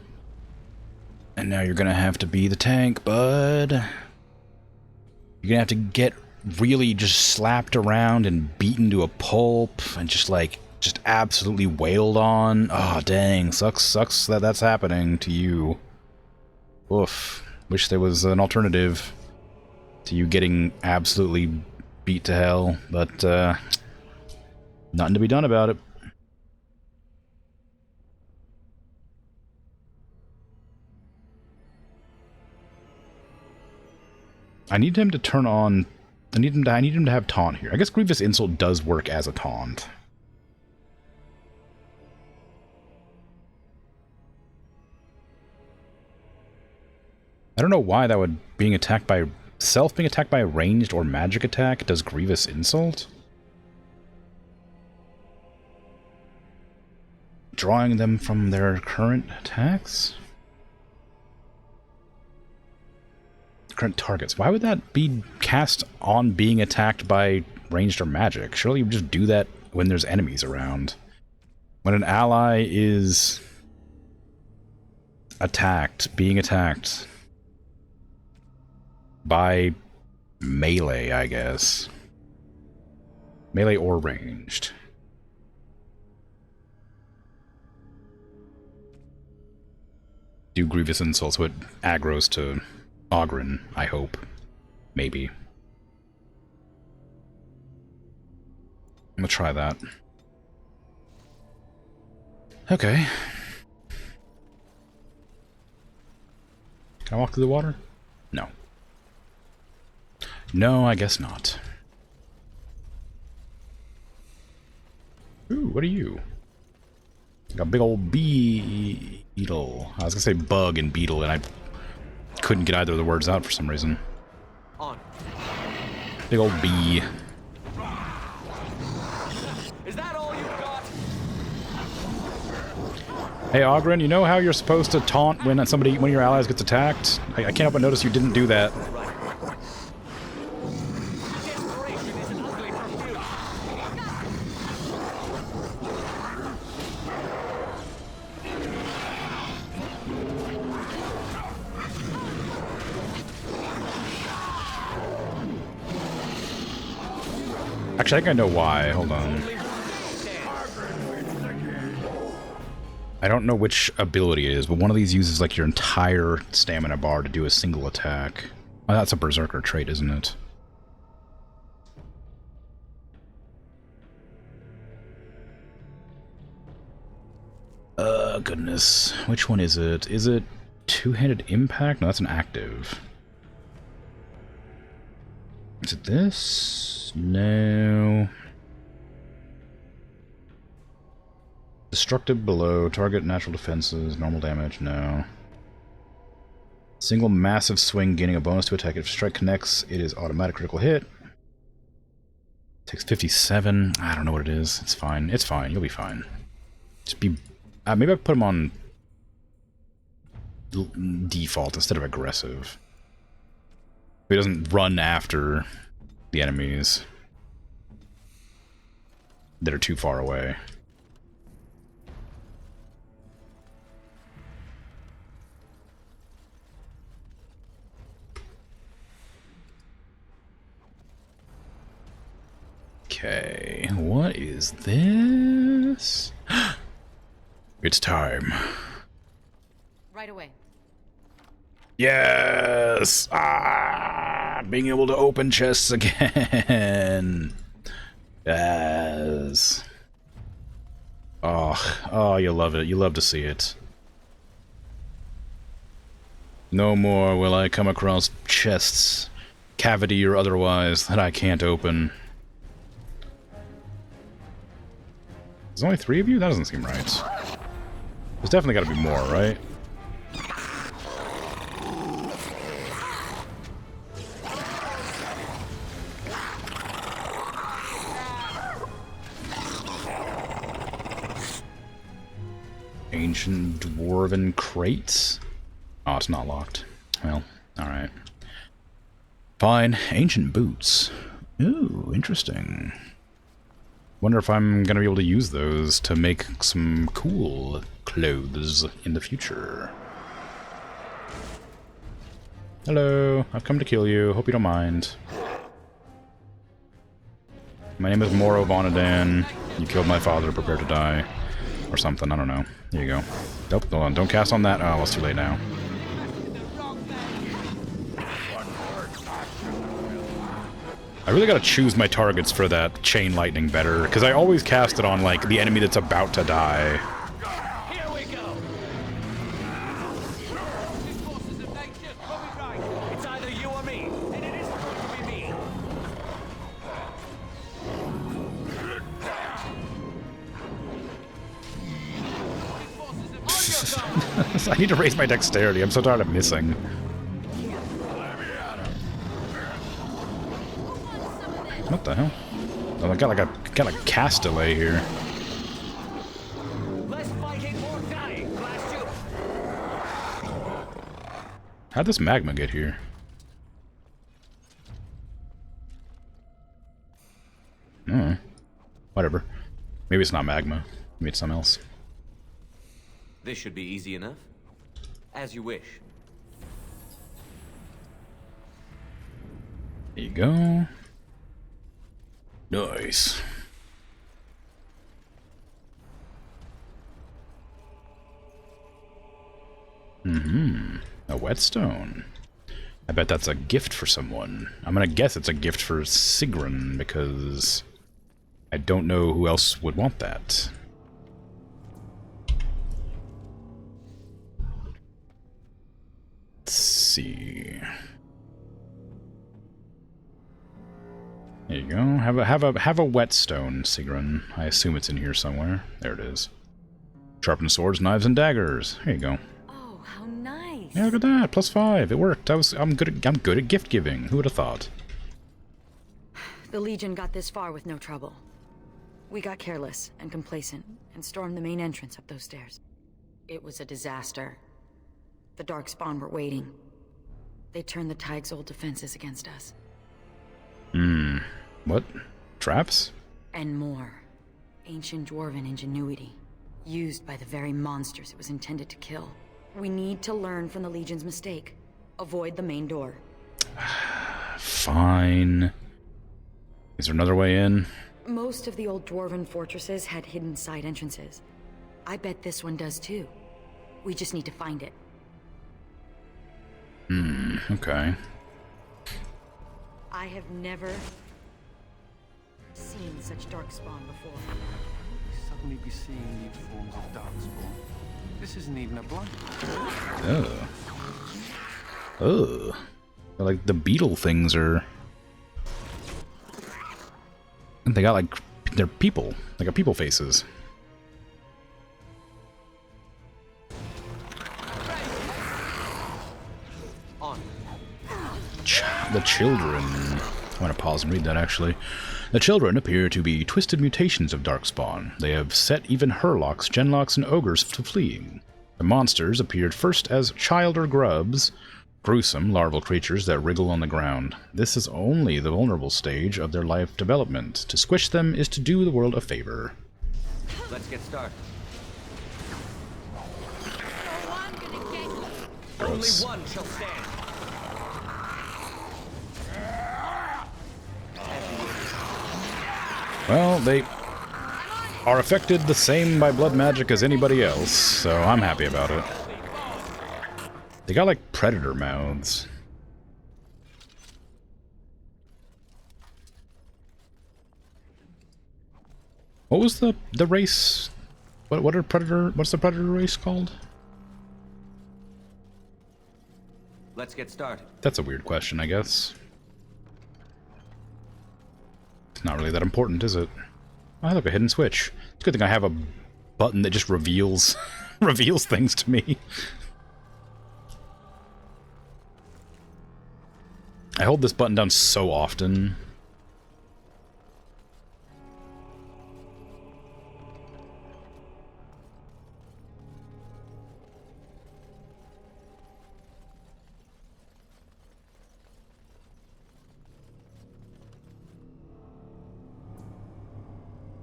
And now you're gonna have to be the tank, bud. You're gonna have to get really just slapped around and beaten to a pulp and just absolutely wailed on. Oh dang, sucks that that's happening to you. Oof. Wish there was an alternative to you getting absolutely beat to hell, but nothing to be done about it. I need him to turn on... I need him to have taunt here. I guess Grievous Insult does work as a taunt. I don't know why that would... being attacked by a ranged or magic attack does Grievous Insult? Drawing them from their current attacks? Current targets. Why would that be cast on being attacked by ranged or magic? Surely you would just do that when there's enemies around. When an ally is being attacked by melee, I guess. Melee or ranged. Do Grievous Insults, so it aggroes to Ogren, I hope. Maybe. I'm gonna try that. Okay. Can I walk through the water? No. No, I guess not. Ooh, what are you? Like a big old beetle. I was gonna say bug and beetle, and I couldn't get either of the words out for some reason. On. Big old bee. Is that all you've got? Hey, Ogren, you know how you're supposed to taunt when one of your allies gets attacked? I can't help but notice you didn't do that. Actually, I think I know why. Hold on. I don't know which ability it is, but one of these uses like your entire stamina bar to do a single attack. Oh, that's a berserker trait, isn't it? Goodness. Which one is it? Is it two-handed impact? No, that's an active. Is it this? No. Destructive below. Target natural defenses. Normal damage. No. Single massive swing gaining a bonus to attack. If strike connects, it is automatic critical hit. Takes 57. I don't know what it is. It's fine. It's fine. You'll be fine. Just be... maybe I put him on default instead of aggressive. He doesn't run after the enemies that are too far away. Okay, what is this? It's time. Right away. Yes! Ah, being able to open chests again. Yes. Oh, you love it. You love to see it. No more will I come across chests, cavity or otherwise, that I can't open. There's only 3 of you? That doesn't seem right. There's definitely got to be more, right? Ancient dwarven crates? Oh, it's not locked. Well, alright. Fine. Ancient boots. Ooh, interesting. Wonder if I'm gonna be able to use those to make some cool clothes in the future. Hello, I've come to kill you. Hope you don't mind. My name is Moro Vonadan. You killed my father, prepare to die. Or something, I don't know. Here you go. Nope, hold on, don't cast on that. Oh, well, it's too late now. I really gotta choose my targets for that chain lightning better, because I always cast it on, like, the enemy that's about to die. Here we go. It's either you or me, and it isn't going to be me. I need to raise my dexterity. I'm so tired of missing. What the hell? Oh, I got like a cast delay here. Less fighting, more dying. Blast you. How'd this magma get here? Oh, whatever. Maybe it's not magma. Maybe it's something else. This should be easy enough. As you wish. There you go. Nice. A whetstone. I bet that's a gift for someone. I'm gonna guess it's a gift for Sigrun, because I don't know who else would want that. Let's see. There you go. Have a whetstone, Sigrun. I assume it's in here somewhere. There it is. Sharpen swords, knives, and daggers. There you go. Oh, how nice. Yeah, look at that. +5. It worked. I'm good at gift giving. Who would have thought? The Legion got this far with no trouble. We got careless and complacent and stormed the main entrance up those stairs. It was a disaster. The Darkspawn were waiting. They turned the Tig's old defenses against us. What? Traps? And more. Ancient dwarven ingenuity. Used by the very monsters it was intended to kill. We need to learn from the Legion's mistake. Avoid the main door. Fine. Is there another way in? Most of the old dwarven fortresses had hidden side entrances. I bet this one does too. We just need to find it. Okay. I have never seen such darkspawn before. Suddenly be seeing new forms of darkspawn. This isn't even a blind. Ugh. Like the beetle things are. They got like they're people. They got people faces. The children. I'm gonna pause and read that actually. The children appear to be twisted mutations of Darkspawn. They have set even Hurlocks, Genlocks, and Ogres to fleeing. The monsters appeared first as child or grubs, gruesome larval creatures that wriggle on the ground. This is only the vulnerable stage of their life development. To squish them is to do the world a favor. Let's get started. Gross. Only one shall stand. Well, they are affected the same by blood magic as anybody else, so I'm happy about it. They got like predator mouths. What was the race? What's the predator race called? Let's get started. That's a weird question, I guess. It's not really that important, is it? Oh, look, a hidden switch. It's a good thing I have a button that just reveals reveals things to me. I hold this button down so often.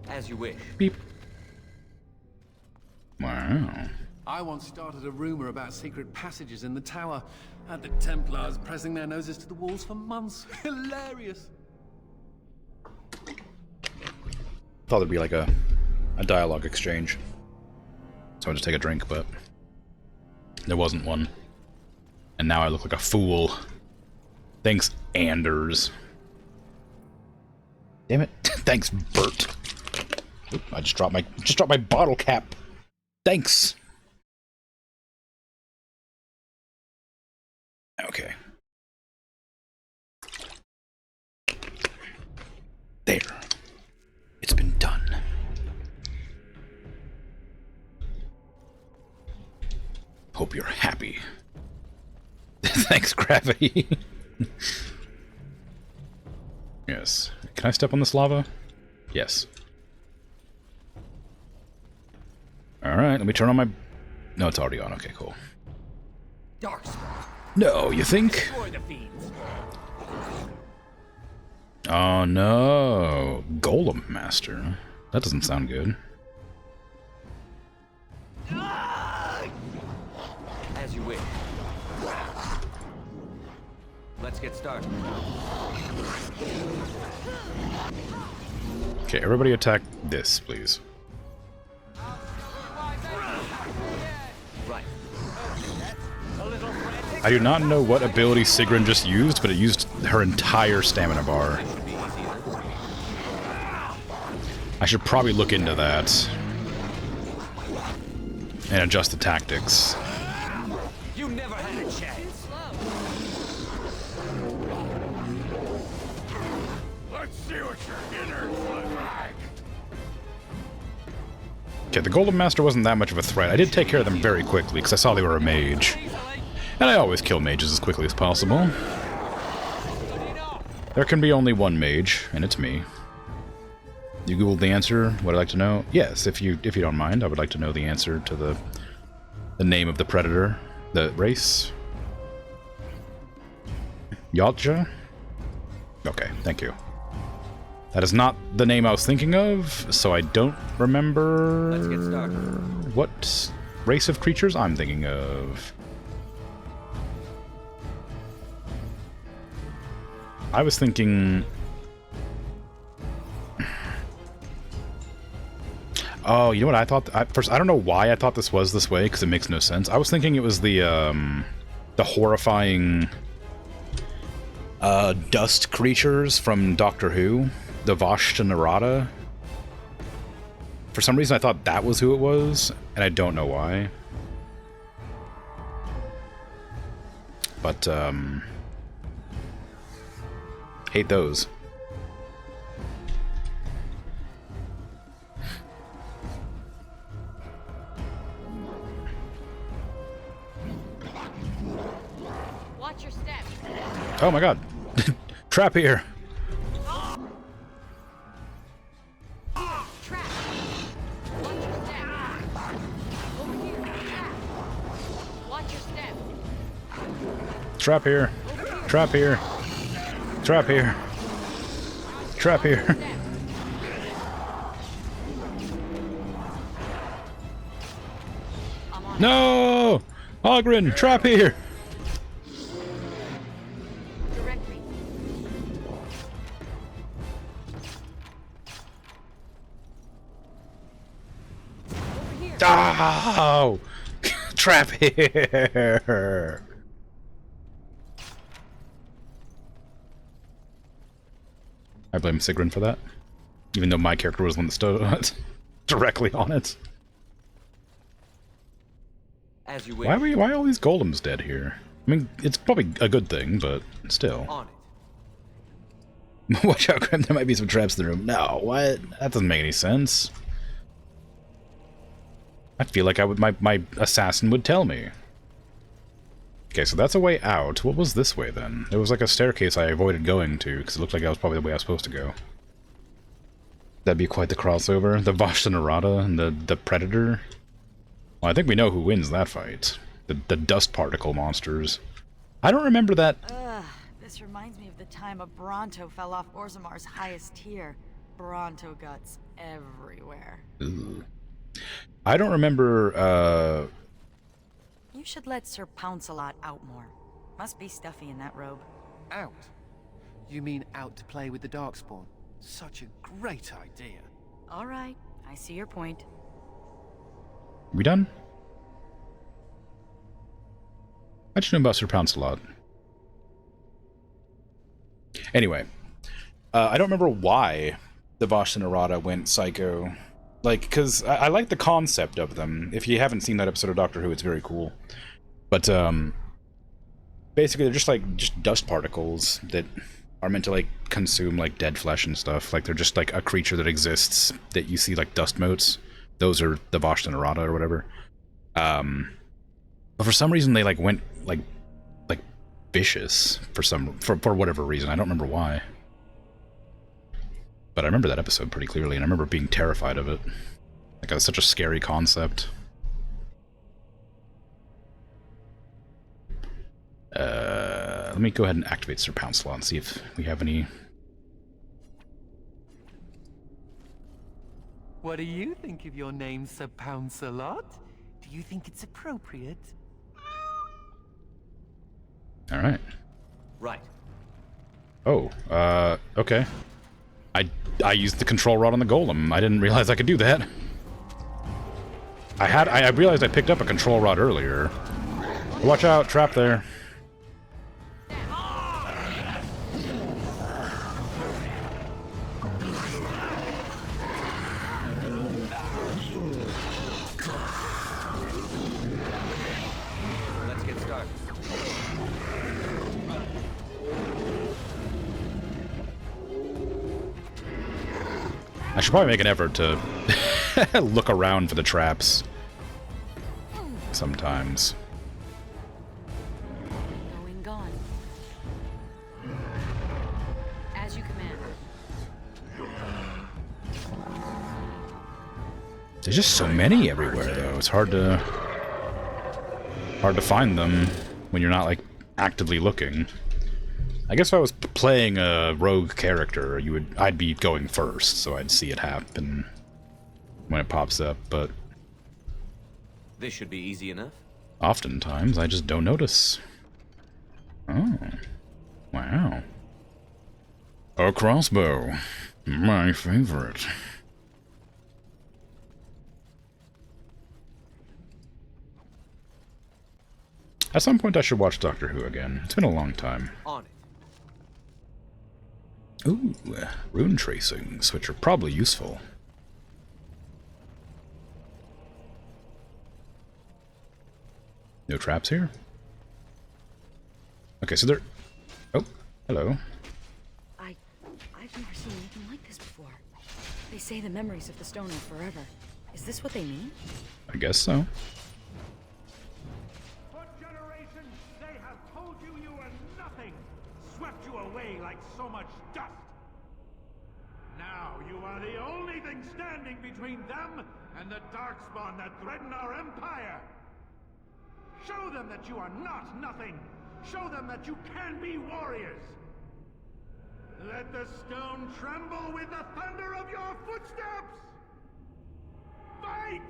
As you wish. Beep. Wow. I once started a rumor about secret passages in the tower. Had the Templars pressing their noses to the walls for months. Hilarious. Thought there'd be like a dialogue exchange. So I just take a drink, but there wasn't one. And now I look like a fool. Thanks, Anders. Damn it. Thanks, Bert. Oop, I just dropped my bottle cap. Thanks. Okay. There. It's been done. Hope you're happy. Thanks, Gravity. Yes. Can I step on this lava? Yes. Alright, let me turn on my... No, it's already on. Okay, cool. Darkspawn. No, you think? Destroy the fiends. Oh no. Golem Master. That doesn't sound good. As you wish. Let's get started. Okay, everybody attack this, please. Right. I do not know what ability Sigrun just used, but it used her entire stamina bar. I should probably look into that. And adjust the tactics. You never had a chance. see what your innards look like. Okay, the Golem Master wasn't that much of a threat. I did take care of them very quickly, because I saw they were a mage. And I always kill mages as quickly as possible. There can be only one mage, and it's me. You googled the answer? Would I like to know? Yes, if you don't mind, I would like to know the answer to the name of the predator, the race. Yalcha? Okay, thank you. That is not the name I was thinking of, so I don't remember what race of creatures I'm thinking of. I was thinking... Oh, you know what I thought? First, I don't know why I thought this was this way, because it makes no sense. I was thinking it was the horrifying dust creatures from Doctor Who, the Vashta Narada. For some reason, I thought that was who it was, and I don't know why. But, hate those. Watch your step. Oh my god. Trap here. Trap. Watch your step. Over here. Trap. Watch your step. Trap here. Trap here. Trap here. Trap here. No! Ogren, trap here! Oh! Trap here! I blame Sigrun for that, even though my character was the one that stood directly on it. As you wish. Why are all these golems dead here? I mean, it's probably a good thing, but still. On it. Watch out, Grim, there might be some traps in the room. No, what? That doesn't make any sense. I feel like my assassin would tell me. Okay, so that's a way out. What was this way, then? There was like a staircase I avoided going to, because it looked like that was probably the way I was supposed to go. That'd be quite the crossover. The Vashta Narada and the Predator. Well, I think we know who wins that fight. The dust particle monsters. I don't remember that. Ugh, this reminds me of the time a Bronto fell off Orzamar's highest tier. Bronto guts everywhere. Ooh. I don't remember, You should let Sir Pounce-a-Lot out more. Must be stuffy in that robe. Out? You mean out to play with the Darkspawn? Such a great idea. All right, I see your point. We done? How'd you know about Sir Pounce-a-Lot? Anyway, I don't remember why the Vashta Narada went psycho. Like, because I like the concept of them. If you haven't seen that episode of Doctor Who, it's very cool. But, basically they're just dust particles that are meant to, like, consume, like, dead flesh and stuff. Like, they're just, like, a creature that exists that you see, like, dust motes. Those are the Vashta Narada or whatever. But for some reason they, like, went, like vicious for whatever reason. I don't remember why. But I remember that episode pretty clearly, and I remember being terrified of it. Like, it was such a scary concept. Let me go ahead and activate Sir Pounce-a-Lot and see if we have any... What do you think of your name, Sir Pounce-a-Lot? Do you think it's appropriate? Alright. Right. Oh, okay. I used the control rod on the golem. I didn't realize I could do that. I realized I picked up a control rod earlier. Watch out, trap there. Let's get started. I should probably make an effort to look around for the traps sometimes. Going gone. As you command. There's just so many everywhere, though. It's hard to find them when you're not like actively looking. I guess if I was playing a rogue character, I'd be going first, so I'd see it happen when it pops up, but This should be easy enough. oftentimes I just don't notice. Oh. Wow. A crossbow. My favorite. At some point I should watch Doctor Who again. It's been a long time. On it. Ooh, rune tracings, which are probably useful. No traps here? Okay, so they're... Oh, hello. I've never seen anything like this before. They say the memories of the stone are forever. Is this what they mean? I guess so. For generations, they have told you you were nothing, swept you away like so much dust. Now you are the only thing standing between them and the darkspawn that threaten our empire. Show them that you are not nothing. Show them that you can be warriors. Let the stone tremble with the thunder of your footsteps. Fight!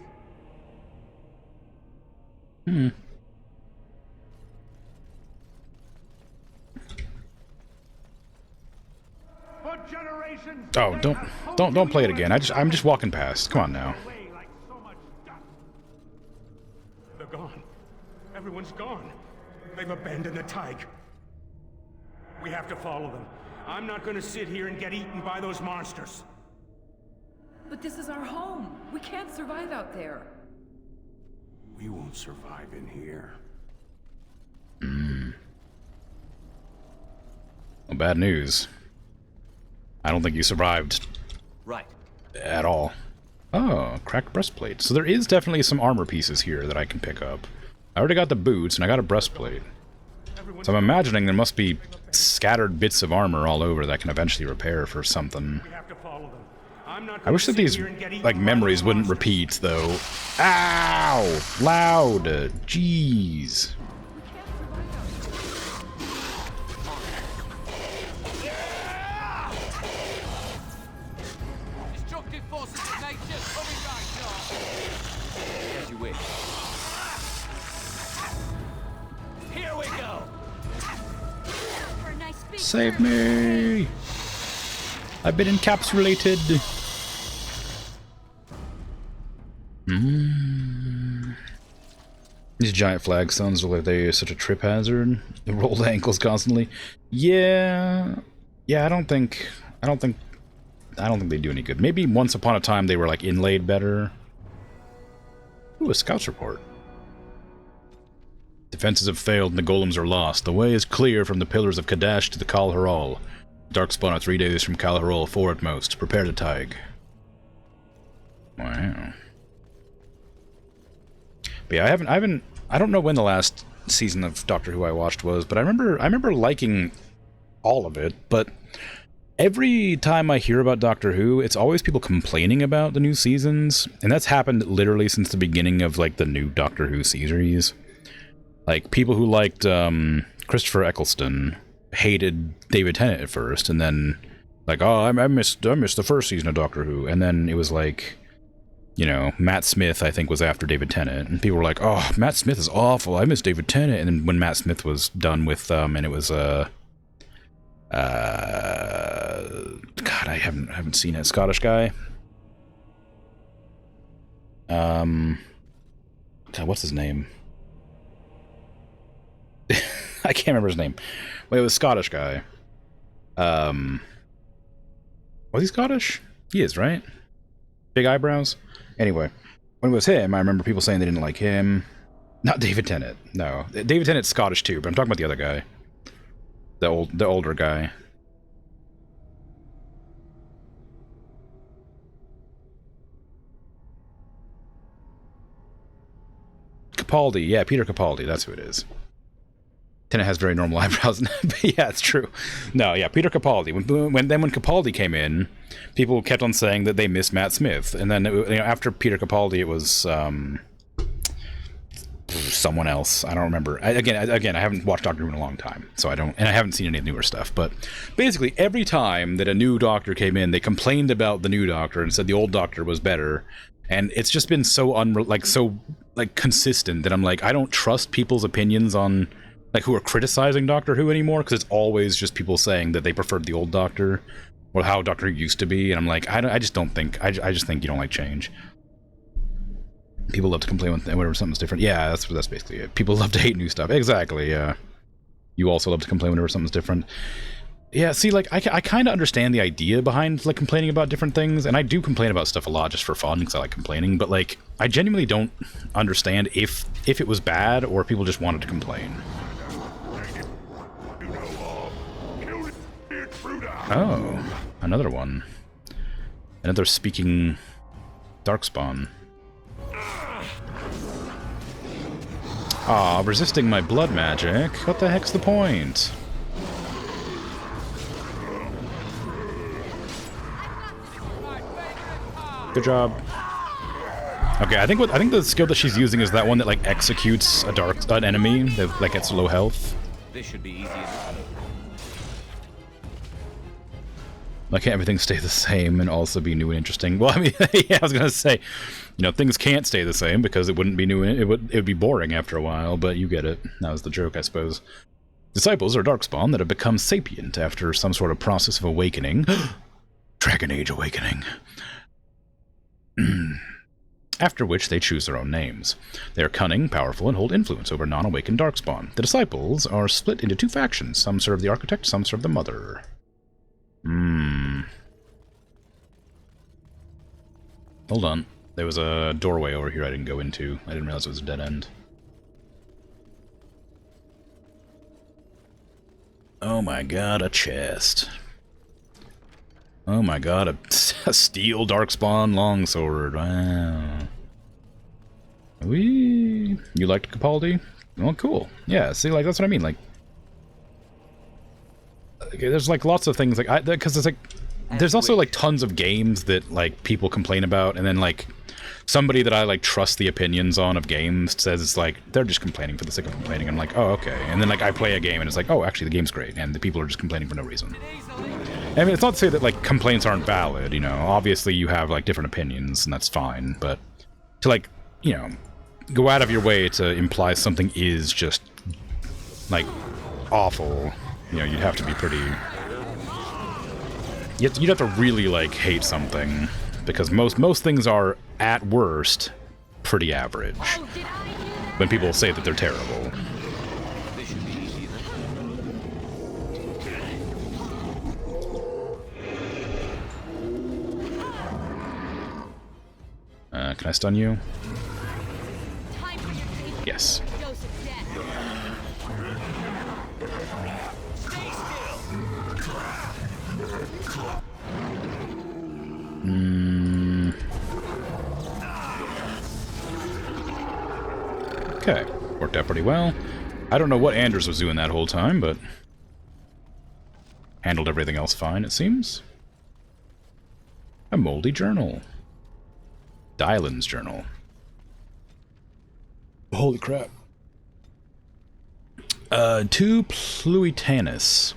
For generations. Oh, don't play it again. I'm just walking past. Come on now. They're gone. Everyone's gone. They've abandoned the Tig. We have to follow them. I'm not going to sit here and get eaten by those monsters. But this is our home. We can't survive out there. We won't survive in here. Well, bad news. I don't think you survived. Right. At all. Oh, cracked breastplate. So there is definitely some armor pieces here that I can pick up. I already got the boots, and I got a breastplate. So I'm imagining there must be scattered bits of armor all over that I can eventually repair for something. I wish that these, like, memories wouldn't repeat, though. Ow! Loud! Jeez. Destructive forces of nature coming right now. As you wish. Here we go. Save me! I've been encapsulated. These giant flagstones look like they're such a trip hazard. The rolled ankles constantly. Yeah, I don't think they do any good. Maybe once upon a time they were like inlaid better. Ooh, a scout's report. Defenses have failed and the golems are lost. The way is clear from the pillars of Kadash to the Kal Haral. Darkspawn are 3 days from Kal Haral, 4 at most. Prepare to Tig. Wow. But yeah, I don't know when the last season of Doctor Who I watched was, but I remember liking all of it, but every time I hear about Doctor Who, it's always people complaining about the new seasons, and that's happened literally since the beginning of like the new Doctor Who series. Like people who liked Christopher Eccleston hated David Tennant at first, and then like, oh, I missed the first season of Doctor Who, and then it was like, you know, Matt Smith I think was after David Tennant, and people were like, oh, Matt Smith is awful, I miss David Tennant, and then when Matt Smith was done with and it was God, I haven't seen it. Scottish guy. God, what's his name? I can't remember his name. Wait, it was Scottish guy. Was he Scottish? He is, right? Big eyebrows? Anyway, when it was him, I remember people saying they didn't like him. Not David Tennant. No. David Tennant's Scottish too, but I'm talking about the other guy. The older guy. Capaldi. Yeah, Peter Capaldi. That's who it is. Tennant has very normal eyebrows. But yeah, it's true. No, yeah, Peter Capaldi. When Capaldi came in, people kept on saying that they miss Matt Smith, and then after Peter Capaldi, it was someone else. I don't remember. Again, I haven't watched Doctor Who in a long time, so I don't, and I haven't seen any of the newer stuff. But basically, every time that a new Doctor came in, they complained about the new Doctor and said the old Doctor was better. And it's just been so consistent that I'm like, I don't trust people's opinions on who are criticizing Doctor Who anymore, because it's always just people saying that they preferred the old Doctor or how Doctor Who used to be, and I'm like, I just don't think, I just think you don't like change. People love to complain whenever something's different. Yeah, that's basically it. People love to hate new stuff. Exactly. Yeah. You also love to complain whenever something's different. Yeah, see, I kind of understand the idea behind, complaining about different things, and I do complain about stuff a lot just for fun, because I like complaining, but, I genuinely don't understand if it was bad, or if people just wanted to complain. Oh, another one. Another speaking Darkspawn. Aw, resisting my blood magic? What the heck's the point? Good job. Okay, I think the skill that she's using is that one that executes an enemy that gets low health. This should be easy enough. Why can't everything stay the same and also be new and interesting? Well, I mean, yeah, I was gonna say, things can't stay the same because it wouldn't be new. It would be boring after a while. But you get it. That was the joke, I suppose. Disciples are darkspawn that have become sapient after some sort of process of awakening. Dragon Age awakening. After which they choose their own names. They are cunning, powerful, and hold influence over non-awakened darkspawn. The disciples are split into two factions. Some serve the architect, some serve the mother. Hold on. There was a doorway over here I didn't go into. I didn't realize it was a dead end. Oh my god, a chest. Oh my god, a steel darkspawn longsword. Wow. You liked Capaldi? Well, cool. Yeah, see, that's what I mean. There's lots of things because it's there's also tons of games that people complain about, and then somebody that I trust the opinions on of games says they're just complaining for the sake of complaining. I'm like, oh, okay. And then I play a game and it's oh, actually the game's great, and the people are just complaining for no reason. I mean, it's not to say that complaints aren't valid, obviously you have different opinions and that's fine, but to go out of your way to imply something is just awful, you'd have to be pretty, you'd have to really hate something, because most things are at worst pretty average when people say that they're terrible. Can I stun you? Yes. Okay, worked out pretty well. I don't know what Anders was doing that whole time, but handled everything else fine, it seems. A moldy journal. Dylan's journal. Holy crap. To Pluitanus.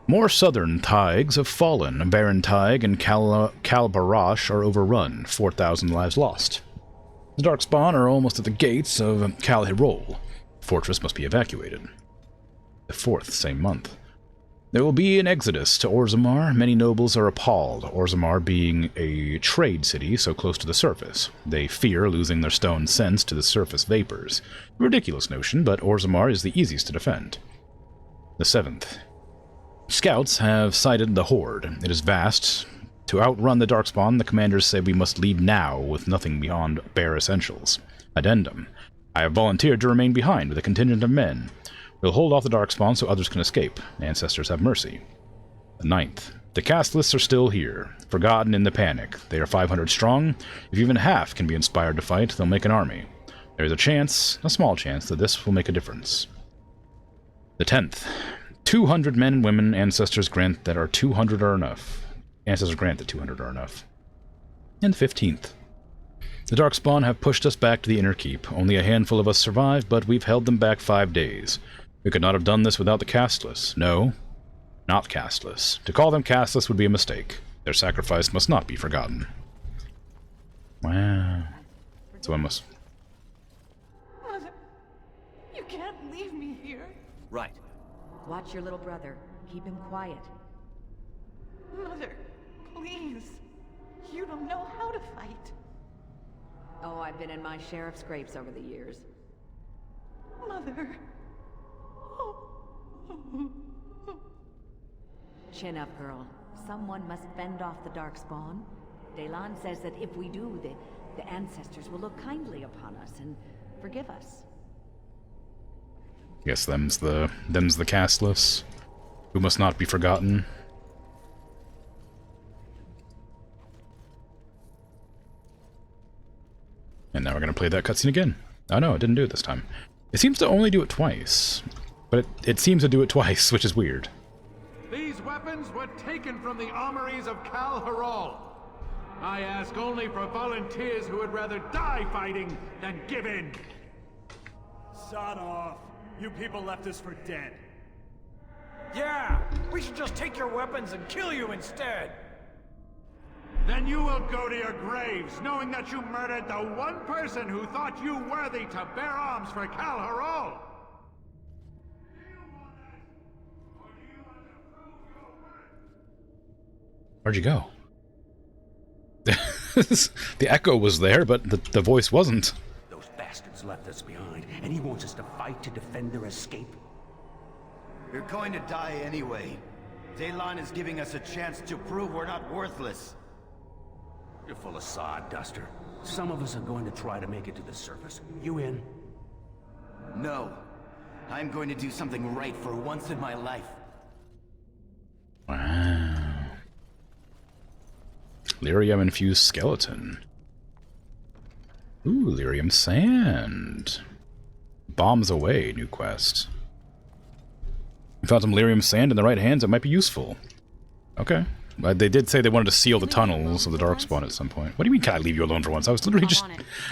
More southern Tigers have fallen. Baron Tig and Calbarash are overrun. 4,000 lives lost. The Darkspawn are almost at the gates of Calhirol. The fortress must be evacuated. The 4th, same month. There will be an exodus to Orzammar. Many nobles are appalled, Orzammar being a trade city so close to the surface. They fear losing their stone sense to the surface vapors. A ridiculous notion, but Orzammar is the easiest to defend. The 7th. Scouts have sighted the Horde. It is vast. To outrun the Darkspawn, the commanders say we must leave now with nothing beyond bare essentials. Addendum. I have volunteered to remain behind with a contingent of men. We'll hold off the Darkspawn so others can escape. Ancestors have mercy. The 9th. The cast lists are still here, forgotten in the panic. They are 500 strong. If even half can be inspired to fight, they'll make an army. There's a chance, a small chance, that this will make a difference. The 10th. 200 men and women, ancestors grant that 200 are enough. Ancestors grant that 200 are enough. And the 15th. The Darkspawn have pushed us back to the Inner Keep. Only a handful of us survived, but we've held them back 5 days. We could not have done this without the Castless. No, not Castless. To call them Castless would be a mistake. Their sacrifice must not be forgotten. Wow. So I must... Mother, you can't leave me here. Right. Watch your little brother. Keep him quiet. Mother, please. You don't know how to fight. Oh, I've been in my share of scrapes over the years. Mother. Chin up, girl. Someone must fend off the Darkspawn. Delan says that if we do, the ancestors will look kindly upon us and forgive us. Guess them's the Castless, who must not be forgotten. And now we're gonna play that cutscene again. Oh no, it didn't do it this time. It seems to only do it twice. But it seems to do it twice, which is weird. These weapons were taken from the armories of Kal Harol. I ask only for volunteers who would rather die fighting than give in. Sod off. You people left us for dead. Yeah, we should just take your weapons and kill you instead. Then you will go to your graves, knowing that you murdered the one person who thought you worthy to bear arms for Kal Harol. Where'd you go? The echo was there, but the voice wasn't. Those bastards left us behind, and he wants us to fight to defend their escape. You're going to die anyway. Delan is giving us a chance to prove we're not worthless. You're full of sod, Duster. Some of us are going to try to make it to the surface. You in? No. I'm going to do something right for once in my life. Wow. Lyrium-infused skeleton. Ooh, lyrium sand. Bombs away, new quest. You found some lyrium sand in the right hands, it might be useful. Okay. They did say they wanted to seal the tunnels of the Darkspawn at some point. What do you mean, can I leave you alone for once? I was literally just...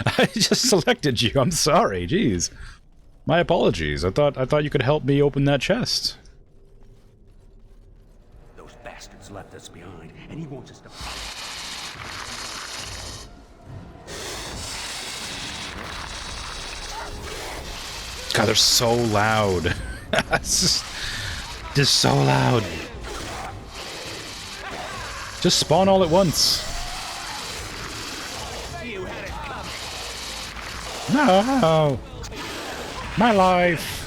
I just selected you, I'm sorry, jeez. My apologies, I thought you could help me open that chest. Those bastards left us behind, and he wants us to fight. God, they're so loud. It's just so loud. Just spawn all at once. You had it coming. No. My life.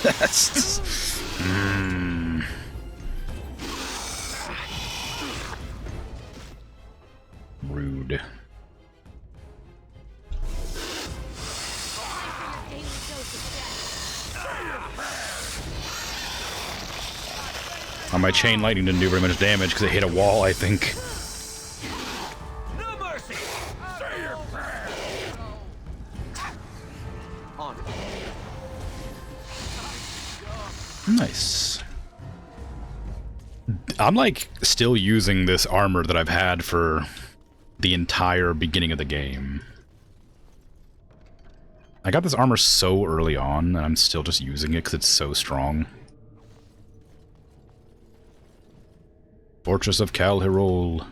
That's... Rude. My chain lightning didn't do very much damage because it hit a wall, I think. No mercy. Say your prayer. On. Nice. I'm like still using this armor that I've had for the entire beginning of the game. I got this armor so early on, and I'm still just using it because it's so strong. Fortress of Kal Harol.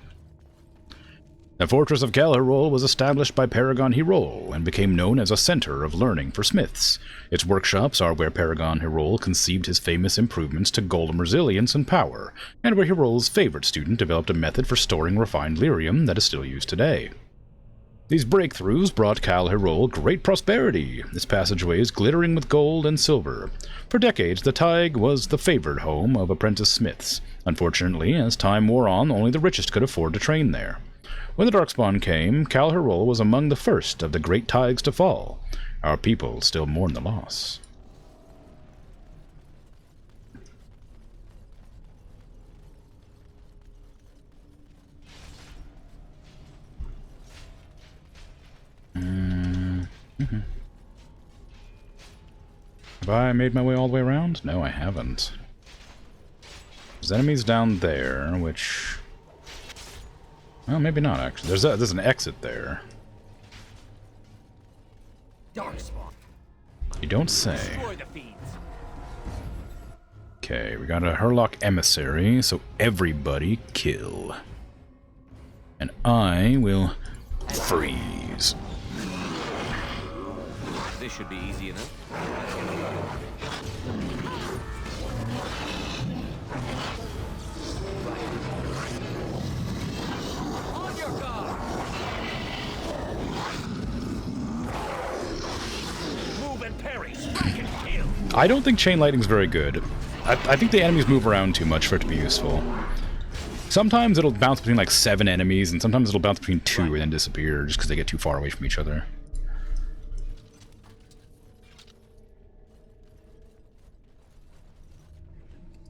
The Fortress of Kal Harol was established by Paragon Hirol and became known as a center of learning for smiths. Its workshops are where Paragon Hirol conceived his famous improvements to golem resilience and power, and where Hirol's favorite student developed a method for storing refined lyrium that is still used today. These breakthroughs brought Kal Harol great prosperity, its passageways glittering with gold and silver. For decades, the Taig was the favored home of apprentice smiths. Unfortunately, as time wore on, only the richest could afford to train there. When the Darkspawn came, Kal Harol was among the first of the great Taigs to fall. Our people still mourn the loss. Have I made my way all the way around? No, I haven't. There's enemies down there, which... Well, maybe not, actually. There's an exit there. Darkspawn. You don't say. Destroy the fiends. Okay, we got a Herlock emissary, so everybody kill. And I will freeze. This should be easy enough. On your guard. Move and parry. Strike and kill. I don't think chain lightning's very good. I think the enemies move around too much for it to be useful. Sometimes it'll bounce between like 7 enemies, and sometimes it'll bounce between 2 and then disappear just because they get too far away from each other.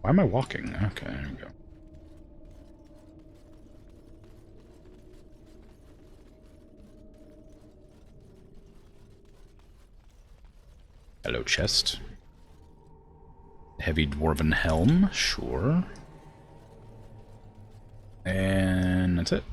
Why am I walking? Okay, there we go. Hello, chest. Heavy dwarven helm, sure. And that's it.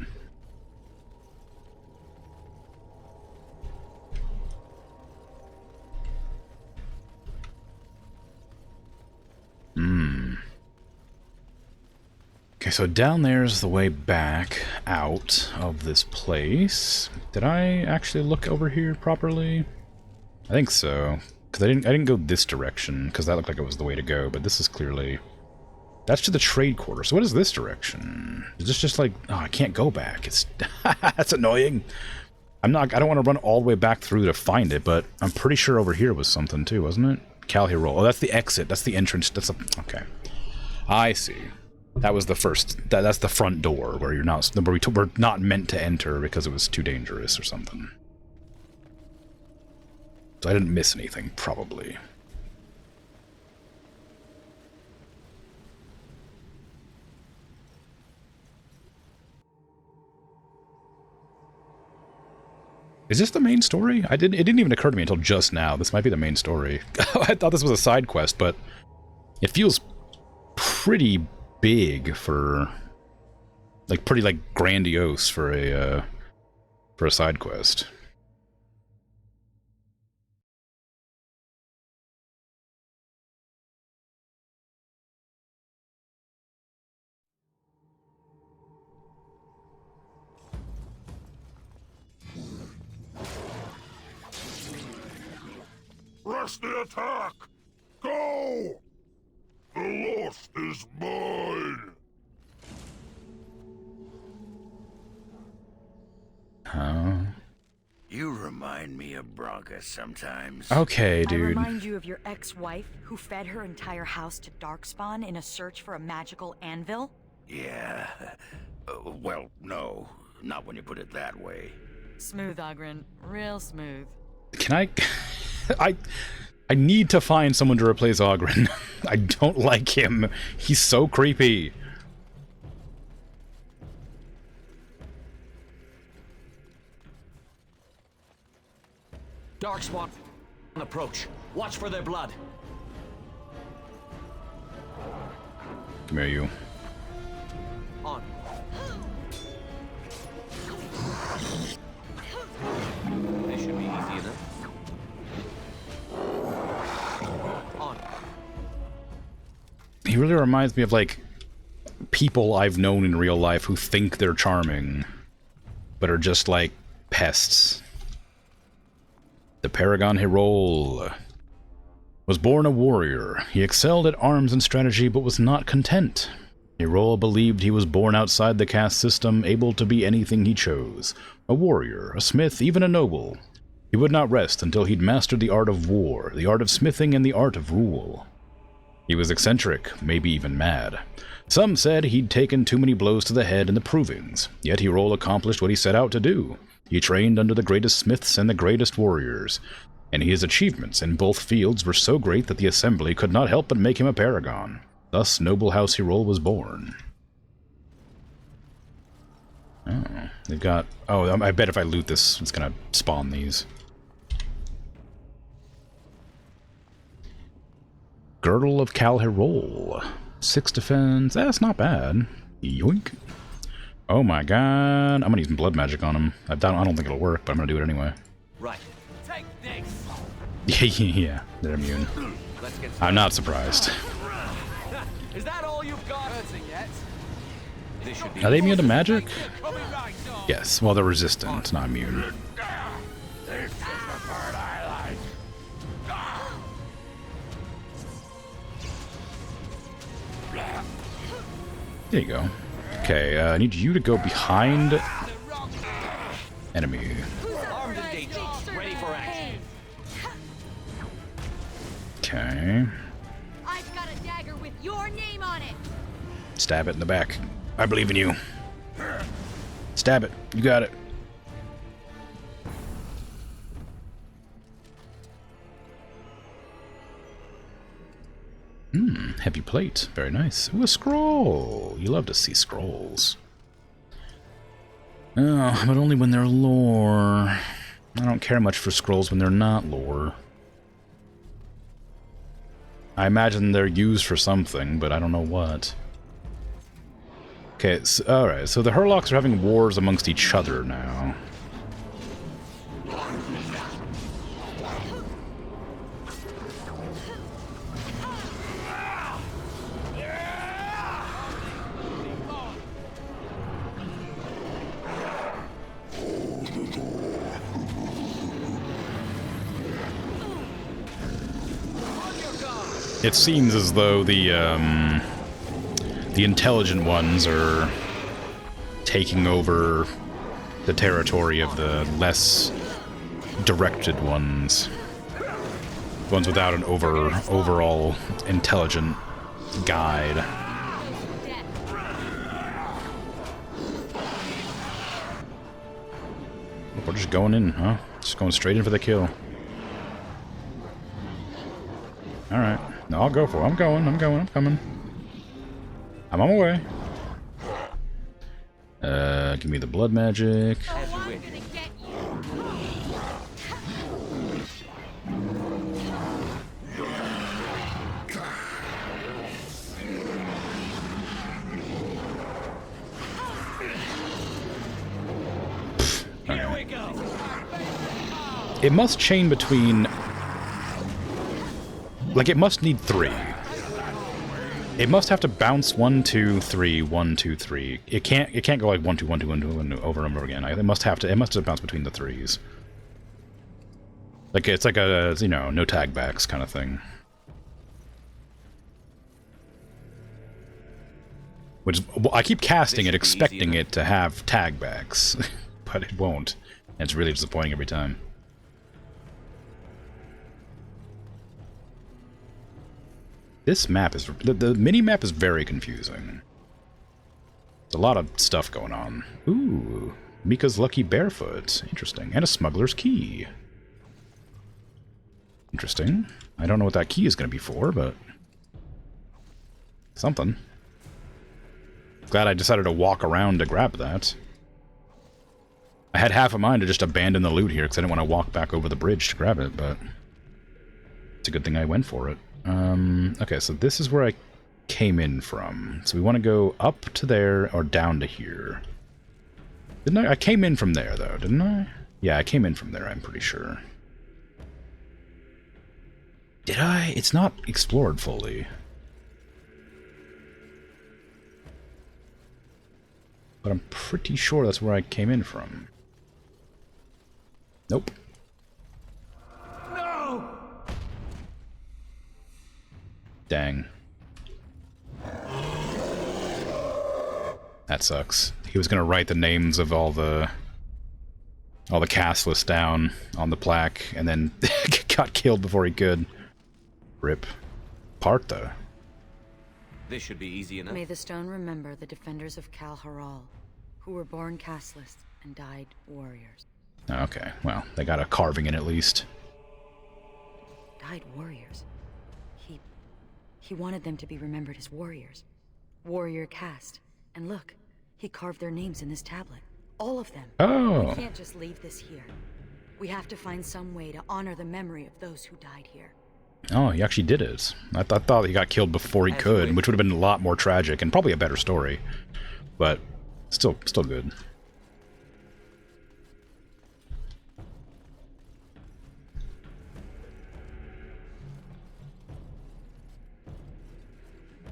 Okay, so down there's the way back out of this place. Did I actually look over here properly? I think so. Because I didn't go this direction, because that looked like it was the way to go, but this is clearly... That's to the trade quarter. So what is this direction? Is this just like... Oh, I can't go back. It's... That's annoying. I don't want to run all the way back through to find it, but I'm pretty sure over here was something too, wasn't it? Calhirol. Oh, that's the exit. That's the entrance. That's a... Okay. I see. That was the first... That's the front door, where you're not... Where we're not meant to enter because it was too dangerous or something. So I didn't miss anything, probably. Is this the main story? It didn't even occur to me until just now. This might be the main story. I thought this was a side quest, but it feels pretty big for... Like, pretty, like, grandiose for a side quest. Press the attack! Go! The lost is mine! Huh? You remind me of Bronca sometimes. Okay, dude. I remind you of your ex-wife who fed her entire house to Darkspawn in a search for a magical anvil? Yeah. Well, no. Not when you put it that way. Smooth, Ogren. Real smooth. Can I... I need to find someone to replace Ogren. I don't like him. He's so creepy. Darkspawn approach. Watch for their blood. Come here, you. On. This should be easy enough. On. He really reminds me of, like, people I've known in real life who think they're charming, but are just, like, pests. The Paragon Herol was born a warrior. He excelled at arms and strategy, but was not content. Herol believed he was born outside the caste system, able to be anything he chose. A warrior, a smith, even a noble. He would not rest until he'd mastered the art of war, the art of smithing, and the art of rule. He was eccentric, maybe even mad. Some said he'd taken too many blows to the head in the provings, yet Herol accomplished what he set out to do. He trained under the greatest smiths and the greatest warriors, and his achievements in both fields were so great that the Assembly could not help but make him a paragon. Thus, Noble House Herol was born. Oh, they've got... Oh, I bet if I loot this, it's gonna spawn these. Girdle of Calherol. 6 defense. That's not bad. Yoink. Oh my god. I'm gonna use some blood magic on him. I don't think it'll work, but I'm gonna do it anyway. Right. Take this. Yeah, they're immune. I'm not surprised. Is that all you've got? Yet? This should be Are they immune to magic? Yes. Well, they're resistant, not immune. This is the part I like. There you go. Okay, I need you to go behind enemy. Armed and dangerous. Ready for action. Okay. I've got a dagger with your name on it. Stab it in the back. I believe in you. Stab it. You got it. Heavy plate. Very nice. Ooh, a scroll. You love to see scrolls. Oh, but only when they're lore. I don't care much for scrolls when they're not lore. I imagine they're used for something, but I don't know what. Okay, so, alright, so the Hurlocks are having wars amongst each other now. It seems as though the intelligent ones are taking over the territory of the less directed ones. The ones without an overall intelligent guide. We're just going in, huh? Just going straight in for the kill. Alright. No, I'll go for it. I'm coming. I'm on my way. Give me the blood magic. It must chain between... Like, it must need 3. It must have to bounce 1, 2, 3, 1, 2, 3. It can't go like 1, 2, 1, 2, 1, 2, 1 over and over again. It must have to bounce between the 3s. Like, it's like a, you know, no tag backs kind of thing. Which is, well, I keep casting it, expecting it to have tag backs, but it won't. And it's really disappointing every time. This map is... The mini-map is very confusing. There's a lot of stuff going on. Ooh, Mika's Lucky Barefoot. Interesting. And a Smuggler's Key. Interesting. I don't know what that key is going to be for, but... something. Glad I decided to walk around to grab that. I had half a mind to just abandon the loot here, because I didn't want to walk back over the bridge to grab it, but... it's a good thing I went for it. Okay, so this is where I came in from. So we want to go up to there or down to here. Didn't I? I came in from there, though, didn't I? Yeah, I came in from there, I'm pretty sure. Did I? It's not explored fully. But I'm pretty sure that's where I came in from. Nope. No! Dang. That sucks. He was gonna write the names of all the cast lists down on the plaque, and then got killed before he could. Rip. Partha. This should be easy enough. May the stone remember the defenders of Kal Haral, who were born castless and died warriors. Okay, well, they got a carving in at least. Died warriors? He wanted them to be remembered as warriors. Warrior caste. And look, he carved their names in this tablet. All of them. Oh. We can't just leave this here. We have to find some way to honor the memory of those who died here. Oh, he actually did it. I thought he got killed before he could, which would have been a lot more tragic and probably a better story. But still good.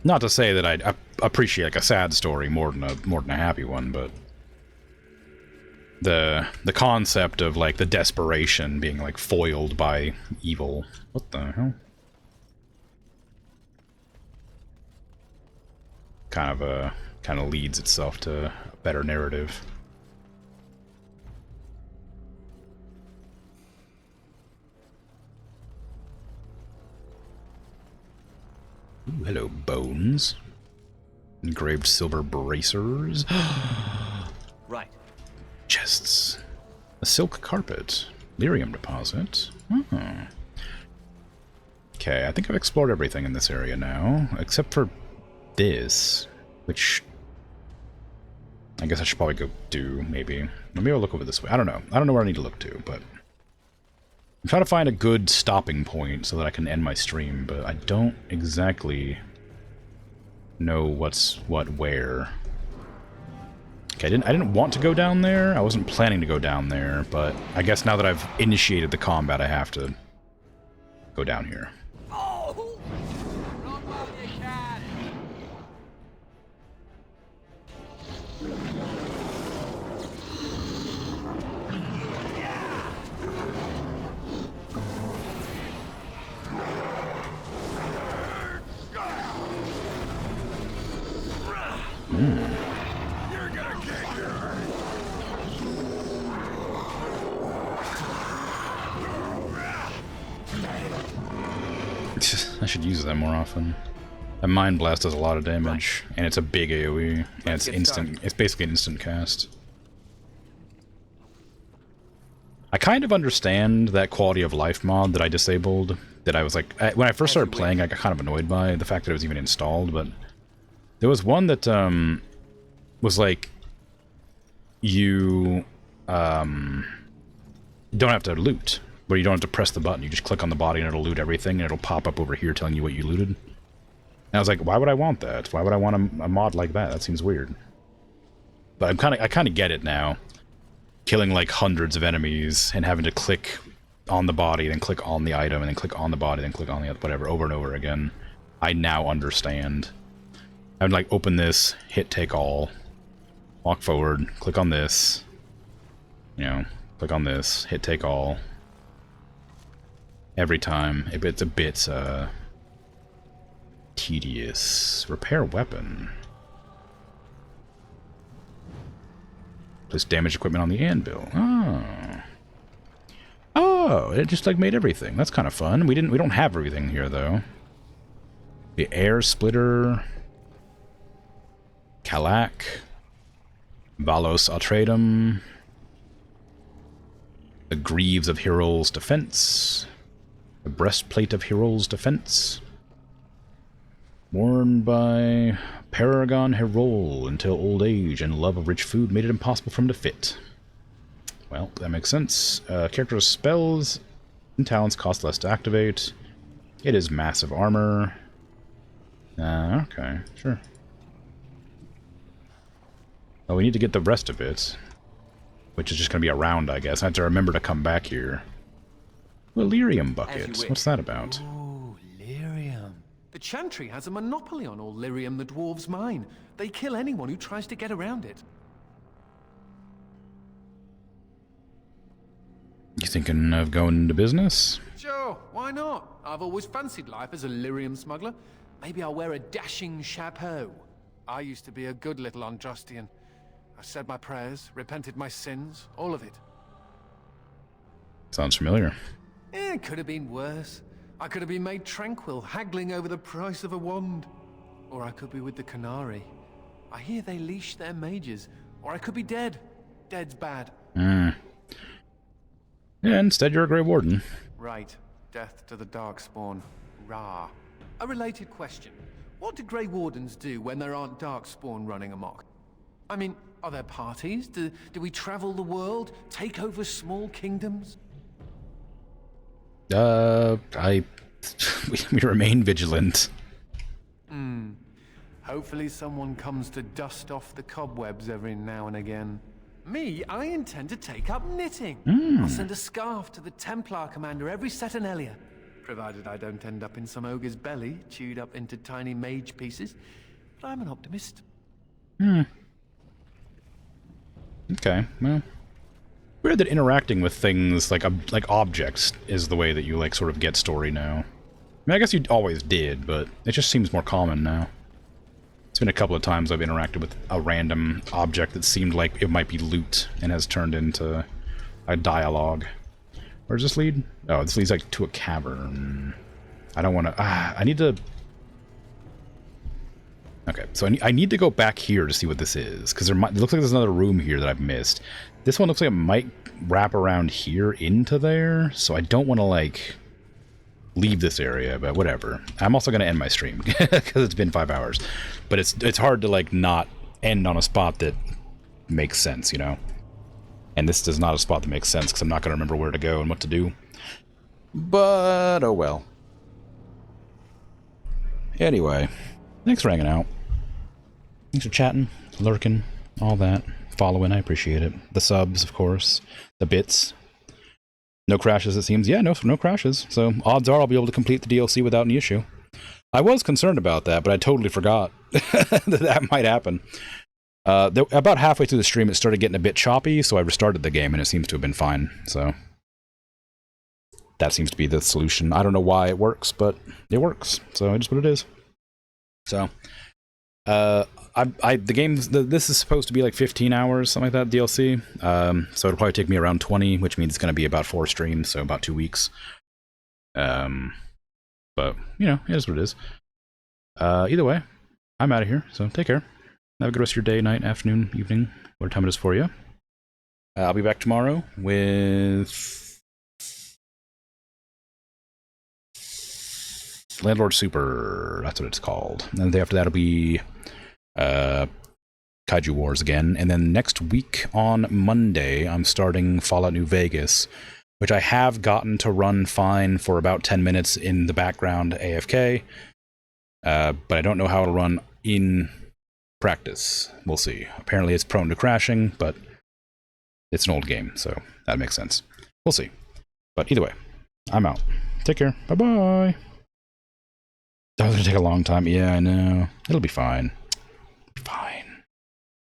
Not to say that I appreciate like a sad story more than a happy one, but the concept of like the desperation being like foiled by evil. What the hell? Kind of leads itself to a better narrative. Ooh, hello, bones. Engraved silver bracers. Right. Chests. A silk carpet. Lyrium deposit. Oh. Okay, I think I've explored everything in this area now, except for this, which I guess I should probably go do, maybe. Maybe I'll look over this way. I don't know. I don't know where I need to look to, but I'm trying to find a good stopping point so that I can end my stream, but I don't exactly know what's where. Okay, I didn't want to go down there. I wasn't planning to go down there, but I guess now that I've initiated the combat, I have to go down here. I should use that more often. A Mind Blast does a lot of damage, and it's a big AoE, and it's instant. It's basically an instant cast. I kind of understand that quality of life mod that I disabled, that I was like, when I first started playing, I got kind of annoyed by the fact that it was even installed, but there was one that was like, you don't have to loot, where you don't have to press the button, you just click on the body and it'll loot everything, and it'll pop up over here telling you what you looted. And I was like, why would I want that? Why would I want a mod like that? That seems weird. But I kind of get it now. Killing like hundreds of enemies and having to click on the body, then click on the item, and then click on the body, then click on the whatever, over and over again. I now understand. I would like open this, hit take all, walk forward, click on this, you know, click on this, hit take all. Every time. It's a bit tedious. Repair weapon. Place damaged equipment on the anvil. Oh. Oh, it just like made everything. That's kind of fun. We don't have everything here though. The air splitter. Kalak. Valos Atredum. The Greaves of Heroes Defense. The Breastplate of Heroes Defense. Worn by Paragon Herol until old age and love of rich food made it impossible for him to fit. Well, that makes sense. Character's spells and talents cost less to activate. It is massive armor. Okay, sure. Well, we need to get the rest of it, which is just going to be around, I guess. I have to remember to come back here. Lyrium buckets. What's that about? Ooh, lyrium. The Chantry has a monopoly on all lyrium the dwarves mine. They kill anyone who tries to get around it. You thinking of going into business? Sure, why not? I've always fancied life as a lyrium smuggler. Maybe I'll wear a dashing chapeau. I used to be a good little Andrastian. I said my prayers, repented my sins, all of it. Sounds familiar. It could have been worse. I could have been made tranquil, haggling over the price of a wand. Or I could be with the Canary. I hear they leash their mages. Or I could be dead. Dead's bad. Yeah, instead you're a Grey Warden. Right. Death to the Darkspawn. Rah. A related question. What do Grey Wardens do when there aren't Darkspawn running amok? I mean, are there parties? Do we travel the world? Take over small kingdoms? I we remain vigilant. Hopefully someone comes to dust off the cobwebs every now and again. Me, I intend to take up knitting. I'll send a scarf to the Templar commander every Saturnalia, provided I don't end up in some ogre's belly, chewed up into tiny mage pieces. But I'm an optimist. Okay, well, weird that interacting with things like objects is the way that you like sort of get story now. I mean, I guess you always did, but it just seems more common now. It's been a couple of times I've interacted with a random object that seemed like it might be loot and has turned into a dialogue. Where does this lead? Oh, this leads like to a cavern. I don't want to. I need to. Okay, so I need to go back here to see what this is, because it looks like there's another room here that I've missed. This one looks like it might wrap around here into there, so I don't want to, like, leave this area, but whatever. I'm also going to end my stream, because it's been 5 hours. But it's hard to, like, not end on a spot that makes sense, you know? And this is not a spot that makes sense, because I'm not going to remember where to go and what to do. But, oh well. Anyway, thanks for hanging out. Thanks for chatting, lurking, all that. Following, I appreciate it. The subs, of course. The bits. No crashes, it seems. Yeah, no crashes. So, odds are I'll be able to complete the DLC without any issue. I was concerned about that, but I totally forgot that might happen. About halfway through the stream, it started getting a bit choppy, so I restarted the game, and it seems to have been fine. So, that seems to be the solution. I don't know why it works, but it works. So, it is what it is. So, this is supposed to be like 15 hours, something like that, DLC. So it'll probably take me around 20, which means it's going to be about 4 streams, so about 2 weeks. But, you know, it is what it is. Either way, I'm out of here, so take care. Have a good rest of your day, night, afternoon, evening, whatever time it is for you. I'll be back tomorrow with Landlord Super, that's what it's called. And the day after that will be Kaiju Wars again. And then next week on Monday, I'm starting Fallout New Vegas, which I have gotten to run fine for about 10 minutes in the background AFK. But I don't know how it'll run in practice. We'll see. Apparently it's prone to crashing, but it's an old game, so that makes sense. We'll see. But either way, I'm out. Take care. Bye-bye. That was going to take a long time. Yeah, I know. It'll be fine. Fine.